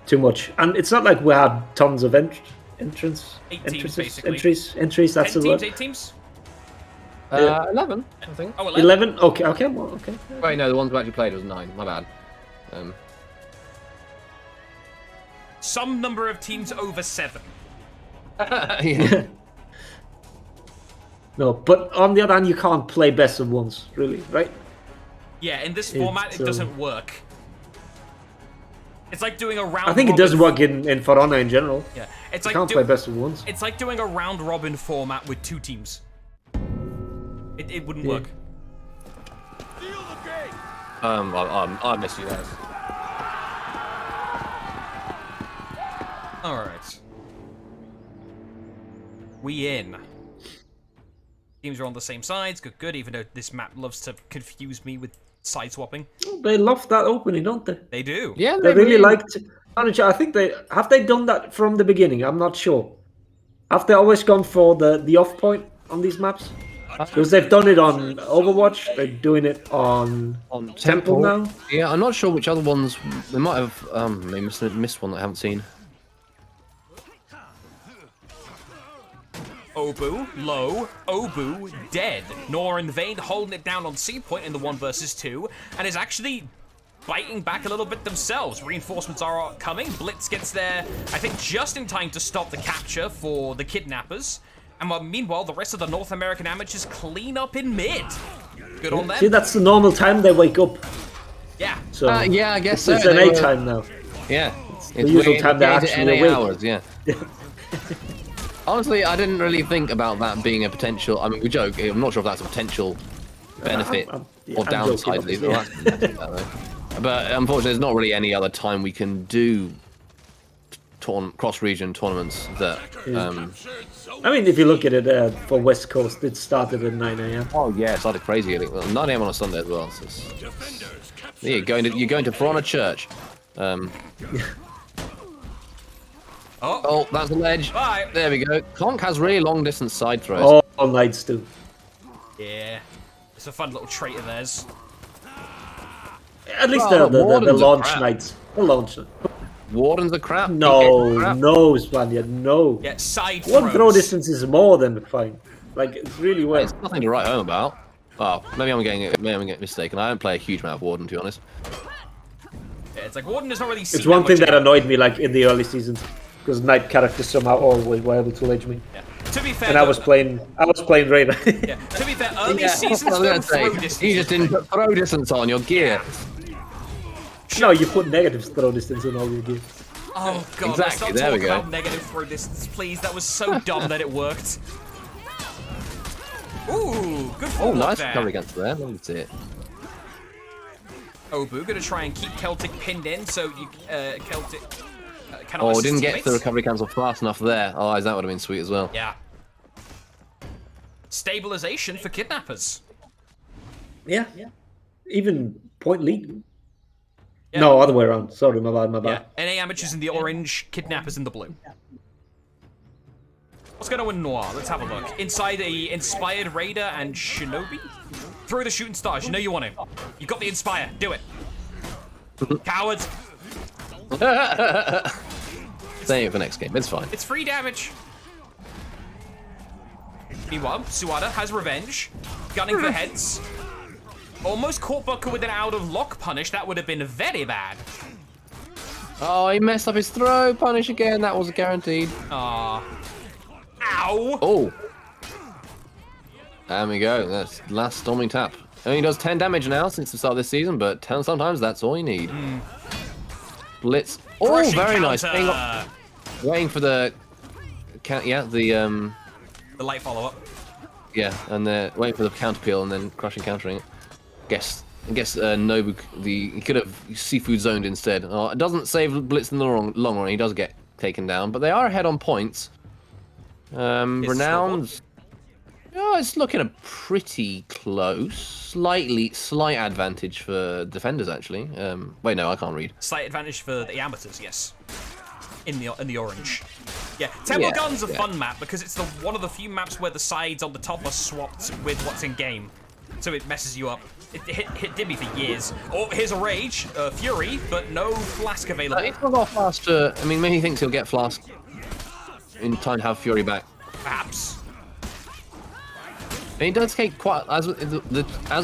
too much. And it's not like we had tons of entries. Eight teams, basically. Entries. That's 10 the teams, word. 8 teams? 11, I think. Oh, 11. 11. Okay. Well, okay. Wait, no, the ones who actually played was 9. My bad. Some number of teams over 7. Yeah. No, but on the other hand, you can't play best of ones, really, right? Yeah, in this format, It's, it doesn't work. It's like doing a round. I think it does work in For Honor in general. Yeah, it's You like can't play best of ones. It's like doing a round robin format with 2 teams. It wouldn't work. Seal the gate. I miss you guys. All right. We in. Teams are on the same sides. Good. Even though this map loves to confuse me with side swapping. They love that opening, don't they? They do. Yeah, They really liked. I think they done that from the beginning. I'm not sure. Have they always gone for the off point on these maps? Because they've done it on Overwatch, they're doing it on Temple now. Yeah, I'm not sure which other ones. They might have maybe missed one that I haven't seen. Obu, low. Obu, dead. Nor and Vayne holding it down on C point in the 1 versus 2, and is actually biting back a little bit themselves. Reinforcements are coming. Blitz gets there, I think, just in time to stop the capture for the Kidnappers. And meanwhile, the rest of the North American amateurs clean up in mid. Good on them. See, that's the normal time they wake up. Yeah. So yeah, I guess so. It's an 8 time now. Yeah. It's the usual time they're actually awake. Hours, yeah. Honestly, I didn't really think about that being a potential. I mean, we joke. I'm not sure if that's a potential benefit or downside. But unfortunately, there's not really any other time we can do cross-region tournaments that. I mean, if you look at it for West Coast, it started at 9 a.m. Oh yeah, it started crazy. 9 a.m. on a Sunday as well. So yeah, you're going to Verona Church. Oh, that's a ledge. Bye. There we go. Conk has really long distance side throws. All nights do. Yeah. It's a fun little trait of theirs. At least Well, the Wardens are launch crap. nights. The launch. Wardens are crap. No, crap. no, Spaniard, no. Yeah, side One throws. throw distance is more than fine. Like, it's really well. It's nothing to write home about. Oh, maybe I'm getting mistaken. I don't play a huge amount of Warden, to be honest. Yeah, it's like Warden is not really seen It's one thing much that annoyed me, like, in the early seasons. Because night characters somehow always were able to ledge me. Yeah. To be fair, And I was playing Raider. Yeah. To be fair, early seasons I was don't gonna say, throw distance. you just didn't put throw distance on your gear. No, you put negative throw distance on all your gear. Oh god, let's Exactly, not there we talk go. about negative throw distance, please. That was so dumb that it worked. Ooh, good Oh, footwork nice there. recovery against there. Let me see it. Obu gonna try and keep Celtic pinned in, so you Celtic cannot Oh, assist didn't get teammates. the recovery cancel fast enough there. Oh, that would have been sweet as well. Yeah. Stabilization for Kidnappers. Yeah. Even point lead. Yeah. No, other way around. Sorry, my bad. Yeah. NA Amateurs in the orange, Kidnappers in the blue. What's going on with Noir? Let's have a look. Inside a Inspired Raider and Shinobi? Throw the shooting stars. You know you want to. You got the Inspire. Do it. Cowards. Save it for next game. It's fine. It's free damage. Meanwhile, Suada has revenge. Gunning for heads. Almost caught Booker with an out of lock punish. That would have been very bad. Oh, he messed up his throw. Punish again. That was guaranteed. Aww. Ow. Oh. There we go. That's last Storming Tap. Only does 10 damage now since the start of this season, but sometimes that's all you need. Blitz. Oh, Crushing very nice. counter. Waiting for the The light follow-up. yeah, and they're waiting for the counter peel and then crushing countering it. I guess Nobu he could have seafood zoned instead. Oh, it doesn't save Blitz in the long run. He does get taken down, but they are ahead on points. Renowned. Oh, it's looking a pretty close. Slight advantage for defenders actually. Wait, no, I can't read. Slight advantage for the amateurs, yes. In the orange. Yeah, Temple Gun's a fun map because it's one of the few maps where the sides on the top are swapped with what's in game. So it messes you up. It did me for years. Oh, here's a Rage, Fury, but no Flask available. It's not got faster. I mean, maybe he thinks he'll get Flask in time to have Fury back. Perhaps. And it does take quite as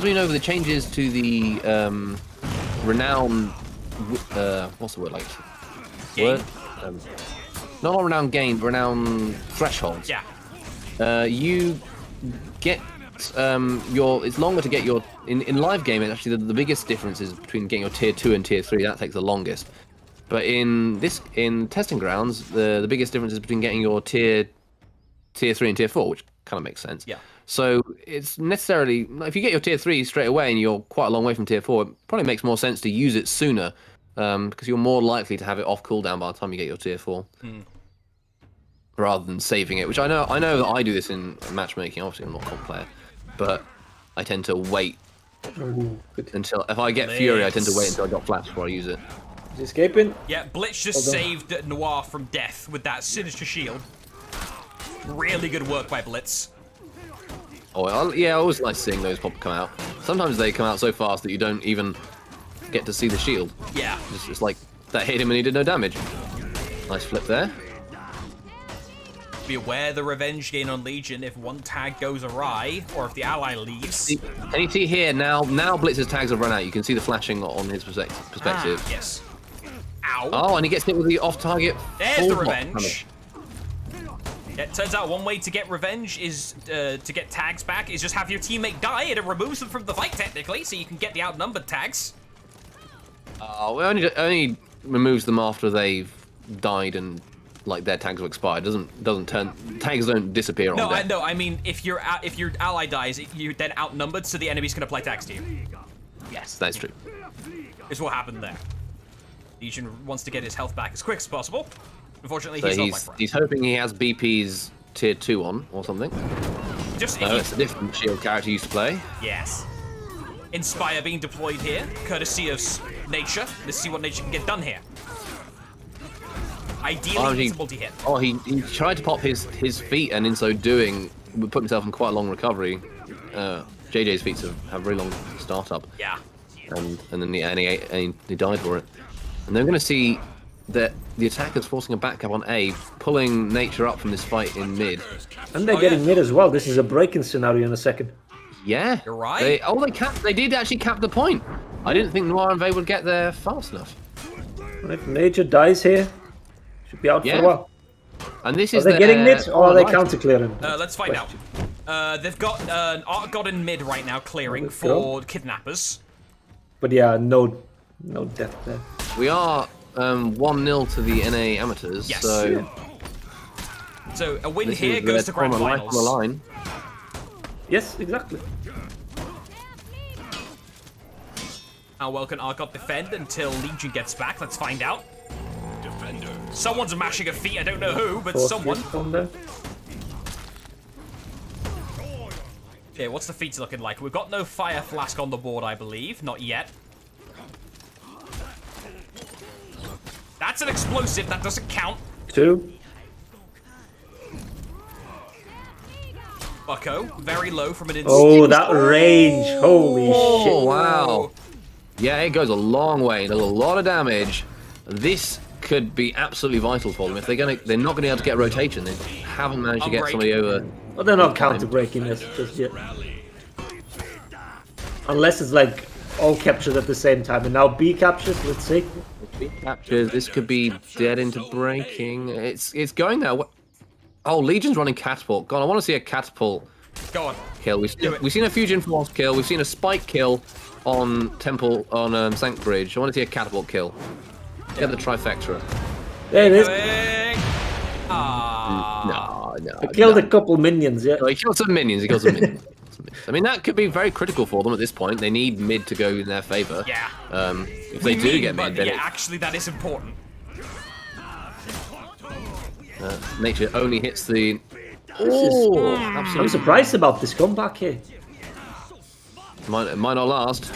we know the changes to the renowned what's the word like Game. word not renowned game, renowned thresholds. Yeah. You get it's longer to get your in live game. It's actually the biggest difference is between getting your tier 2 and tier 3. That takes the longest. But in testing grounds, the biggest difference is between getting your tier 3 and tier 4, which kind of makes sense. Yeah. So it's necessarily, if you get your tier 3 straight away and you're quite a long way from tier 4, it probably makes more sense to use it sooner, because you're more likely to have it off cooldown by the time you get your tier 4. Rather than saving it, which I know that I do this in matchmaking. Obviously, I'm not a comp player, but I tend to wait until if I get Fury, I tend to wait until I got Flash before I use it. Is he escaping? Yeah, Blitz just saved Noir from death with that Sinister Shield. Really good work by Blitz. Oh, yeah, I always like seeing those come out. Sometimes they come out so fast that you don't even get to see the shield. Yeah. It's like that hit him and he did no damage. Nice flip there. Be aware the revenge gain on Legion if one tag goes awry or if the ally leaves. Can you see here now? Now Blitz's tags have run out. You can see the flashing on his perspective. Yes. Ow. Oh, and he gets hit with the off-target. There's the revenge. Yeah, it turns out one way to get revenge is to get tags back is just have your teammate die and it removes them from the fight technically, so you can get the outnumbered tags. Oh, it only removes them after they've died and like their tags are expired. Doesn't turn tags don't disappear on death. No, I mean if your ally dies, you're then outnumbered, so the enemy's gonna play tags to you. Yes, that's true. Is what happened there. Legion wants to get his health back as quick as possible. Unfortunately, So he's not my friend. he's hoping he has BP's tier 2 on or something. Just No, it's a different shield character he used to play. Yes. Inspire being deployed here, courtesy of nature. Let's see what nature can get done here. Ideally, it's a multi-hit. Oh, he tried to pop his feet, and in so doing, put himself in quite a long recovery. JJ's feet have very long startup. Yeah. And then he died for it. And they're going to see that the attacker's forcing a back up on A, pulling nature up from this fight in mid. And they're getting mid as well. This is a break-in scenario in a second. Yeah. You're right. They did actually cap the point. I didn't think Noir and Vey would get there fast enough. And if nature dies here, should be out for a while. And this Are is they getting mid or are they counter clearing? Let's find out. They've got an Art God in mid right now clearing for Kidnappers. But yeah, no death there. We are 1-0 to the NA Amateurs. Yes. So a win this here is goes to grand life on the finals. line. Yes, exactly. How well can Art God defend until Legion gets back? Let's find out. Someone's mashing a feet. I don't know who, but someone. Yeah, what's the feats looking like? We've got no fire flask on the board, I believe. Not yet. That's an explosive. That doesn't count. 2. Bucko, very low from an instinct. Oh, that range. Holy shit. Oh, wow. Yeah, it goes a long way. Does a lot of damage. This could be absolutely vital for them. If they're not gonna be able to get rotation. They haven't managed to get somebody over. Well, they're not counter breaking this just yet. Unless it's like all captured at the same time. And now B captures, let's see. B captures. This could be dead into breaking. It's going there. Oh, Legion's running catapult. God, I want to see a catapult Go on. kill. We've seen a Fusion Force kill. We've seen a Spike kill on Temple on Sank Bridge. I want to see a catapult kill. Get the trifecta. There it is. No. I killed a couple minions, yeah. Oh, he killed some minions. I mean, that could be very critical for them at this point. They need mid to go in their favor. Yeah. If they do get mid, then actually, that is important. nature only hits the. I'm surprised about this comeback here. Might not last.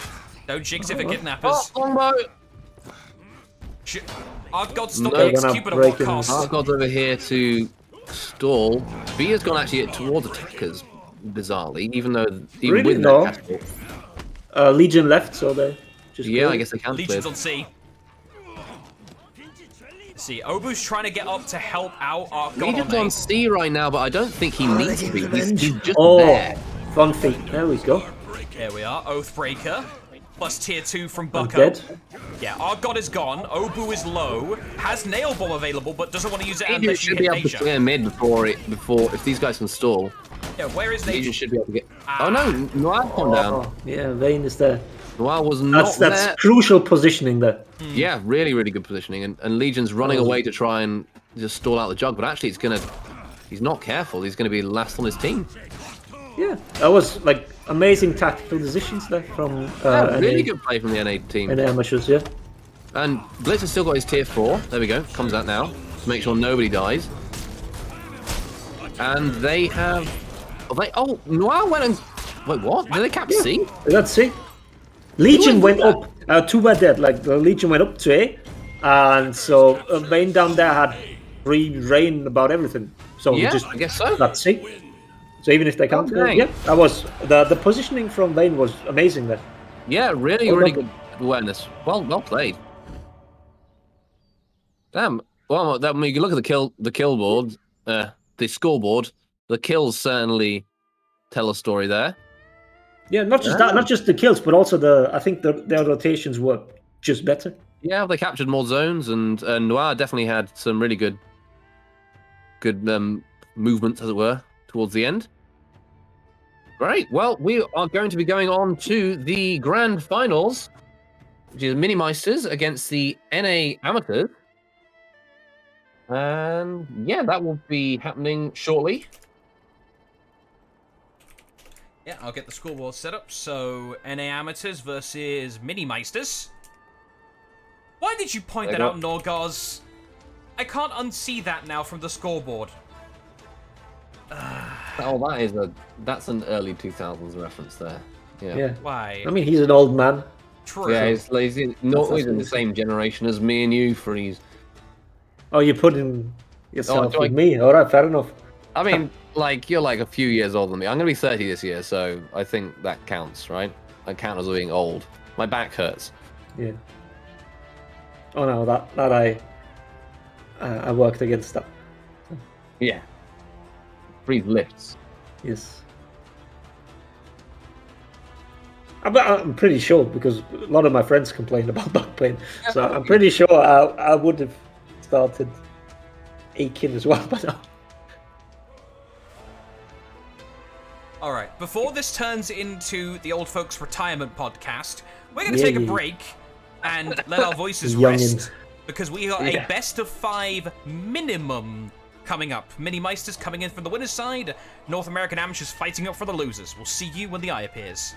Don't jinx it for Kidnappers. Longbow. Art God stop No, the they're not X-Cupid at what breaking cost? Art God's over here to stall. B has gone actually towards attackers, bizarrely, even though Really? with No. that catapult. Legion left, so they just Yeah, go. I guess they can. Legion's on C. See, Obu's trying to get up to help out Art God Legion's on on A. C right now, but I don't think he needs to be. He's just Oh, there. front feet. There we go. There we are, Oathbreaker. Plus tier 2 from I'm Bucko. dead. Yeah, Art God is gone. Obu is low. Has Nail Bomb available, but doesn't want to use it Legion unless you should be hit able to Nature. clear mid before if these guys can stall. Yeah, where is Legion Nature? should be able to get. Oh no, Noir gone down. Oh, yeah, Vayne is there. Noir was not That's there. crucial positioning there. Yeah, really good positioning, and Legion's running away to try and just stall out the jug, but actually he's not careful. He's gonna be last on his team. Yeah, that was like amazing tactical decisions there from Really good play from the NA team. and amateurs, yeah. And Blitz has still got his tier 4. There we go. Comes out now to make sure nobody dies. And they have. Noir went and. Wait, what? Did they cap C? Let's see. Legion did went that? up. 2 were dead. Like the Legion went up to A, and so Vayne down there had free reign about everything. So Yeah, just I guess so. let's see. So even if they can't, dang. yeah, that was the positioning from Vayne was amazing there. Yeah, really, Well really done. good awareness. Well played. Damn. Well, when you look at the kill board, the scoreboard, the kills certainly tell a story there. Yeah, not just that, not just the kills, but also I think their rotations were just better. Yeah, they captured more zones, and Noir definitely had some really good movements, as it were, towards the end. Great. Well, we are going to be going on to the grand finals, which is Minimeisters against the NA Amateurs. And yeah, that will be happening shortly. Yeah, I'll get the scoreboard set up. So, NA Amateurs versus Minimeisters. Why did you point that out, Norgaz? I can't unsee that now from the scoreboard. Oh, that's an early 2000s reference there. Yeah. Why? I mean, he's an old man. True. Yeah, he's in the same generation as me and you, Freeze. Oh, you're putting yourself do with I- me. All right, fair enough. I mean, like, you're like a few years older than me. I'm going to be 30 this year, so I think that counts, right? I count as being old. My back hurts. Yeah. Oh no, that I worked against that. Yeah. Freeze lifts. Yes. I'm pretty sure because a lot of my friends complained about back pain, so I'm pretty sure I would have started aching as well. But All right, before this turns into the old folks retirement podcast, we're going to take a break and let our voices rest because we got a best of 5 minimum coming up. Minimeisters coming in from the winner's side, North American Amateurs fighting up for the losers. We'll see you when the eye appears.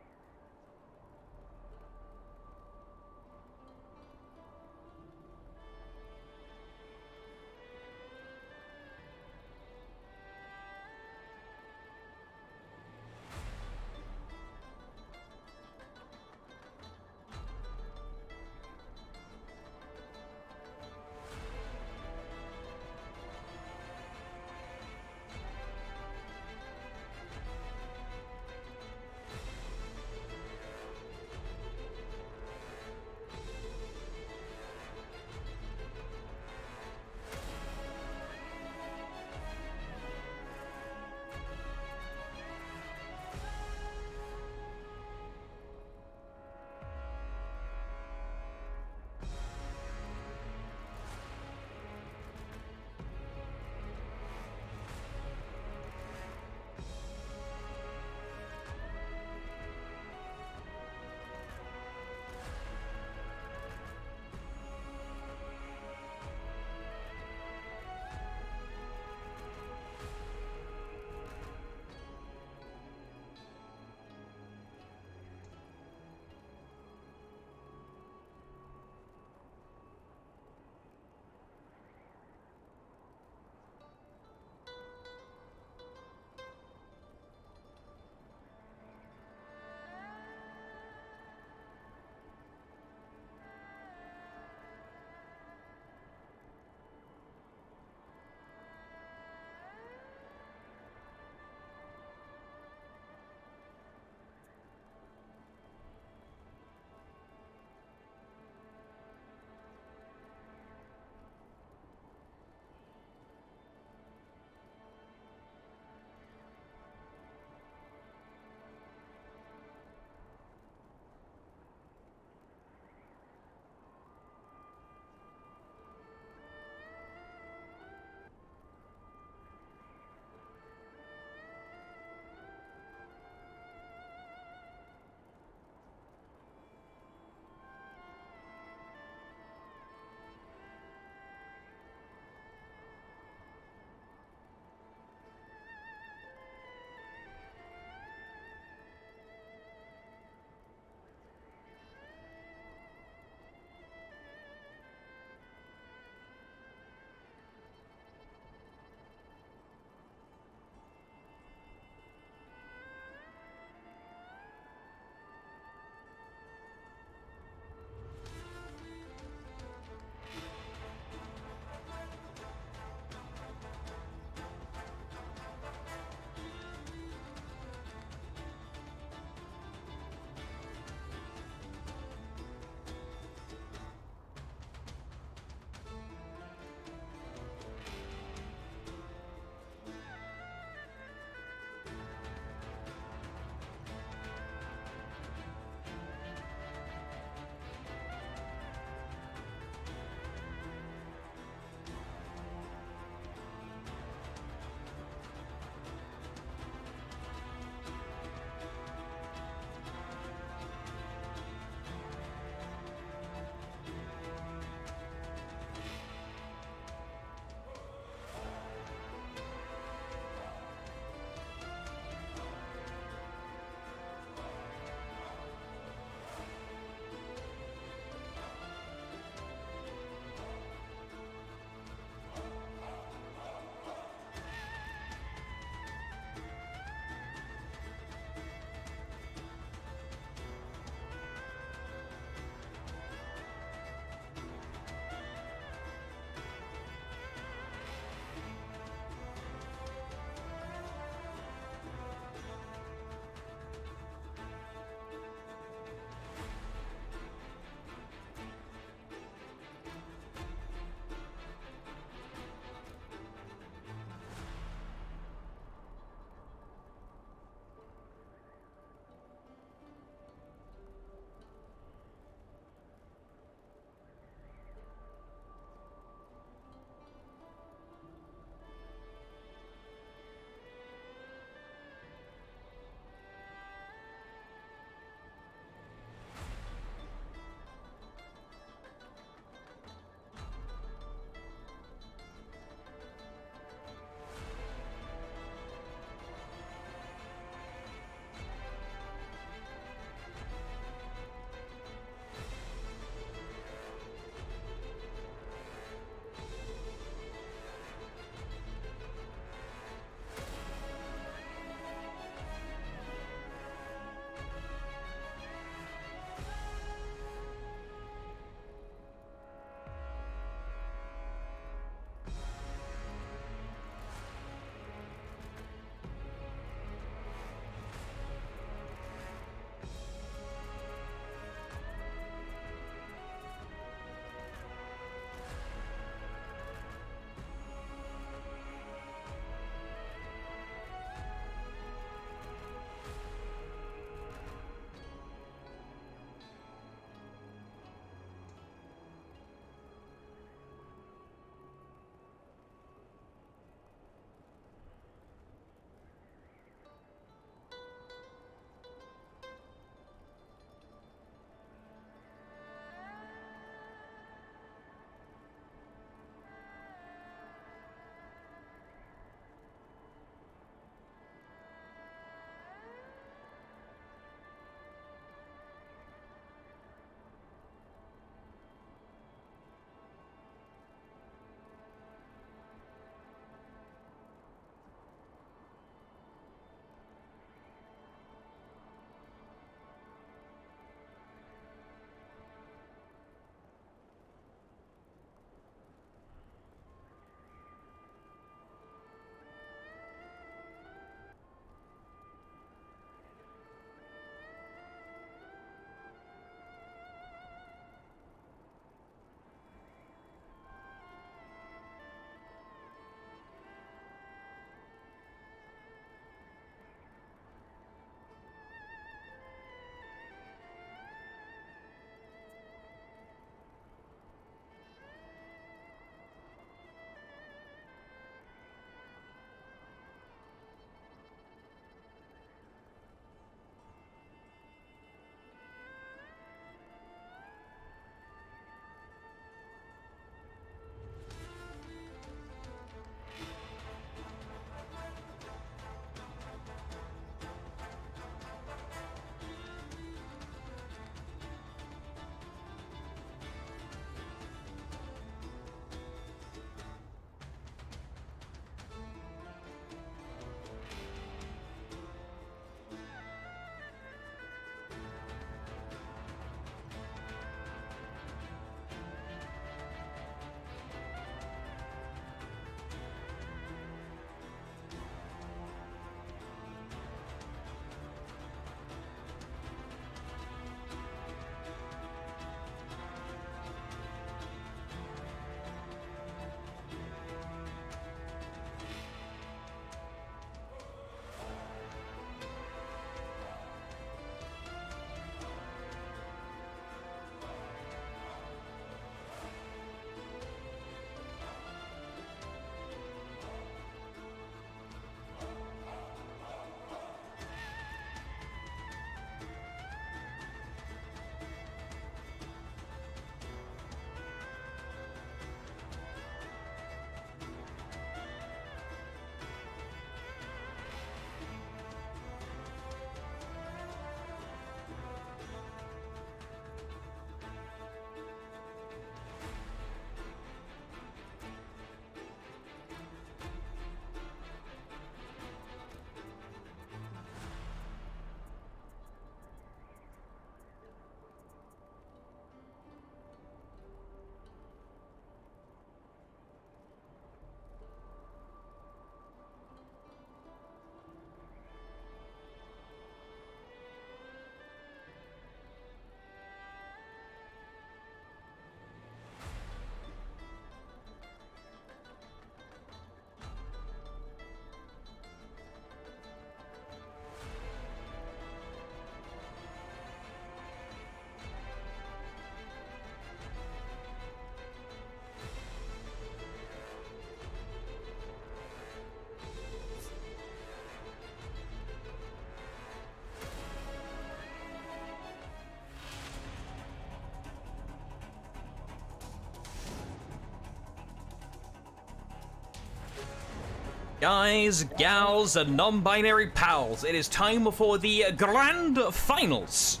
Guys, gals, and non-binary pals, it is time for the grand finals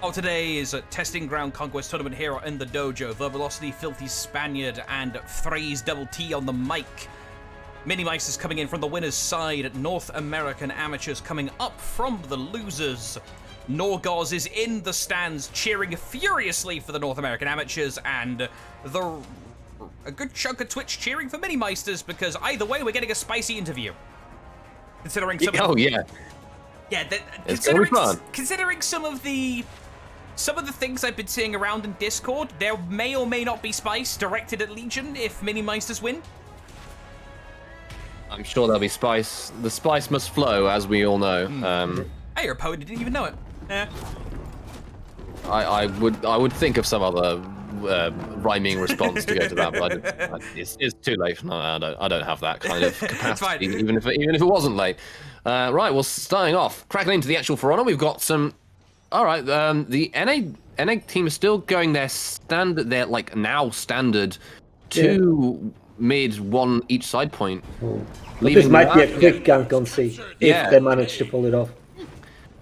of today's Testing Ground Conquest tournament here in the dojo. Verbalocity, Filthy Spaniard, and Phrase Double T on the mic. Minimeisters coming in from the winner's side, North American Amateurs coming up from the losers. Norgos is in the stands cheering furiously for the North American Amateurs, and a good chunk of Twitch cheering for Minimeisters, because either way we're getting a spicy interview. Considering some considering some of the things I've been seeing around in Discord, there may or may not be spice directed at Legion if Minimeisters win. I'm sure there'll be spice. The spice must flow, as we all know. Hey, your opponent didn't even know it. I would think of some other rhyming response to go to that, but it's too late. No, I don't have that kind of capacity, even if it wasn't late. Right, well, starting off, cracking into the actual For Honor, we've got some. All right, the NA team is still going their standard. They're like now standard 2 mid, 1 each side point. This might be a quick gank on C if they manage to pull it off.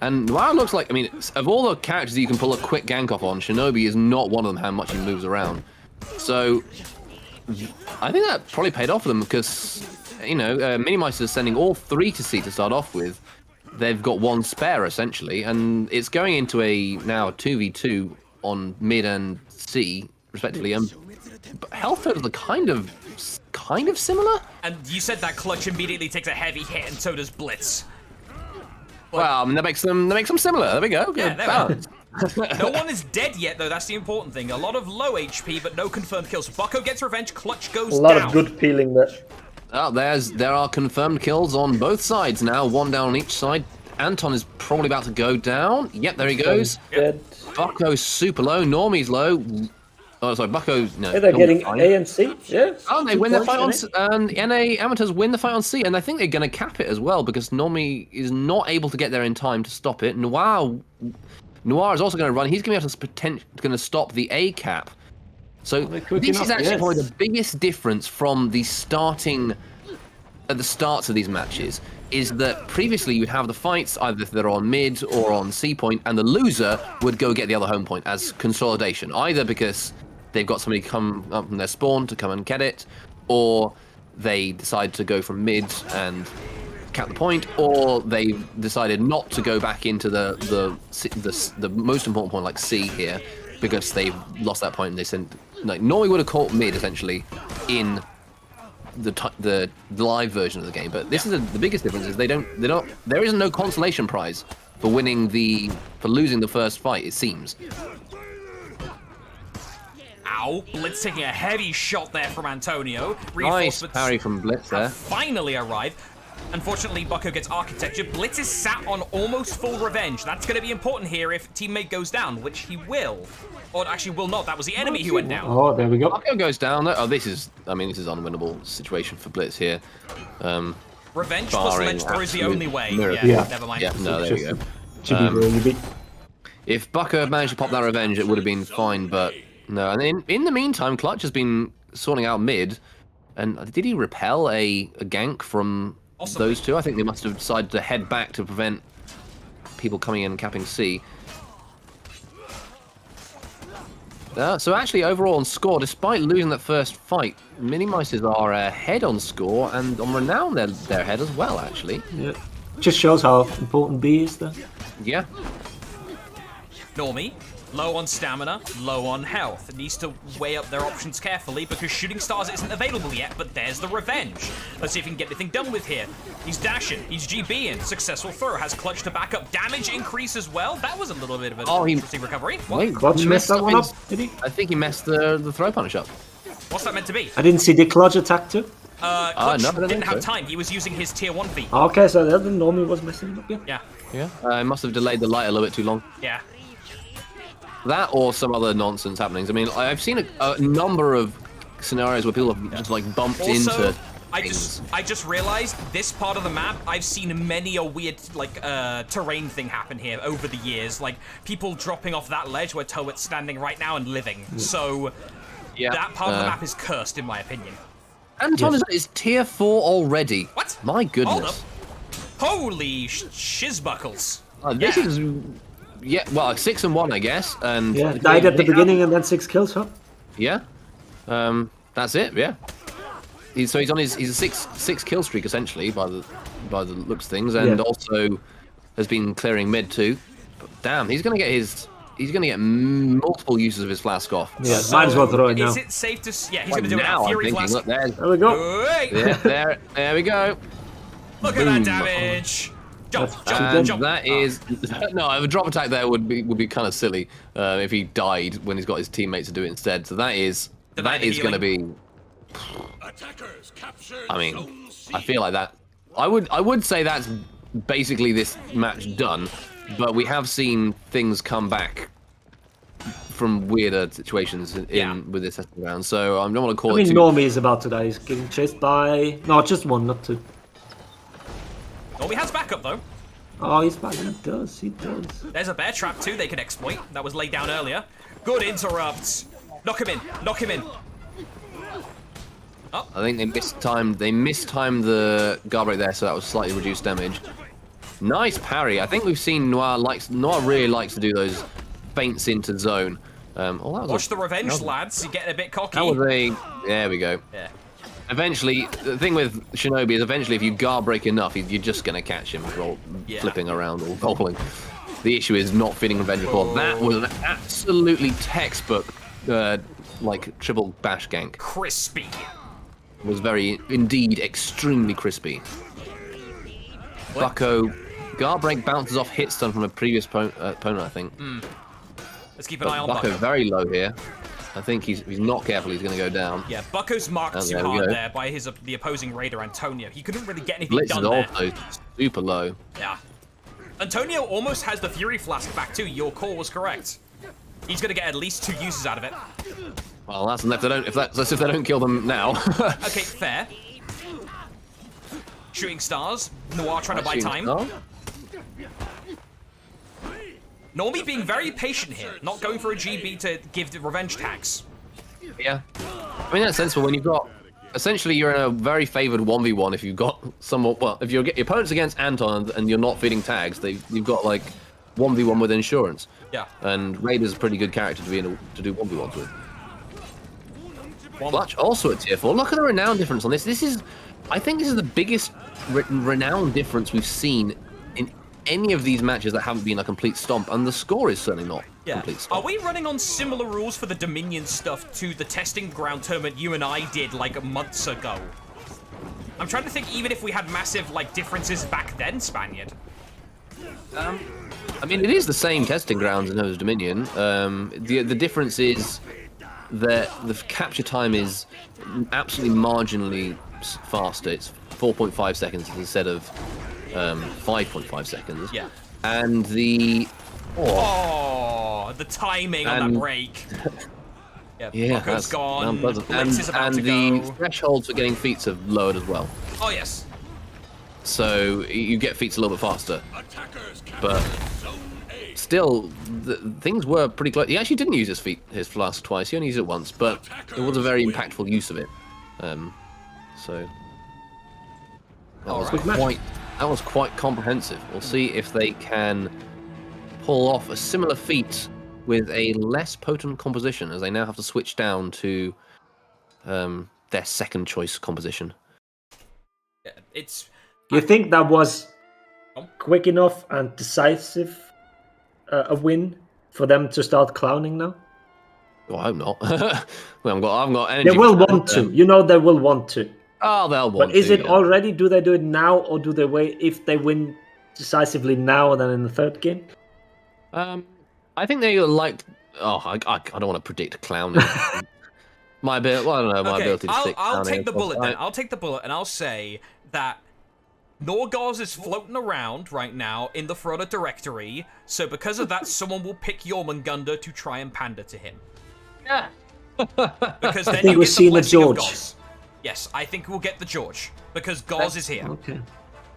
And Noir looks like, I mean, of all the characters you can pull a quick gank off on, Shinobi is not one of them how much he moves around. So, I think that probably paid off for them because, you know, Minimeisters sending all 3 to C to start off with. They've got 1 spare, essentially, and it's going into a now 2v2 on mid and C, respectively. Health totals are kind of similar. And you said that Clutch immediately takes a heavy hit, and so does Blitz. Well, I mean, that makes them similar. There we go. Yeah, there we go. No one is dead yet, though. That's the important thing. A lot of low HP, but no confirmed kills. Bucko gets revenge. Clutch goes down. A lot of good peeling there. Oh, there are confirmed kills on both sides now. 1 down on each side. Anton is probably about to go down. Yep, there he goes. Dead. Bucko's super low. Normie's low. Oh, sorry, Bucko. No, yeah, they're getting A and C. Yeah. Oh, they win the fight on NA Amateurs win the fight on C, and I think they're going to cap it as well because Normie is not able to get there in time to stop it. Noir is also going to run. He's going to stop the A cap. So this is actually probably the biggest difference from the starting at the starts of these matches. Is that previously you'd have the fights either if they're on mid or on C point, and the loser would go get the other home point as consolidation, either because they've got somebody come up from their spawn to come and get it, or they decide to go from mid and cap the point, or they've decided not to go back into the most important point like C here because they've lost that point and they sent like normally would have caught mid essentially in the live version of the game, but this is the biggest difference is there is no consolation prize for losing the first fight, it seems. Ow, Blitz taking a heavy shot there from Antonio. Nice parry from Blitz there. Finally arrived. Unfortunately, Bucko gets architecture. Blitz is sat on almost full revenge. That's going to be important here if teammate goes down, which he will. Or actually will not. That was the enemy who went down. Oh, there we go. Bucko goes down. Oh, this is unwinnable situation for Blitz here. Revenge plus ledge throw is the only way. Yeah, never mind. Yeah, no, there we go. If Bucko had managed to pop that revenge, it would have been fine, but no. And in the meantime, Clutch has been sorting out mid. And did he repel a gank from those two? I think they must have decided to head back to prevent people coming in and capping C. So actually, overall on score, despite losing that first fight, Minimeisters are ahead on score, and on renown they're ahead as well, actually. Yeah. Just shows how important B is there. Yeah. Normie, low on stamina, low on health. Needs to weigh up their options carefully because Shooting Stars isn't available yet, but there's the revenge. Let's see if he can get anything done with here. He's dashing, he's GBing, successful throw, has Clutch to back up, damage increase as well. That was a little bit of an interesting recovery. Wait, Clutch messed that one up, did he? I think he messed the throw punish up. What's that meant to be? I didn't see the Clutch attack too. Clutch didn't have time, he was using his tier 1 feat. Okay, so the other Normie was messing up, Yeah. Yeah. I must have delayed the light a little bit too long. Yeah. That or some other nonsense happenings. I mean, I've seen a number of scenarios where people have just like bumped into things. I just realized this part of the map, I've seen many a weird like terrain thing happen here over the years. Like people dropping off that ledge where Tourrette's standing right now and living. So that part of the map is cursed in my opinion. Anton Yes. is tier 4 already. What? My Hold up. goodness. Holy shizbuckles. This Yeah. is, yeah, well, 6 and 1, I guess. And Yeah, died at the beginning and then 6 kills, huh? Yeah. That's it. Yeah. He's on he's a six kill streak essentially by the looks of things, and Yeah. also has been clearing mid too. But damn, he's gonna get multiple uses of his flask off. Yeah, might as well throw it now. Is it safe to... Yeah, he's Right going to do it now, now. I'm Fury thinking, Flask. look, there's, There we go. Wait. yeah, there we go. Look at that Boom. damage. Jump, That's jump, And jump. that is no, a drop attack there would be kind of silly if he died when he's got his teammates to do it instead. So that is Divine going to be. Attackers captured I mean, Zone C. I feel like that. I would say that's basically this match done, but we have seen things come back from weirder situations with this testing ground. So I don't want to call I it mean, too. Normie is about to die. He's getting chased by... No, just one, not two. Oh, he has backup, though. Oh, he's back. He does. There's a bear trap, too, they can exploit. That was laid down earlier. Good interrupts. Knock him in. Knock him in. I think they mistimed the guard break there, so that was slightly reduced damage. Nice parry. I think we've seen Noir really likes to do those feints into zone. Oh, that was Watch the revenge, lads. You're getting a bit cocky. That was a. There we go. Yeah. Eventually, the thing with Shinobi is eventually if you guard break enough, you're just going to catch him flipping around or rolling. The issue is not feeling revengeful. That was an absolutely textbook, like triple bash gank. Crispy. It was indeed extremely crispy. Bucko, guard break bounces off hit stun from a previous opponent, I think. Let's keep an eye on Bucko Bucko. very low here. I think if he's not careful, he's going to go down. Yeah, Bucko's marked Oh, too there we hard go. there by the opposing raider, Antonio. He couldn't really get anything Blitz is done there. also super low. Yeah. Antonio almost has the Fury Flask back too. Your call was correct. He's going to get at least 2 uses out of it. Well, that's if they don't kill them now. Okay, fair. Shooting stars. Noir trying to buy Shooting time. star. Normie being very patient here, not going for a GB to give the revenge tags. Yeah. I mean, that's sensible when you've got... Essentially, you're in a very favoured 1v1 if you've got someone... Well, if your opponent's against Anton and you're not feeding tags, you've got, like, 1v1 with insurance. Yeah. And Raider's a pretty good character to do 1v1s with. Clutch also at tier 4. Look at the renown difference on this. I think this is the biggest renown difference we've seen in any of these matches that haven't been a complete stomp, and the score is certainly not Yeah. complete Are stomp. we running on similar rules for the Dominion stuff to the testing ground tournament you and I did like months ago? I'm trying to think even if we had massive like differences back then, Spaniard. I mean, it is the same testing grounds in those Dominion. The difference is that the capture time is absolutely marginally faster. It's 4.5 seconds instead of 5.5 seconds. Yeah. And the... Oh, the timing on that And- break. Yeah, Yeah, Bucko's that's gone. unpleasant. Blitz is about And to the go. thresholds for getting feats have lowered as well. Oh, yes. So you get feats a little bit faster. Attackers But captured Zone A. still, things were pretty close. He actually didn't use his flask twice. He only used it once, but it was a very impactful use of it. So that was quite comprehensive. We'll see if they can pull off a similar feat with a less potent composition, as they now have to switch down to their second choice composition. Yeah, it's You think that was quick enough and decisive a win for them to start clowning now? Well, I hope not. I've got energy. They will for want them. to. You know they will want to. Oh, they'll want But is to, it yeah. already? Do they do it now, or do they wait if they win decisively now and then in the third game? I think they like. Oh, I don't want to predict clowning. My ability. Well, I don't know. My okay. ability to stick I'll clowning take the across- bullet then. I'll take the bullet and I'll say that Norgaz is floating around right now in the Froda directory. So because of that, someone will pick Jormungandr to try and pander to him. Yeah. Because then think you we're get the seeing the blessing of George. Gauze. Yes, I think we'll get the George because Gauze is here. Okay.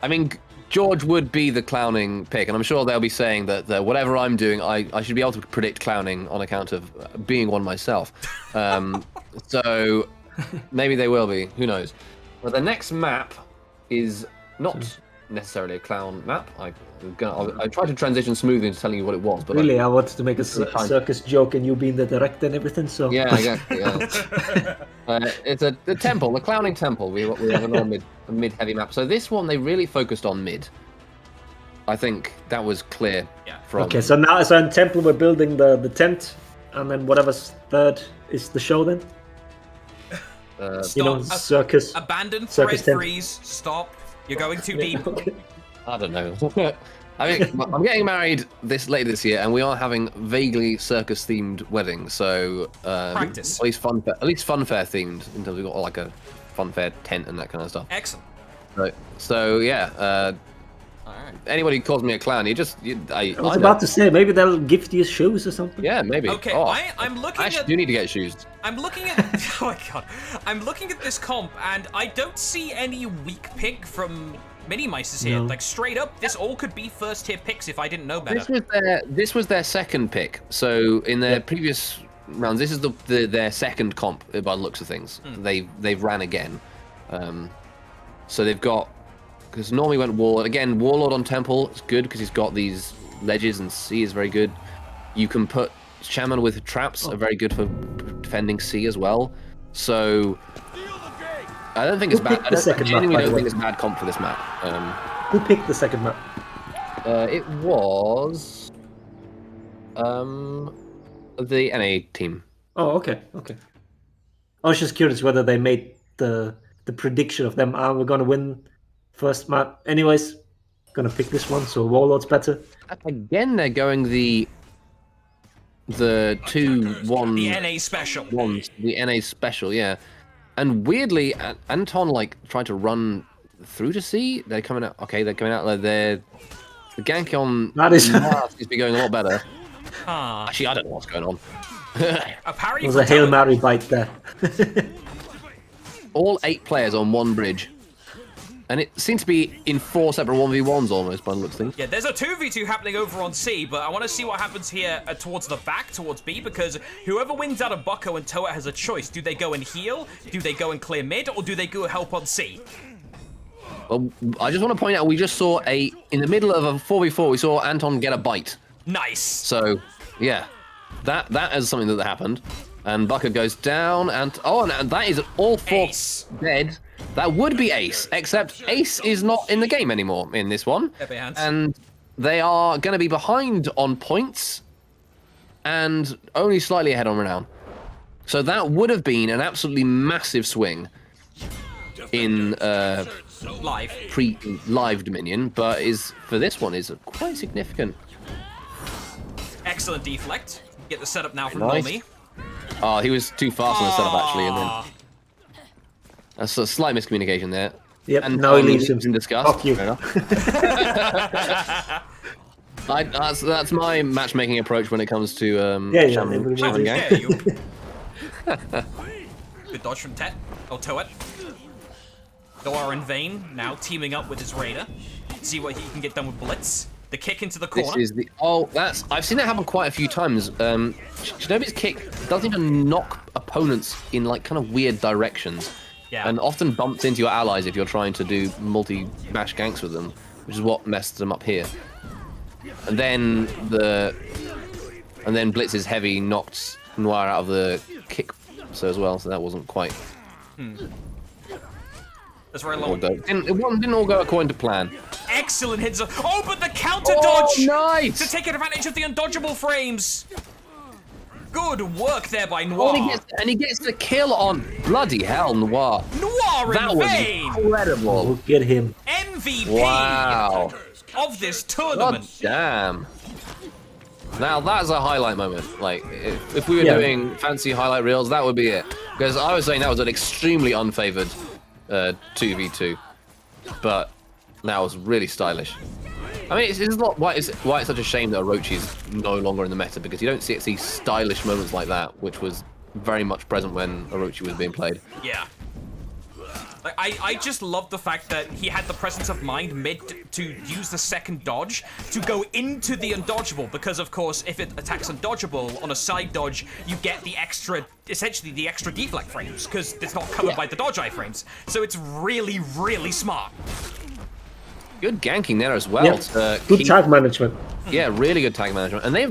I mean, George would be the clowning pick, and I'm sure they'll be saying that whatever I'm doing, I should be able to predict clowning on account of being one myself. So Maybe they will be. Who knows? But the next map is not necessarily a clown map. I tried to transition smoothly into telling you what it was, but Really, I wanted to make a circus joke and you being the director and everything, so... Yeah, exactly. Yeah. It's the temple, the clowning temple. We have a mid-heavy map. So this one, they really focused on mid. I think that was clear. Yeah. From... Okay, so now in temple we're building the tent, and then whatever's third is the show then? Circus. Abandon circus thread tent. freeze. Stop. You're going too deep. Okay. I don't know. I mean, I'm getting married later this year, and we are having vaguely circus-themed weddings. So Practice. At least funfair themed, in terms of we've got like a funfair tent and that kind of stuff. Excellent. So yeah. All right. Anybody who calls me a clown, I was about to say, maybe they'll gift you shoes or something. Yeah, maybe. Okay, Oh, I'm looking I at. actually do need to get shoes. I'm looking at. Oh my god. I'm looking at this comp, and I don't see any weak pick from Minimeisters here. No. Like straight up, this all could be first tier picks if I didn't know better. This was their second pick. So in their previous rounds, this is their second comp by the looks of things. They've ran again. So they've got, because normally went Warlord again. Warlord on Temple is good because he's got these ledges and C is very good. You can put Shaman with traps are very good for defending C as well. So I don't think it's bad. I genuinely don't think it's a bad comp for this map. Who picked the second map? It was the NA team. Oh, okay. I was just curious whether they made the prediction of them. We're gonna win first map. Anyways, gonna pick this one. So Warlord's better. Again, they're going the 2-1. The NA special. Ones, the NA special, yeah. And weirdly, Anton tried to run through to C. They're coming out. Okay, they're coming out. The gank on That is- Mars is going a lot better. Huh. Actually, I don't know what's going on. A parry. It was a Hail Mary bite there. All 8 players on one bridge. And it seems to be in 4 separate 1v1s almost by the looks of things. Yeah, there's a 2v2 happening over on C, but I want to see what happens here towards the back, towards B, because whoever wins out of Bucko and Tourette has a choice. Do they go and heal? Do they go and clear mid? Or do they go help on C? Well, I just want to point out, we just saw in the middle of a 4v4, we saw Anton get a bite. Nice. So, yeah, that is something that happened. And Bucko goes down, and that is all 4 Ace. dead. That would be Ace, except Ace is not in the game anymore in this one. And they are going to be behind on points and only slightly ahead on renown. So that would have been an absolutely massive swing in live Dominion, but for this one is quite significant. Excellent deflect. Get the setup now from Nice. Nomi. Oh, he was too fast on the setup actually, and then that's a slight miscommunication there. Yep. And now he leaves him. in disgust. Fuck you. Fair enough. That's my matchmaking approach when it comes to Shaman How gang. dare you? Good dodge from Tourette. Dora in vain, now teaming up with his Raider. See what he can get done with Blitz. The kick into the corner. This is I've seen that happen quite a few times. Shinobi's kick doesn't even knock opponents in kind of weird directions. Yeah. And often bumps into your allies if you're trying to do multi-mash ganks with them, which is what messed them up here. And then Blitz's heavy knocked Noir out of the kick as well, so that wasn't quite. That's very low. Didn't all go according to plan. Excellent hits. Oh, but the counter dodge! Nice! To take advantage of the undodgeable frames. Good work there by Noir. And he gets the kill on bloody hell, Noir. Noir That in was vain. incredible. Look at him. MVP Wow. of this God tournament. damn. Now that's a highlight moment. If we were doing fancy highlight reels, that would be it. Because I was saying that was an extremely unfavored 2v2, but that was really stylish. I mean, it's not why it's such a shame that Orochi's no longer in the meta, because you don't see stylish moments like that, which was very much present when Orochi was being played. Yeah. Like, I just love the fact that he had the presence of mind mid to use the second dodge to go into the undodgeable, because of course if it attacks undodgeable on a side dodge, you get the extra, essentially the extra deflect frames, because it's not covered by the dodge iframes. So it's really, really smart. Good ganking there as well. Yeah. To Good keep- tag management. Yeah, really good tag management, and they're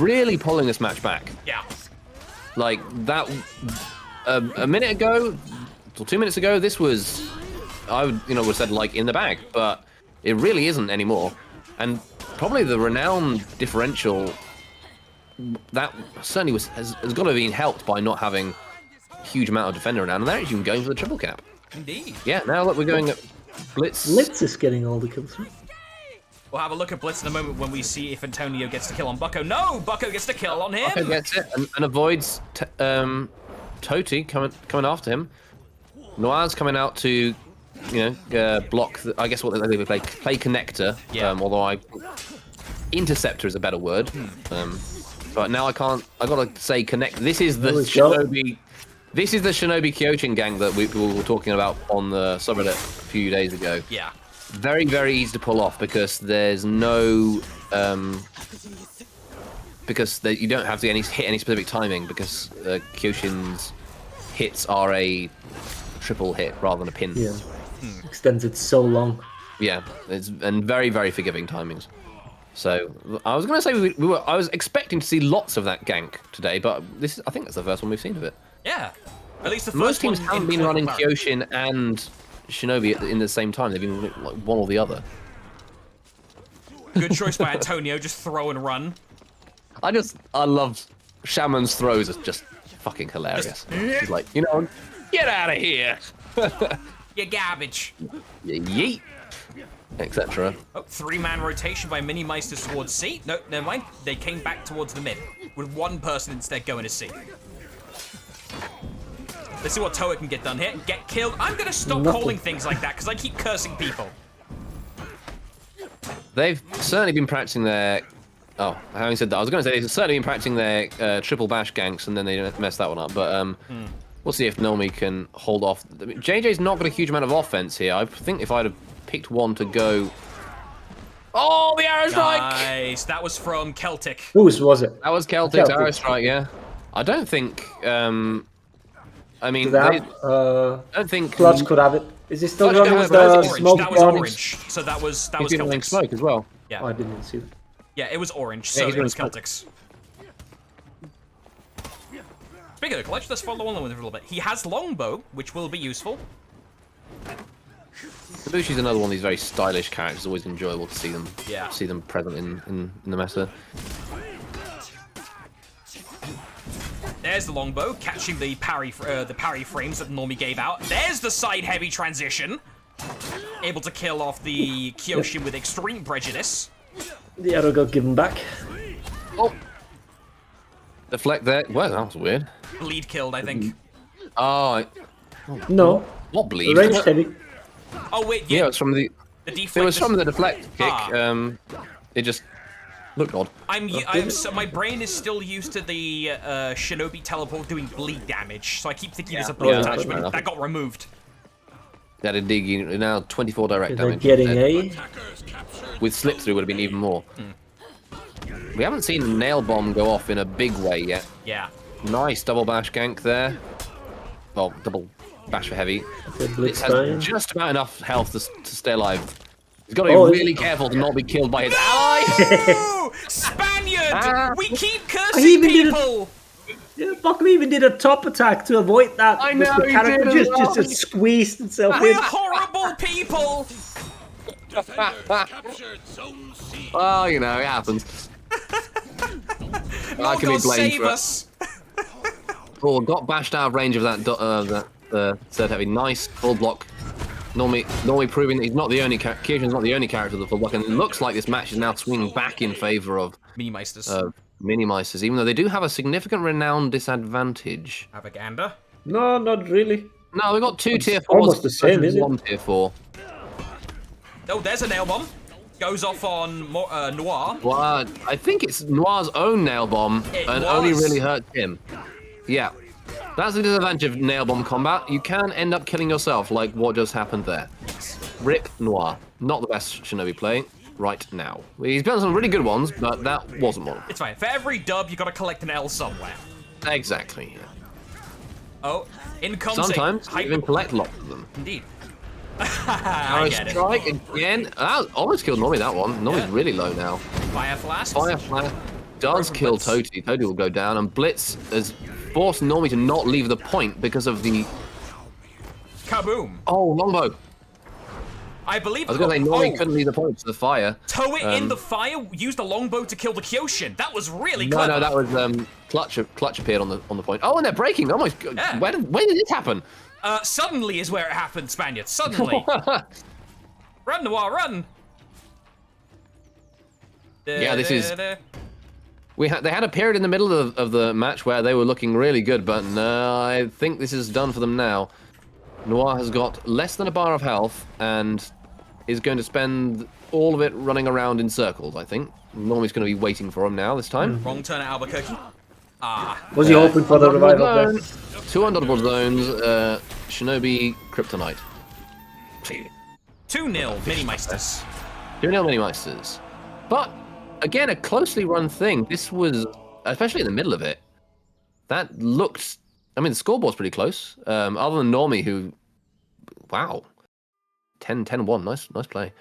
really pulling this match back. Yeah. Like that, a minute ago, or 2 minutes ago, this was, I would have said like in the bag, but it really isn't anymore. And probably the renown differential that certainly has got to have been helped by not having a huge amount of defender renown, and they're actually going for the triple cap. Indeed. Yeah, now look, we're going at Blitz. Blitz is getting all the kills. We'll have a look at Blitz in a moment when we see if Antonio gets the kill on Bucko. No, Bucko gets the kill on him. Bucko gets it and avoids Toti coming after him. Noir's coming out to, block. I guess what they play connector. Yeah. Although interceptor is a better word. But now I gotta say connect. This is the Shinobi. This is the Shinobi Kyojin gang that we were talking about on the subreddit a few days ago. Yeah. Very, very easy to pull off because there's no you don't have to hit any specific timing because Kyoshin's hits are a triple hit rather than a pin. Yeah. Extends it so long. Yeah, and very, very forgiving timings. So I was going to say I was expecting to see lots of that gank today, but I think that's the first one we've seen of it. Yeah. At least the first Most teams one haven't in been running Conquerors. Kyoshin and Shinobi in the same time. They've been like one or the other. Good choice by Antonio, just throw and run. I love Shaman's throws. Are just fucking hilarious. He's like, get out of here. You garbage. Yeet. Etc. Oh, 3-man rotation by Minimeisters towards C. No, never mind. They came back towards the mid, with one person instead going to C. Let's see what Toa can get done here. Get killed. I'm going to stop calling things like that, because I keep cursing people. They've certainly been practicing their... Oh, having said that, I was going to say they've certainly been practicing their triple bash ganks, and then they messed that one up. But we'll see if Nomi can hold off. I mean, JJ's not got a huge amount of offense here. I think if I'd have picked one to go... Oh, the arrow strike! Nice. That was from Celtic. Whose was it? That was Celtic's arrow strike, yeah. I don't think... I mean, I don't think... Clutch could have it. Is he still Clutch running could have the it. smoke That was bombs? orange. So that was He's been running Celtics. smoke as well. Yeah. Oh, I didn't see that. Yeah, it was orange, Yeah, so he's it was running Celtics. Speaking of the clutch, let's follow on with it a little bit. He has longbow, which will be useful. Kabushi's another one of these very stylish characters. Always enjoyable to see them. Yeah. See them present in the meta. There's the longbow, catching the parry frames that Normie gave out. There's the side heavy transition. Able to kill off the Kyoshin with extreme prejudice. The arrow got given back. Oh! Deflect there. Well, that was weird. Bleed killed, I think. Oh, No. what bleed? Range heavy. Oh wait, Yeah, yeah. it was from the. The deflect. It was from the deflect kick. Ah. It just looked odd. So my brain is still used to the Shinobi teleport doing bleed damage, so I keep thinking there's a bleed Yeah, fair attachment. enough. That got removed. That indeed now 24 direct They're damage. getting instead. A. Attackers captured. With slip through would have been even more. We haven't seen a nail bomb go off in a big way yet. Yeah. Nice double bash gank there. Well, double bash for heavy. The It blitz has dying. just about enough health to stay alive. He's got to Oh, be really careful to not be killed by his ally. Ooh, Spaniard! We keep He cursing even did it. people! Yeah, Bucko even did a top attack to avoid that. I with know, the he character did as just squeezed itself in. We're horrible people! Defenders captured zone C. Well, it happens. I Oh, can be God, blamed save for it. us! Oh, got bashed out of range of that third heavy. Nice full block. Normally proving that he's not the only Kyojin's not the only character with the full block, and it looks like this match is now swinging back in favor of Minimeisters. Minimeisters, even though they do have a significant renown disadvantage. Propaganda. No, not really. No, we've got two tier 4s. almost the same, versus isn't it? one tier 4. Oh, there's a nail bomb. Goes off on Noir. Well, I think it's Noir's own nail bomb, It and only was. really hurt him. Yeah. That's the disadvantage of nail bomb combat. You can end up killing yourself, like what just happened there. Rip Noir. Not the best Shinobi play right now. He's done some really good ones, but that wasn't one. It's fine. For every dub, you got to collect an L somewhere. Exactly. Yeah. Oh, in comes Sometimes a you even collect lots of them. Indeed. Arrow I get it. strike again. Almost killed Normie that one. Normie's really low now. Fire Flash. Fire Flash does Broken kill Blitz. Toti. Toti will go down, and Blitz has forced Normie to not leave the point because of the... Kaboom. Oh, longbow. I believe. I was going to say Normie oh, couldn't leave the point to the fire. tow it in the fire. Used a longbow to kill the Kyoshin. That was really clever. No, that was Clutch appeared on the point. Oh, and they're breaking. Oh my god. Yeah. When did this happen? Suddenly is where it happened, Spaniard. Suddenly. Run, Noir, run. Yeah, this is- They had a period in the middle of the match where they were looking really good, but no, I think this is done for them now. Noir has got less than a bar of health and is going to spend all of it running around in circles, I think. Normie's going to be waiting for him now this time. Wrong turn at Albuquerque. Ah. Was he hoping for the revival there? Two undodgeable zones, Shinobi, Kryptonite. 2-0, Minimeisters. 2-0 Minimeisters. But, again, a closely run thing. This was, especially in the middle of it, that looked... I mean, the scoreboard's pretty close. Other than Normie, who... Wow. 10-1, nice play.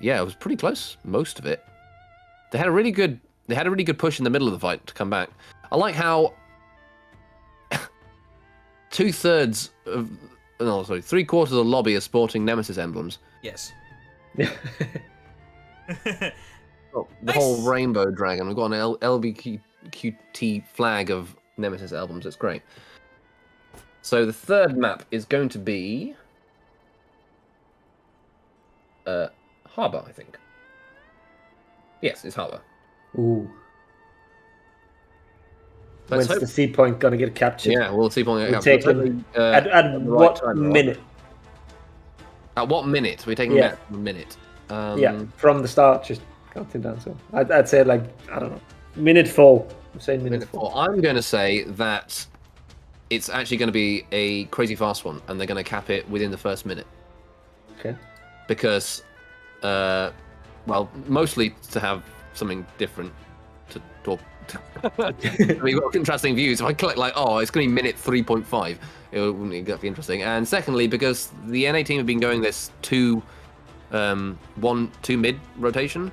Yeah, it was pretty close, most of it. They had a really good push in the middle of the fight to come back. I like how 3/4 of the lobby are sporting Nemesis emblems. Yes. Oh, the whole rainbow dragon. We've got an LBQT flag of Nemesis albums. It's great. So the third map is going to be Harbour, I think. Yes, it's Harbour. Ooh. Let's When's hope. the sea point gonna get captured? Yeah, we'll see. We'll take him at the right what time, minute? At what minute? We're taking Yeah. a minute. Yeah, from the start, just counting down. So I'd say like, I don't know, minute 4. I'm saying minute 4. I'm going to say that it's actually going to be a crazy fast one, and they're going to cap it within the first minute. Okay. Because, well, mostly to have something different to talk. We've got contrasting views. If I click like, oh, it's going to be minute 3.5, it wouldn't exactly be interesting. And secondly, because the NA team have been going this 2 mid rotation.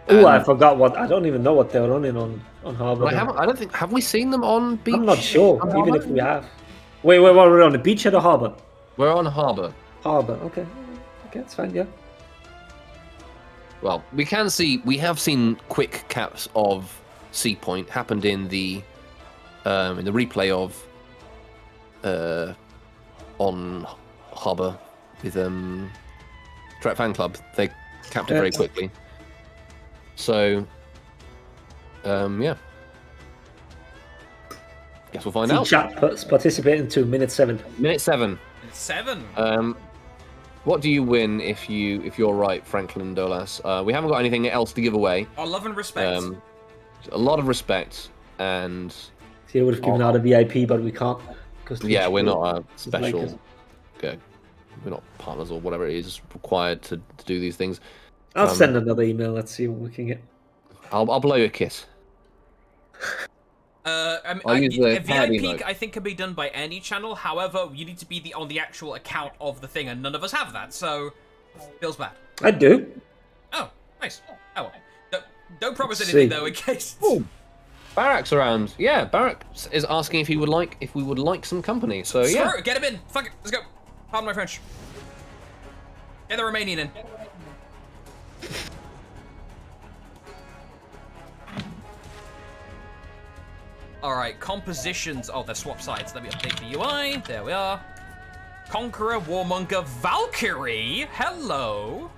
Oh, I forgot what. I don't even know what they're running on Harbour. I don't think. Have we seen them on beach? I'm not sure, on even Harbour? if we have. Wait, what are we on? The beachhead or Harbour? We're on Harbour. Harbour. Okay, that's fine. Yeah. Well, we have seen quick caps of Sea Point happened in the replay of on Harbour with Tourette Fan Club. They capped it very quickly. So, yeah. Guess we'll find See out. chat participating to minute 7. Minute 7. 7. What do you win if you're right, Franklin Dolas? We haven't got anything else to give away. Our love and respect. A lot of respect, and See, I would have given out a VIP, but we can't. yeah, we're not a special. Lakers. Okay, we're not partners or whatever it is required to do these things. I'll send another email. Let's see what we can get. I'll blow you a kiss. I'll use the a parody VIP, mode. I think, can be done by any channel. However, you need to be on the actual account of the thing, and none of us have that, so feels bad. I do. Oh, nice. Oh well. Don't promise Let's anything see. though, in case. Oh, Barak's around. Yeah, Barak is asking if we would like some company. So yeah. Screw it, get him in. Fuck it. Let's go. Pardon my French. Get the Romanian in. Alright, compositions. Oh, they're swap sides. Let me update the UI. There we are. Conqueror, Warmonger, Valkyrie. Hello.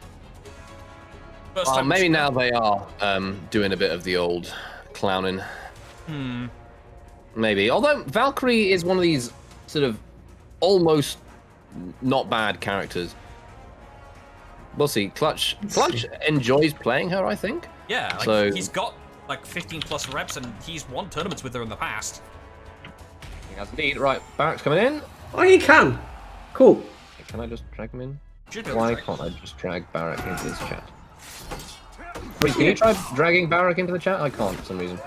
First time Maybe now they are doing a bit of the old clowning. Maybe. Although Valkyrie is one of these sort of almost not bad characters. We'll see. Clutch enjoys playing her, I think. Yeah, like So- he's got like 15 plus reps and he's won tournaments with her in the past. As indeed. Right, Barrack's coming in. Oh, you can. Cool. Can I just drag him in? Should be able to Why drag can't I just drag Barrack into this chat? Wait, can you try dragging Barrack into the chat? I can't for some reason.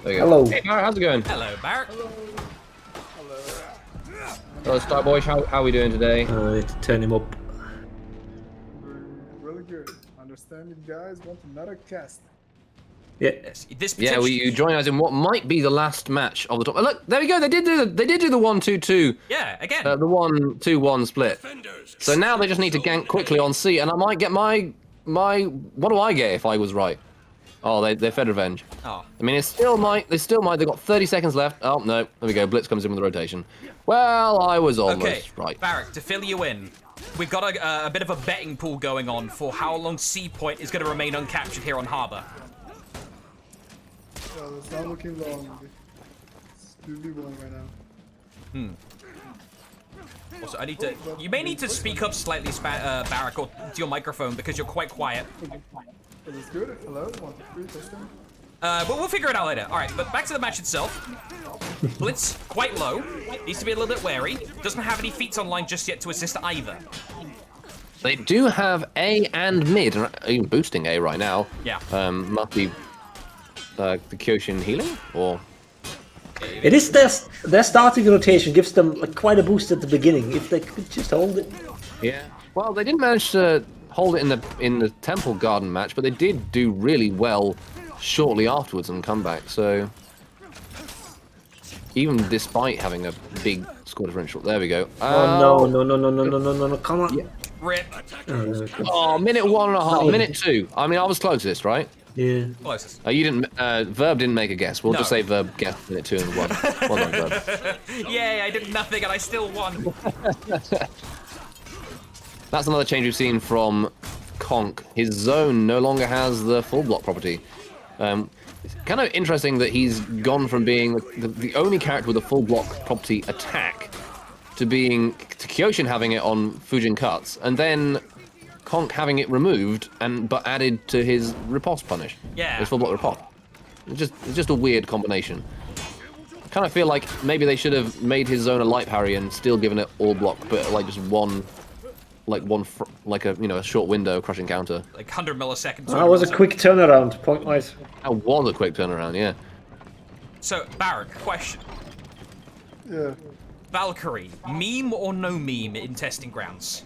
There you go. Hello. Hey, Barrack, how's it going? Hello, Barrack. Hello, Starboy. How are we doing today? I need to turn him up. Really good. Understand you guys want another cast. Yeah. Yes, this Yeah, potentially- you join us in what might be the last match of the top. Look, there we go. They did do the 1-2-2. Yeah, again. The 1-2-1 split. Defenders. So now they just need to gank quickly on C, and I might get my. What do I get if I was right? Oh, they fed revenge. Oh. I mean, they still might. They've got 30 seconds left. Oh no, there we go. Blitz comes in with the rotation. Well, I was almost Okay, right. Barrack, to fill you in, we've got a bit of a betting pool going on for how long C Point is going to remain uncaptured here on Harbour. Well, it's not looking long. It's 2v1 right now. Also, I need to. You may need to speak up slightly, Barrack, or to your microphone because you're quite quiet. Is this good? Hello? 1, 2, 3, testing. But we'll figure it out later. All right, but back to the match itself. Blitz quite low. Needs to be a little bit wary. Doesn't have any feats online just yet to assist either. They do have A and mid, and even boosting A right now. Yeah. Must be the Kyoshin healing or. It is their starting rotation gives them like quite a boost at the beginning if they could just hold it. Yeah. Well, they didn't manage to hold it in the Temple Garden match, but they did do really well shortly afterwards and come back. So even despite having a big score differential, there we go. Oh no! Come on. Rip. Oh, minute 1.5, minute 2. I mean, I was closest, right? Yeah. Closest. You didn't. Verb didn't make a guess. We'll just No. say Verb guessed minute 2 and 1. Well done, Verb. Yay, I did nothing and I still won. That's another change we've seen from Conk. His zone no longer has the full block property. It's kind of interesting that he's gone from being the only character with a full block property attack to Kyoshin having it on Fujin cuts, and then Conk having it removed but added to his riposte punish. Yeah. His full block riposte. It's just a weird combination. I kind of feel like maybe they should have made his zone a light parry and still given it all block, but like just a short window crushing counter. Like 100 milliseconds. That was a quick turnaround, point wise. That was a quick turnaround, yeah. So, Barrack, question. Yeah. Valkyrie, meme or no meme in testing grounds?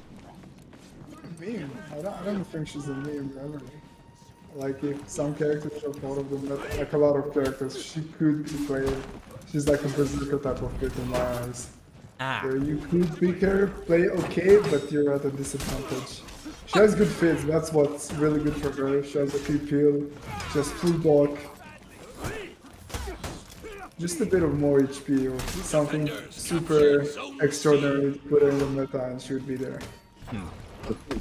Meme. I don't think she's a meme ever. Like, if some characters are part of them, like a lot of characters, she could be played. She's like a berserker type of fit in my eyes. Ah. Where you could pick her, play okay, but you're at a disadvantage. She has good fits, that's what's really good for her. She has a free peel, she has full block. Just a bit of more HP or something super extraordinary to put her in the meta and she would be there.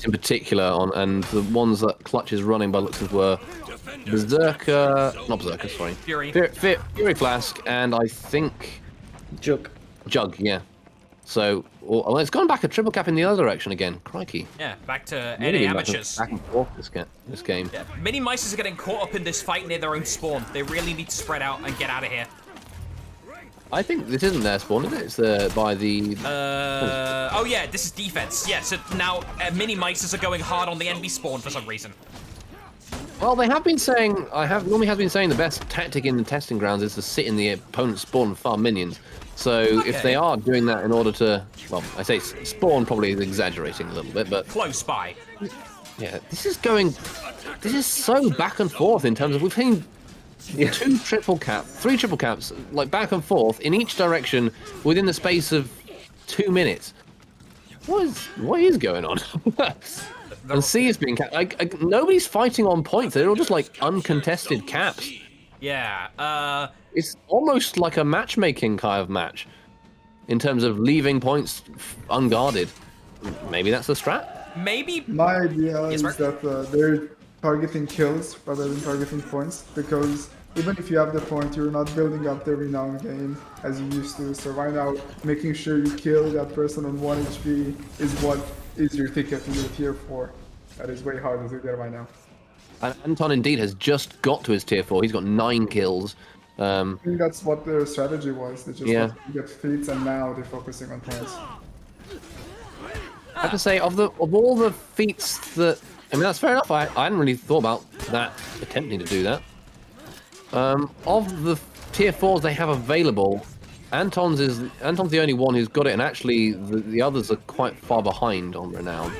In particular, and the ones that Clutch is running by looks of were Berserker, not Berserker, sorry. Fury. Fury Flask, and I think Jug. Jug, yeah. So, well, it's gone back a triple cap in the other direction again. Crikey. Yeah, back to Really NA back and- amateurs. Back and forth this game. Yeah, Minimeisters are getting caught up in this fight near their own spawn. They really need to spread out and get out of here. I think this isn't their spawn, is it? It's by the... Oh yeah, this is defense. Yeah, so now Minimeisters are going hard on the enemy spawn for some reason. Well, they have been saying... Normally has been saying the best tactic in the testing grounds is to sit in the opponent's spawn and farm minions. So if they are doing that in order to... Well, I say spawn probably is exaggerating a little bit, but... Close by. Yeah, this is so back and forth in terms of... We've seen... 3 triple caps, like back and forth in each direction within the space of 2 minutes. What is going on? And C is being capped. Nobody's fighting on points. They're all just like uncontested caps. Yeah. It's almost like a matchmaking kind of match in terms of leaving points unguarded. Maybe that's the strat. Maybe. My idea Yes, is Mark? that they're targeting kills rather than targeting points, because even if you have the point, you're not building up the renown gain as you used to. So right now, making sure you kill that person on 1 HP is what is your ticket to your tier 4. That is way harder to get right now. And Anton indeed has just got to his tier 4. He's got 9 kills. I think that's what their strategy was. They just Yeah. wanted to get feats, and now they're focusing on points. I have to say, of all the feats that, I mean, that's fair enough. I hadn't really thought about that, attempting to do that. Of the tier 4s they have available, Anton's the only one who's got it, and actually the others are quite far behind on Renown.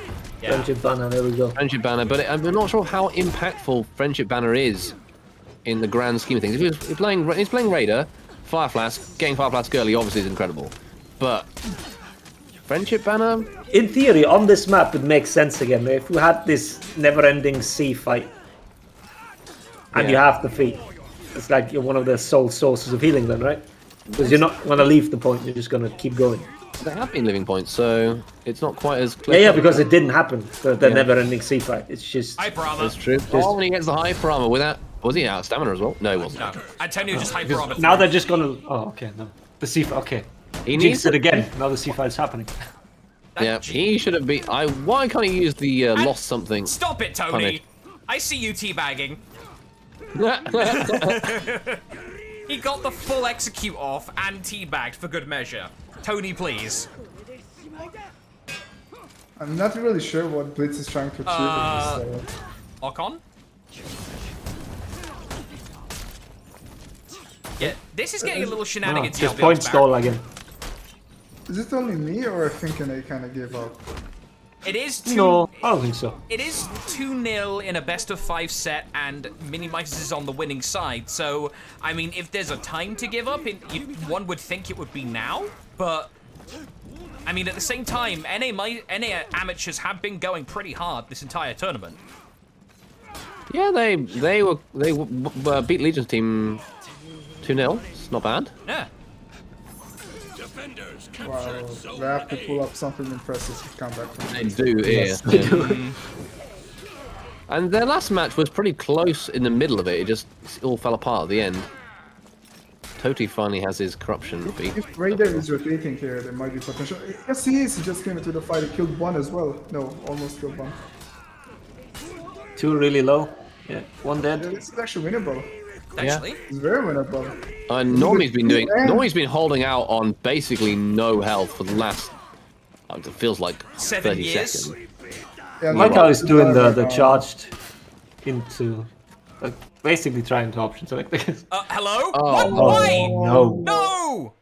Yeah. Friendship banner, there we go. Friendship Banner, but I'm not sure how impactful Friendship Banner is in the grand scheme of things. If he's playing Raider, Fire Flask, getting Fire Flask early obviously is incredible, but Friendship Banner. In theory, on this map, it makes sense again. If you had this never-ending sea fight, and you have the feat, it's like you're one of the sole sources of healing then, right? Because you're not going to leave the point, you're just going to keep going. There have been living points, so it's not quite as clear. Yeah, because it didn't happen, the never-ending sea fight. It's just... Hyper armor. That's true. Oh, when he gets the hyper armor without... Was he out of stamina as well? No, he wasn't. No, Antonio just hyper armor. Now they're just going to... Oh, okay, no. The sea fight, okay. He Jinx needs it again, now the sea fight's happening. Yeah, he should have been... Why can't he use the lost something? Stop it, Tony. Punish. I see you teabagging. He got the full execute off and teabagged for good measure. Tony, please. I'm not really sure what Blitz is trying to achieve with this. Ocon? Yeah, this is getting a little shenanigans. Just point stall again. Is it only me, or I think they kind of gave up? It is 2. No, I don't think so. It is 2-0 in a best-of-5 set, and Minimeisters is on the winning side. So, I mean, if there's a time to give up, one would think it would be now. But I mean, at the same time, NA amateurs have been going pretty hard this entire tournament. Yeah, they beat Legion's team 2-0. It's not bad. Yeah. Defenders Wow, captured zone they have to A. pull up something impressive to come back from They this. do, yeah. And their last match was pretty close in the middle of it. It all fell apart at the end. Toti finally has his corruption feat. If Raider is rotating here, there might be potential. Yes, he is. He just came into the fight. He killed one as well. No, almost killed one. 2 really low. Yeah, 1 Yeah, dead. this is actually winnable. Actually. It's very winnable. Normie's been holding out on basically no health for the last, it feels like 7 30 years. seconds. Yeah, Like how he's doing the the charged into... Like, basically trying to option select. Hello? Oh. What? Why? no. No!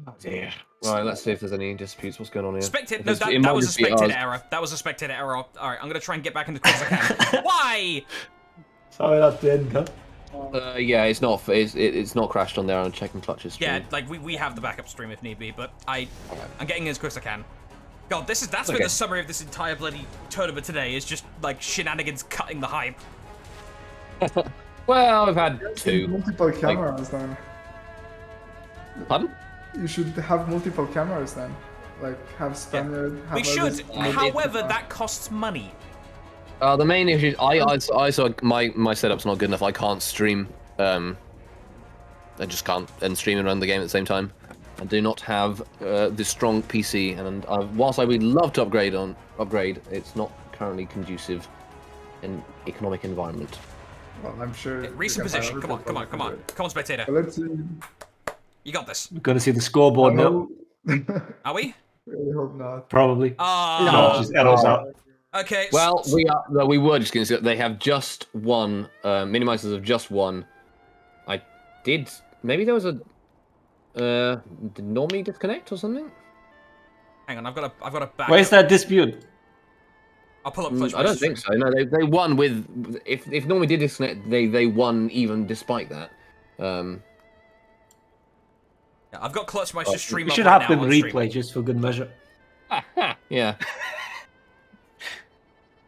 Oh, dear. Right, let's see if there's any disputes. What's going on here? Spectated. No, It that might was a just be spectated us. error. That was a spectated error. All right, I'm gonna try and get back into the quiz as I can. Why? Sorry, that didn't, huh? Yeah, it's not crashed on there. I'm checking clutches. Yeah, like we have the backup stream if need be, but I'm getting as quick as I can. God, that's been Okay. the summary of this entire bloody tournament today. Is just like shenanigans cutting the hype. Well, we've had 2. Multiple cameras then. Pardon? You should have multiple cameras then. Like, have Spaniard, have We should. others- However, that costs money. The main issue is I saw my setup's not good enough. I can't stream. I just can't and stream and run the game at the same time. I do not have this strong PC, and whilst I would love to upgrade, it's not currently conducive in economic environment. Well, I'm sure. Recent we can position. have Come on, everything come on, come on, spectator. But let's see. You got this. We're gonna see the scoreboard now. Are we? Really hope not. Probably. Ah. Just arrows out. Okay. Well, we were just going to say they have just won. Minimeisters have just won. Maybe there was a. Did Normie disconnect or something? Hang on, I've got a back. Where's that dispute? I'll pull up Clutch. I don't think so. No, they won with. If Normie did disconnect, they won even despite that. Yeah, I've got Clutch Meister stream We up should right have now them on stream. replay just for good measure. Yeah.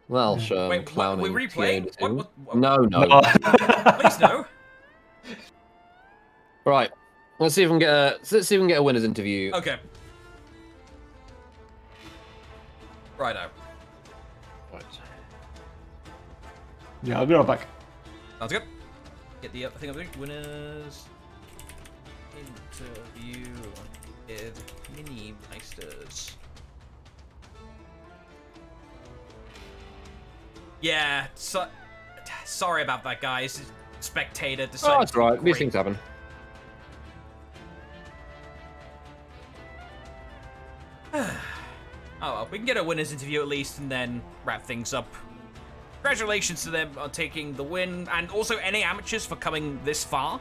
Well, sure. Wait, what? Clowning. We replay? TO2. What? No. Please no. Right. Let's see if we can get a winner's interview. Okay. Righto. Right. Yeah, I'll be right back. Sounds good. Get the thing up there. Winners interview with Minimeisters. Yeah, sorry about that, guys. Spectator decided. Oh, that's right. to These create- things happen. We can get a winner's interview at least, and then wrap things up. Congratulations to them on taking the win, and also any amateurs for coming this far.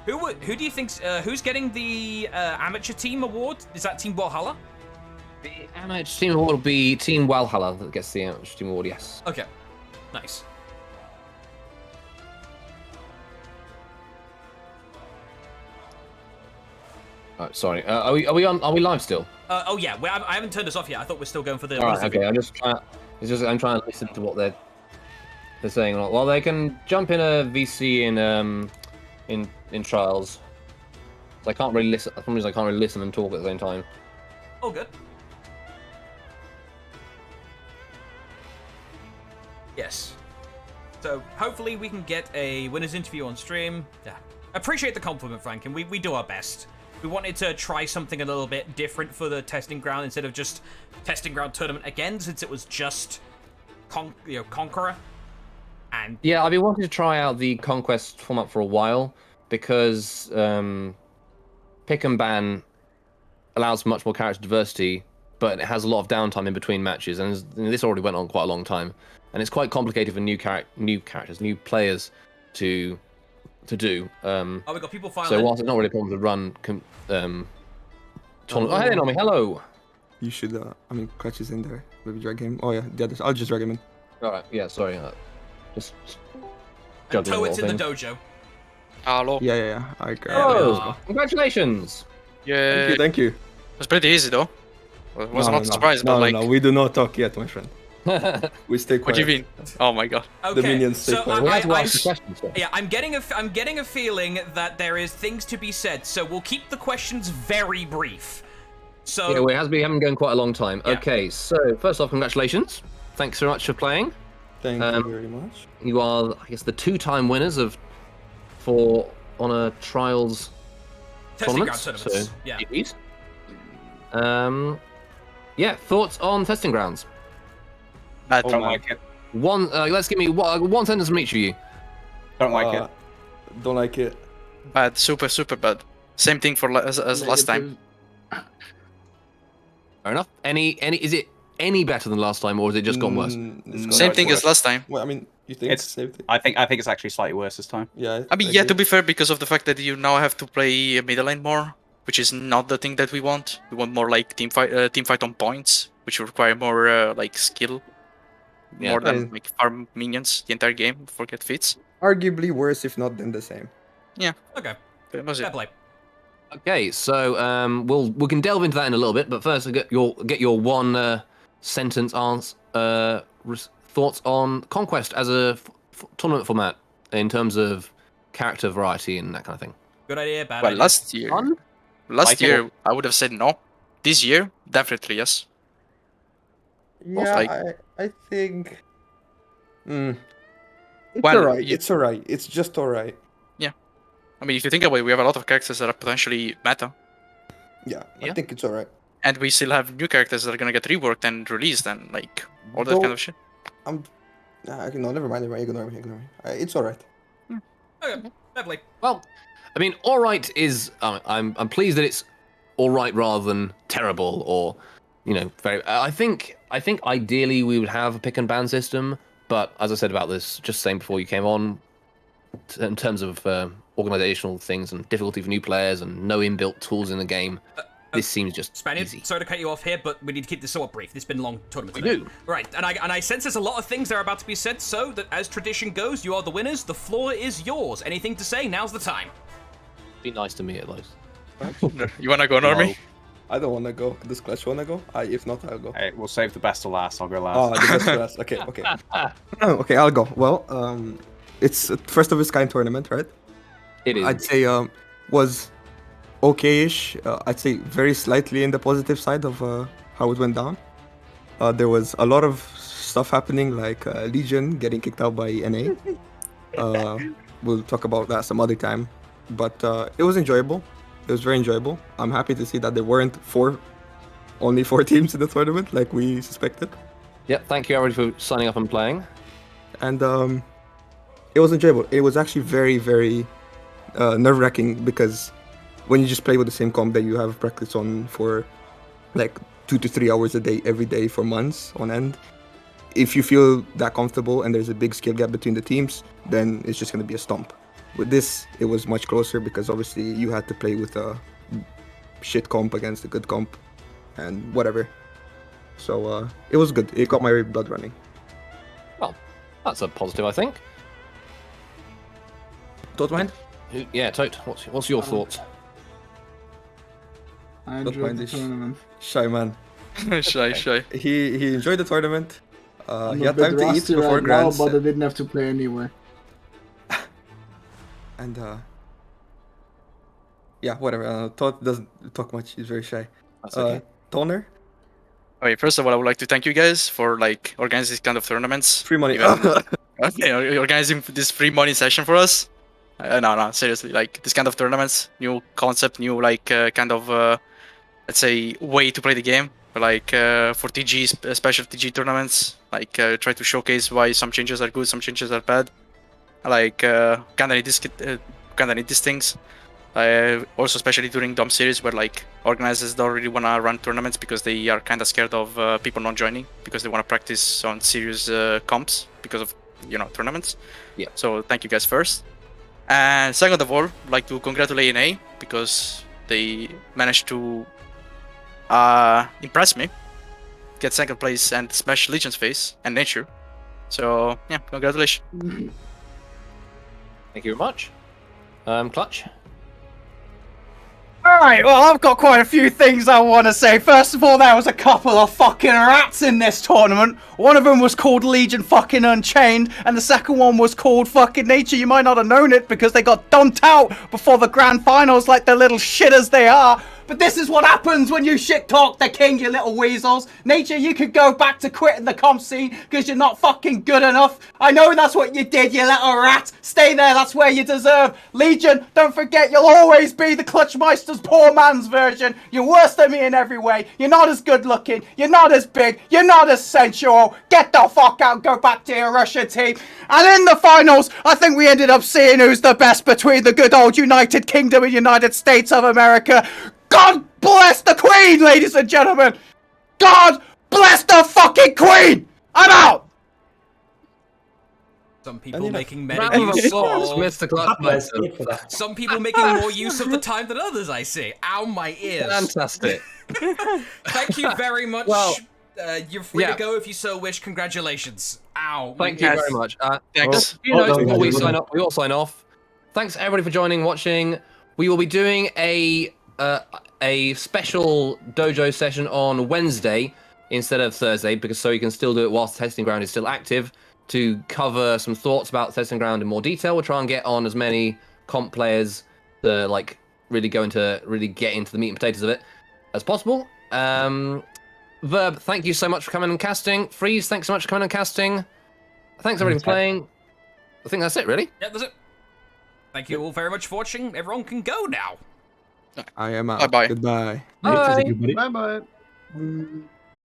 Who do you think? Who's getting the amateur team award? Is that Team Valhalla? The amateur team award will be Team Valhalla that gets the amateur team award. Yes. Okay, nice. Oh, sorry. Are we on? Are we live still? Oh yeah, I haven't turned this off yet. I thought we're still going for the. All right. Okay. I'm trying to listen to what they're saying. Well, they can jump in a VC in trials. So I can't really listen. For some reason, I can't really listen and talk at the same time. Oh, good. Yes. So hopefully we can get a winner's interview on stream. Yeah. Appreciate the compliment, Frank, and we do our best. We wanted to try something a little bit different for the testing ground instead of just testing ground tournament again, since it was just Conqueror. And yeah, I've been wanting to try out the Conquest format for a while because pick and ban allows much more character diversity, but it has a lot of downtime in between matches, and this already went on quite a long time, and it's quite complicated for new players to do. Oh, we got people filing. So whilst it's not really a problem to run tournament. Oh, hey, Nomi, hello. You should, Clutch is in there. Maybe drag him. Oh yeah, the others. I'll just drag him in. All right, yeah, sorry. Just and juggling Tourette in the dojo. Hello. Yeah. I Oh, congratulations. Yeah. Thank you. It was pretty easy though. I was not surprised, but like. No, we do not talk yet, my friend. We stay quiet. What do you mean? Oh my god. Okay, The minions stay so quiet. We have to ask the questions. yeah, I'm getting a feeling that there is things to be said, so we'll keep the questions very brief. So Yeah, we have been going quite a long time. Yeah. Okay, so first off, congratulations. Thanks very much for playing. Thank you very much. You are, I guess, the two-time winners for Honor Trials testing ground tournaments. tournaments. So, Yeah. GGs. Yeah, thoughts on testing grounds? Bad. Don't like it. Let's give me one sentence from each of you. Don't like it. Don't like it. Bad. Super bad. Same thing for as last time. Fair enough. Is it any better than last time, or has it just gone worse? Same thing as last time. Well, I mean, you think It's- it's the same thing? I think it's actually slightly worse this time. Yeah. I mean, yeah, to be fair, because of the fact that you now have to play a middle lane more, which is not the thing that we want. We want more like team fight on points, which require more like skill, Yeah. more than like farm minions the entire game. Forget fits. Arguably worse, if not than the same. Okay. That was Fair it. play. Okay, so we can delve into that in a little bit, but first I'll get your one sentence answer thoughts on Conquest as a tournament format in terms of character variety and that kind of thing. Good idea. Bad Well, idea. last year, Fun? Like year I would have said no. This year, definitely yes. Yeah, like- I think. It's Well, alright. you- It's alright. It's just alright. I mean, if you think about it, we have a lot of characters that are potentially meta, Yeah, Yeah. I think it's alright. and we still have new characters that are gonna get reworked and released, and like all that Though- kind of shit. No, never mind. Ignore me. It's alright. Okay. Fair play. Well, I mean, all right is I'm pleased that it's all right rather than terrible or very. I think ideally we would have a pick and ban system, but as I said about this just saying before you came on, in terms of organizational things and difficulty for new players and no inbuilt tools in the game, this seems just Spaniard, easy. sorry to cut you off here, but we need to keep this somewhat brief. This has been a long tournament We today. do. Right, and I sense there's a lot of things that are about to be said, so that as tradition goes, you are the winners. The floor is yours. Anything to say? Now's the time. Be nice to me at least. You wanna go, Normie? I don't want to go. Does Clutch want to go? If not, I'll go. Hey, we'll save the best to last. I'll go Oh, last. the best for us. Okay. Okay, I'll go. Well, it's a first of its kind tournament, right? It is. I'd say was okay-ish. I'd say very slightly in the positive side of how it went down. There was a lot of stuff happening, like Legion getting kicked out by NA. We'll talk about that some other time. But it was enjoyable. It was very enjoyable. I'm happy to see that there weren't only four teams in the tournament like we suspected. Yeah, thank you everybody for signing up and playing. And it was enjoyable. It was actually very, very nerve-wracking because when you just play with the same comp that you have practice on for like 2 to 3 hours a day every day for months on end. If you feel that comfortable and there's a big skill gap between the teams, then it's just going to be a stomp. With this, it was much closer because obviously you had to play with a shit comp against a good comp and whatever. So it was good. It got my blood running. Well, that's a positive, I think. Don't mind? Yeah, Tote, what's your thoughts? I Don't enjoyed mind the this tournament. shy man. Shy. He enjoyed the tournament. I'm He a had bit time to eat rusty before right now, Grand. but I didn't have to play anyway. And yeah, whatever. Todd doesn't talk much. He's very shy. That's okay. Toner, Okay, first of all, I would like to thank you guys for like organizing these kind of tournaments. free money. Okay, organizing this free money session for us. No, seriously, like this kind of tournaments, new concept, new like kind of let's say way to play the game. Like for TG, special TG tournaments, like try to showcase why some changes are good, some changes are bad. Like kinda need these things. Also, especially during Dom series, where like organizers don't really want to run tournaments because they are kind of scared of people not joining because they want to practice on serious comps because of tournaments. Yeah. So thank you guys first, and second of all, I'd like to congratulate NA because they managed to impress me, get second place and smash Legion's face and Nature. So yeah, congratulations. Thank you very much. Clutch? Alright, well, I've got quite a few things I want to say. First of all, there was a couple of fucking rats in this tournament. One of them was called Legion fucking Unchained, and the second one was called fucking Nature. You might not have known it because they got dumped out before the grand finals like the little shitters they are. But this is what happens when you shit talk the king, you little weasels. Nature, you could go back to quitting the comp scene because you're not fucking good enough. I know that's what you did, you little rat. Stay there, that's where you deserve. Legion, don't forget, you'll always be the Clutchmeister's poor man's version. You're worse than me in every way. You're not as good looking. You're not as big. You're not as sensual. Get the fuck out, go back to your Russian team. And in the finals, I think we ended up seeing who's the best between the good old United Kingdom and United States of America. God bless the Queen, ladies and gentlemen! God bless the fucking Queen! I'm out! Some people making many Round of use applause, of... Mr. Clutchmeister. Some people making more use of the time than others, I see. Ow, my ears. Fantastic. Thank you very much. Well, you're free yeah. to go if you so wish. Congratulations. Ow. Thank you very much. Thanks. Before we all sign off. Thanks everybody for joining, watching. We will be doing a special dojo session on Wednesday instead of Thursday, because so you can still do it whilst Testing Ground is still active, to cover some thoughts about Testing Ground in more detail. We'll try and get on as many comp players to like really get into the meat and potatoes of it as possible. Verb, thank you so much for coming and casting. Freeze, thanks so much for coming and casting. Thanks everybody for playing. I think that's it, really. Yeah, that's it. Thank you all very much for watching. Everyone can go now. I am out. Bye-bye. Goodbye. Bye. Bye bye.